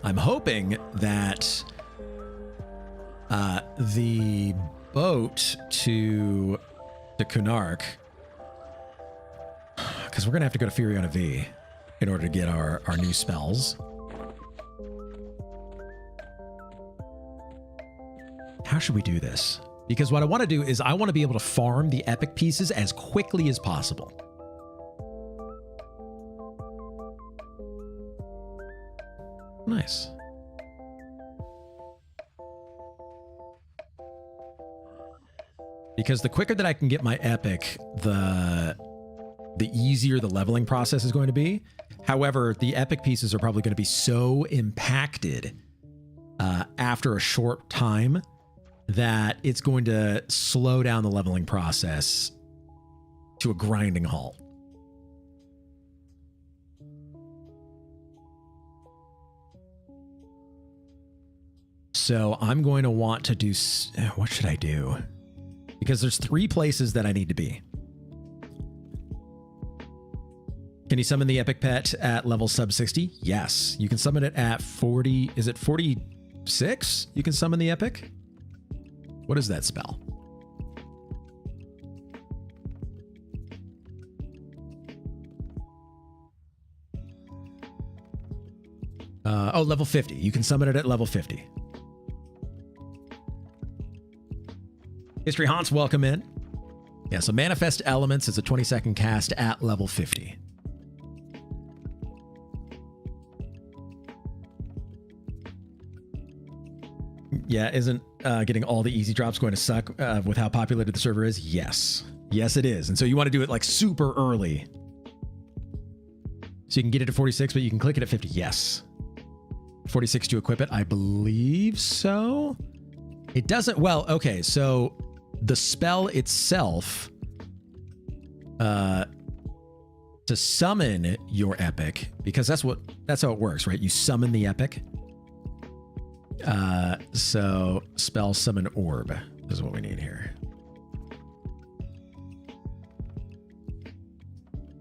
I'm hoping that the boat to Kunark, because we're going to have to go to Furiona V in order to get our new spells. how should we do this? Because what I want to do is I want to be able to farm the epic pieces as quickly as possible. Nice. Because the quicker that I can get my epic, the easier the leveling process is going to be. However, the epic pieces are probably going to be so impacted after a short time that it's going to slow down the leveling process to a grinding halt. So I'm going to want to do, what should I do? Because there's 3 places that I need to be. Can you summon the epic pet at level sub 60? Yes. You can summon it at 40. Is it 46? You can summon the epic? What is that spell? Oh, level 50. You can summon it at level 50. History Haunts, welcome in. Yeah, so Manifest Elements is a 20-second cast at level 50. Yeah, isn't getting all the easy drops going to suck with how populated the server is? Yes. Yes, it is. And so you want to do it like super early. So you can get it at 46, but you can click it at 50. Yes. 46 to equip it? I believe so. It doesn't... Well, okay, so the spell itself... to summon your epic, because that's how it works, right? You summon the epic. So spell summon orb is what we need here.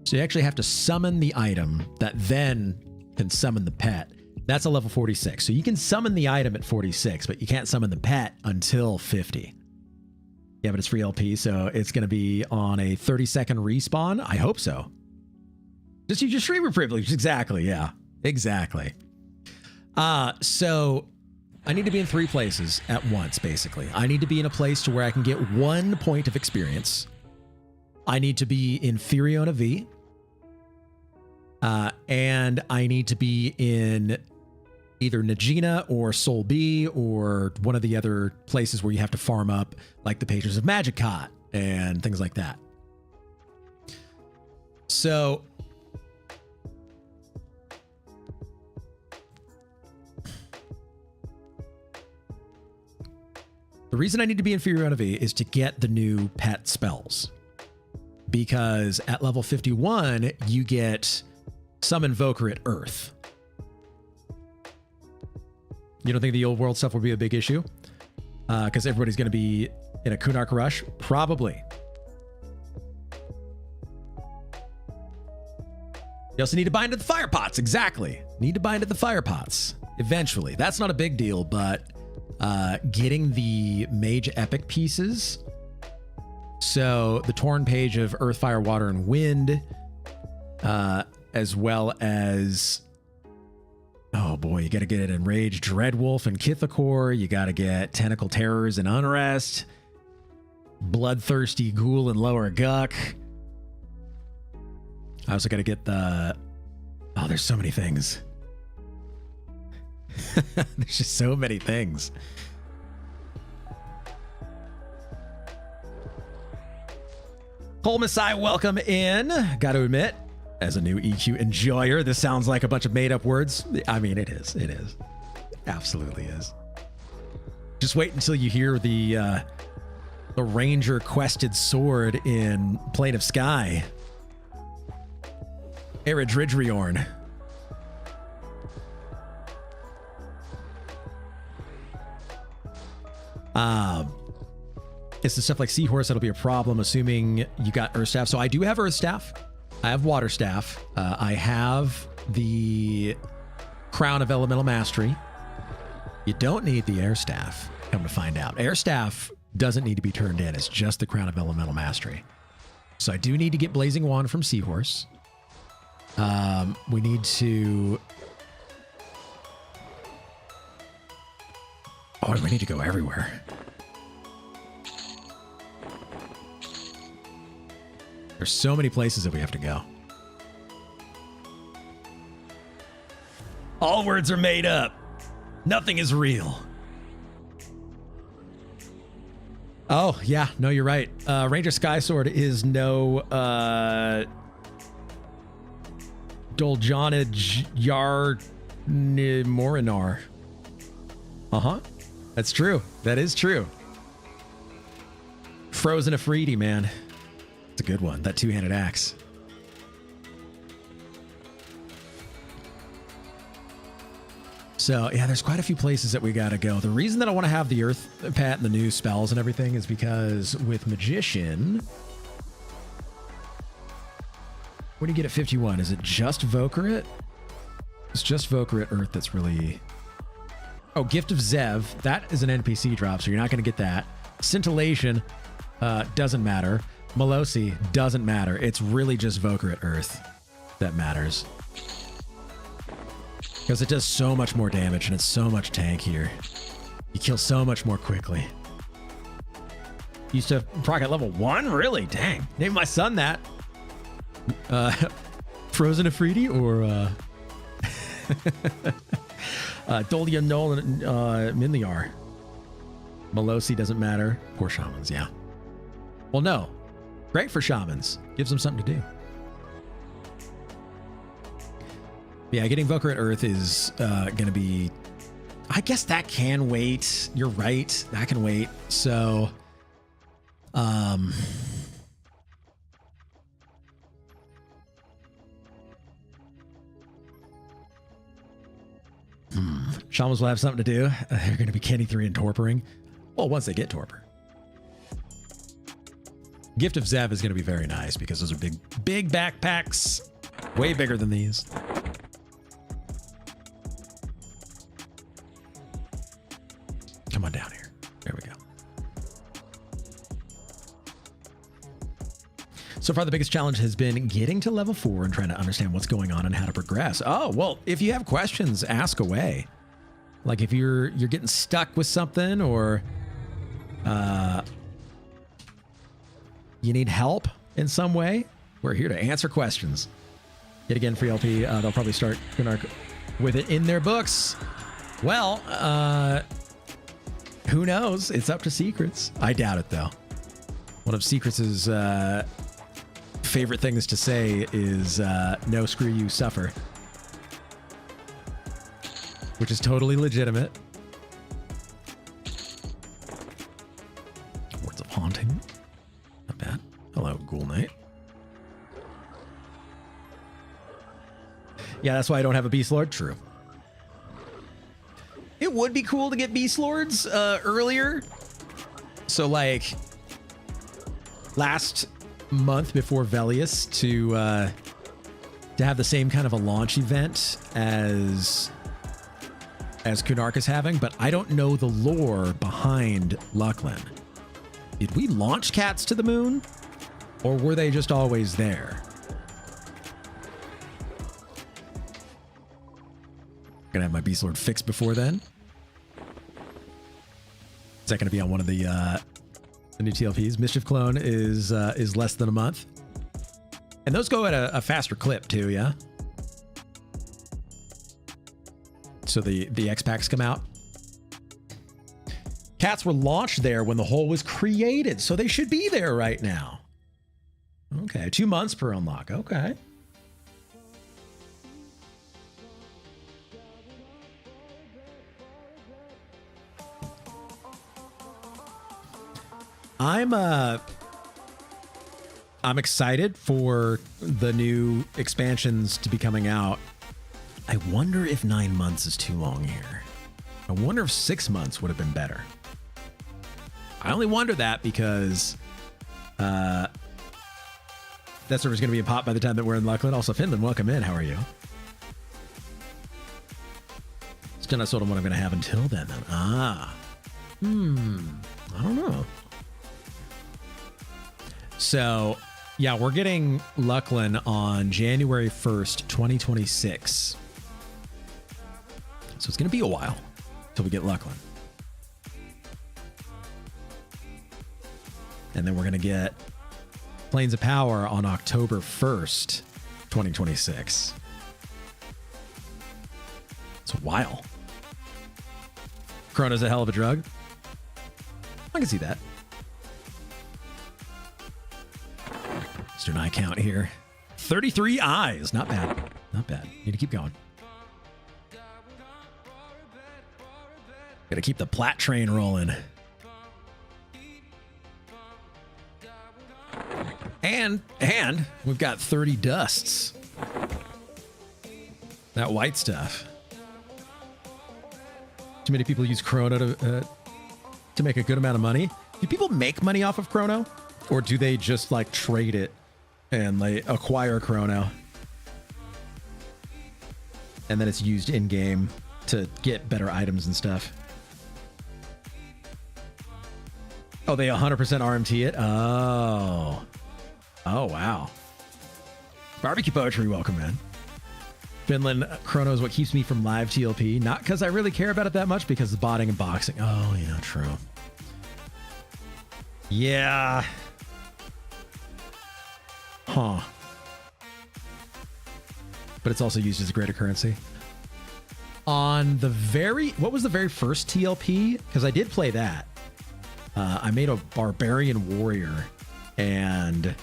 So you actually have to summon the item that then can summon the pet. That's a level 46. So you can summon the item at 46, but you can't summon the pet until 50. Yeah, but it's free LP, so it's going to be on a 30-second respawn. I hope so. Just use your streamer privilege. Exactly. Yeah, exactly. So I need to be in 3 places at once, basically. I need to be in a place to where I can get 1 point of experience. I need to be in Firiona V. And I need to be in either Najina or Sol B or one of the other places where you have to farm up, like the Patrons of Magicot and things like that. So the reason I need to be in Firiona V is to get the new pet spells. Because at level 51, you get Summon Invoker at Earth. You don't think the old world stuff will be a big issue? Because everybody's going to be in a Kunark rush? Probably. You also need to bind to the fire pots. Exactly. Need to bind to the fire pots. Eventually. That's not a big deal, but getting the mage epic pieces. So the torn page of Earth, Fire, Water, and Wind, as well as, oh boy, you got to get Enraged Dreadwolf and Kithakor. You got to get Tentacle Terrors and Unrest, Bloodthirsty Ghoul and Lower Guck. I also got to get the, oh, there's so many things. There's just so many things. Cole Messiah, welcome in. Got to admit, as a new EQ enjoyer, this sounds like a bunch of made-up words. I mean, it is. It is. It absolutely is. Just wait until you hear the Ranger-quested sword in Plane of Sky. Eredridriorn. It's the stuff like Seahorse that'll be a problem, assuming you got Earth Staff. So I do have Earth Staff. I have Water Staff. I have the Crown of Elemental Mastery. You don't need the Air Staff, come to find out. Air Staff doesn't need to be turned in. It's just the Crown of Elemental Mastery. So I do need to get Blazing Wand from Seahorse. We need to... Oh, we need to go everywhere. There's so many places that we have to go. All words are made up. Nothing is real. Oh, yeah. No, you're right. Ranger Skysword is no Doljanij Yar Morinar. Uh-huh. That's true. That is true. Frozen Afridi, man. It's a good one. That two-handed axe. So, yeah, there's quite a few places that we gotta go. The reason that I want to have the Earth Pat and the new spells and everything is because with Magician... When do you get at 51? Is it just Vocarit? It's just Vocarit Earth that's really... Oh, Gift of Zev. That is an NPC drop, so you're not going to get that. Scintillation doesn't matter. Melosi doesn't matter. It's really just Vocarit Earth that matters. Because it does so much more damage and it's so much tankier. You kill so much more quickly. Used to proc at level 1? Really? Dang. Name my son that. Frozen Afridi or Dolia Nolan Minliar. Melosi doesn't matter. Poor shamans, yeah. Well, no. Great for shamans. Gives them something to do. Yeah, getting Vocarit Earth is going to be... I guess that can wait. You're right. That can wait. So... Shamans will have something to do. They're going to be Candy 3 and Torporing. Well, once they get Torpor. Gift of Zev is going to be very nice because those are big backpacks. Way bigger than these. Come on down here. There we go. So far, the biggest challenge has been getting to level 4 and trying to understand what's going on and how to progress. Oh, well, if you have questions, ask away. Like if you're getting stuck with something or you need help in some way, we're here to answer questions. Yet again, free LP, they'll probably start with it in their books. Well, who knows? It's up to Secrets. I doubt it, though. One of Secrets' favorite things to say is, no, screw you, suffer. Which is totally legitimate. Words of Haunting. Not bad. Hello, Ghoul Knight. Yeah, that's why I don't have a Beast Lord. True. It would be cool to get Beast Lords earlier. So, like, last month before Velius to have the same kind of a launch event as Kunark is having, but I don't know the lore behind Lucklin. Did we launch cats to the moon? Or were they just always there? Gonna have my Beast Lord fixed before then. Is that gonna be on one of the new TLPs? Mischief Clone is less than a month. And those go at a faster clip too, yeah? So the X-Packs come out. Cats were launched there when the hole was created, so they should be there right now. Okay, 2 months per unlock. Okay. I'm excited for the new expansions to be coming out. I wonder if 9 months is too long here. I wonder if 6 months would have been better. I only wonder that because that server's going to be a pop by the time that we're in Lucklin. Also, Finland, welcome in. How are you? Still not sold on what I'm going to have until then. I don't know. So, yeah, we're getting Lucklin on January 1st, 2026. So it's going to be a while till we get Lucklin. And then we're going to get Planes of Power on October 1st, 2026. It's a while. Chrono's a hell of a drug. I can see that. Let's do an eye count here. 33 eyes. Not bad. Not bad. Need to keep going. Gotta keep the plat train rolling. And we've got 30 dusts. That white stuff. Too many people use Chrono to make a good amount of money. Do people make money off of Chrono? Or do they just like trade it and like acquire Chrono? And then it's used in game to get better items and stuff. Oh, they 100% RMT it? Oh. Oh, wow. Barbecue Poetry, welcome, man. Finland, Chrono is what keeps me from live TLP. Not because I really care about it that much, because of botting and boxing. Oh, yeah, true. Yeah. Huh. But it's also used as a greater currency. On the what was the very first TLP? Because I did play that. I made a barbarian warrior, and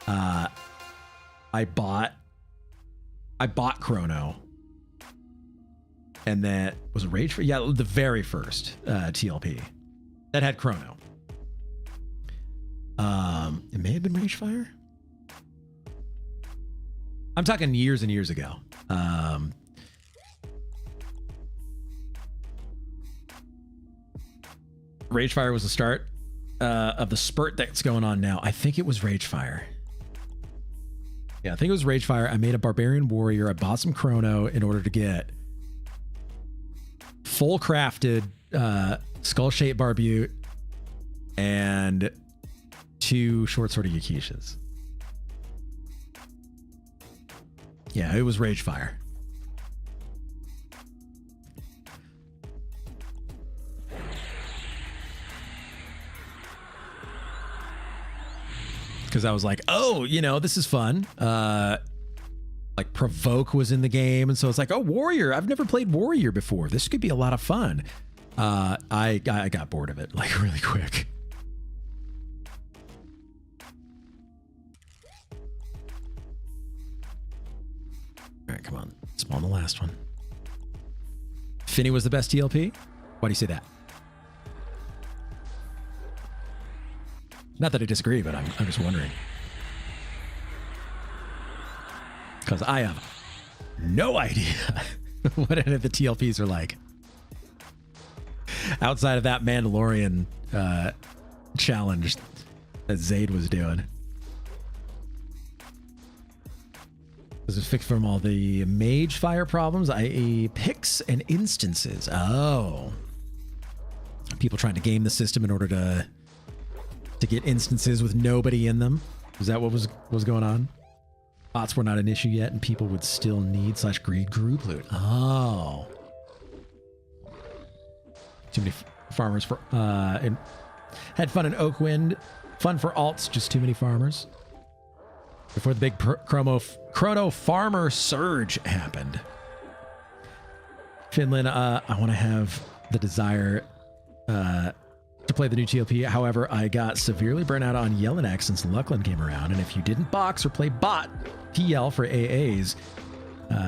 I bought Chrono, and then was it Rage? Yeah, the very first TLP that had Chrono. It may have been Ragefire. I'm talking years and years ago. Ragefire was the start of the spurt that's going on now. I think it was Ragefire. Yeah, I think it was Ragefire. I made a barbarian warrior. I bought some Chrono in order to get full crafted skull-shaped Barbute and 2 short sword Yakishas. Yeah, it was Ragefire. Because I was like, oh, this is fun. Like Provoke was in the game, and so it's like, oh, Warrior. I've never played Warrior before. This could be a lot of fun. I got bored of it like really quick. All right, come on. Spawn the last one. Finny was the best TLP? Why do you say that? Not that I disagree, but I'm just wondering. Because I have no idea what any of the TLPs are like. Outside of that Mandalorian challenge that Zayd was doing. This is fixed from all the mage fire problems, i.e. picks and instances. Oh. People trying to game the system in order to get instances with nobody in them. Is that what was going on? Bots were not an issue yet, and people would still need /greed group loot. Oh. Too many farmers for had fun in Oakwind. Fun for alts, just too many farmers. Before the big Chrono farmer surge happened. Finland, I want to have the desire to play the new TLP. However, I got severely burnt out on Yellinax since Luckland came around, and if you didn't box or play bot TL for AAs,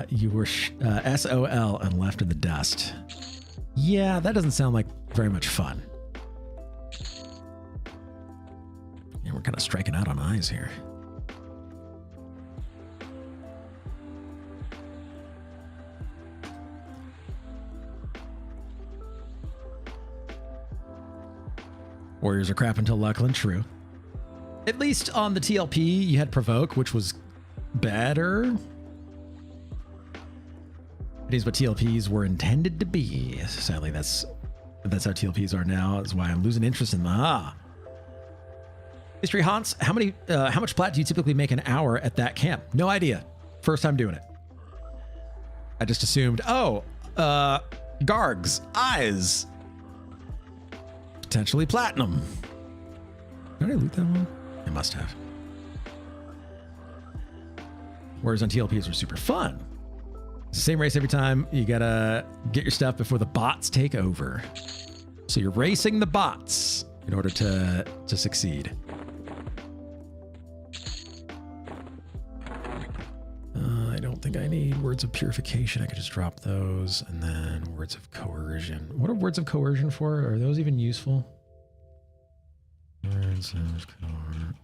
you were SOL and left in the dust. Yeah, that doesn't sound like very much fun. Yeah, we're kind of striking out on eyes here. Warriors are crap until Luckland, true. At least on the TLP, you had Provoke, which was better. It is what TLPs were intended to be. Sadly, that's how TLPs are now. That's why I'm losing interest in them. History Haunts, how much plat do you typically make an hour at that camp? No idea. First time doing it. I just assumed, Gargs, eyes. Potentially platinum. Did I loot that one? I must have. Whereas on TLPs are super fun. It's the same race every time. You gotta get your stuff before the bots take over. So you're racing the bots in order to succeed. I don't think I need words of purification. I could just drop those, and then words of coercion. What are words of coercion for? Are those even useful? Words of coercion.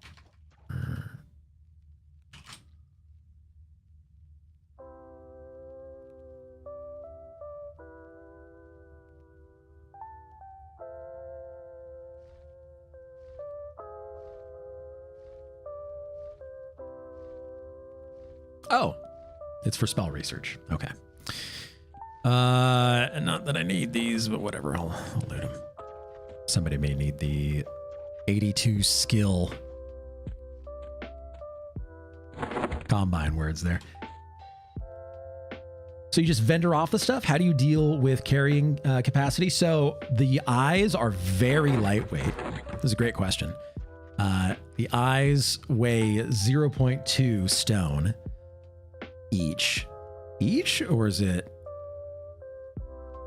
Oh, it's for spell research. Okay. Not that I need these, but whatever. I'll loot them. Somebody may need the 82 skill combine words there. So you just vendor off the stuff? How do you deal with carrying capacity? So the eyes are very lightweight. This is a great question. The eyes weigh 0.2 stone each. Each? Or is it?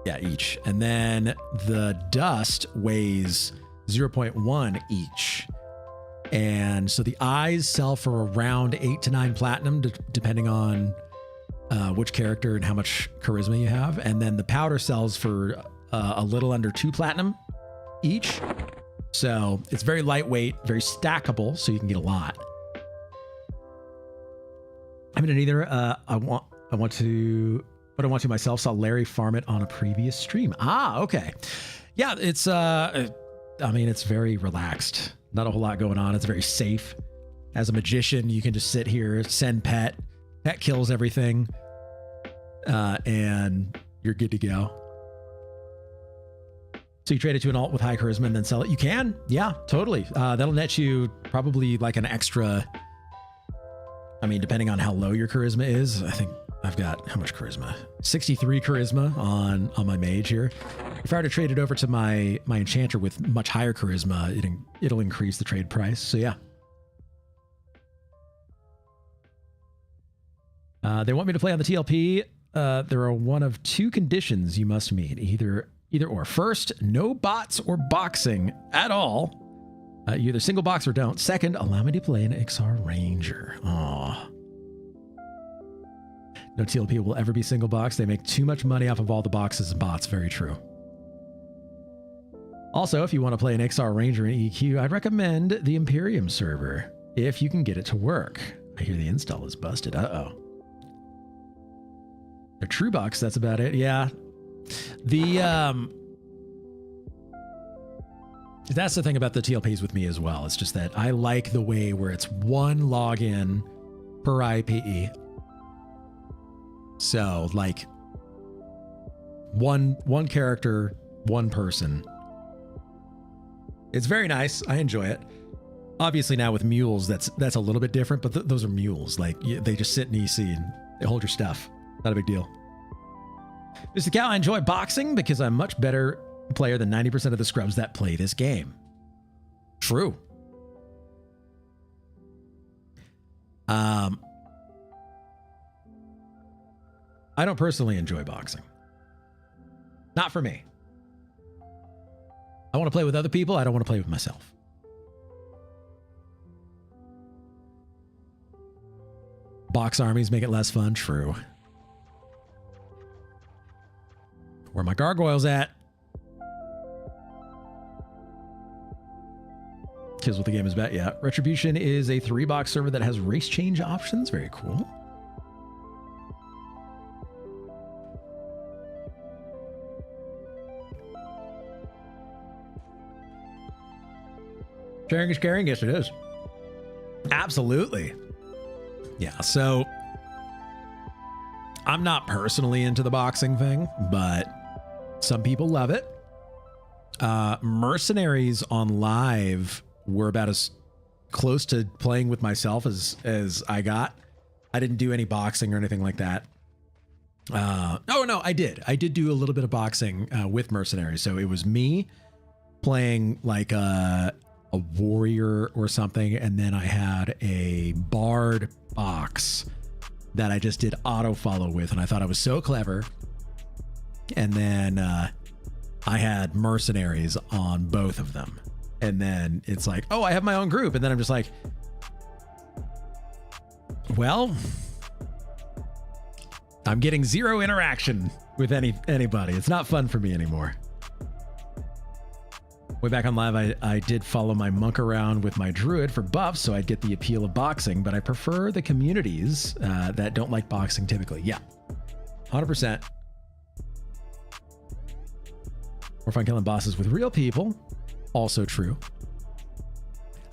Yeah, each. And then the dust weighs 0.1 each. And so the eyes sell for around 8 to 9 platinum, depending on which character and how much charisma you have. And then the powder sells for a little under 2 platinum each. So it's very lightweight, very stackable, so you can get a lot. I mean, neither. I want to myself. Saw Larry farm it on a previous stream. Ah, okay. Yeah, it's I mean, it's very relaxed. Not a whole lot going on. It's very safe. As a magician, you can just sit here, send pet. Pet kills everything. And you're good to go. So you trade it to an alt with high charisma and then sell it. You can. Yeah, totally. That'll net you probably like an extra. I mean, depending on how low your charisma is, I think I've got how much charisma? 63 charisma on my mage here. If I were to trade it over to my enchanter with much higher charisma, it'll increase the trade price. So yeah. They want me to play on the TLP. There are one of 2 conditions you must meet. Either or. First, no bots or boxing at all. You either single box or don't. Second, allow me to play an XR Ranger. Aw. No TLP will ever be single box. They make too much money off of all the boxes and bots. Very true. Also, if you want to play an XR Ranger in EQ, I'd recommend the Imperium server, if you can get it to work. I hear the install is busted. Uh-oh. They're true box, that's about it. Yeah. That's the thing about the TLPs with me as well. It's just that I like the way where it's one login per IPE. So like one character, one person. It's very nice. I enjoy it. Obviously now with mules, that's a little bit different, but those are mules. Like they just sit in EC and they hold your stuff. Not a big deal. Mr. Cow, I enjoy boxing because I'm much better player than 90% of the scrubs that play this game. True. I don't personally enjoy boxing. Not for me. I want to play with other people. I don't want to play with myself. Box armies make it less fun. True. Where my gargoyles at? Kills what the game is about. Yeah. Retribution is a 3-box server that has race change options. Very cool. Sharing is caring. Yes, it is. Absolutely. Yeah. So I'm not personally into the boxing thing, but some people love it. Mercenaries on live were about as close to playing with myself as I got. I didn't do any boxing or anything like that. Oh no, I did do a little bit of boxing with mercenaries. So it was me playing like a warrior or something, and then I had a bard box that I just did auto follow with, and I thought I was so clever. And then I had mercenaries on both of them. And then it's like, oh, I have my own group. And then I'm just like, well, I'm getting zero interaction with anybody. It's not fun for me anymore. Way back on live, I did follow my monk around with my druid for buffs, so I'd get the appeal of boxing, but I prefer the communities that don't like boxing typically. Yeah, 100%. More fun killing bosses with real people. Also true.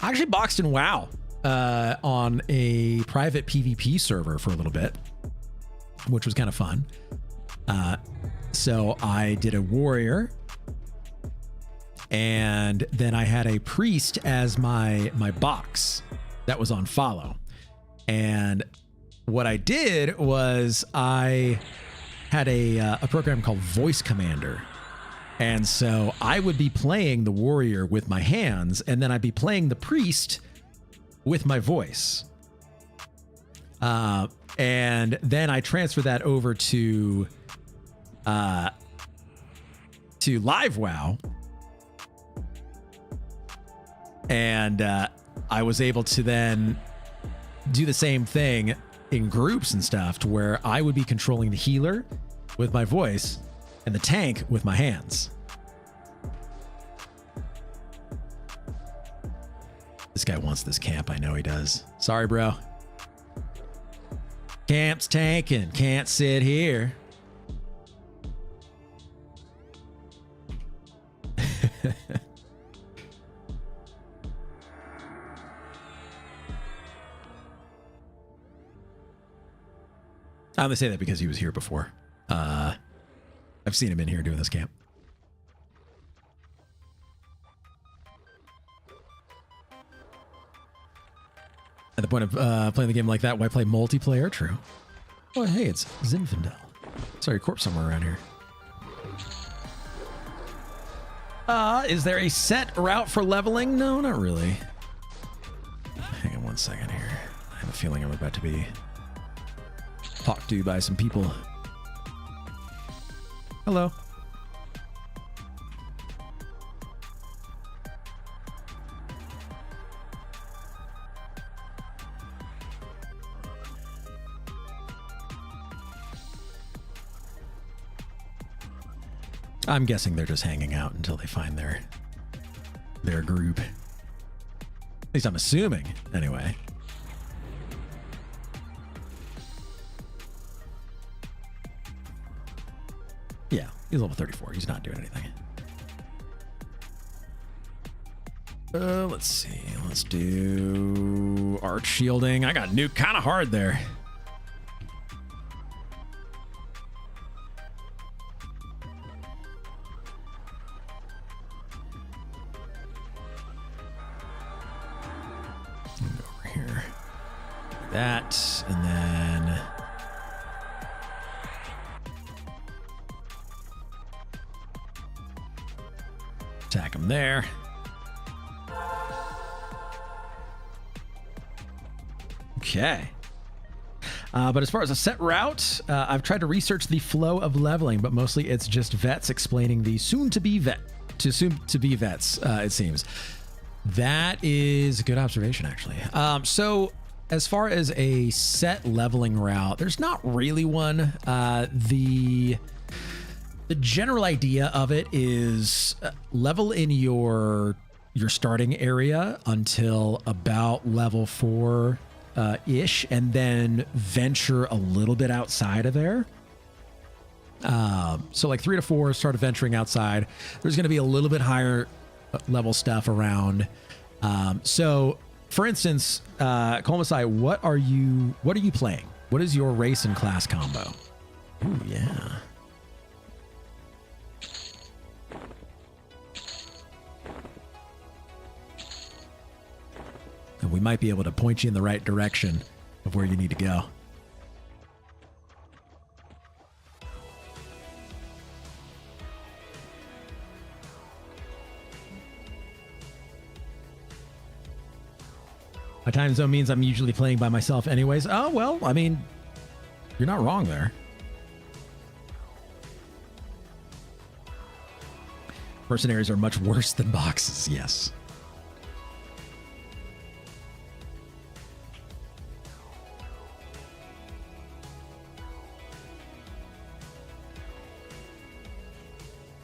I actually boxed in WoW on a private PvP server for a little bit, which was kind of fun. So I did a warrior, and then I had a priest as my box that was on follow. And what I did was I had a program called Voice Commander. And so I would be playing the warrior with my hands, and then I'd be playing the priest with my voice. And then I transfer that over to Live WoW. And I was able to then do the same thing in groups and stuff, to where I would be controlling the healer with my voice and the tank with my hands. This guy wants this camp. I know he does. Sorry, bro. Camp's tanking. Can't sit here. I only say that because he was here before. I've seen him in here doing this camp. At the point of playing the game like that, why play multiplayer? True. Oh, hey, it's Zinfandel. Sorry, corpse somewhere around here. Is there a set route for leveling? No, not really. Hang on one second here. I have a feeling I'm about to be talked to by some people. Hello. I'm guessing they're just hanging out until they find their group. At least I'm assuming, anyway. Yeah, he's level 34. He's not doing anything. Let's see. Let's do arch shielding. I got nuked kind of hard there. Go over here. That, and then attack him there. Okay. But as far as a set route, I've tried to research the flow of leveling, but mostly it's just vets explaining the soon-to-be vets, it seems. That is a good observation, actually. So as far as a set leveling route, there's not really one. The general idea of it is level in your starting area until about level 4 ish, and then venture a little bit outside of there. So like 3 to 4, start venturing outside. There's going to be a little bit higher level stuff around. So for instance, Colmasai, what are you playing? What is your race and class combo? Ooh, yeah. And we might be able to point you in the right direction of where you need to go. My time zone means I'm usually playing by myself anyways. Oh, well, I mean, You're not wrong there. Mercenaries are much worse than boxes, yes.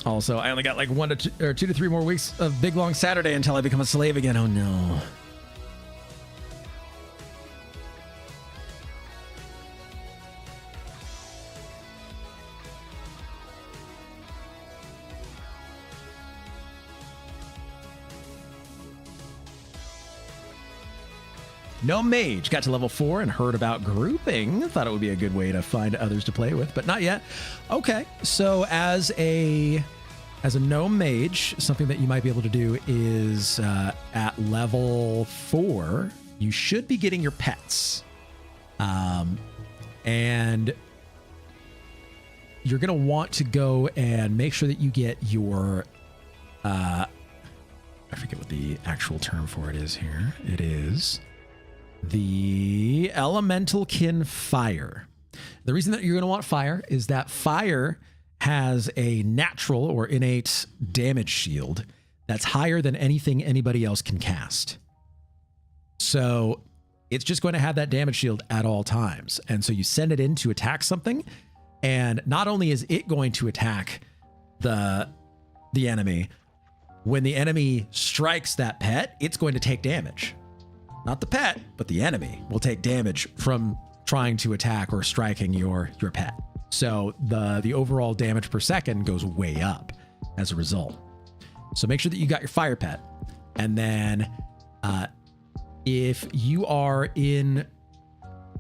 Also, I only got like 2 to 3 more weeks of Big Long Saturday until I become a slave again. Oh no. No mage. Got to level 4 and heard about grouping. Thought it would be a good way to find others to play with, but not yet. Okay, so as a no mage, something that you might be able to do is at level 4, you should be getting your pets. And you're going to want to go and make sure that you get your... I forget what the actual term for it is here. It is... the elemental kin fire. The reason that you're going to want fire is that fire has a natural or innate damage shield that's higher than anything anybody else can cast. So it's just going to have that damage shield at all times. And so you send it in to attack something, and not only is it going to attack the enemy, when the enemy strikes that pet, it's going to take damage. Not the pet, but the enemy will take damage from trying to attack or striking your pet. So the overall damage per second goes way up as a result. So make sure that you got your fire pet. And then if you are in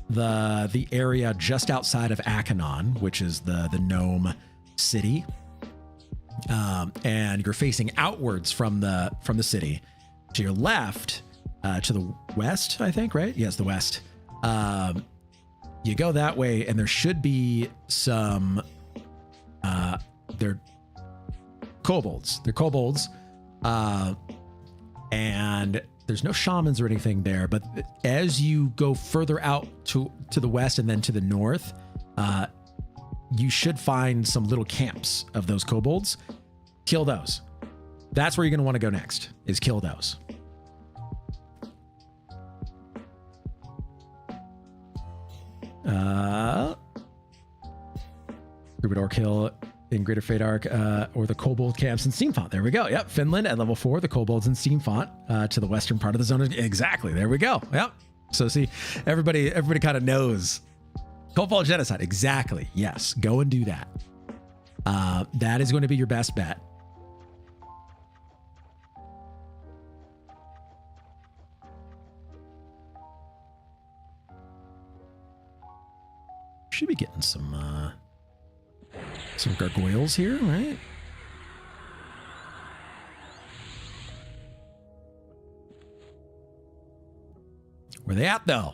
the area just outside of Akanon, which is the gnome city, and you're facing outwards from the city, to your left, to the west, I think, right? Yes, the west. You go that way, and there should be some... they're kobolds. They're kobolds. And there's no shamans or anything there, but as you go further out to the west and then to the north, you should find some little camps of those kobolds. Kill those. That's where you're going to want to go next, is kill those. Troubadour kill in Greater Fadark, or the Kobold camps in Steamfont. There we go. Yep. Finland at level 4, the Kobolds in Steamfont, to the western part of the zone. Exactly. There we go. Yep. So see, everybody kind of knows. Kobold genocide. Exactly. Yes. Go and do that. That is going to be your best bet. Should be getting some gargoyles here, right? Where they at, though?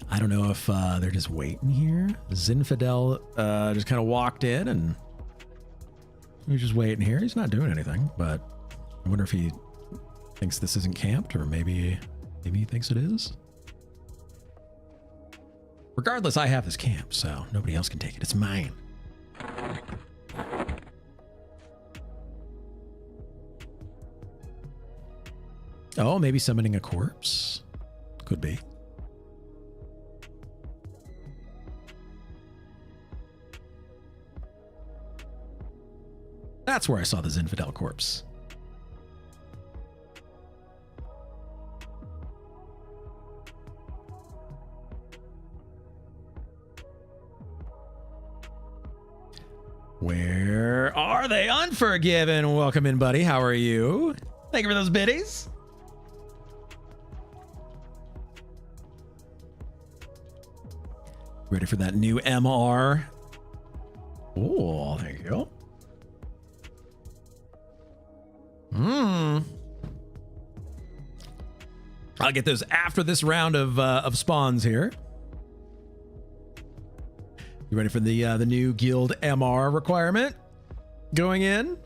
I don't know if they're just waiting here. Zinfidel just kind of walked in and he's just waiting here. He's not doing anything, but I wonder if he thinks this isn't camped, or maybe he thinks it is. Regardless, I have this camp, so nobody else can take it. It's mine. Oh, maybe summoning a corpse? Could be. That's where I saw the Zinfidel corpse. Where are they? Unforgiven. Welcome in, buddy. How are you? Thank you for those biddies. Ready for that new MR? Oh, there you go. I'll get those after this round of spawns here. You ready for the new guild MR requirement going in?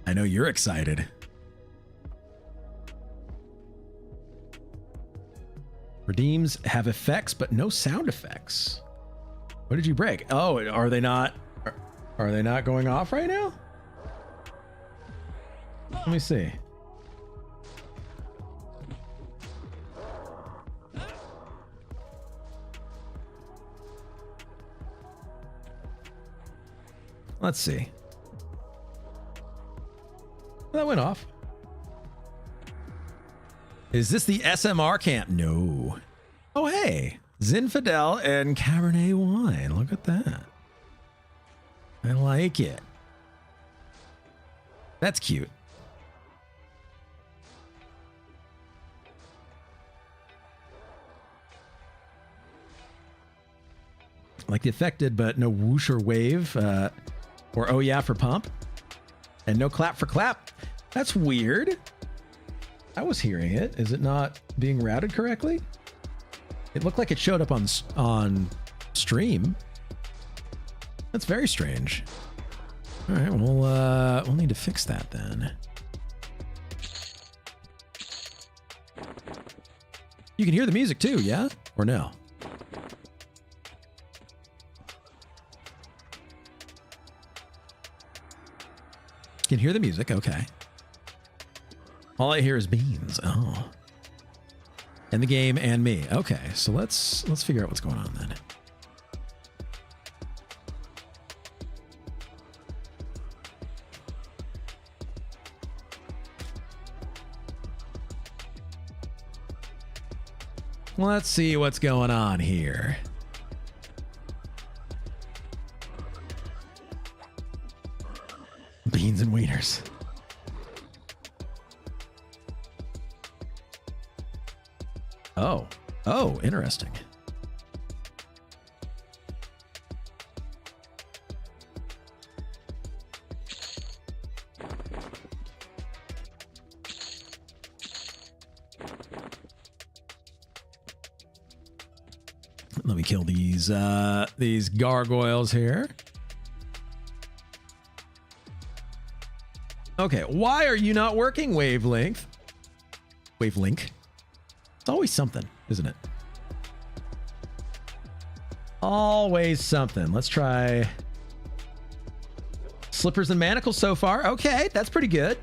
I know you're excited. Redeems have effects, but no sound effects. What did you break? Oh, are they not going off right now? Let me see. Let's see. That went off. Is this the SMR camp? No. Oh, hey. Zinfandel and Cabernet wine. Look at that. I like it. That's cute. Like the affected, but no whoosh or wave. Or oh yeah for pump. And no clap for clap. That's weird. I was hearing it. Is it not being routed correctly? It looked like it showed up on stream. That's very strange. All right, we'll need to fix that then. You can hear the music too, yeah? Or no? You can hear the music, okay. All I hear is beans. Oh. And the game and me. Okay, so let's figure out what's going on then. Let's see what's going on here. Beans and wieners. Oh, interesting. Let me kill these gargoyles here. Okay, why are you not working, Wavelength? Wavelink? It's always something, isn't it? Always something. Let's try slippers and manacles so far. Okay, that's pretty good.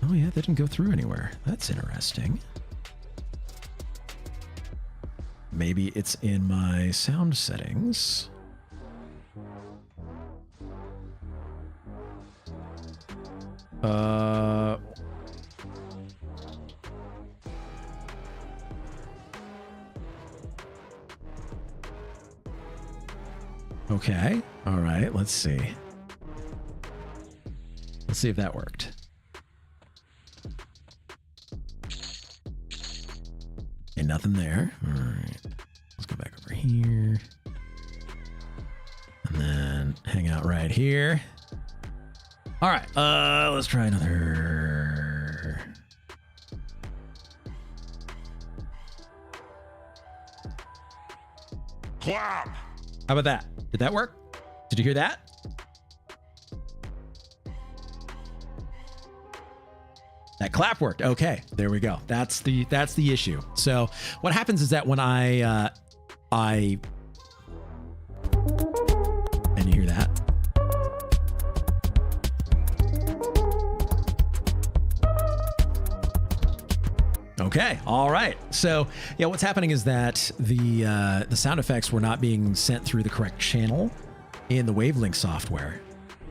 Oh yeah, that didn't go through anywhere. That's interesting. Maybe it's in my sound settings. Okay. All right. Let's see. Let's see if that worked. Okay, nothing there. All right. Let's go back over here. And then hang out right here. All right. Let's try another. Quarm. How about that? Did that work? Did you hear that? That clap worked. Okay, there we go. That's the issue. So what happens is that when I and you hear that? Okay, all right. So yeah, what's happening is that the sound effects were not being sent through the correct channel in the Wavelink software,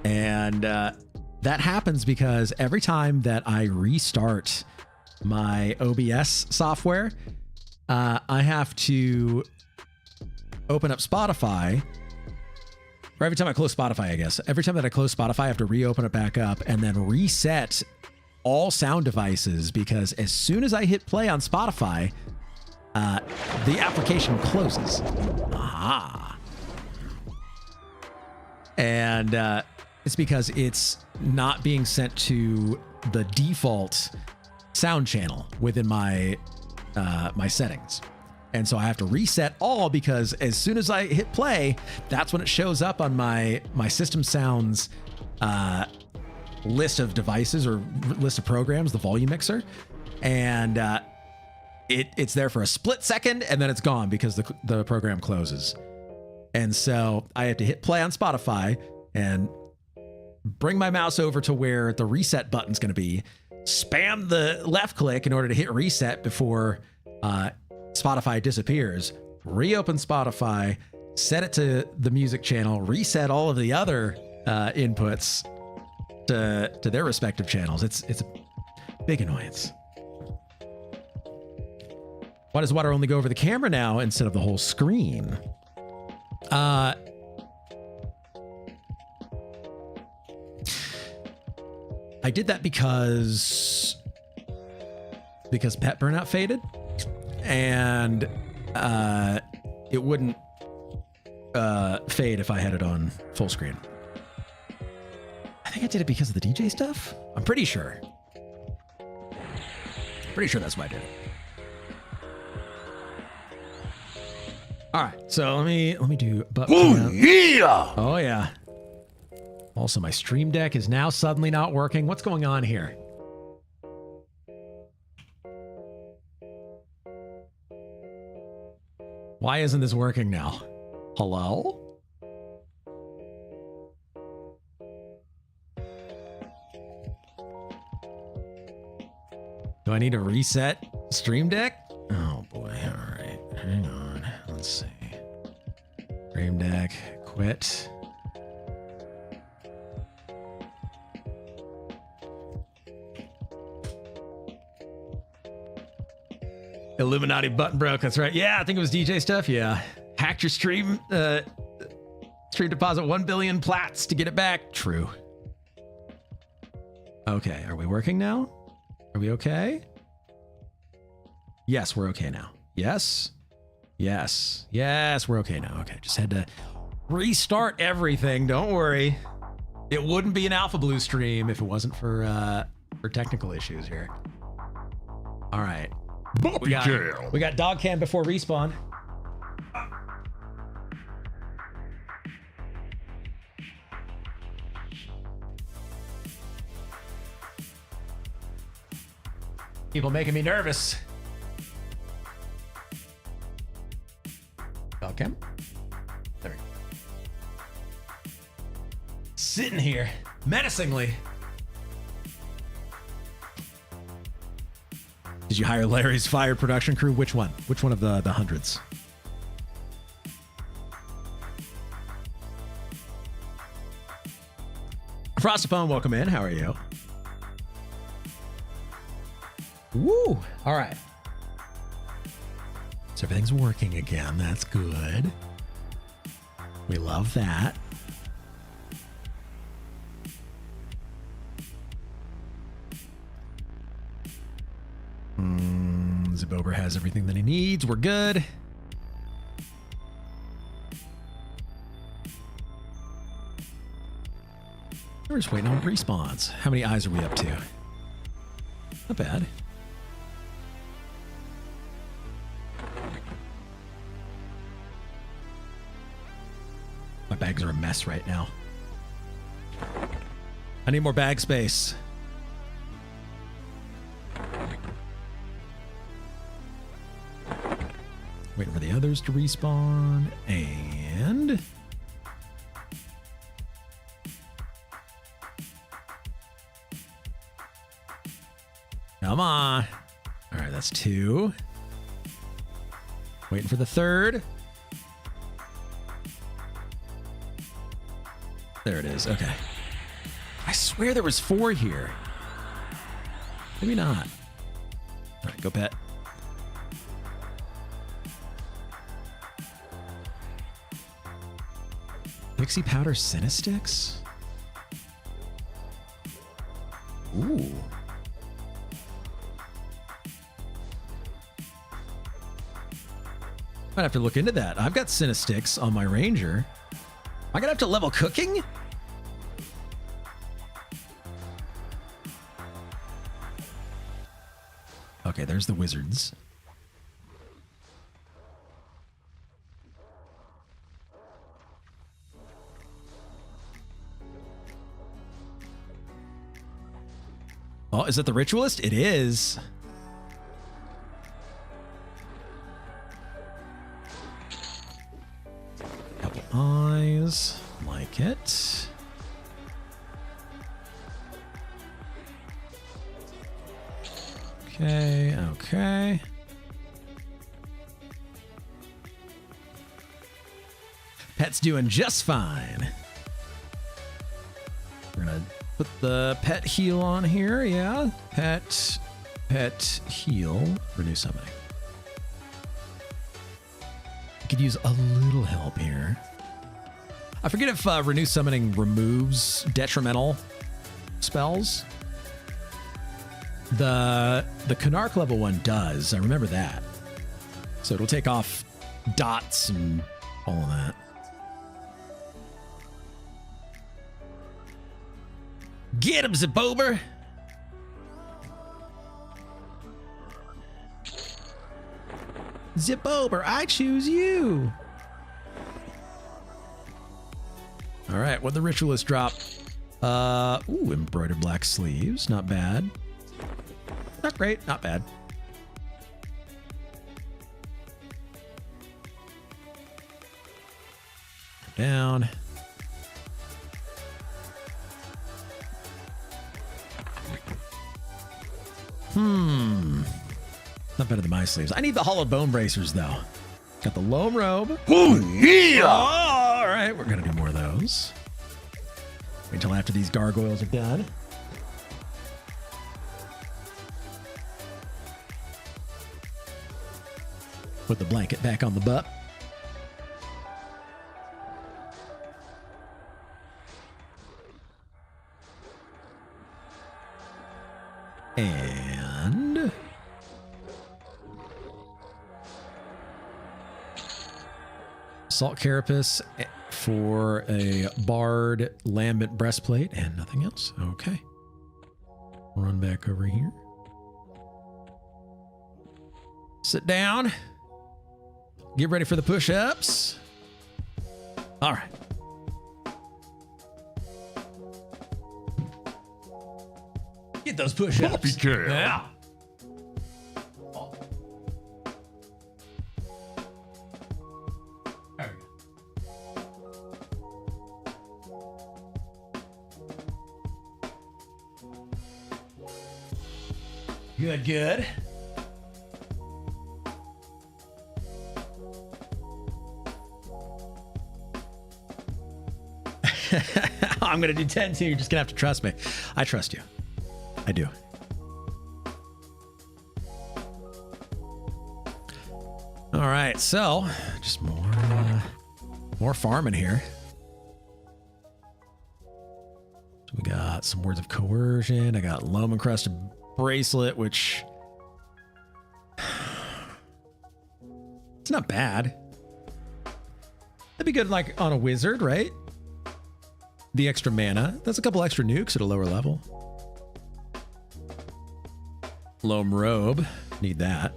and that happens because every time that I restart my OBS software, I have to open up Spotify. Or every time I close Spotify, I guess. Every time that I close Spotify, I have to reopen it back up and then reset all sound devices, because as soon as I hit play on Spotify, the application closes. Aha. And it's because it's not being sent to the default sound channel within my my settings. And so I have to reset all, because as soon as I hit play, that's when it shows up on my system sounds list of devices or list of programs, the volume mixer. And it's there for a split second, and then it's gone because the program closes. And so I have to hit play on Spotify and bring my mouse over to where the reset button's going to be, spam the left click in order to hit reset before Spotify disappears, reopen Spotify, set it to the music channel, reset all of the other inputs to their respective channels. It's a big annoyance. Why does water only go over the camera now instead of the whole screen? I did that because pet burnout faded, and it wouldn't fade if I had it on full screen. I think I did it because of the DJ stuff. I'm pretty sure. Pretty sure that's why I did it. All right, so let me do. Oh yeah! Oh yeah. Also, my Stream Deck is now suddenly not working. What's going on here? Why isn't this working now? Hello? Do I need to reset Stream Deck? Oh boy, all right. Hang on. Let's see. Stream Deck, quit. Illuminati button broke. That's right. Yeah, I think it was DJ stuff. Yeah. Hacked your stream deposit 1 billion plats to get it back. True. Okay. Are we working now? Are we okay? Yes, we're okay now. Yes. Yes. Yes, we're okay now. Okay. Just had to restart everything. Don't worry. It wouldn't be an Alpha Blue stream if it wasn't for technical issues here. All right. We got dog cam before respawn. People making me nervous. Dog cam. There we go. Sitting here menacingly. Did you hire Larry's fired production crew? Which one? Which one of the hundreds? Frostapone, welcome in. How are you? Woo! All right. So everything's working again. That's good. We love that. Zabober has everything that he needs. We're good. We're just waiting on respawns. How many eyes are we up to? Not bad. My bags are a mess right now. I need more bag space. Waiting for the others to respawn, and come on. All right, that's 2. Waiting for the 3rd. There it is. Okay. I swear there was 4 here. Maybe not. All right, go pet. Pixie Powder Cinesticks? Ooh. Might have to look into that. I've got Cinesticks on my Ranger. Am I gonna have to level cooking? Okay, there's the wizards. Oh, is it the ritualist? It is. Couple eyes. Like it. Okay, okay. Pet's doing just fine. We're gonna put the pet heal on here. Yeah, pet heal, renew summoning. Could use a little help here. I forget if renew summoning removes detrimental spells. The Canarch level one does. I remember that. So it'll take off dots and all of that. Get him, Zibober! Zibober, I choose you! All right, what the ritualist drop? Ooh, embroidered black sleeves. Not bad. Not great, not bad. Down. Not better than my sleeves. I need the hollowed bone bracers, though. Got the low robe. Oh, yeah! All right, we're going to do more of those. Wait until after these gargoyles are done. Put the blanket back on the butt. And Salt Carapace for a barred lambent breastplate and nothing else. Okay. Run back over here. Sit down. Get ready for the push-ups. All right. Get those push-ups. Yeah. Good, good. I'm going to do 10 too. You're just going to have to trust me. I trust you. I do. All right, so just more farming here. So we got some words of coercion. I got loam encrusted bracelet, which it's not bad. That'd be good, like on a wizard, right? The extra mana. That's a couple extra nukes at a lower level. Loam robe. Need that.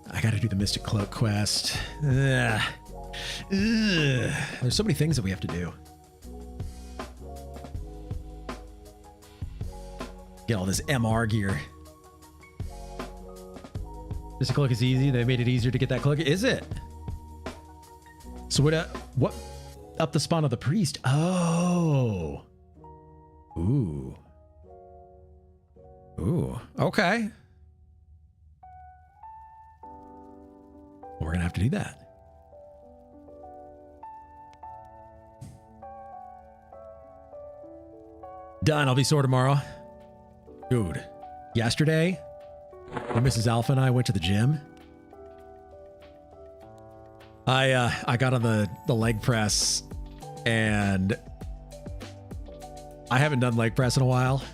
I gotta do the Mystic Cloak quest. Ugh. Ugh. There's so many things that we have to do. Get all this MR gear. Mystic Cloak is easy. They made it easier to get that cloak. Is it? So what up the spawn of the priest? Oh. Ooh. Ooh. Okay. We're going to have to do that. Done. I'll be sore tomorrow. Dude, yesterday, when Mrs. Alpha and I went to the gym, I got on the leg press, and I haven't done leg press in a while.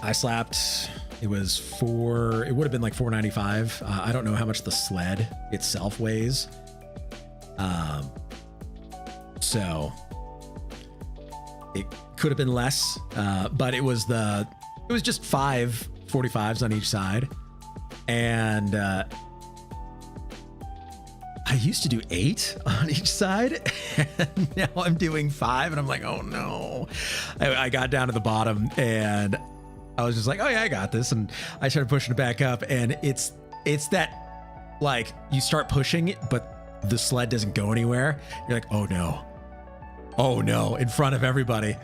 I slapped, it would have been like 495. I don't know how much the sled itself weighs. So it could have been less, but it was just 5 45s on each side. And I used to do 8 on each side, and now I'm doing 5, and I'm like, oh no. I got down to the bottom, and I was just like, oh yeah, I got this. And I started pushing it back up, and it's that, like, you start pushing it, but the sled doesn't go anywhere. You're like, oh no, in front of everybody.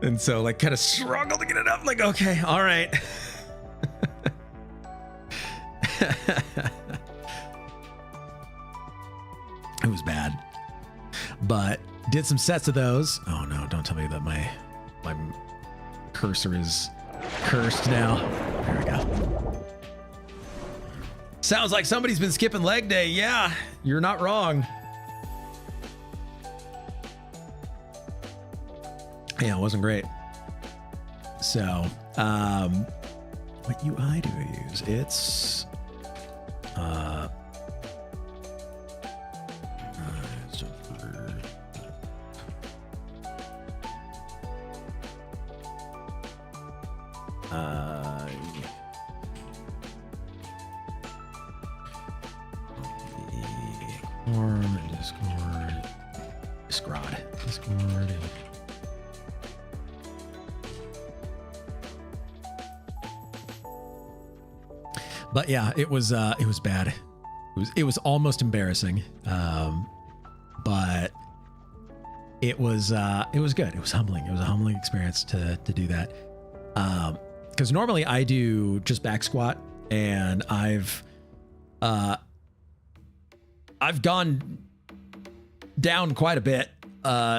And so, like, kind of struggle to get it up, like, okay, all right. It was bad, but did some sets of those. Oh no, don't tell me that my cursor is cursed now. There we go. Sounds like somebody's been skipping leg day. Yeah, you're not wrong. Yeah, it wasn't great. So, what UI do I use? It's Quarm and Discord. But yeah, it was bad. It was almost embarrassing. But it was good. It was humbling. It was a humbling experience to do that. Because normally I do just back squat, and I've gone down quite a bit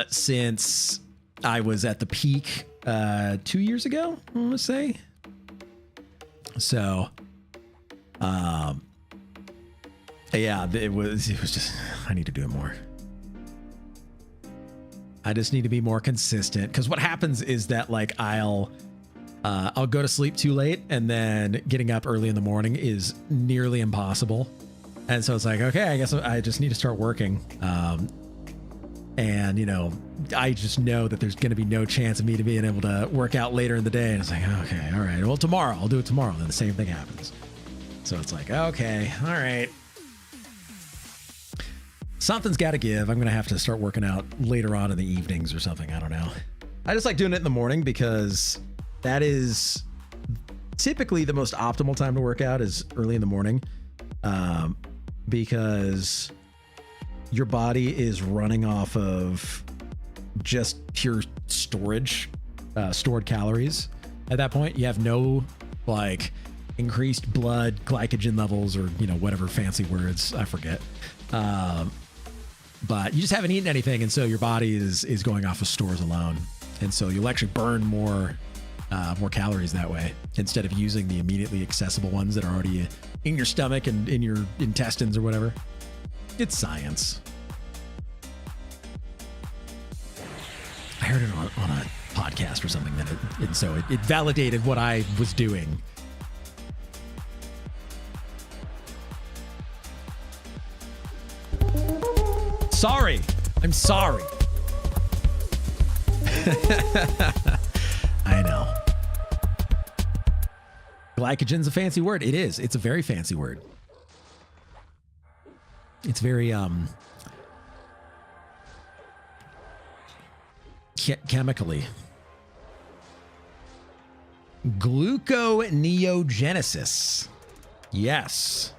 since I was at the peak 2 years ago, I want to say. So, yeah, it was just, I need to do it more. I just need to be more consistent, because what happens is that, like, I'll go to sleep too late, and then getting up early in the morning is nearly impossible. And so it's like, okay, I guess I just need to start working. And, you know, I just know that there's going to be no chance of me to being able to work out later in the day. And it's like, okay, all right, well, tomorrow, I'll do it tomorrow. Then the same thing happens. So it's like, okay, all right. Something's got to give. I'm going to have to start working out later on in the evenings or something. I don't know. I just like doing it in the morning, because that is typically the most optimal time to work out, is early in the morning. Because your body is running off of just pure storage, stored calories. At that point, you have no, like, increased blood glycogen levels, or, you know, whatever fancy words, I forget. But you just haven't eaten anything, and so your body is going off of stores alone, and so you'll actually burn more calories that way, instead of using the immediately accessible ones that are already in your stomach and in your intestines or whatever. It's science. I heard it on a podcast or something, and so it validated what I was doing. Sorry. I'm sorry. I know. Glycogen's a fancy word. It is. It's a very fancy word. It's very chemically. Gluconeogenesis. Yes.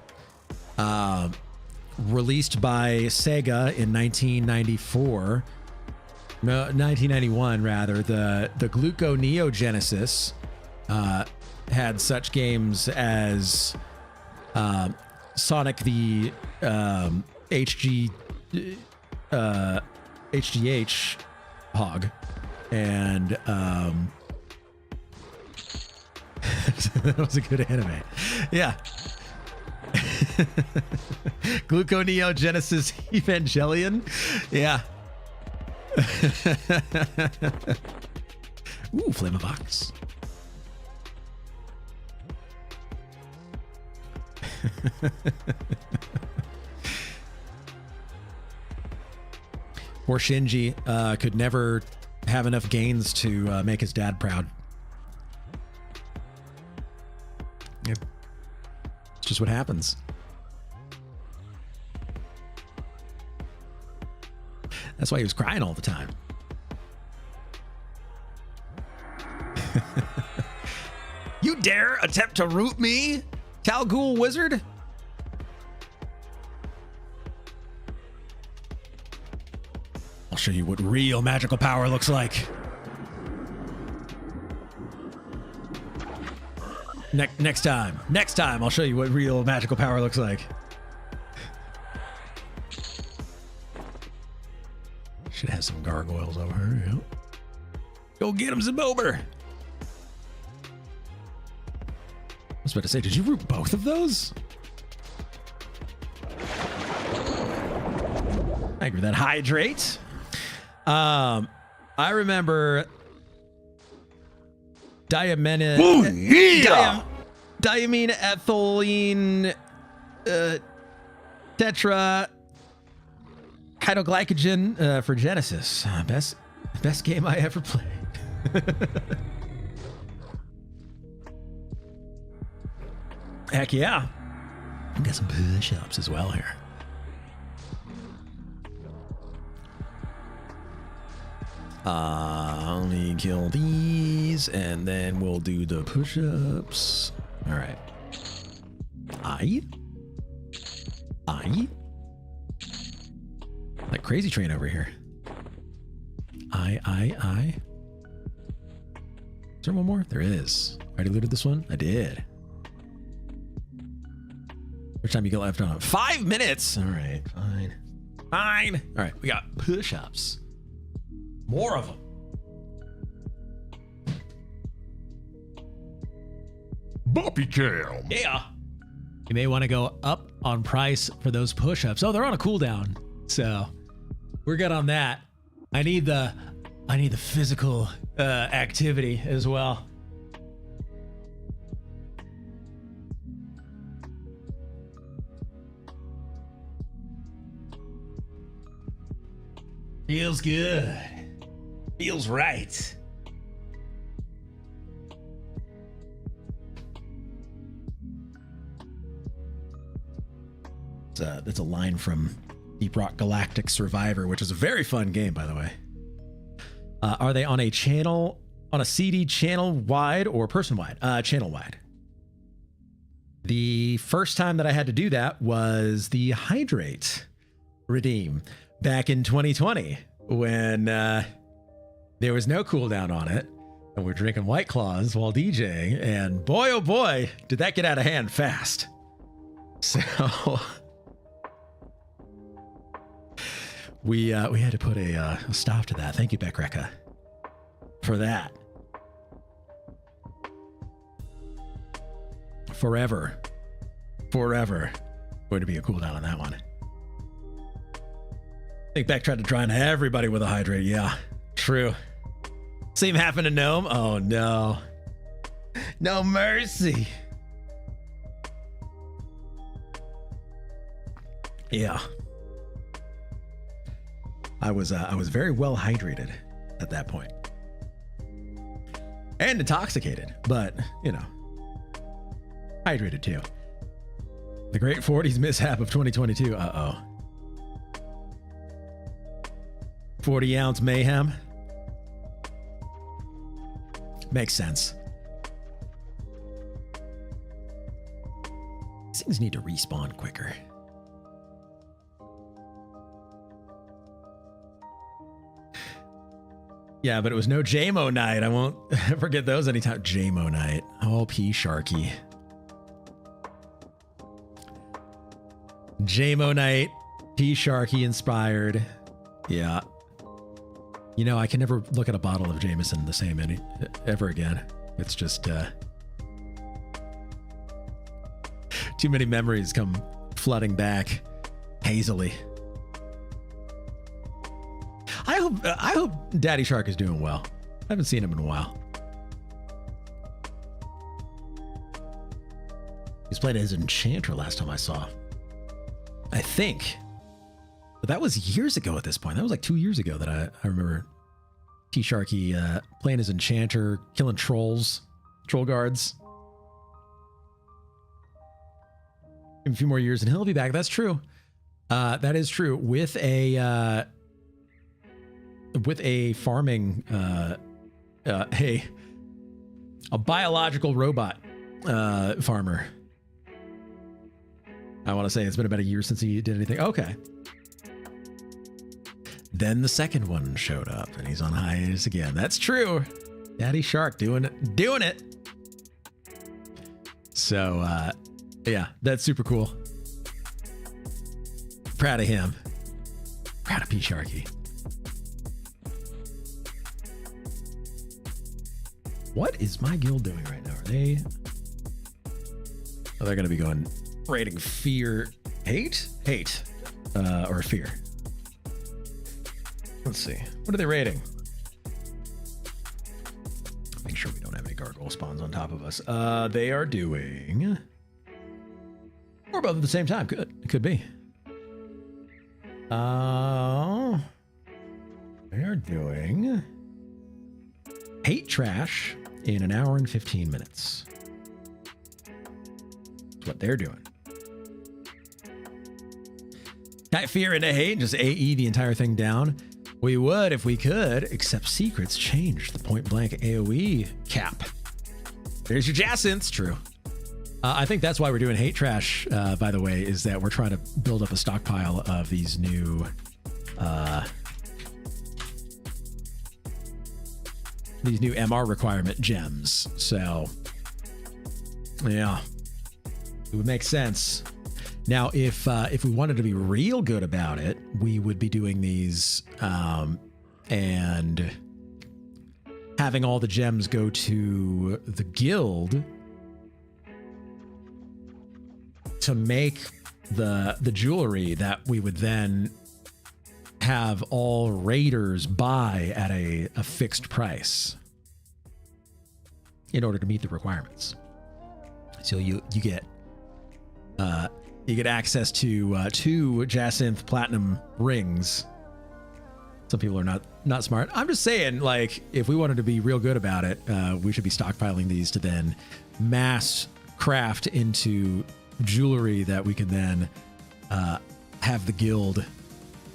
Released by Sega in 1994. No, 1991 rather. The gluconeogenesis had such games as Sonic the HGH Hog, and that was a good anime. Yeah. Gluconeogenesis Evangelion. Yeah. Ooh, Flame of Vox. Poor Shinji could never have enough gains to make his dad proud. Yeah. It's just what happens. That's why he was crying all the time. You dare attempt to root me, Talghoul Wizard? I'll show you what real magical power looks like. Next time, I'll show you what real magical power looks like. Should have some gargoyles over here. Yep. Go get him, Zabober. I was about to say, did you root both of those? I agree with that. Hydrate. I remember diamine ethylene tetra hydroglycogen for Genesis. Best game I ever played. Heck yeah. I've got some push-ups as well here. Only kill these, and then we'll do the push-ups. All right. Like Crazy Train over here. Is there one more? There is. Already looted this one? I did. Which time you get left on? 5 minutes. All right, fine. All right, we got push-ups. More of them. Boppy Cam. Yeah. You may want to go up on price for those push-ups. Oh, they're on a cooldown, so we're good on that. I need the physical activity as well. Feels good. Feels right. That's a line from Deep Rock Galactic Survivor, which is a very fun game, by the way. Are they on a channel, on a CD channel wide or person wide? Channel wide. The first time that I had to do that was the Hydrate redeem back in 2020 when there was no cooldown on it, and we're drinking White Claws while DJing, and boy, oh boy, did that get out of hand fast. So we had to put a stop to that. Thank you, Beckreka, for that. Forever going to be a cooldown on that one. I think Beck tried to dry on everybody with a Hydrate. Yeah, true. Same happened to Gnome. Oh no. No mercy. Yeah. I was very well hydrated at that point. And intoxicated, but you know, hydrated too. The Great 40s mishap of 2022. Uh-oh. 40-ounce mayhem. Makes sense. These things need to respawn quicker. Yeah, but it was no JMO night. I won't forget those anytime. JMO night. Oh, P Sharky. JMO night. P Sharky inspired. Yeah. You know, I can never look at a bottle of Jameson the same ever again. It's just too many memories come flooding back hazily. I hope Daddy Shark is doing well. I haven't seen him in a while. He's playing as Enchanter last time I saw. I think. But that was years ago at this point. That was like 2 years ago that I remember T-Sharky playing as enchanter, killing trolls, troll guards. In a few more years and he'll be back. That's true. That is true. With a farming a biological robot farmer. I want to say it's been about a year since he did anything. Okay. Then the second one showed up and he's on hiatus again. That's true. Daddy Shark doing it. So yeah, that's super cool. Proud of him. Proud of P Sharky. What is my guild doing right now? Are they? Oh, they're going to be going rating fear, hate, or fear. Let's see. What are they rating? Make sure we don't have any gargoyle spawns on top of us. They are doing, or both at the same time. It could be. They are doing hate trash in an hour and 15 minutes. That's what they're doing. Type fear into hate and just AE the entire thing down. We would if we could, except secrets changed the point blank AoE cap. There's your Jacynths. True. I think that's why we're doing hate trash, by the way, is that we're trying to build up a stockpile of these new MR requirement gems. So, yeah, it would make sense. Now, if we wanted to be real good about it, we would be doing these and having all the gems go to the guild to make the jewelry that we would then have all raiders buy at a fixed price in order to meet the requirements. So you get access to 2 Jacinth Platinum rings. Some people are not smart. I'm just saying, like, if we wanted to be real good about it, we should be stockpiling these to then mass craft into jewelry that we can then have the guild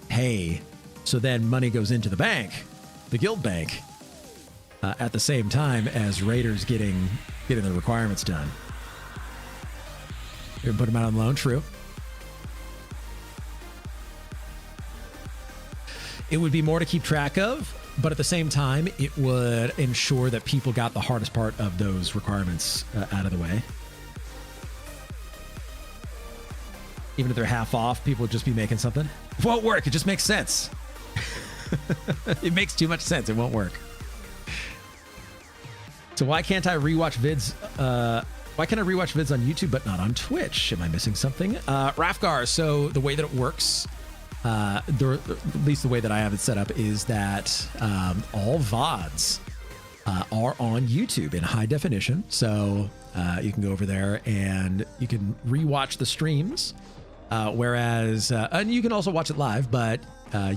pay. So then money goes into the bank, the guild bank, at the same time as raiders getting the requirements done. You're gonna put them out on loan, true. It would be more to keep track of, but at the same time, it would ensure that people got the hardest part of those requirements out of the way. Even if they're half off, people would just be making something. It won't work. It just makes sense. It makes too much sense. It won't work. So why can't I rewatch vids? Why can I rewatch vids on YouTube but not on Twitch? Am I missing something? Rafgar, so the way that it works, at least the way that I have it set up, is that all VODs are on YouTube in high definition. So you can go over there and you can rewatch the streams. Whereas, and you can also watch it live, but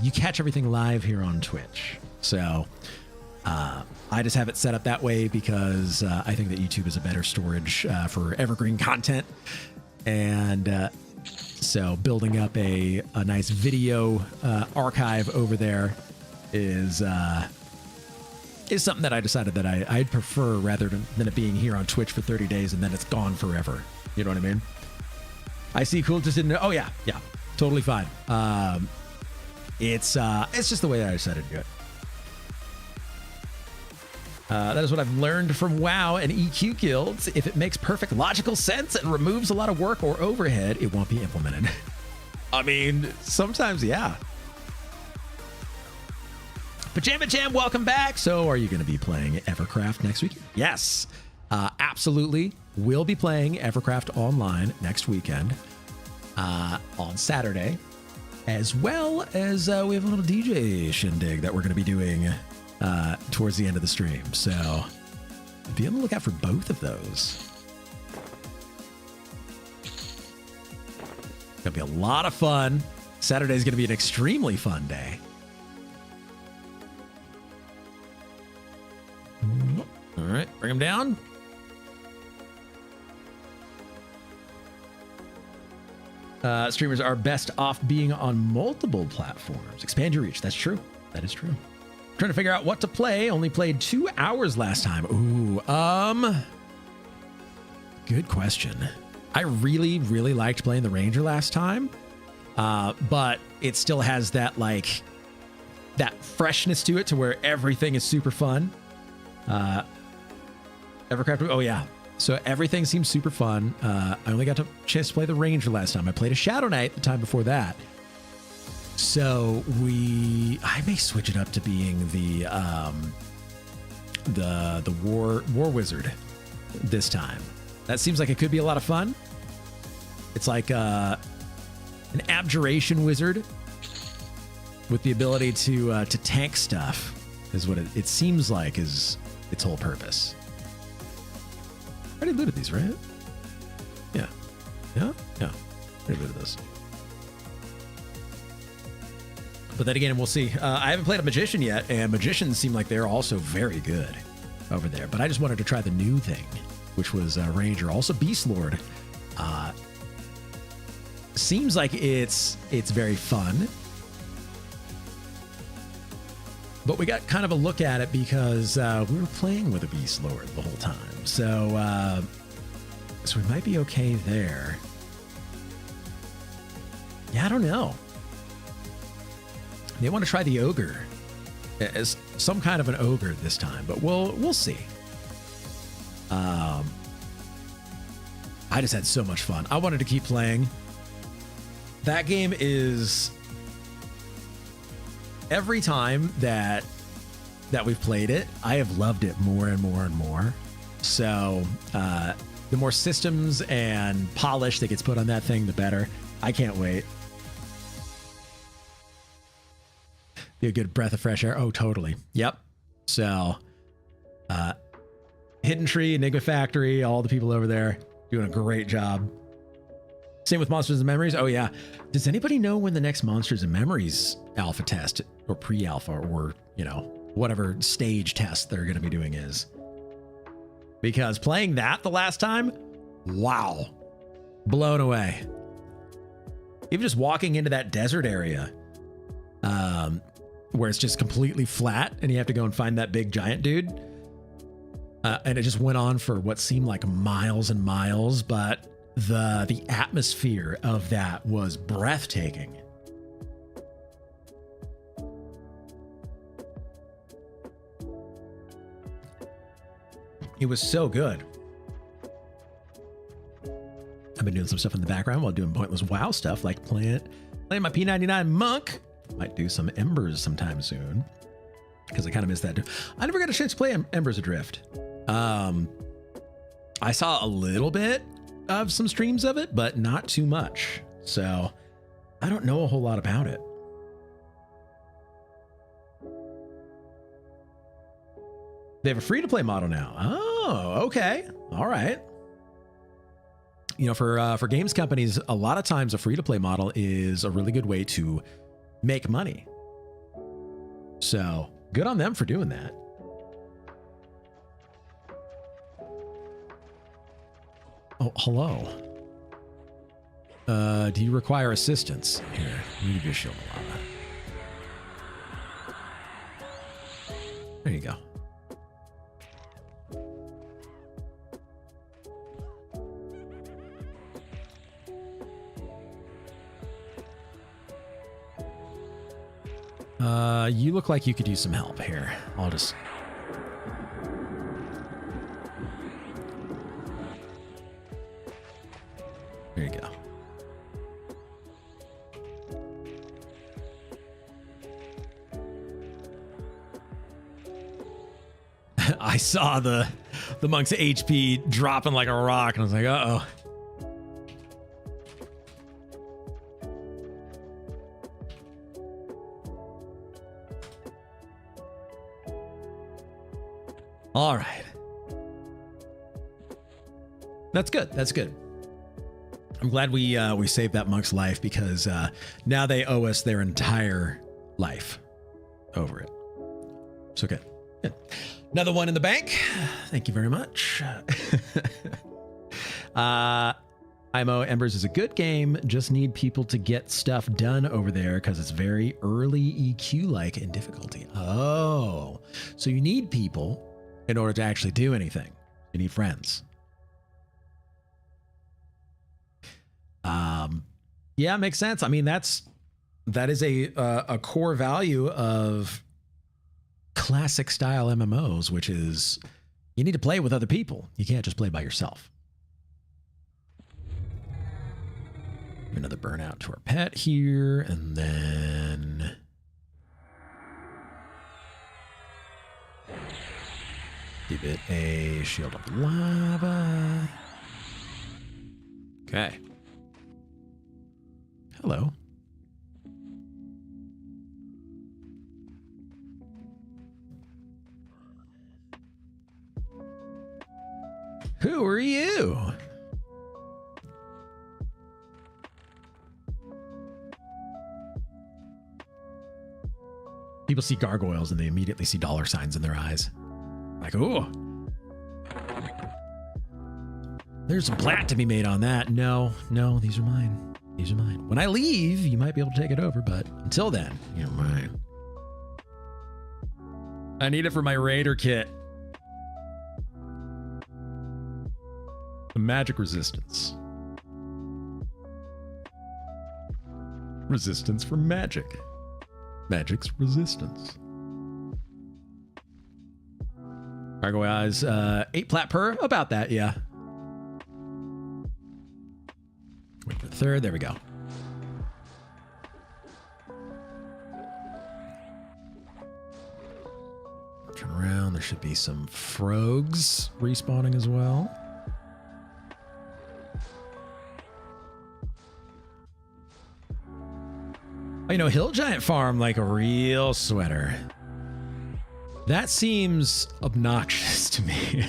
you catch everything live here on Twitch. So I just have it set up that way because I think that YouTube is a better storage for evergreen content. And so building up a nice video archive over there is something that I decided that I'd prefer rather than it being here on Twitch for 30 days and then it's gone forever. You know what I mean? I see cool, just didn't know. Oh yeah, totally fine. It's just the way that I decided to do it. That is what I've learned from WoW and EQ guilds. If it makes perfect logical sense and removes a lot of work or overhead, it won't be implemented. I mean, sometimes, yeah. Pajama Jam, welcome back. So are you going to be playing Evercraft next week? Yes, absolutely. We'll be playing Evercraft online next weekend on Saturday, as well as we have a little DJ shindig that we're going to be doing towards the end of the stream. So be on the lookout for both of those. It's going to be a lot of fun. Saturday is going to be an extremely fun day. him down. Streamers are best off being on multiple platforms. Expand your reach. That's true. That is true. Trying to figure out what to play. Only played 2 hours last time. Ooh, good question. I really, really liked playing the Ranger last time, but it still has that like that freshness to it, to where everything is super fun. Evercraft. Oh yeah. So everything seems super fun. I only got a chance to play the Ranger last time. I played a Shadow Knight the time before that. So I may switch it up to being the War Wizard this time. That seems like it could be a lot of fun. It's like an abjuration wizard with the ability to tank stuff is what it seems like is its whole purpose. I already looted these, right? Yeah. Yeah? Yeah. Already looted this. But then again, we'll see. I haven't played a Magician yet, and Magicians seem like they're also very good over there. But I just wanted to try the new thing, which was Ranger. Also Beast Lord. Seems like it's very fun. But we got kind of a look at it because we were playing with a Beast Lord the whole time. So we might be okay there. Yeah, I don't know. They want to try the Ogre as some kind of an Ogre this time, but we'll see. I just had so much fun. I wanted to keep playing. That game is... Every time that we've played it, I have loved it more and more and more. So the more systems and polish that gets put on that thing, the better. I can't wait. Be a good breath of fresh air. Oh, totally. Yep. So Hidden Tree, Enigma Factory, all the people over there doing a great job. Same with Monsters and Memories. Oh, yeah. Does anybody know when the next Monsters and Memories alpha test or pre-alpha or, whatever stage test they're going to be doing is? Because playing that the last time, wow. Blown away. Even just walking into that desert area where it's just completely flat and you have to go and find that big giant dude. And it just went on for what seemed like miles and miles, but the atmosphere of that was breathtaking. It was so good. I've been doing some stuff in the background while doing pointless WoW stuff, like playing my P99 monk. Might do some Embers sometime soon, because I kind of missed that too. I never got a chance to play Embers Adrift. I saw a little bit of some streams of it, but not too much. So I don't know a whole lot about it. They have a free-to-play model now. Oh, okay. All right. For games companies, a lot of times a free-to-play model is a really good way to make money. So good on them for doing that. Oh, hello. Do you require assistance? Here, you need your shield a lot. There you go. You look like you could use some help here. I'll just... There you go. I saw the monk's HP dropping like a rock, and I was like, uh-oh. All right. That's good. That's good. I'm glad we saved that monk's life, because now they owe us their entire life over it. So good. Another one in the bank. Thank you very much. IMO Embers is a good game. Just need people to get stuff done over there because it's very early EQ-like in difficulty. Oh, so you need people in order to actually do anything. You need friends. Yeah, makes sense. I mean, that is a core value of classic style MMOs, which is you need to play with other people. You can't just play by yourself. Another burnout to our pet here, and then give it a shield of lava. Okay. Hello. Who are you? People see gargoyles and they immediately see dollar signs in their eyes. Like, ooh. There's some plat to be made on that. No, these are mine. These are mine. When I leave, you might be able to take it over, but until then, you're mine. I need it for my Raider kit. The magic resistance. Resistance for magic. Magic's resistance. Gargoyle eyes, 8 plat per. About that, yeah. Wait for the third. There we go. Turn around. There should be some frogs respawning as well. Oh, you know, Hill Giant farm like a real sweater. That seems obnoxious to me.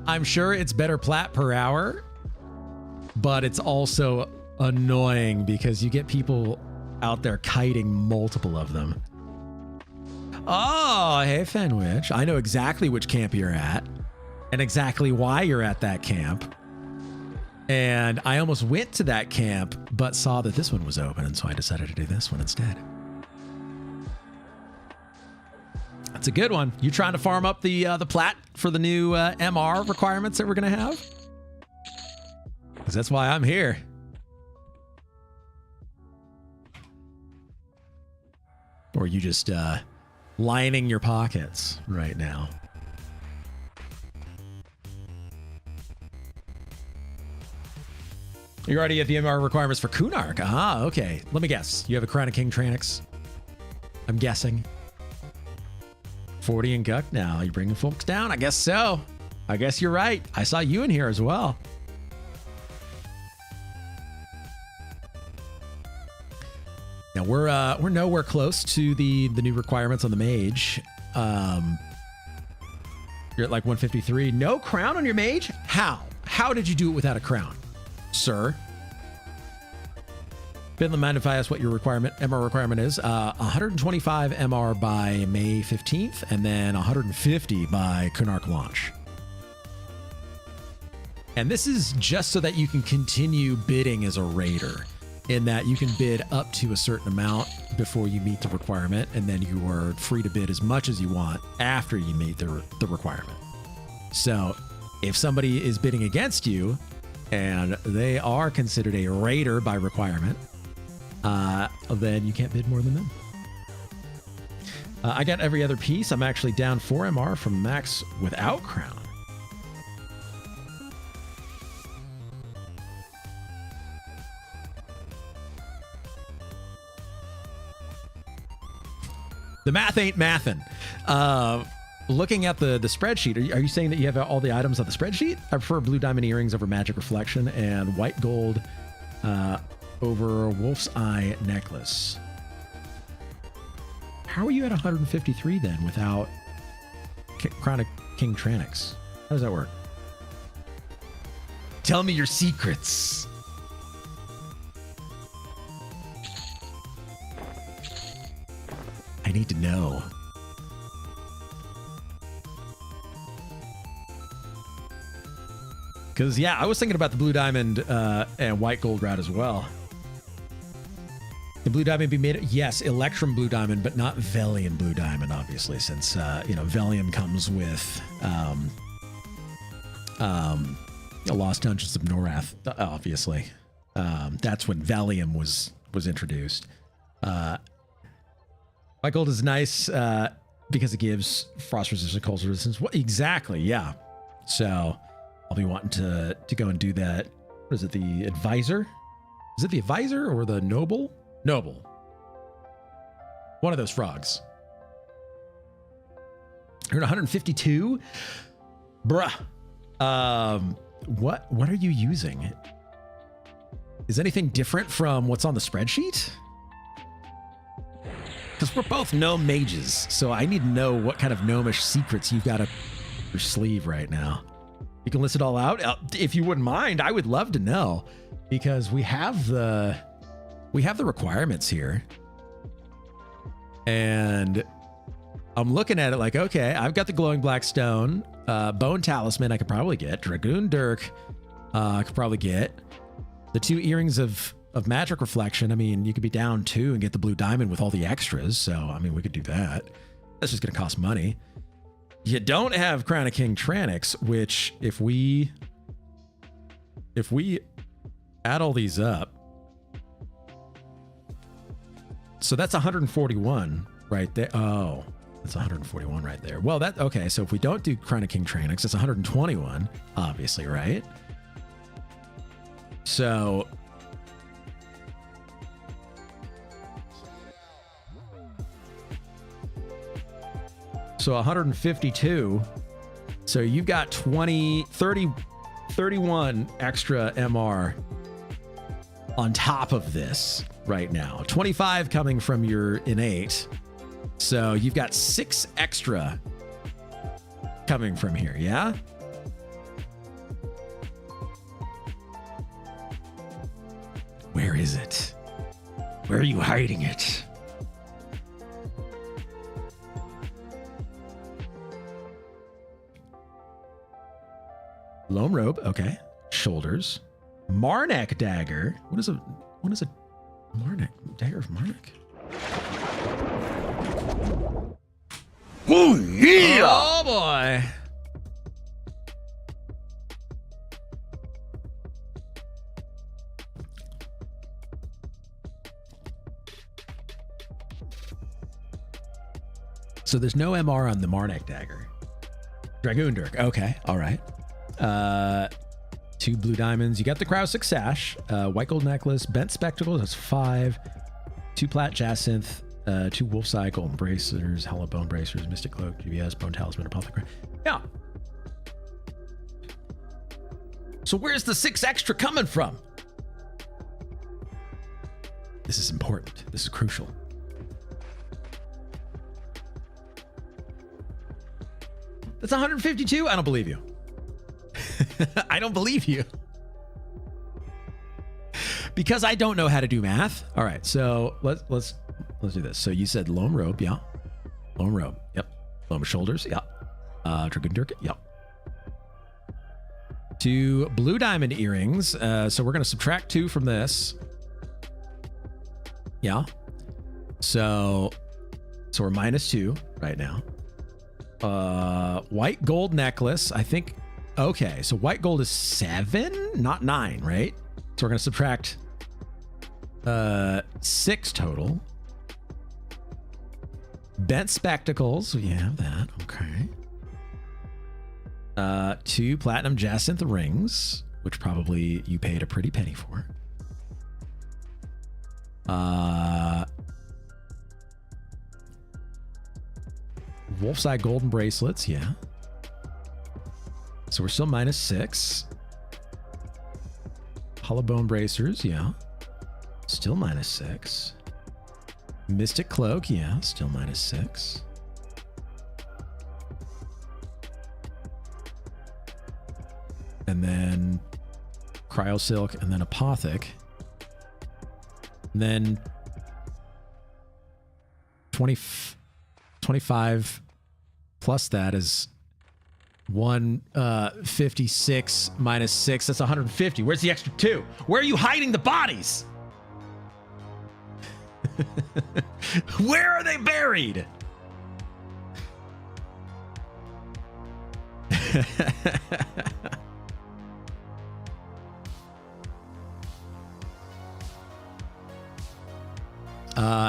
I'm sure it's better plat per hour, but it's also annoying because you get people out there kiting multiple of them. Oh, hey, Fenwich. I know exactly which camp you're at and exactly why you're at that camp. And I almost went to that camp, but saw that this one was open, and so I decided to do this one instead. That's a good one. You trying to farm up the plat for the new MR requirements that we're going to have? Because that's why I'm here. Or are you just lining your pockets right now? You're already at the MR requirements for Kunark. Ah, okay. Let me guess. You have a Crown of King Tranix? I'm guessing. 40 and Guck now. You bringing folks down? I guess so. I guess you're right. I saw you in here as well. Now we're nowhere close to the new requirements on the mage. You're at like 153. No crown on your mage? How? How did you do it without a crown, sir? Finland, mind if I ask what your MR requirement is? 125 MR by May 15th, and then 150 by Kunark launch. And this is just so that you can continue bidding as a raider, in that you can bid up to a certain amount before you meet the requirement, and then you are free to bid as much as you want after you meet the requirement. So if somebody is bidding against you and they are considered a raider by requirement, then you can't bid more than them. I got every other piece. I'm actually down 4 MR from max without crown. The math ain't mathin'. Looking at the spreadsheet, are you saying that you have all the items on the spreadsheet? I prefer blue diamond earrings over magic reflection and white gold over wolf's eye necklace. How are you at 153 then without Crown of King Tranix? How does that work? Tell me your secrets. I need to know. Because, yeah, I was thinking about the blue diamond and white gold route as well. The blue diamond be made, yes, Electrum blue diamond, but not Velium blue diamond, obviously, since, Velium comes with Lost Dungeons of Norath, obviously. That's when Velium was introduced. White gold is nice because it gives frost resistance, cold resistance. What exactly? Yeah. So I'll be wanting to go and do that. What is it? The advisor? Is it the advisor or the noble? Noble. One of those frogs. You're at 152? Bruh. What are you using? Is anything different from what's on the spreadsheet? Because we're both gnome mages, so I need to know what kind of gnomish secrets you've got up your sleeve right now. You can list it all out. If you wouldn't mind, I would love to know, because we have the requirements here. And I'm looking at it like, okay, I've got the glowing black stone, bone talisman I could probably get, dragoon dirk I could probably get, the 2 earrings of magic reflection. I mean, you could be down 2 and get the blue diamond with all the extras. So, I mean, we could do that. That's just going to cost money. You don't have Crown of King Tranix, which if we add all these up, so that's 141 right there. Oh, that's 141 right there. Well, okay. So if we don't do Crown of King Tranix, it's 121, obviously, right? So So 152. So you've got 31 extra MR on top of this right now. 25 coming from your innate. So you've got 6 extra coming from here, yeah? Where is it? Where are you hiding it? Loam robe, okay. Shoulders. Marnek dagger. What is a Marnek dagger of Marnek? Oh yeah! Oh boy. So there's no MR on the Marnek dagger. Dragoon dirk. Okay, all right. 2 blue diamonds. You got the Krausik sash, white gold necklace, bent spectacles. That's 5. 2 plat jacinth, 2 wolf's eye golden bracers, hollow bone bracers, mystic cloak, GBS, bone talisman, apothecary. Yeah. So where's the 6 extra coming from? This is important. This is crucial. That's 152. I don't believe you. I don't believe you. Because I don't know how to do math. All right, so let's do this. So you said loam robe, yeah. Loam robe, yep. Loam shoulders, yeah. Dragoon dirk, yep. 2 blue diamond earrings. So we're gonna subtract 2 from this. Yeah. So we're -2 right now. White gold necklace, I think. Okay, so white gold is 7, not 9, right? So we're gonna subtract 6 total. Bent spectacles, we have that. Okay. 2 platinum jacinth rings, which probably you paid a pretty penny for. Wolf's eye golden bracelets, yeah. So we're still -6. Hollow bone bracers, yeah. Still -6. Mystic cloak, yeah. Still -6. And then cryo silk, and then apothec. And then 25 plus that is 156 minus 6. That's 150. Where's the extra 2? Where are you hiding the bodies? Where are they buried?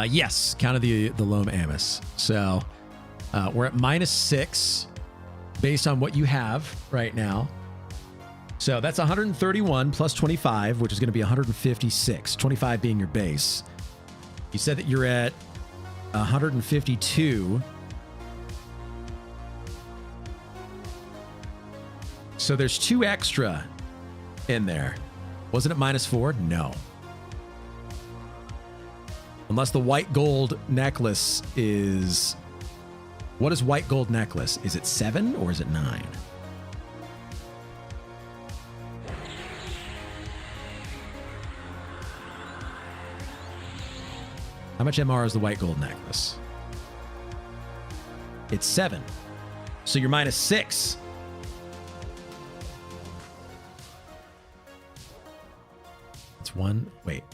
Yes, count of the Loam Amos. So we're at minus 6 based on what you have right now. So that's 131 plus 25, which is going to be 156, 25 being your base. You said that you're at 152. So there's 2 extra in there. Wasn't it minus 4? No. Unless the white gold necklace is... What is white gold necklace? Is it 7 or is it 9? How much MR is the white gold necklace? It's 7. So you're minus 6. It's 1. Wait.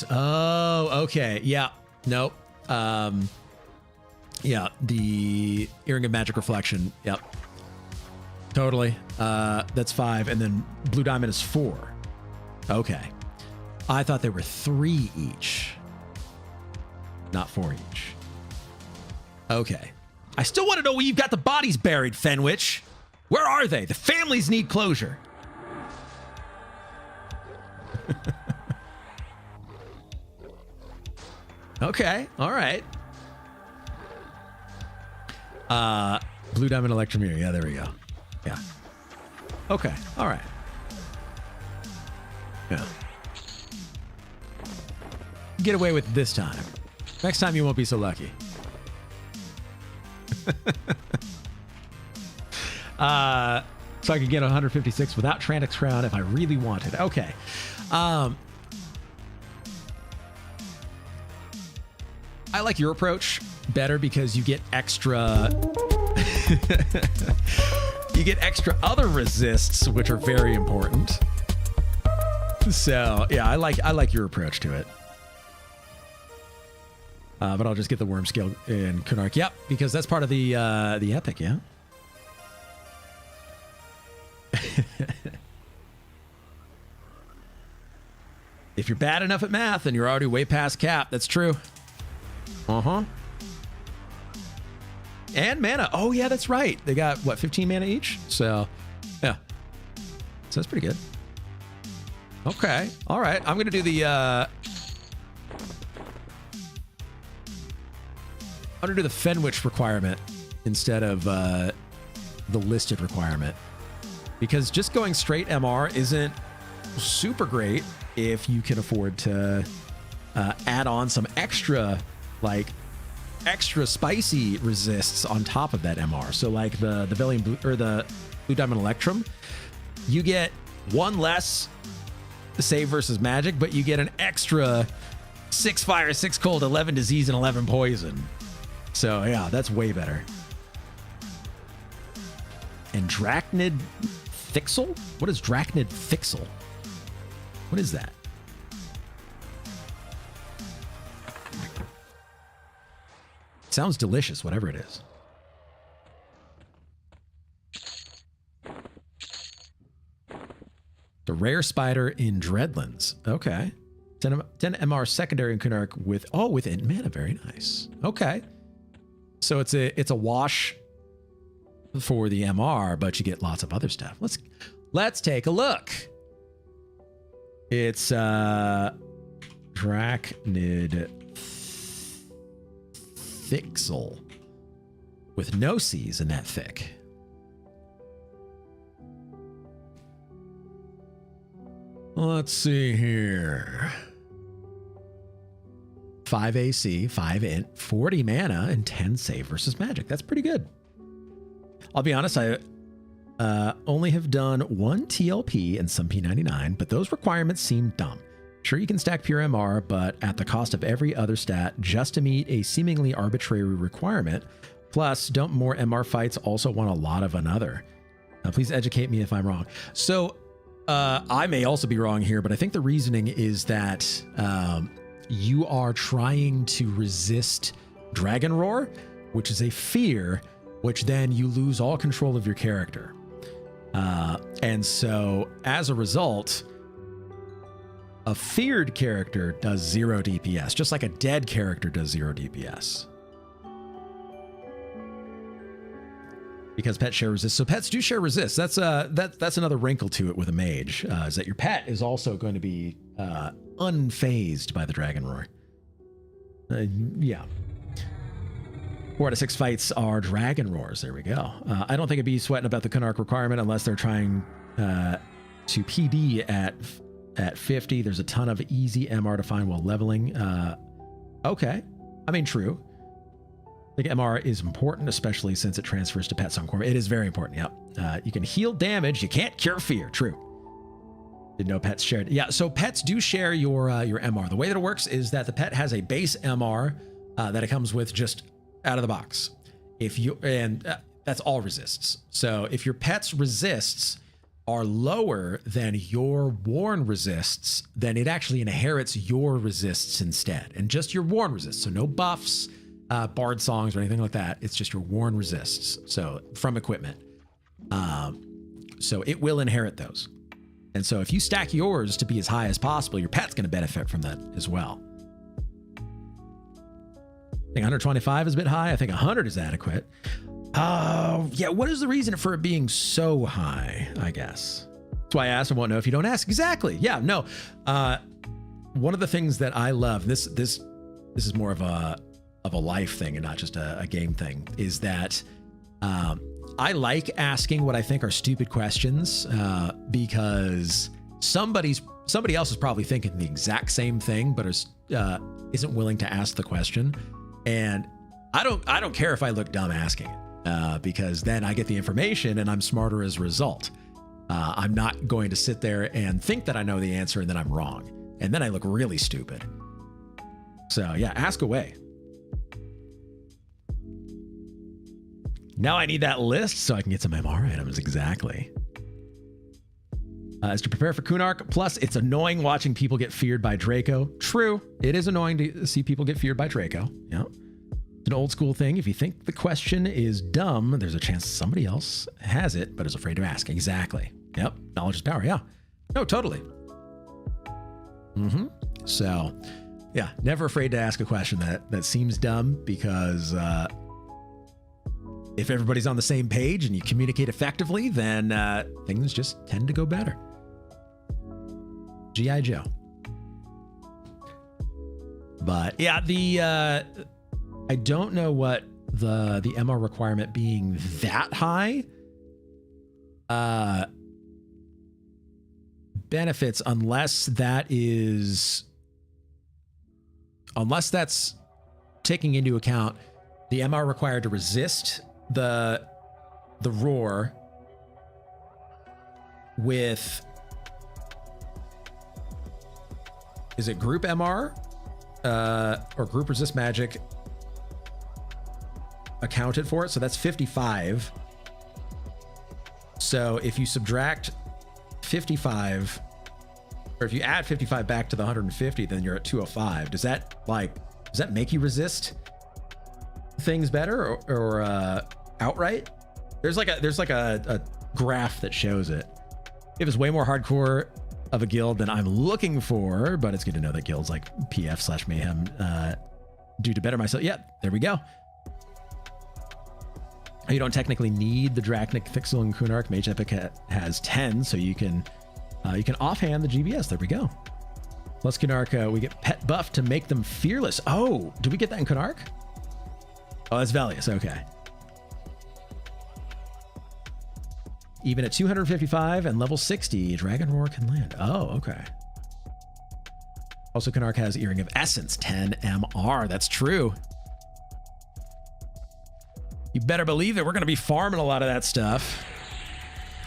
Oh, okay. Yeah. Nope. Yeah. The Earring of Magic Reflection. Yep. Totally. That's 5. And then Blue Diamond is 4. Okay. I thought there were 3 each. Not 4 each. Okay. I still want to know where you've got the bodies buried, Fenwich. Where are they? The families need closure. Okay. All right. Blue Diamond Electromere. Yeah, there we go. Yeah. Okay. All right. Yeah. Get away with it this time. Next time you won't be so lucky. So I could get 156 without Trantix Crown if I really wanted. Okay. I like your approach better because you get extra you get extra other resists, which are very important. So yeah, I like your approach to it. But I'll just get the worm scale in Kunark. Yep, because that's part of the epic, yeah. If you're bad enough at math, then you're already way past cap. That's true. Uh-huh. And mana. Oh, yeah, that's right. They got, what, 15 mana each? So, yeah. So that's pretty good. Okay. All right. I'm going to do the... I'm going to do the Fenwich requirement instead of the listed requirement. Because just going straight MR isn't super great if you can afford to add on some extra... like extra spicy resists on top of that MR. So like the Valiant Blue or the Blue Diamond Electrum, you get 1 less save versus magic, but you get an extra 6 fire, 6 cold, 11 disease, and 11 poison. So yeah, that's way better. And Drachnid Thixel? What is Drachnid Thixel? What is that? Sounds delicious, whatever it is. The rare spider in Dreadlands. Okay. 10 MR secondary in Kunark with int mana. Very nice. Okay. So it's a wash for the MR, but you get lots of other stuff. Let's take a look. It's Drachnid Thixel with no C's in that thick. Let's see here. 5 AC, 5 int, 40 mana, and 10 save versus magic. That's pretty good. I'll be honest, only have done one TLP and some P99, but those requirements seem dumb. Sure, you can stack pure MR, but at the cost of every other stat just to meet a seemingly arbitrary requirement. Plus, don't more MR fights also want a lot of another? Please educate me if I'm wrong. So, I may also be wrong here, but I think the reasoning is that you are trying to resist Dragon Roar, which is a fear, which then you lose all control of your character. And so, as a result, a feared character does 0 DPS, just like a dead character does 0 DPS. Because pets share resist. So pets do share resist. That's another wrinkle to it with a mage, is that your pet is also going to be unfazed by the Dragon Roar. Yeah. 4 out of 6 fights are Dragon Roars. There we go. I don't think it'd be sweating about the Kunark requirement unless they're trying to PD at 50. There's a ton of easy MR to find while leveling. Okay. I mean, true. I think MR is important, especially since it transfers to pets on Quarm. It is very important, yep. You can heal damage. You can't cure fear. True. Didn't know pets shared. Yeah, so pets do share your MR. The way that it works is that the pet has a base MR that it comes with just out of the box. That's all resists. So if your pet's resists are lower than your worn resists, then it actually inherits your resists instead, and just your worn resists. So no buffs, bard songs or anything like that. It's just your worn resists. So from equipment. So it will inherit those. And so if you stack yours to be as high as possible, your pet's going to benefit from that as well. I think 125 is a bit high. I think 100 is adequate. Yeah, what is the reason for it being so high, I guess? That's why I asked. I won't know if you don't ask. Exactly. Yeah, no. One of the things that I love, this is more of a life thing and not just a game thing, is that I like asking what I think are stupid questions because somebody else is probably thinking the exact same thing, but isn't willing to ask the question. And I don't care if I look dumb asking it, because then I get the information and I'm smarter as a result. I'm not going to sit there and think that I know the answer and then I'm wrong. And then I look really stupid. So yeah, ask away. Now I need that list so I can get some MR items. Exactly. Is to prepare for Kunark. Plus, it's annoying watching people get feared by Draco. True. It is annoying to see people get feared by Draco. Yeah. It's an old school thing. If you think the question is dumb, there's a chance somebody else has it, but is afraid to ask. Exactly. Yep. Knowledge is power. Yeah. No, totally. So, yeah, never afraid to ask a question that seems dumb, because if everybody's on the same page and you communicate effectively, then things just tend to go better. G.I. Joe. But yeah, I don't know what the MR requirement being that high benefits, unless that's taking into account the MR required to resist the roar with, is it group MR or group resist magic accounted for it? So that's 55. So if you subtract 55, or if you add 55 back to the 150, then you're at 205. Does that make you resist things better or outright? There's like a graph that shows it. It was way more hardcore of a guild than I'm looking for, but it's good to know that guilds like PF/Mayhem do to better myself. Yeah, there we go. You don't technically need the Draconic, Thixel, and Kunark. Mage Epic has 10, so you can offhand the GBS. There we go. Plus Kunark, we get pet buff to make them fearless. Oh, do we get that in Kunark? Oh, that's Valius. Okay. Even at 255 and level 60, Dragon Roar can land. Oh, okay. Also, Kunark has Earring of Essence, 10 MR. That's true. You better believe that we're going to be farming a lot of that stuff.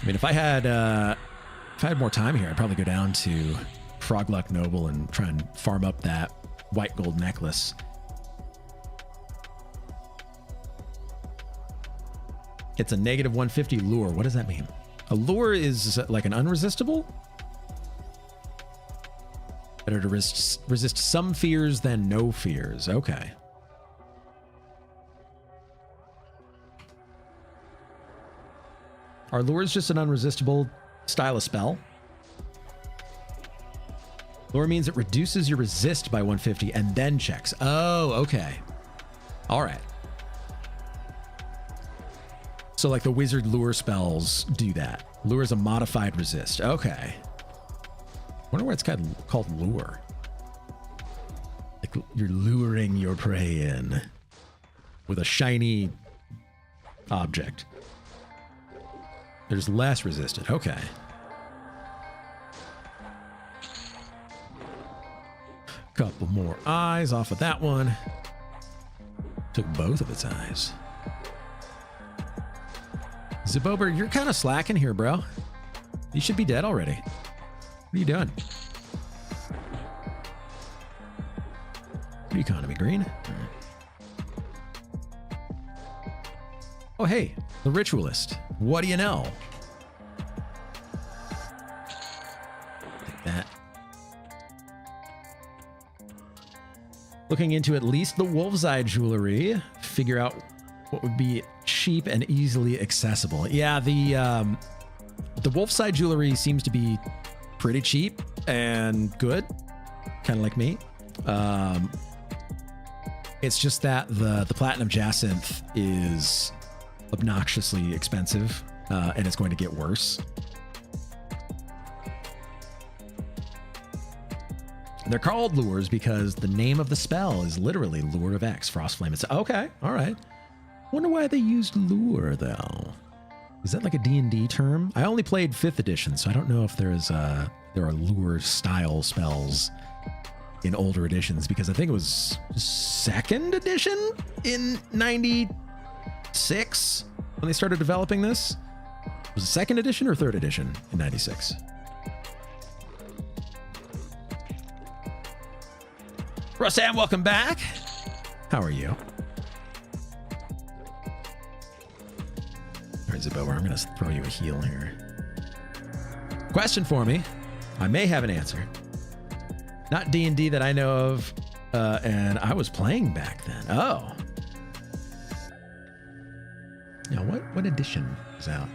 mean, if I had more time here, I'd probably go down to Frogluck Noble and try and farm up that white gold necklace. It's a negative 150 lure. What does that mean? A lure is like an unresistible? Better to resist some fears than no fears. Okay. Are lures just an unresistible style of spell? Lure means it reduces your resist by 150 and then checks. Oh, okay. All right. So like the wizard lure spells do that. Lure is a modified resist. Okay. Wonder why it's called lure. Like you're luring your prey in with a shiny object. There's less resisted. Okay. Couple more eyes off of that one. Took both of its eyes. Zabober, you're kind of slacking here, bro. You should be dead already. What are you doing? Economy green. Oh, hey, the ritualist. What do you know? Take that. Looking into at least the Wolf's Eye jewelry, figure out what would be cheap and easily accessible. Yeah, the Wolf's Eye jewelry seems to be pretty cheap and good, kind of like me. It's just that the platinum jacinth is obnoxiously expensive, and it's going to get worse. They're called lures because the name of the spell is literally Lure of X, Frostflame. It's okay, all right. Wonder why they used lure though. Is that like a D&D term? I only played 5th edition, so I don't know if there are lure style spells in older editions, because I think it was 2nd edition in 96 when they started developing this. Was it 2nd edition or 3rd edition in 96? Rossam, welcome back. How are you? All right, Zaboa, I'm going to throw you a heal here. Question for me. I may have an answer. Not D&D that I know of, and I was playing back then. Oh. Now, what edition was out?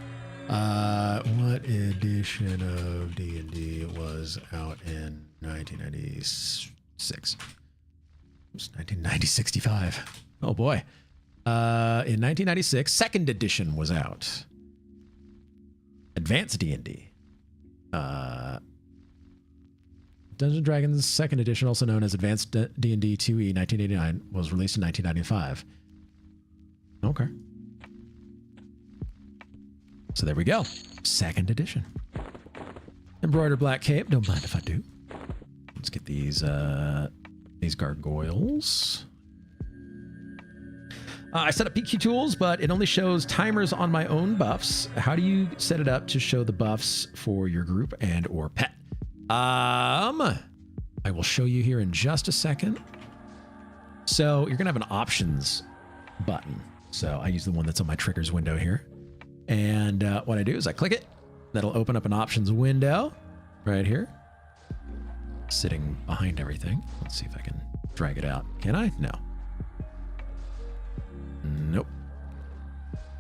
What edition of D&D was out in 1996? It was 1965. Oh boy. In 1996, 2nd edition was out. Advanced D&D. Dungeons & Dragons 2nd edition, also known as Advanced D&D 2e 1989, was released in 1995. Okay. So there we go. 2nd edition. Embroidered black cape. Don't mind if I do. Let's get these gargoyles. I set up PQ tools, but it only shows timers on my own buffs. How do you set it up to show the buffs for your group and or pet? I will show you here in just a second. So you're gonna have an options button. So I use the one that's on my triggers window here. And what I do is I click it. That'll open up an options window right here. Sitting behind everything. Let's see if I can drag it out. Can I? No. Nope.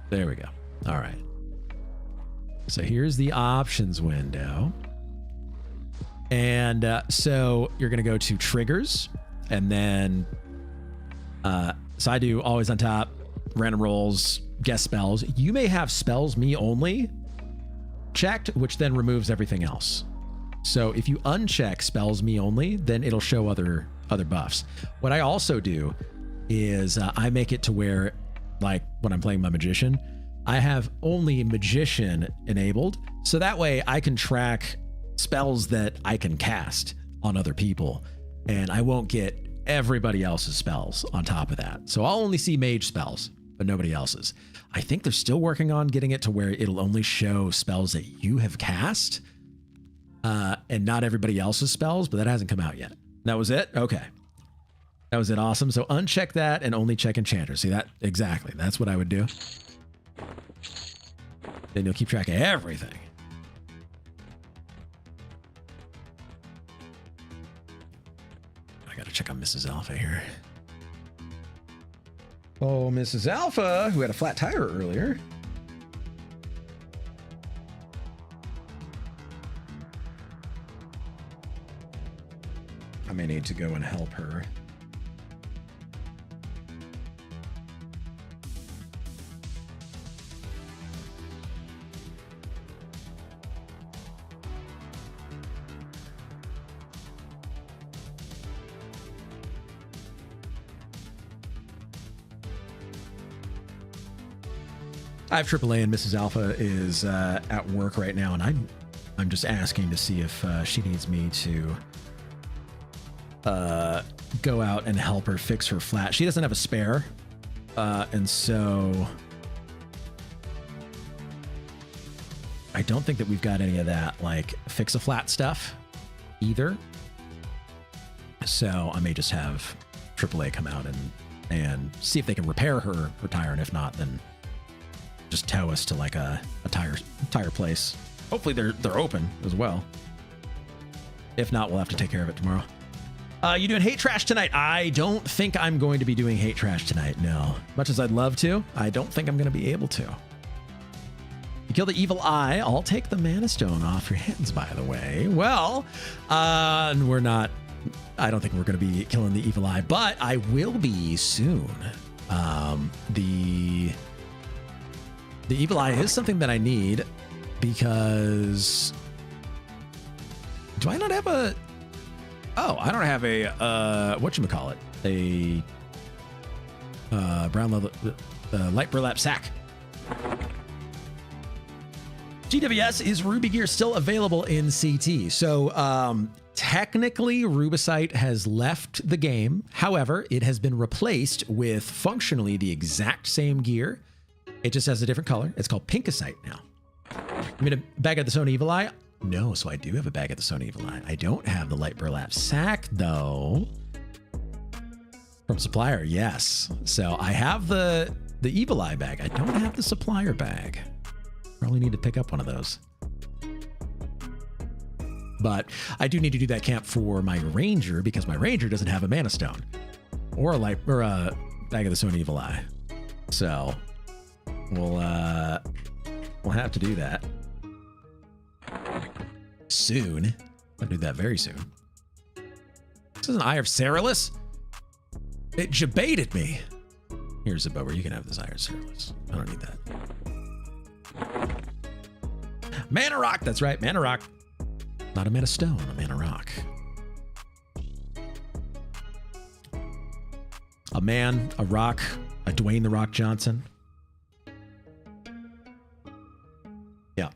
There we go. All right. So here's the options window. And so you're going to go to triggers, and then so I do always on top, random rolls, guest spells. You may have spells me only checked, which then removes everything else. So if you uncheck spells me only, then it'll show other buffs. What I also do is I make it to where, like when I'm playing my magician, I have only magician enabled. So that way I can track spells that I can cast on other people, and I won't get everybody else's spells on top of that. So I'll only see mage spells but nobody else's. I think they're still working on getting it to where it'll only show spells that you have cast, and not everybody else's spells, but that hasn't come out yet. That was it? Okay. That was it. Awesome. So uncheck that and only check enchanters. See that? Exactly. That's what I would do. Then you'll keep track of everything. I got to check on Mrs. Alpha here. Oh, Mrs. Alpha, who had a flat tire earlier. I may need to go and help her. I have AAA and Mrs. Alpha is at work right now, and I'm just asking to see if she needs me to go out and help her fix her flat. She doesn't have a spare, and so I don't think that we've got any of that like fix a flat stuff either. So I may just have AAA come out and see if they can repair her tire, and if not, then just tow us to like a tire place. Hopefully they're open as well. If not, we'll have to take care of it tomorrow. You doing hate trash tonight? I don't think I'm going to be doing hate trash tonight. No, much as I'd love to, I don't think I'm going to be able to. You kill the evil eye. I'll take the mana stone off your hands, by the way. Well, we're not. I don't think we're going to be killing the evil eye, but I will be soon. The evil eye is something that I need because do I not have a? Oh, I don't have a whatchamacallit, a brown leather, light burlap sack. GWS, is Ruby gear still available in CT? So technically Rubicite has left the game. However, it has been replaced with functionally the exact same gear. It just has a different color. It's called Pinkicite now. I mean, a bag of the Sony Evil Eye? No, so I do have a bag of the Sony Evil Eye. I don't have the light burlap sack, though. From supplier, yes. So I have the Evil Eye bag. I don't have the supplier bag. Probably need to pick up one of those. But I do need to do that camp for my Ranger because my Ranger doesn't have a Mana Stone or a bag of the Sony Evil Eye. So we'll have to do that soon. I'll do that very soon. This is an Eye of Cerulus. It jebaited me. Here's a bow where you can have this Eye of Cerulus. I don't need that. Mana Rock. That's right, Mana Rock. Not a Mana Stone, a Mana Rock. A man, a rock, a Dwayne the Rock Johnson. Yeah.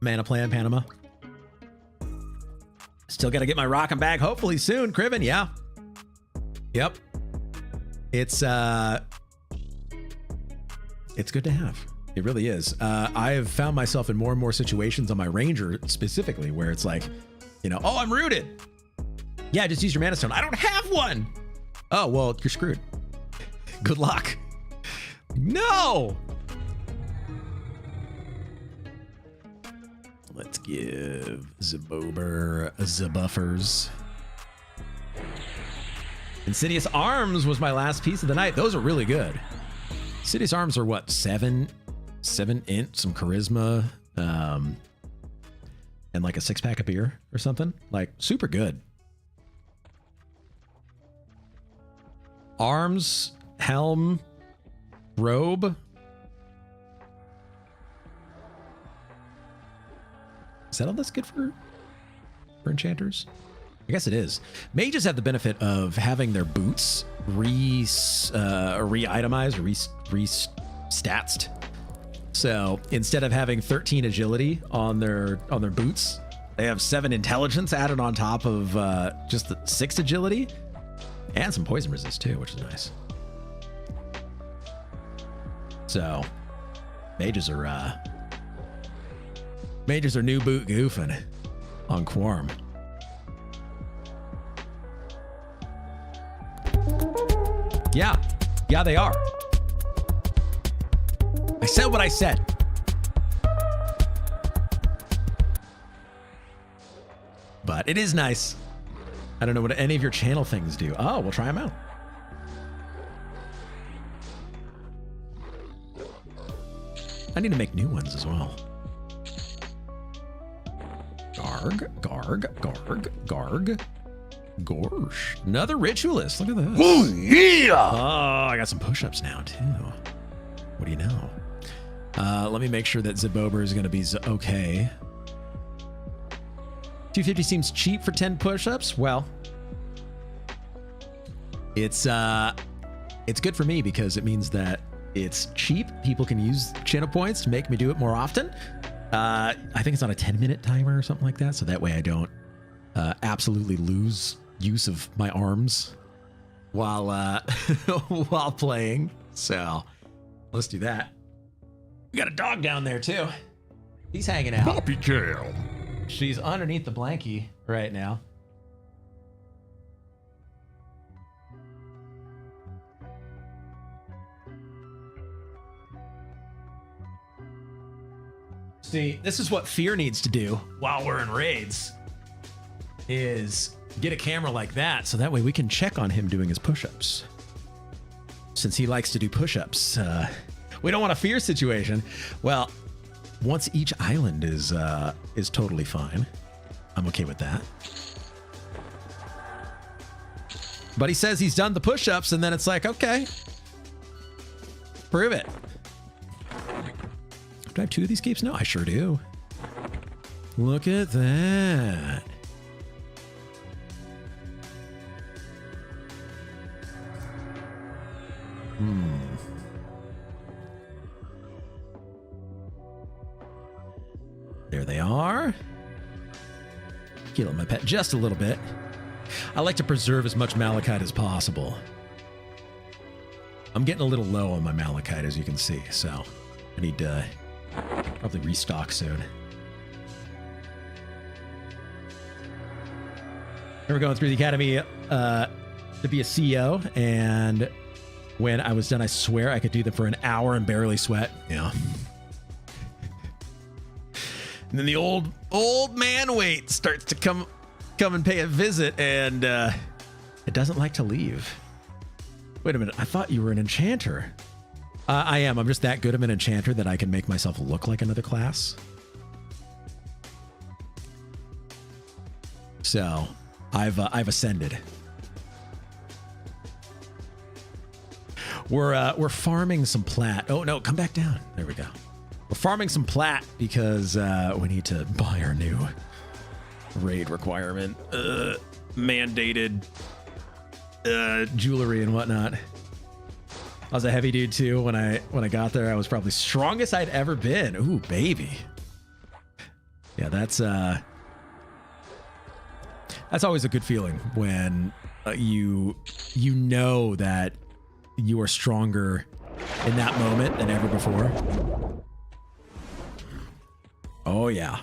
Mana Plan, Panama. Still got to get my rockin' bag hopefully soon, Criven. Yeah. Yep. It's good to have. It really is. I have found myself in more and more situations on my Ranger specifically where it's like, oh, I'm rooted. Yeah, just use your Mana Stone. I don't have one. Oh, well, you're screwed. Good luck. No. Let's give Zabober the buffers. Insidious Arms was my last piece of the night. Those are really good. Insidious Arms are what, 7 int, some charisma, and like a 6-pack of beer or something. Like super good. Arms, helm, robe. Is that all that's good for enchanters? I guess it is. Mages have the benefit of having their boots re-itemized, re-statsed. So instead of having 13 agility on their boots, They have 7 intelligence added on top of just the 6 agility. And some poison resist too, which is nice. So, mages are new boot goofing on Quarm. Yeah, they are. I said what I said. But it is nice. I don't know what any of your channel things do. Oh, we'll try them out. I need to make new ones as well. Garg. Gorsh. Another ritualist. Look at this. Oh, yeah! Oh, I got some push-ups now, too. What do you know? Let me make sure that Zibober is going to be okay. 250 seems cheap for 10 push-ups. Well, it's good for me because it means that it's cheap. People can use channel points to make me do it more often. I think it's on a 10-minute timer or something like that, so that way I don't absolutely lose use of my arms while while playing. So let's do that. We got a dog down there too. He's hanging out. Puppy Cam. She's underneath the blankie right now. See, this is what Fear needs to do while we're in raids, is get a camera like that so that way we can check on him doing his push-ups. Since he likes to do push-ups, we don't want a Fear situation. Well, once each island is totally fine. I'm okay with that. But he says he's done the push-ups, and then it's like, okay, prove it. Do I have 2 of these capes? No, I sure do. Look at that. There they are. Heal my pet just a little bit. I like to preserve as much malachite as possible. I'm getting a little low on my malachite, as you can see, so I need to probably restock soon. We were going through the academy to be a CEO, and when I was done, I swear I could do them for an hour and barely sweat. Yeah. And then the old man weight starts to come and pay a visit, and it doesn't like to leave. Wait a minute, I thought you were an enchanter. I am. I'm just that good of an enchanter that I can make myself look like another class. So, I've ascended. We're farming some plat. Oh no, come back down. There we go. We're farming some plat because we need to buy our new raid requirement, mandated jewelry and whatnot. I was a heavy dude too when I got there. I was probably strongest I'd ever been. Ooh, baby. Yeah, that's always a good feeling when you know that you are stronger in that moment than ever before. Oh yeah.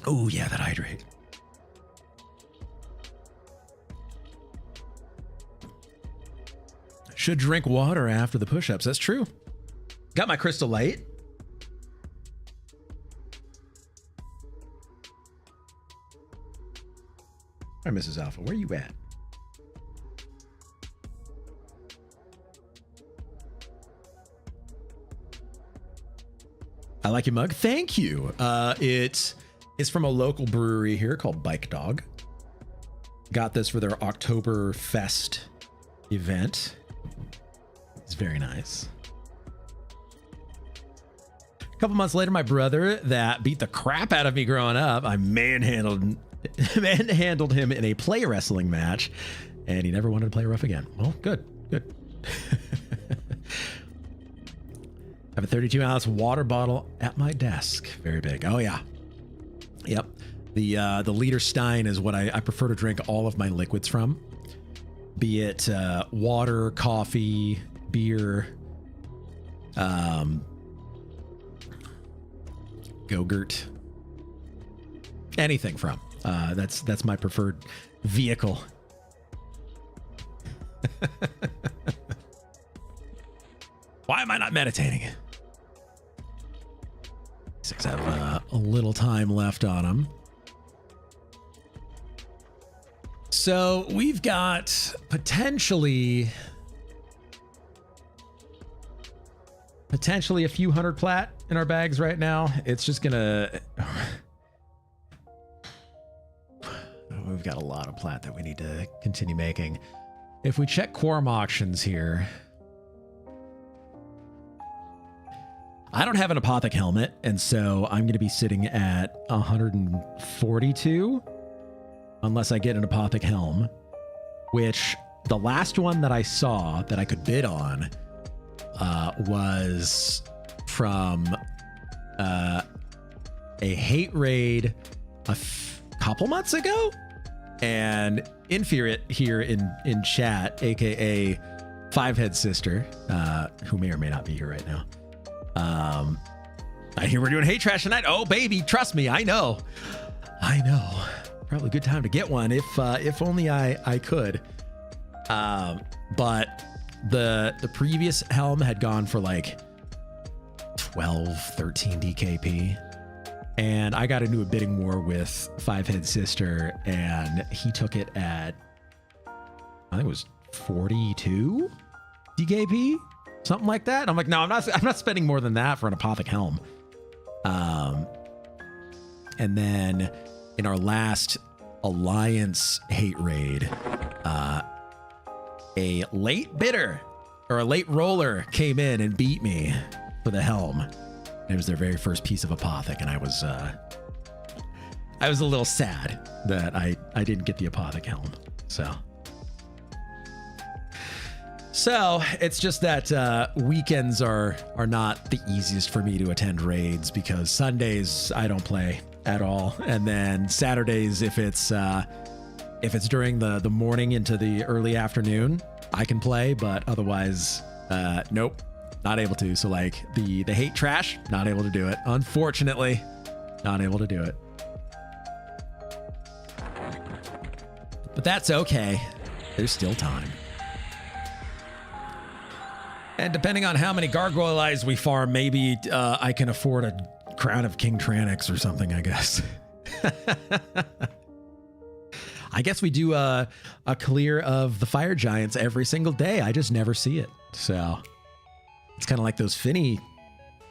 Oh yeah, that hydrate. Should drink water after the push-ups. That's true. Got my crystal light. All right, Mrs. Alpha, where you at? I like your mug. Thank you. It's from a local brewery here called Bike Dog. Got this for their Oktoberfest event. It's very nice. A couple months later, my brother that beat the crap out of me growing up, I manhandled him in a play wrestling match, and he never wanted to play rough again. Well, good. have a 32-ounce water bottle at my desk. Very big. Oh, yeah. Yep. The liter stein is what I prefer to drink all of my liquids from. Be it water, coffee, beer, Go-Gurt, anything from. That's my preferred vehicle. Why am I not meditating? Six have a little time left on them. So we've got potentially a few hundred plat in our bags right now. It's just gonna... We've got a lot of plat that we need to continue making. If we check Quarm auctions here, I don't have an Apothic helmet, and so I'm going to be sitting at 142 unless I get an Apothic helm, which the last one that I saw that I could bid on was from a hate raid a couple months ago. And Infuriate here in chat, aka Fivehead Sister, who may or may not be here right now. I hear we're doing hate trash tonight. Oh baby, trust me, I know. Probably a good time to get one if only I could. But the previous helm had gone for like 12, 13 DKP. And I got into a bidding war with Fivehead Sister, and he took it at, I think it was 42 DKP, something like that. And I'm like, no, I'm not spending more than that for an Apothic helm. And then in our last Alliance hate raid, a late bidder or a late roller came in and beat me for the helm. It was their very first piece of Apothic, and I was a little sad that I didn't get the Apothic helm. So it's just that weekends are not the easiest for me to attend raids, because Sundays I don't play at all, and then Saturdays, if it's during the morning into the early afternoon, I can play, but otherwise, nope. Not able to. So like the hate trash, not able to do it. Unfortunately, not able to do it. But that's okay. There's still time. And depending on how many gargoyle eyes we farm, maybe I can afford a crown of King Tranix or something, I guess. I guess we do a clear of the fire giants every single day. I just never see it. So it's kind of like those Finny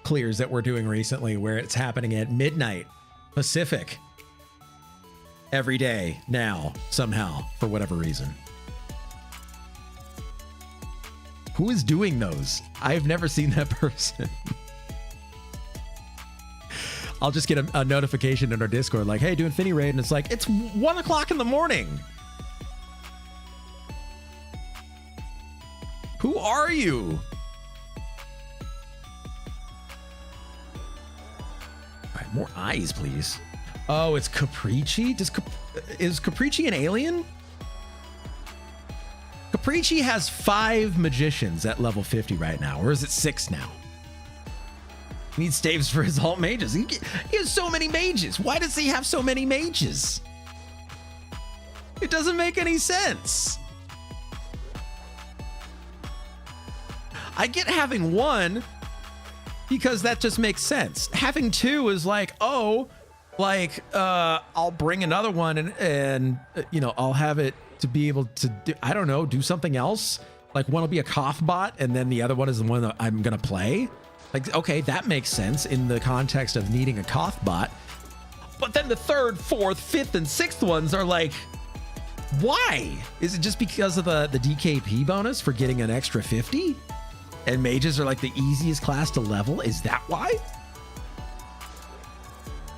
clears that we're doing recently, where it's happening at midnight Pacific every day now, somehow, for whatever reason. Who is doing those? I've never seen that person. I'll just get a notification in our Discord like, hey, doing Finny raid, and it's like, it's 1 o'clock in the morning. Who are you? More eyes, please. Oh, it's Capricci? Is Capricci an alien? Capricci has 5 magicians at level 50 right now, or is it 6 now? He needs staves for his alt mages. He has so many mages. Why does he have so many mages? It doesn't make any sense. I get having 1 because that just makes sense. Having 2 is like, oh, like I'll bring another one and you know, I'll have it to be able to do, I don't know, do something else. Like one will be a cough bot and then the other one is the one that I'm gonna play. Like, okay, that makes sense in the context of needing a cough bot. But then the 3rd, 4th, 5th, and 6th ones are like, why? Is it just because of the DKP bonus for getting an extra 50? And mages are like the easiest class to level? Is that why?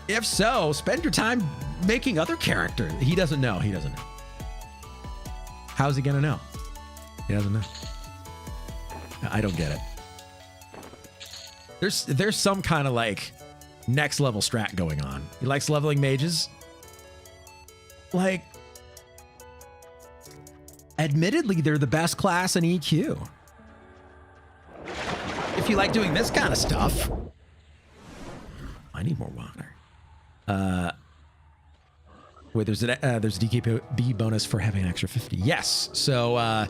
If so, spend your time making other characters. He doesn't know. He doesn't know. How's he gonna know? He doesn't know. I don't get it. There's some kind of like next level strat going on. He likes leveling mages. Like, admittedly, they're the best class in EQ. If you like doing this kind of stuff, I need more water. Wait, there's a DKB bonus for having an extra 50. Yes. So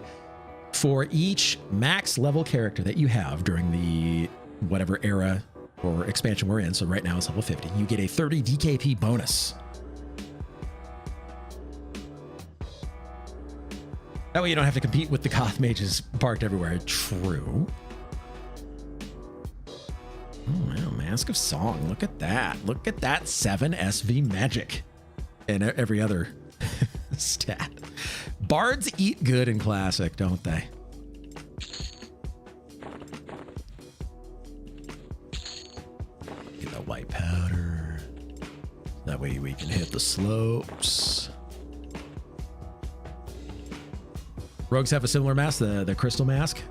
for each max level character that you have during the whatever era or expansion we're in, so right now it's level 50, you get a 30 DKP bonus. That way you don't have to compete with the goth mages parked everywhere. True. Oh, wow. Mask of Song. Look at that. Look at that 7 SV magic. And every other stat. Bards eat good in Classic, don't they? Get that white powder. That way we can hit the slopes. Rogues have a similar mask, the crystal mask.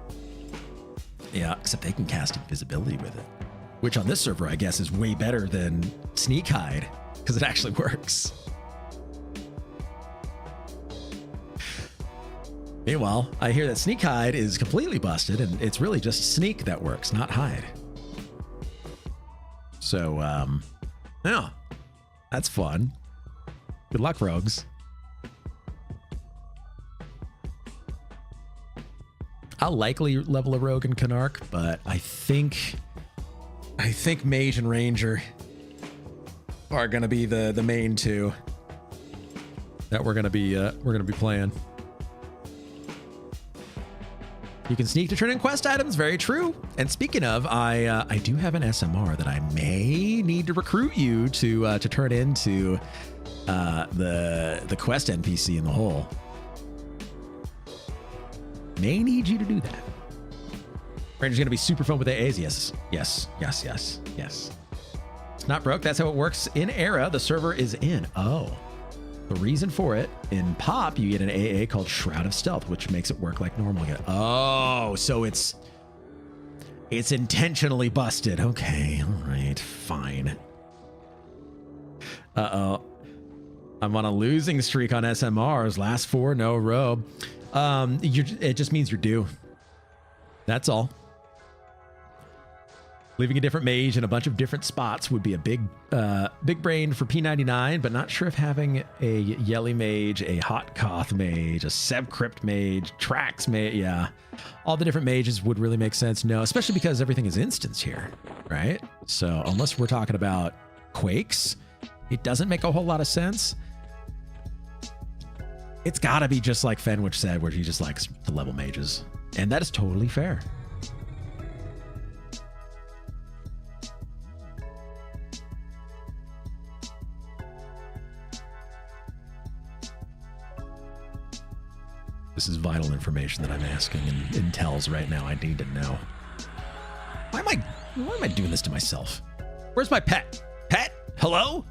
Yeah, except they can cast invisibility with it. Which on this server, I guess, is way better than Sneak Hide, because it actually works. Meanwhile, I hear that Sneak Hide is completely busted, and it's really just Sneak that works, not Hide. So, yeah, that's fun. Good luck, Rogues. I'll likely level a Rogue in Canark, but I think Mage and Ranger are gonna be the main two that we're gonna be playing. You can sneak to turn in quest items. Very true. And speaking of, I do have an SMR that I may need to recruit you to turn into the quest NPC in the hole. May need you to do that. Ranger's gonna be super fun with AAs. Yes. It's not broke. That's how it works in Era. The server is in. Oh. The reason for it, in Pop, you get an AA called Shroud of Stealth, which makes it work like normal again. Oh, so it's intentionally busted. Okay, all right, fine. Uh-oh. I'm on a losing streak on SMRs. Last 4, no robe. It just means you're due. That's all. Leaving a different mage in a bunch of different spots would be a big brain for P99, but not sure if having a Yelly mage, a Hot Koth mage, a Seb Crypt mage, Trax mage, yeah. All the different mages would really make sense. No, especially because everything is instance here, right? So unless we're talking about Quakes, it doesn't make a whole lot of sense. It's gotta be just like Fenwich said, where he just likes to level mages. And that is totally fair. This is vital information that I'm asking and tells right now. I need to know. Why am I doing this to myself? Where's my pet? Pet? Hello?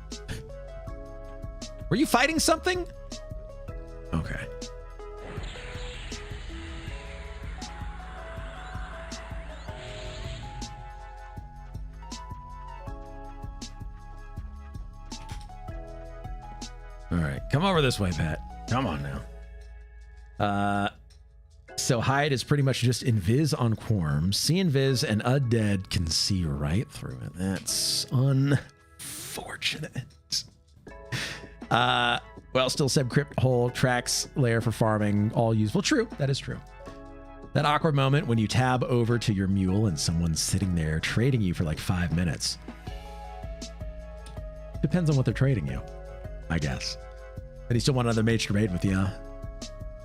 Were you fighting something? Okay. All right, come over this way, Pat. Come on now. So Hide is pretty much just invis on Quarm. See invis and Undead can see right through it. That's unfortunate. Well, still Seb Crypt hole, Trax layer for farming, all useful. True, that is true. That awkward moment when you tab over to your mule and someone's sitting there trading you for like 5 minutes. Depends on what they're trading you, I guess. But you still want another mage to raid with you.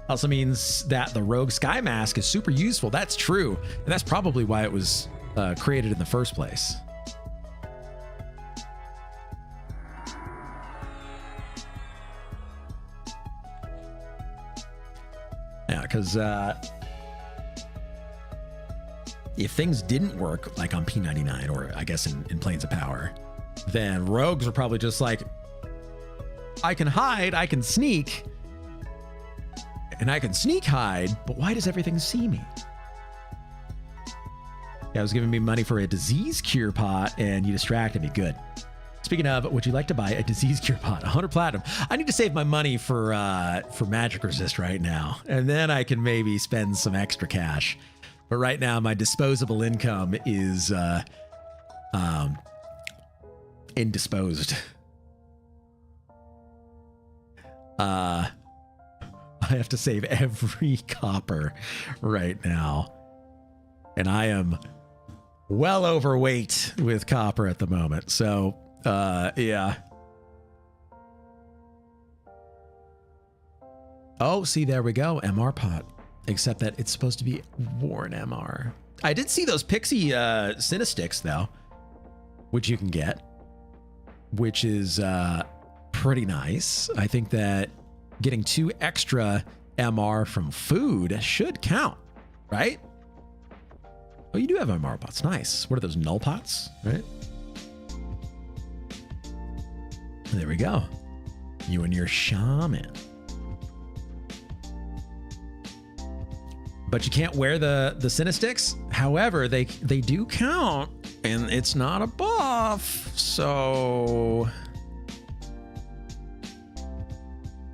Also means that the Rogue Sky Mask is super useful. That's true. And that's probably why it was created in the first place. Yeah, because if things didn't work like on P99 or I guess in Planes of Power, then rogues are probably just like, I can hide, I can sneak, and I can sneak hide, but why does everything see me? Yeah, I was giving me money for a disease cure pot, and you distracted me. Good. Speaking of, would you like to buy a disease cure pot? 100 platinum. I need to save my money for magic resist right now, and then I can maybe spend some extra cash. But right now, my disposable income is indisposed. I have to save every copper right now, and I am well overweight with copper at the moment. So, yeah. Oh, see, there we go. MR pot. Except that it's supposed to be worn MR. I did see those Pixie Cinesticks, though, which you can get, which is pretty nice. I think that getting 2 extra MR from food should count, right? Oh, you do have MR pots. Nice. What are those, null pots, right? There we go. You and your shaman. But you can't wear the Cinesticks. However, they do count, and it's not a buff. So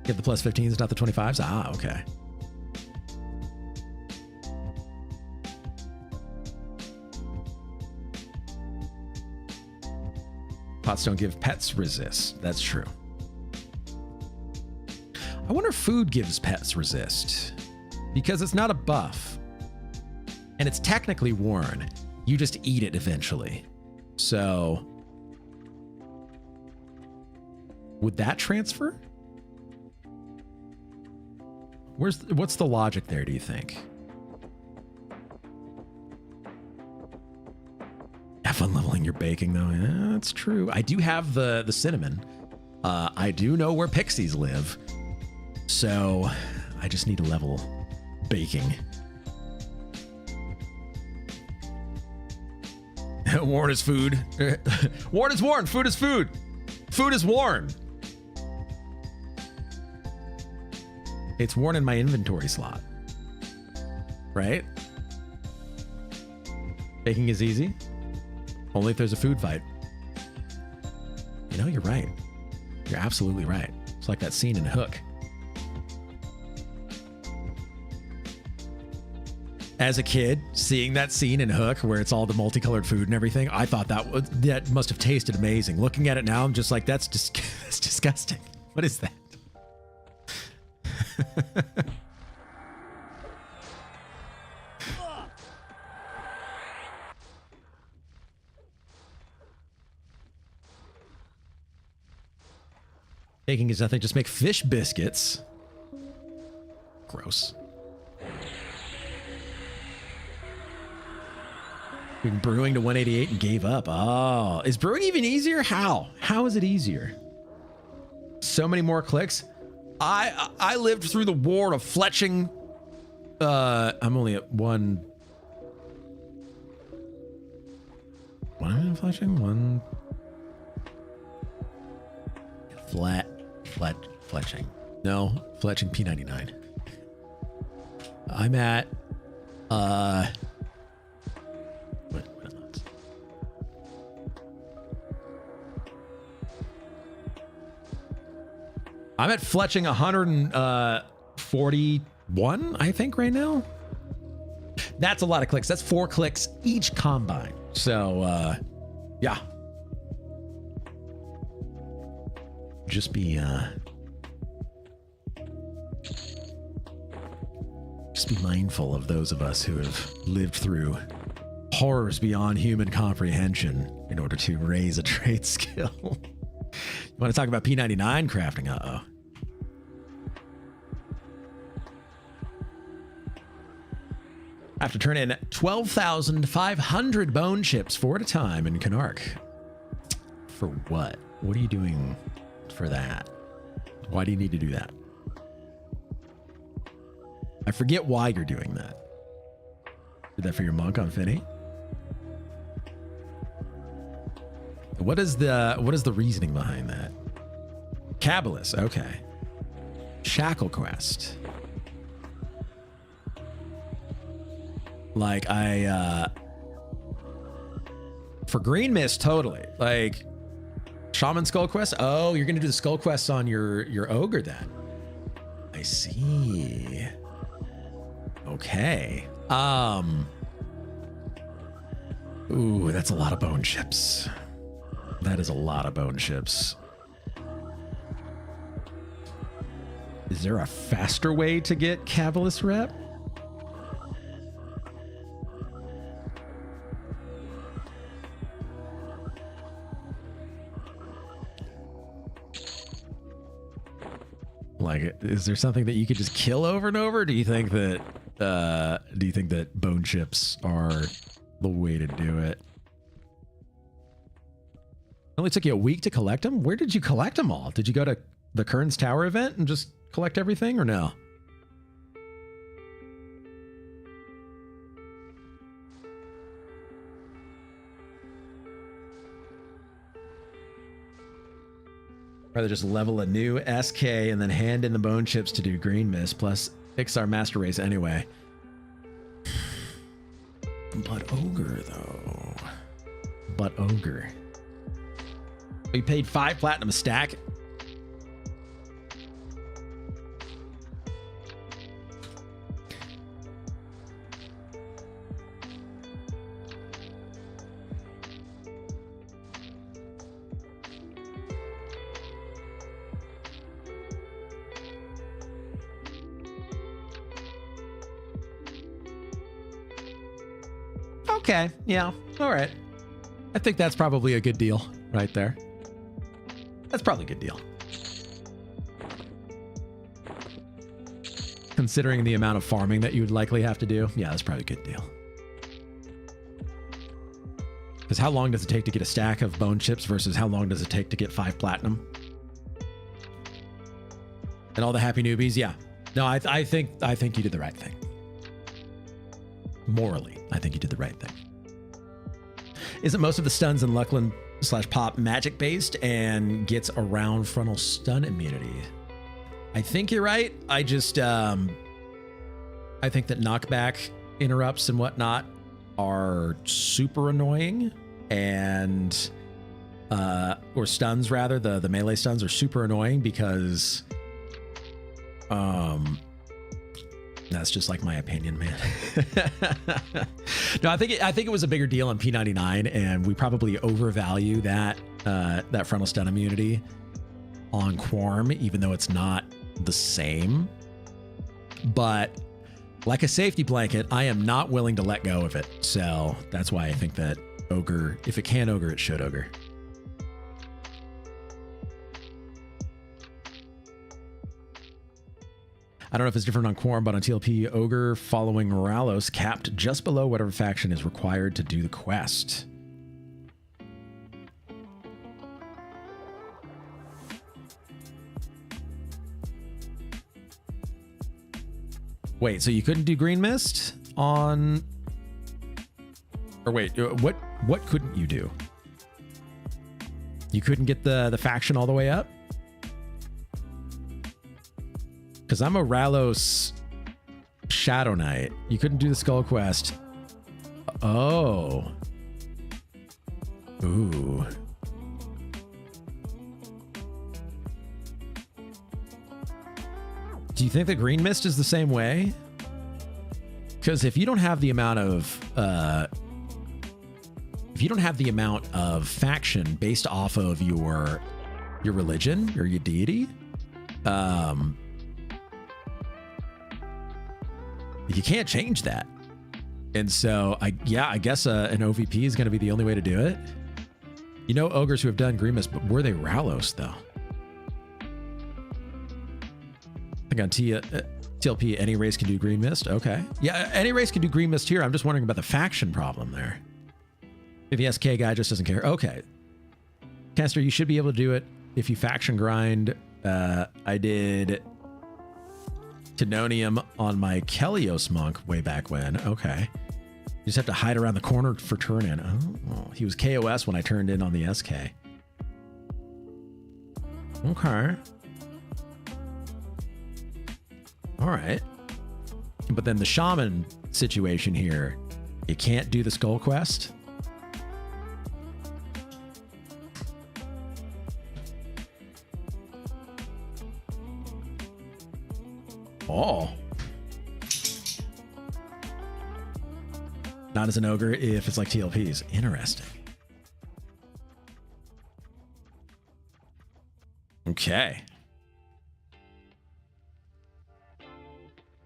get the plus 15s, not the 25s. Ah, okay. Pots don't give pets resist. That's true. I wonder if food gives pets resist. Because it's not a buff. And it's technically worn. You just eat it eventually. So would that transfer? What's the logic there, do you think? Have fun leveling your baking, though. Yeah, that's true. I do have the cinnamon. I do know where pixies live. So I just need to level baking. Worn is food. Worn is worn. Food is food. Food is worn. It's worn in my inventory slot. Right? Baking is easy. Only if there's a food fight. You know, you're right. You're absolutely right. It's like that scene in Hook. As a kid, seeing that scene in Hook where it's all the multicolored food and everything, I thought that must have tasted amazing. Looking at it now, I'm just like, that's disgusting. What is that? Baking is nothing. Just make fish biscuits. Gross. Been brewing to 188 and gave up. Oh, is brewing even easier? How? How is it easier? So many more clicks. I lived through the war of fletching. I'm only at one. What am I fletching? One. Fletching. No, fletching P99. I'm at. I'm at fletching 141, I think, right now. That's a lot of clicks. That's 4 clicks each combine. So, yeah. Just be mindful of those of us who have lived through horrors beyond human comprehension in order to raise a trade skill. You want to talk about P99 crafting? Uh-oh. I have to turn in 12,500 bone chips 4 at a time in Canark. For what? What are you doing for that? Why do you need to do that? I forget why you're doing that. Did that for your monk on Finny? What is the reasoning behind that? Kabbalist, okay. Shackle Quest. Like For Green Mist, totally. Like, Shaman Skull Quest? Oh, you're going to do the Skull Quests on your Ogre then. I see. Okay. Ooh, that's a lot of bone chips. That is a lot of bone chips. Is there a faster way to get Cabalist rep? Like, is there something that you could just kill over and over? Do you think that bone chips are the way to do it? It only took you a week to collect them? Where did you collect them all? Did you go to the Kern's Tower event and just collect everything, or no? Rather just level a new SK and then hand in the bone chips to do Green Mist plus fix our master race anyway. But Ogre though. But Ogre. We paid 5 platinum a stack. Okay, yeah, all right. I think that's probably a good deal right there. That's probably a good deal. Considering the amount of farming that you would likely have to do, yeah, that's probably a good deal. Because how long does it take to get a stack of bone chips versus how long does it take to get 5 platinum? And all the happy newbies, yeah. No, I think you did the right thing. Morally, I think you did the right thing. Isn't most of the stuns in Luckland/Pop magic based and gets around frontal stun immunity? I think you're right. I just, I think that knockback interrupts and whatnot are super annoying, and, or stuns rather, the melee stuns are super annoying because, that's just like my opinion, man. No, I think it was a bigger deal on P99, and we probably overvalue that frontal stun immunity on Quarm, even though it's not the same. But like a safety blanket, I am not willing to let go of it. So that's why I think that Ogre, if it can Ogre, it should Ogre. I don't know if it's different on Quarm, but on TLP, Ogre following Ralos capped just below whatever faction is required to do the quest. Wait, so you couldn't do Green Mist on... Or wait, what couldn't you do? You couldn't get the faction all the way up? Because I'm a Ralos Shadow Knight. You couldn't do the Skull Quest. Oh. Ooh. Do you think that Green Mist is the same way? Because if you don't have the amount of faction based off of your religion or your deity, you can't change that. And so I guess an OVP is going to be the only way to do it. You know, ogres who have done Green Mist, but were they Ralos though? I think on TLP, any race can do Green Mist. Okay. Yeah, any race can do Green Mist here. I'm just wondering about the faction problem there. Maybe the SK guy just doesn't care. Okay. Caster, you should be able to do it if you faction grind. I did Tenonium on my Kelios monk way back when. Okay. You just have to hide around the corner for turn in. Oh, he was KOS when I turned in on the SK. Okay. All right. But then the shaman situation here, you can't do the Skull Quest. Oh. Not as an ogre if it's like TLPs. Interesting. Okay.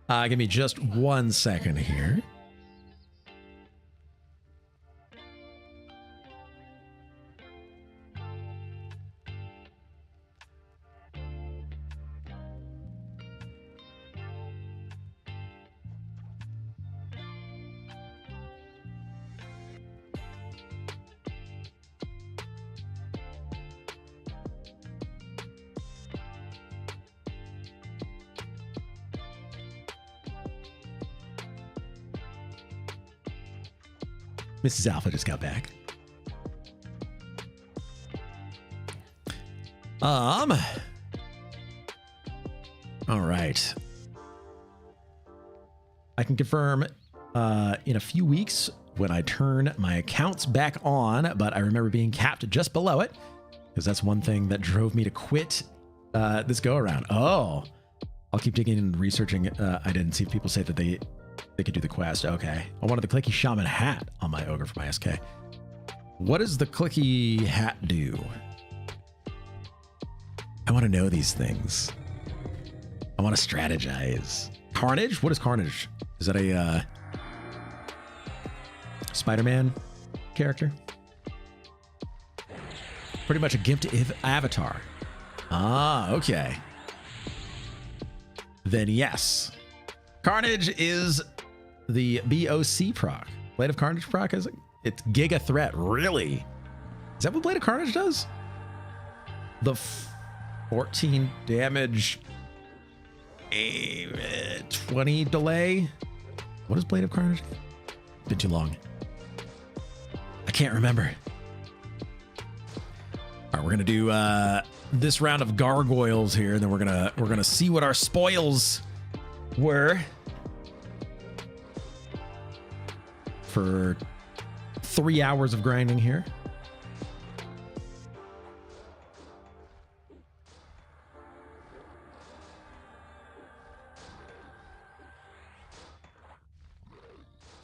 Give me just 1 second here. Mrs. Alpha just got back. All right. I can confirm in a few weeks when I turn my accounts back on, but I remember being capped just below it because that's one thing that drove me to quit this go around. Oh, I'll keep digging and researching. I didn't see if people say that they could do the quest. Okay. I wanted the clicky shaman hat on my ogre for my SK. What does the clicky hat do? I want to know these things. I want to strategize. Carnage? What is Carnage? Is that a Spider-Man character? Pretty much a gimped avatar. Ah, okay. Then yes. Carnage is the BOC proc. Blade of Carnage proc is it? It's Giga Threat. Really? Is that what Blade of Carnage does? The 14 damage, 20 delay. What is Blade of Carnage? Been too long. I can't remember. All right, we're gonna do this round of gargoyles here, and then we're gonna see what our spoils were for 3 hours of grinding here.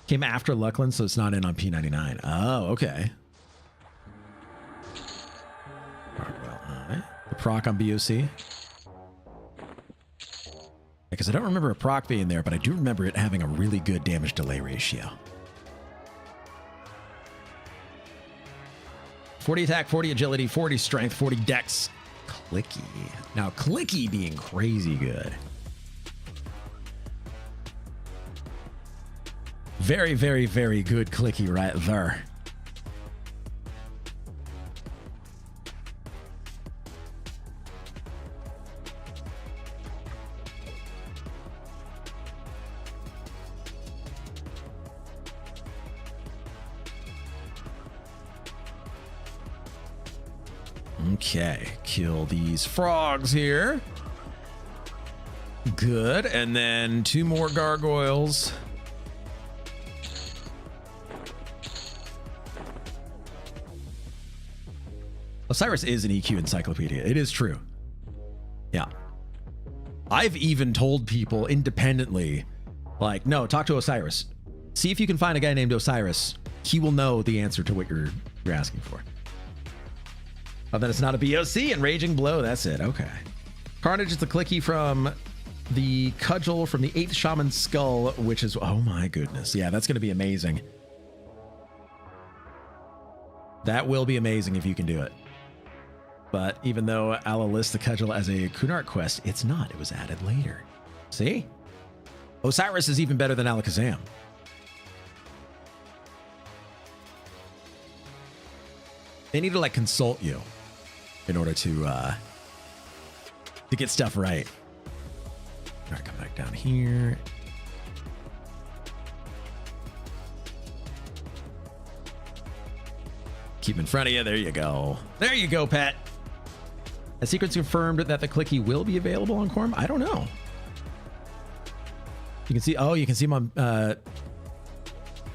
Came after Luckland, so it's not in on P99. Oh, okay. The proc on BOC. Because I don't remember a proc being there, but I do remember it having a really good damage delay ratio. 40 attack, 40 agility, 40 strength, 40 dex. Clicky. Now, clicky being crazy good. Very, very, very good clicky right there. Okay, kill these frogs here. Good, and then 2 more gargoyles. Osiris is an EQ encyclopedia. It is true. Yeah. I've even told people independently, like, no, talk to Osiris. See if you can find a guy named Osiris. He will know the answer to what you're asking for. Oh, then it's not a BOC and Raging Blow. That's it. Okay. Carnage is the clicky from the cudgel from the 8th Shaman Skull, which is, oh my goodness. Yeah, that's going to be amazing. That will be amazing if you can do it. But even though I'll list the cudgel as a Kunark quest, it's not. It was added later. See? Osiris is even better than Alakazam. They need to like consult you in order to get stuff right. All right, come back down here. Keep in front of you. There you go. There you go, Pat. A secret's confirmed that the clicky will be available on Quarm. I don't know. You can see. Oh, you can see him on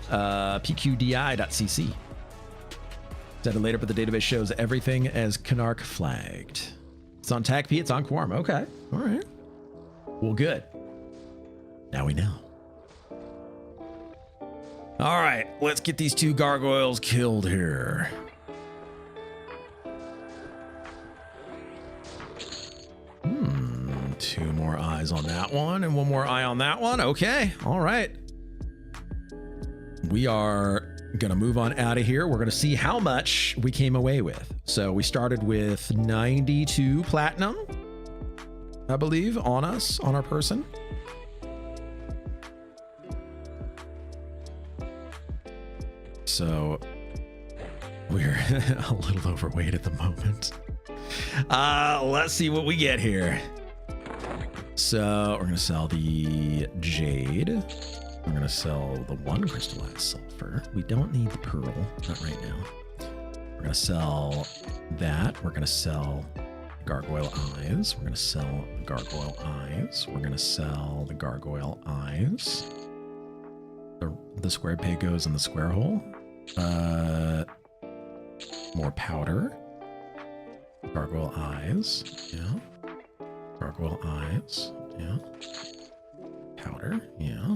pqdi.cc. Said it later, but the database shows everything as Kunark flagged. It's on TagP. It's on Quarm. Okay. All right. Well, good. Now we know. All right, let's get these 2 gargoyles killed here. Two more eyes on that one and 1 more eye on that one. Okay, all right. We are gonna move on out of here. We're gonna see how much we came away with. So we started with 92 platinum, I believe, on us, on our person. So we're a little overweight at the moment. Let's see what we get here. So we're gonna sell the jade. We're gonna sell the 1 crystallized sulfur. We don't need the pearl, not right now. We're gonna sell that. We're gonna sell gargoyle eyes. We're gonna sell gargoyle eyes. We're gonna sell the gargoyle eyes. The square peg goes in the square hole. More powder. Gargoyle eyes. Yeah. Gargoyle eyes. Yeah. Powder. Yeah.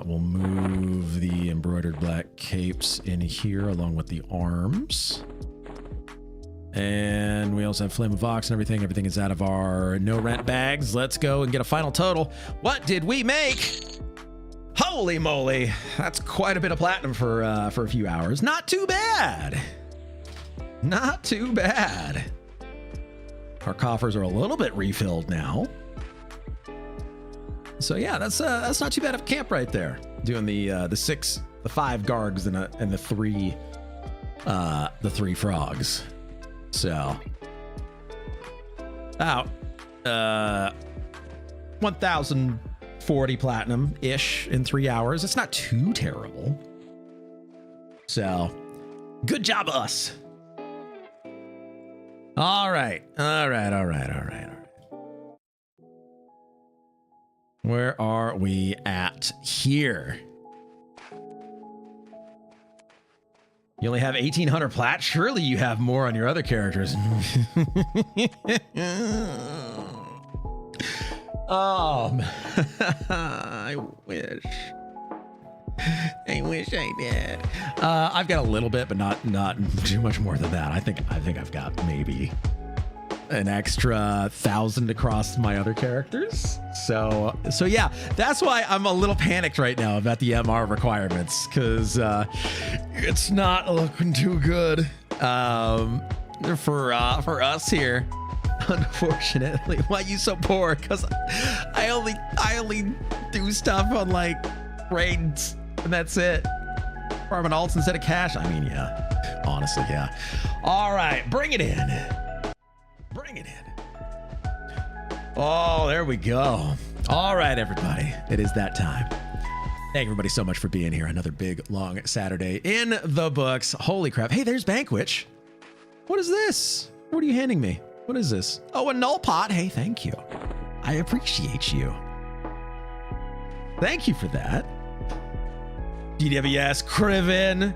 We'll move the embroidered black capes in here along with the arms. And we also have Flame of Vox and everything. Everything is out of our no rent bags. Let's go and get a final total. What did we make? Holy moly. That's quite a bit of platinum for a few hours. Not too bad. Not too bad. Our coffers are a little bit refilled now. So yeah, that's not too bad of camp right there. Doing the 5 gargs and the 3 frogs. So about 1,040 platinum ish in 3 hours. It's not too terrible. So good job, us. All right. Where are we at here? You only have 1,800 plat? Surely you have more on your other characters. I wish I did. I've got a little bit, but not too much more than that. I think I've got maybe an extra 1,000 across my other characters. So yeah, that's why I'm a little panicked right now about the MR requirements, because it's not looking too good for us here. Unfortunately, why you so poor? Because I only do stuff on like raids, and that's it. Farming alts instead of cash. I mean, yeah, honestly, yeah. All right, bring it in. Bring it in. Oh, there we go. All right, everybody, it is that time. Thank everybody so much for being here. Another big, long Saturday in the books. Holy crap. Hey, there's Banquich. What is this? What are you handing me? What is this? Oh, a null pot. Hey, thank you. I appreciate you. Thank you for that. DWS, Criven,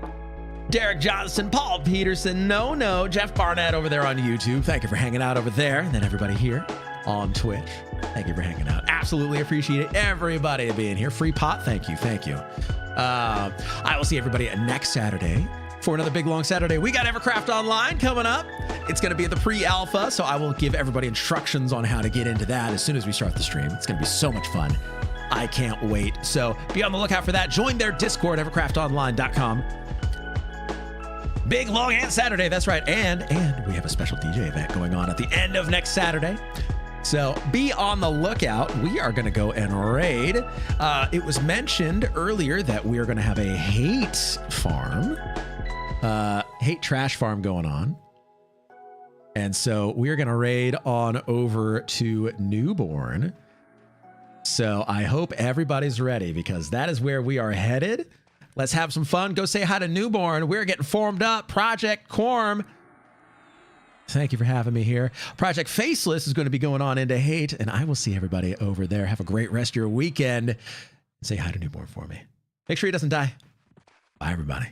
Derek Johnson, Paul Peterson, No, Jeff Barnett over there on YouTube. Thank you for hanging out over there. And then everybody here on Twitch. Thank you for hanging out. Absolutely appreciate it. Everybody being here. Free pot. Thank you. I will see everybody next Saturday for another big long Saturday. We got Evercraft Online coming up. It's going to be at the pre-alpha, so I will give everybody instructions on how to get into that as soon as we start the stream. It's going to be so much fun. I can't wait. So be on the lookout for that. Join their Discord, evercraftonline.com. Big long and Saturday, that's right. And we have a special DJ event going on at the end of next Saturday. So be on the lookout. We are going to go and raid. It was mentioned earlier that we are going to have a hate farm, hate trash farm going on. And so we're going to raid on over to Newborn. So I hope everybody's ready, because that is where we are headed. Let's have some fun. Go say hi to Newborn. We're getting formed up. Project Quarm. Thank you for having me here. Project Faceless is going to be going on into hate, and I will see everybody over there. Have a great rest of your weekend. Say hi to Newborn for me. Make sure he doesn't die. Bye, everybody.